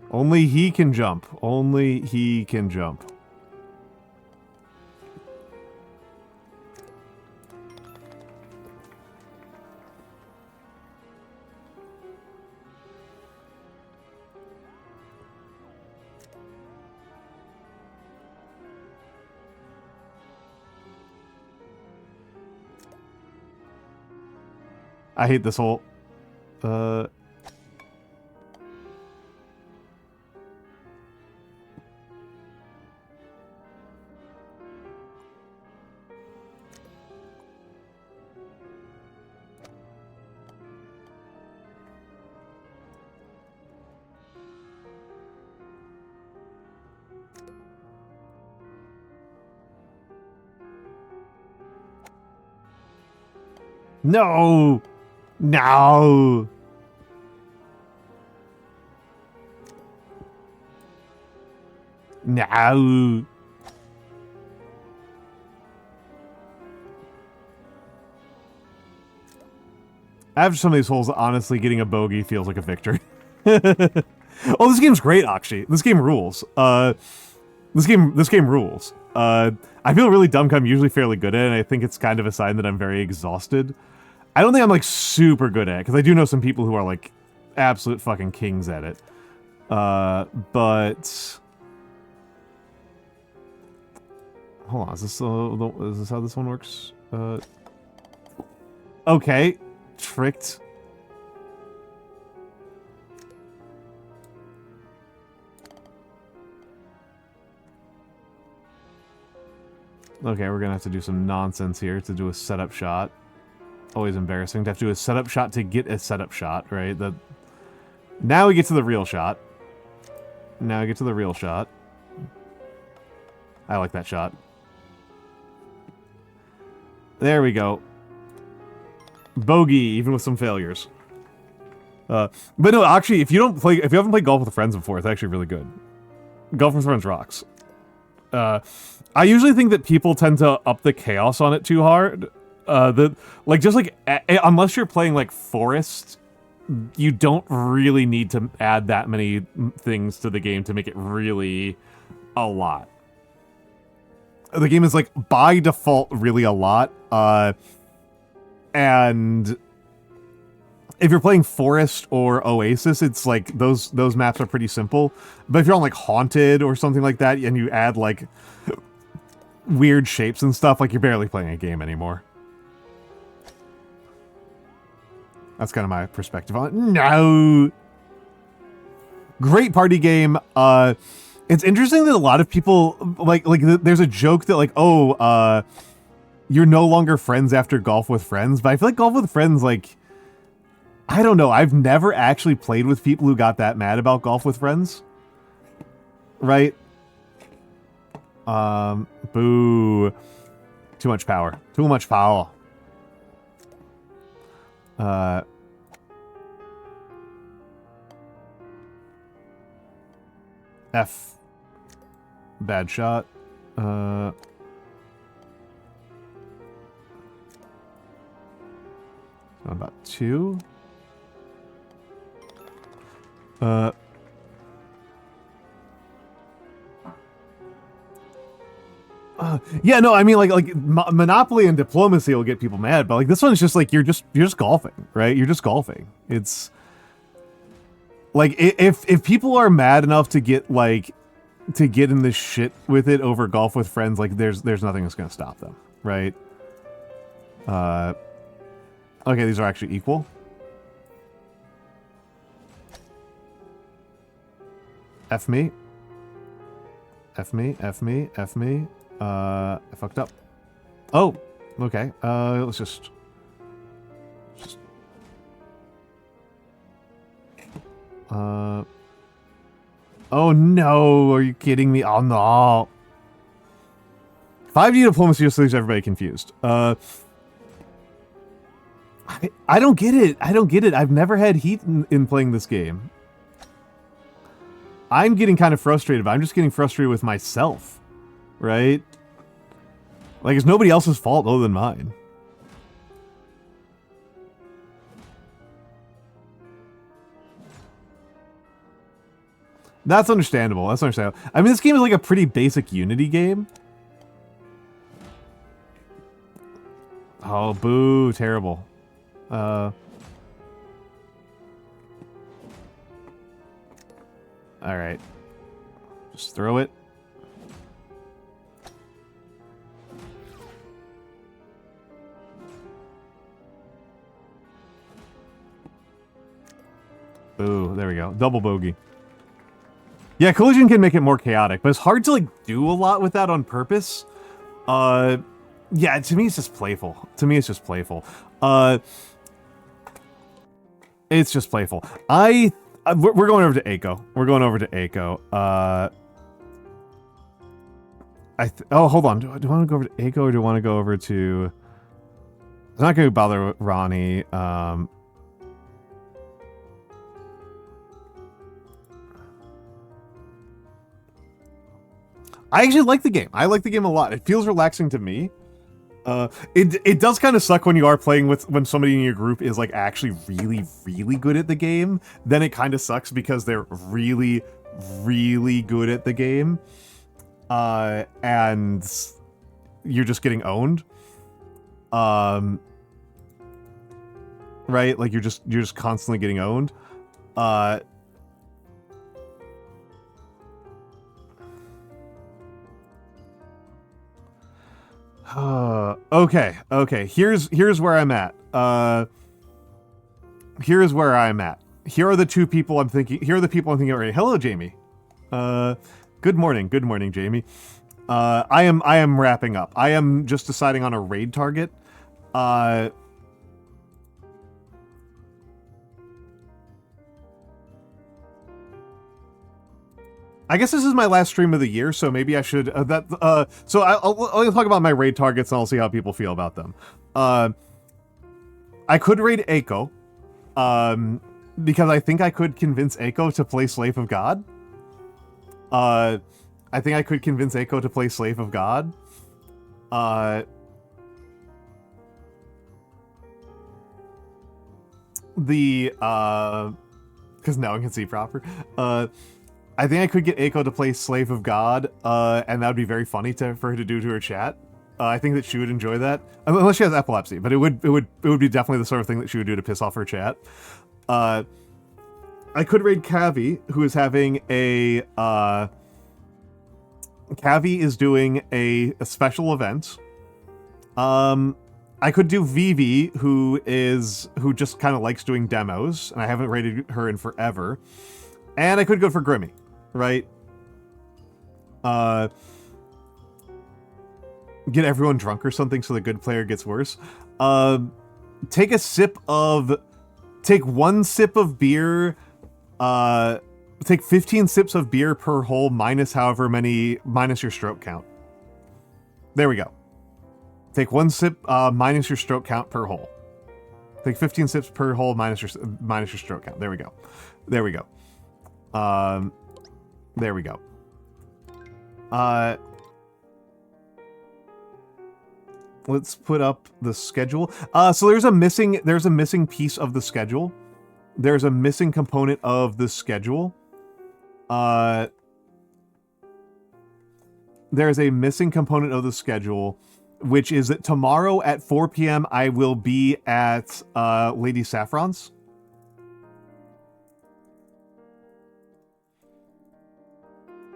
Speaker 1: Only he can jump. Only he can jump. I hate this whole... No! No! No! After some of these holes, honestly, getting a bogey feels like a victory. Oh, this game's great, actually. This game rules. This game rules. I feel really dumb 'cause I'm usually fairly good at it, and I think it's kind of a sign that I'm very exhausted. I don't think I'm, like, super good at it, because I do know some people who are, like, absolute fucking kings at it. But... Hold on, is this how this one works? Okay. Tricked. Okay, we're gonna have to do some nonsense here to do a setup shot. Always embarrassing to have to do a setup shot to get a setup shot, right? Now we get to the real shot. Now we get to the real shot. I like that shot. There we go. Bogey, even with some failures. But no, actually, if you haven't played golf with friends before, it's actually really good. Golf with friends rocks. I usually think that people tend to up the chaos on it too hard. Unless you're playing like Forest, you don't really need to add that many things to the game to make it really a lot. The game is like by default really a lot. And if you're playing Forest or Oasis, it's like those maps are pretty simple. But if you're on like Haunted or something like that, and you add like weird shapes and stuff, like you're barely playing a game anymore. That's kind of my perspective on it. No! Great party game. It's interesting that a lot of people there's a joke that like, oh, you're no longer friends after Golf with Friends, but I feel like Golf with Friends, like, I don't know, I've never actually played with people who got that mad about Golf with Friends. Right? Boo. Too much power. Too much power. F. Bad shot. About 2. Yeah, no, I mean, like Monopoly and diplomacy will get people mad, but like this one's just like you're just golfing, right? You're just golfing. It's like if people are mad enough to get in this shit with it over Golf with Friends, like there's nothing that's gonna stop them, right? Okay, these are actually equal. F me. F me, F me, F me. I fucked up. Oh, okay. Let's just... Oh no, are you kidding me? Oh no. 5D diplomacy just leaves everybody confused. I don't get it. I don't get it. I've never had heat in playing this game. I'm getting kind of frustrated, but I'm just getting frustrated with myself. Right? Like, it's nobody else's fault other than mine. That's understandable. That's understandable. I mean, this game is like a pretty basic Unity game. Oh, boo. Terrible. Alright. Just throw it. Boo. There we go. Double bogey. Yeah, collision can make it more chaotic, but it's hard to, like, do a lot with that on purpose. Yeah, to me, it's just playful. To me, it's just playful. It's just playful. We're going over to Aiko. We're going over to Aiko. Oh, hold on. Do I want to go over to Aiko or do I want to go over to... I'm not going to bother with Ronnie. I actually like the game. I like the game a lot. It feels relaxing to me. It does kind of suck when you are playing when somebody in your group is like actually really, really good at the game. Then it kind of sucks because they're really, really good at the game. And you're just getting owned. Right? Like you're just constantly getting owned. Okay. Here's where I'm at. Here's where I'm at. Here are the two people I'm thinking. Here are the people I'm thinking already. Hello, Jamie. Good morning, Jamie. I am wrapping up. I am just deciding on a raid target. I guess this is my last stream of the year, so maybe I should... so I'll talk about my raid targets, and I'll see how people feel about them. I could raid Aiko, because I think I could convince Aiko to play Slave of God. I think I could convince Aiko to play Slave of God. Because now I can see proper. I think I could get Aiko to play Slave of God, and that would be very funny for her to do to her chat. I think that she would enjoy that, unless she has epilepsy. But it would be definitely the sort of thing that she would do to piss off her chat. I could raid Cavi, who is having a Cavi is doing a special event. I could do Vivi, who just kind of likes doing demos, and I haven't raided her in forever. And I could go for Grimmy. Right? get everyone drunk or something so the good player gets worse. Take one sip of beer, take 15 sips of beer per hole minus your stroke count. There we go. Take one sip minus your stroke count per hole. Take 15 sips per hole minus your stroke count. There we go. There we go. There we go. Let's put up the schedule. So there's a missing piece of the schedule. There's a missing component of the schedule. There's a missing component of the schedule, which is that tomorrow at 4 p.m. I will be at Lady Saffron's.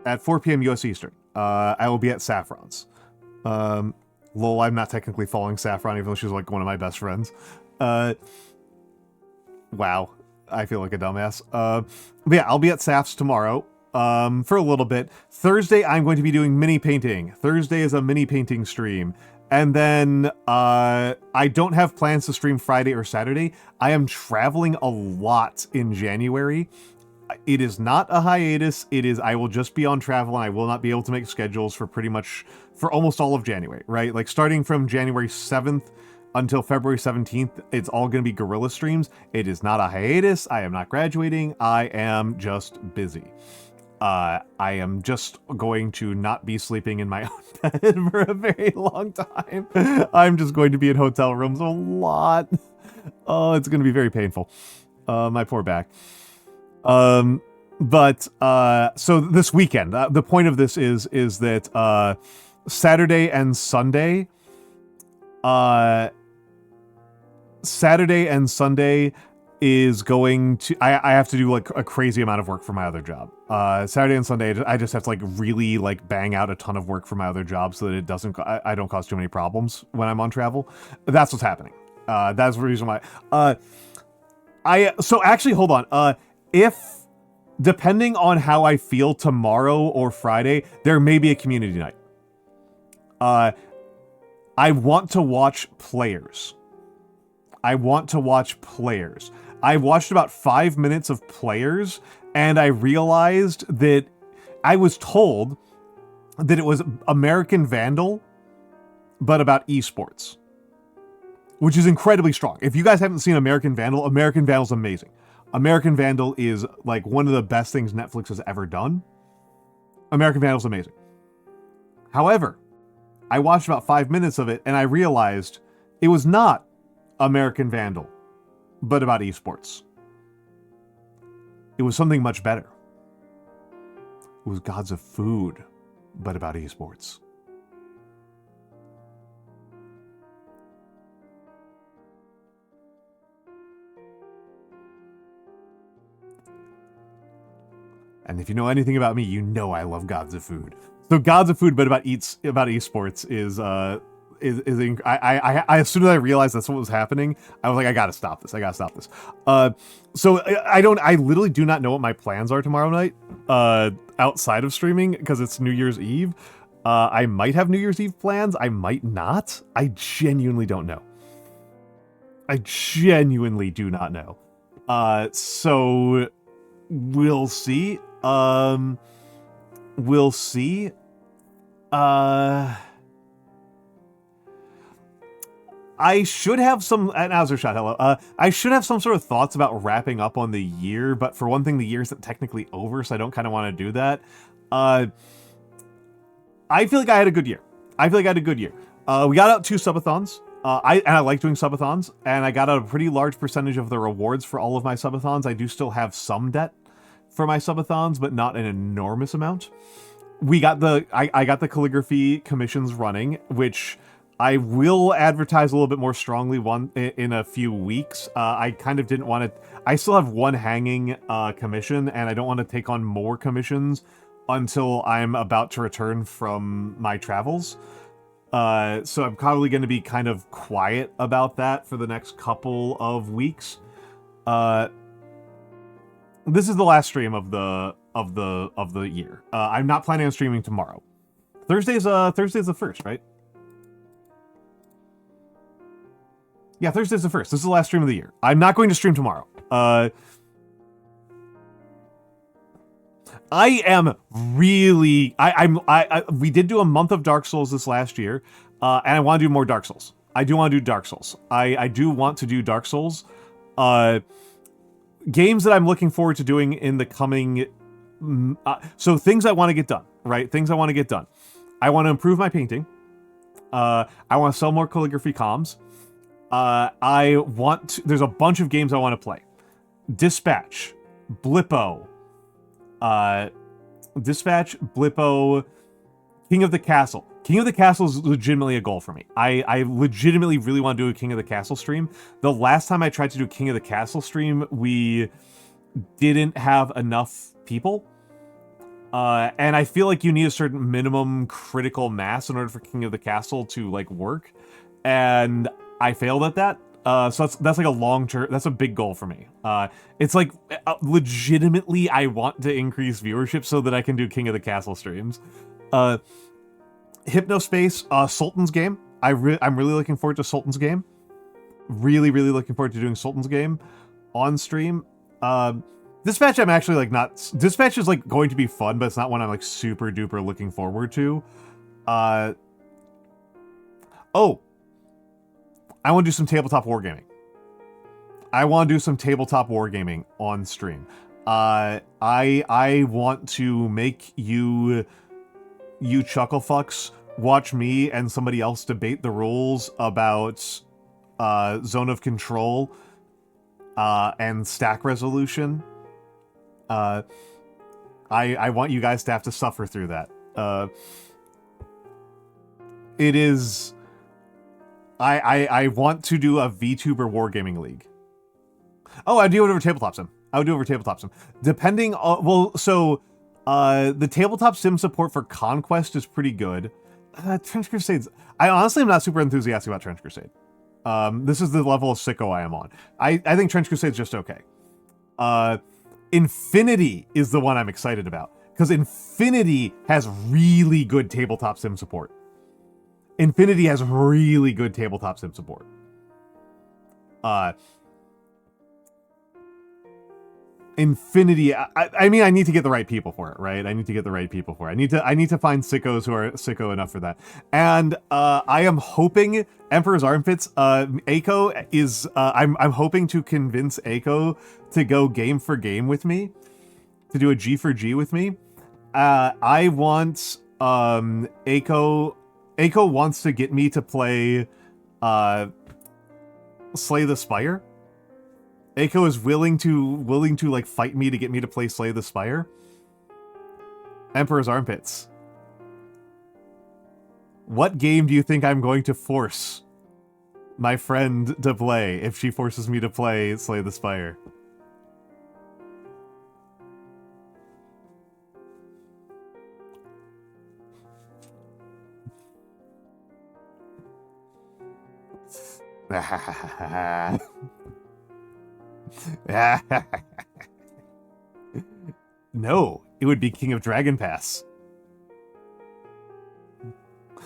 Speaker 1: At 4 p.m. US Eastern. I will be at Saffron's. Lol, I'm not technically following Saffron, even though she's like one of my best friends. Wow. I feel like a dumbass. But yeah, I'll be at Saff's tomorrow. For a little bit. Thursday, I'm going to be doing mini painting. Thursday is a mini painting stream. And then, I don't have plans to stream Friday or Saturday. I am traveling a lot in January. It is not a hiatus. I will just be on travel and I will not be able to make schedules for almost all of January, right? Like starting from January 7th until February 17th, it's all going to be guerrilla streams. It is not a hiatus. I am not graduating. I am just busy. I am just going to not be sleeping in my own bed for a very long time. I'm just going to be in hotel rooms a lot. Oh, it's going to be very painful. My poor back. So this weekend, the point of this is that, Saturday and Sunday is going to, I have to do like a crazy amount of work for my other job. Saturday and Sunday, I just have to like really like bang out a ton of work for my other job so that I don't cause too many problems when I'm on travel. That's what's happening. That's the reason why. So actually, hold on. If, depending on how I feel tomorrow or Friday, there may be a community night. I want to watch players. I watched about 5 minutes of players, and I realized that I was told that it was American Vandal, but about esports, which is incredibly strong. If you guys haven't seen American Vandal's amazing. American Vandal is like one of the best things Netflix has ever done. American Vandal's amazing. However, I watched about 5 minutes of it and I realized it was not American Vandal, but about esports. It was something much better. It was Gods of Food, but about esports. And if you know anything about me, you know I love Gods of Food. So Gods of Food, but about esports is as soon as I realized that's what was happening, I was like, I gotta stop this. So I literally do not know what my plans are tomorrow night, outside of streaming, because it's New Year's Eve. I might have New Year's Eve plans. I might not. I genuinely don't know. I genuinely do not know. So we'll see. We'll see. I should have some, and Azershot, hello. I should have some sort of thoughts about wrapping up on the year, but for one thing, the year isn't technically over, so I don't kind of want to do that. I feel like I had a good year. We got out 2 subathons. I like doing subathons, and I got out a pretty large percentage of the rewards for all of my subathons. I do still have some debt for my subathons, but not an enormous amount. I got the calligraphy commissions running, which I will advertise a little bit more strongly in a few weeks. I kind of didn't want to. I still have one hanging commission, and I don't want to take on more commissions until I'm about to return from my travels. So I'm probably going to be kind of quiet about that for the next couple of weeks. this is the last stream of the year. I'm not planning on streaming tomorrow. Thursday's the first, right? Yeah, Thursday's the first. This is the last stream of the year. I'm not going to stream tomorrow. I am really... we did do a month of Dark Souls this last year, and I want to do more Dark Souls. I do want to do Dark Souls. I do want to do Dark Souls. Games that I'm looking forward to doing in the coming... so things I want to get done, right? Things I want to get done. I want to improve my painting. I want to sell more calligraphy comms. There's a bunch of games I want to play. Dispatch, Blippo, King of the Castle. King of the Castle is legitimately a goal for me. I legitimately really want to do a King of the Castle stream. The last time I tried to do a King of the Castle stream, we didn't have enough people. And I feel like you need a certain minimum critical mass in order for King of the Castle to, like, work. And I failed at that. So that's like a long-term... That's a big goal for me. It's like, legitimately, I want to increase viewership so that I can do King of the Castle streams. Hypnospace, Sultan's game. I'm really looking forward to Sultan's game. Really, really looking forward to doing Sultan's game on stream. Dispatch, I'm actually, like, not... Dispatch is, like, going to be fun, but it's not one I'm, like, super duper looking forward to. Oh! I want to do some tabletop wargaming. I want to do some tabletop wargaming on stream. I want to make you chucklefucks watch me and somebody else debate the rules about zone of control and stack resolution. I want you guys to have to suffer through that. It is... I want to do a VTuber Wargaming League. Oh, I'd do it over Tabletop Sim. I would do it over Tabletop Sim. Depending on... Well, so... the Tabletop Sim support for Conquest is pretty good. Trench Crusades... I honestly am not super enthusiastic about Trench Crusade. This is the level of sicko I am on. I think Trench Crusade's just okay. Infinity is the one I'm excited about. Because Infinity has really good Tabletop Sim support. Infinity has really good tabletop sim support. Infinity, I mean, I need to get the right people for it, right? I need to get the right people for it. I need to find sickos who are sicko enough for that. And I am hoping Emperor's Armpits, Aiko is, I'm hoping to convince Aiko to go game for game with me, to do a G for G with me. I want Aiko wants to get me to play Slay the Spire. Aiko is willing to like fight me to get me to play Slay the Spire. Emperor's Armpits. What game do you think I'm going to force my friend to play if she forces me to play Slay the Spire? No, it would be King of Dragon Pass.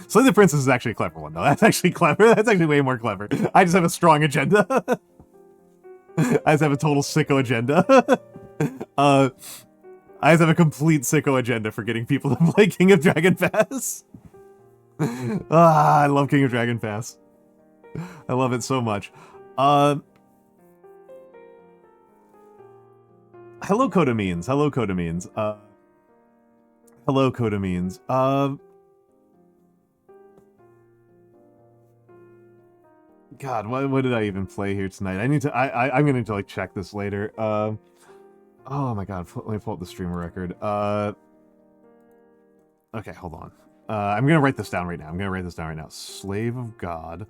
Speaker 1: Slay the Princess is actually a clever one, though. That's actually clever. That's actually way more clever. I just have a strong agenda. I just have a total sicko agenda. I just have a complete sicko agenda for getting people to play King of Dragon Pass. I love King of Dragon Pass. I love it so much. Hello, Codamines. Hello, Codamines. Hello, Codamines. God, what did I even play here tonight? I'm gonna need to like check this later. Oh my God, let me pull up the streamer record. Okay, hold on. I'm gonna write this down right now. Slave of God.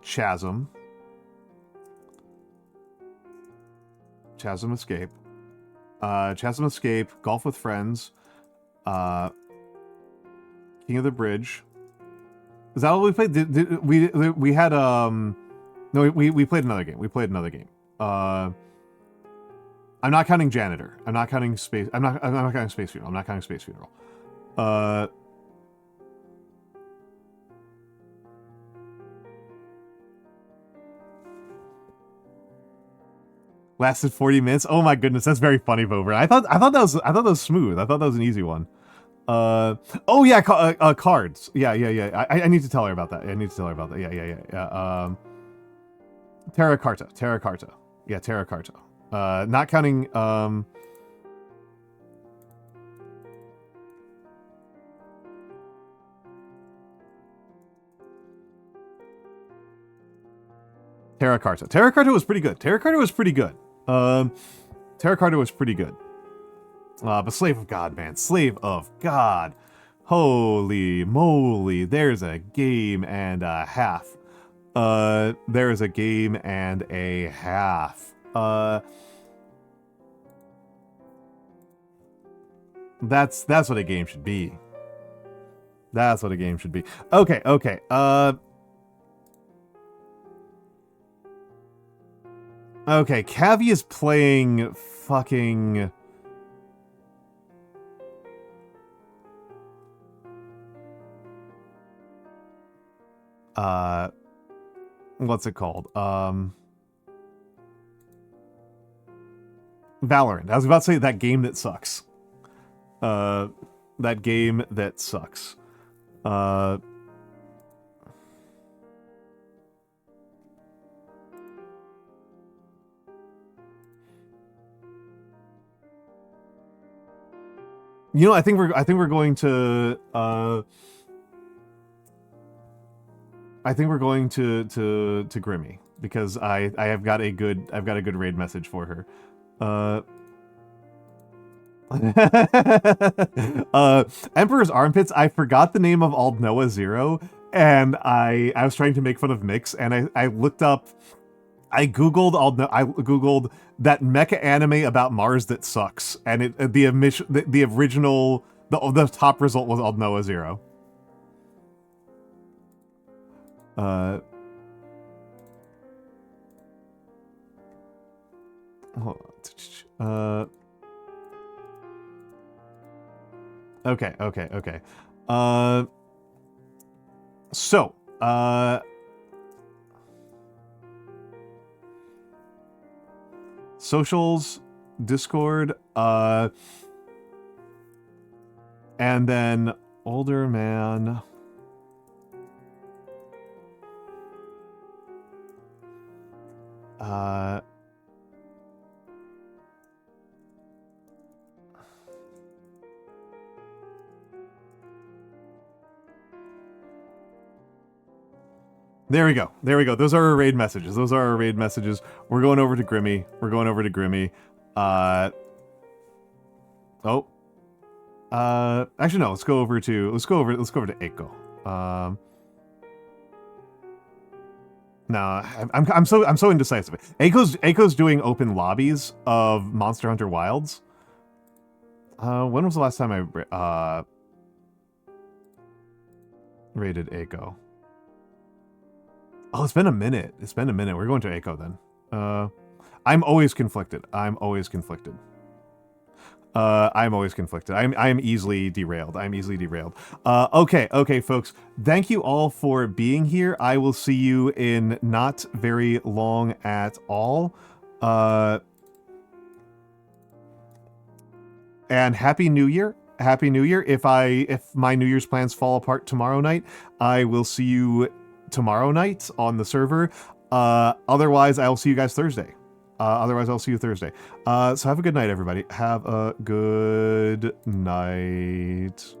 Speaker 1: Chasm. Chasm Escape. Chasm Escape. Golf with Friends. King of the Bridge. Is that what we played? We had no, we played another game. I'm not counting janitor. I'm not counting space. I'm not counting space funeral. I'm not counting space funeral. Lasted 40 minutes. Oh my goodness, that's very funny, Bover. I thought that was smooth. I thought that was an easy one. Oh yeah, cards. Yeah. I need to tell her about that. Yeah. Terra Carta. Yeah, Terra Carta. Not counting Terra Carta. Terra Carta was pretty good. Terra Carta was pretty good. But Slave of God, man. Slave of God. Holy moly. There's a game and a half. There's a game and a half. That's what a game should be. That's what a game should be. Okay. Okay, Cavi is playing fucking... what's it called? Valorant. I was about to say that game that sucks. That game that sucks. You know, I think we're going to Grimmy because I've got a good raid message for her. Emperor's Armpits. I forgot the name of Ald Noah Zero, and I was trying to make fun of Mix, and I looked up. I googled that mecha anime about Mars that sucks, and the original the top result was Ald Noah Zero. Hold on. Okay. So, socials, Discord, and then older man. There we go. Those are our raid messages. We're going over to Grimmy. Actually no, let's go over to Eiko. No, I'm so indecisive. Eiko's doing open lobbies of Monster Hunter Wilds. When was the last time I raided Eiko? Oh, it's been a minute. We're going to Eiko then. I'm always conflicted. I'm easily derailed. Okay, folks. Thank you all for being here. I will see you in not very long at all. And Happy New Year. If my New Year's plans fall apart tomorrow night, I will see you tomorrow night on the server. Otherwise, I'll see you guys Thursday. So have a good night, everybody. Have a good night.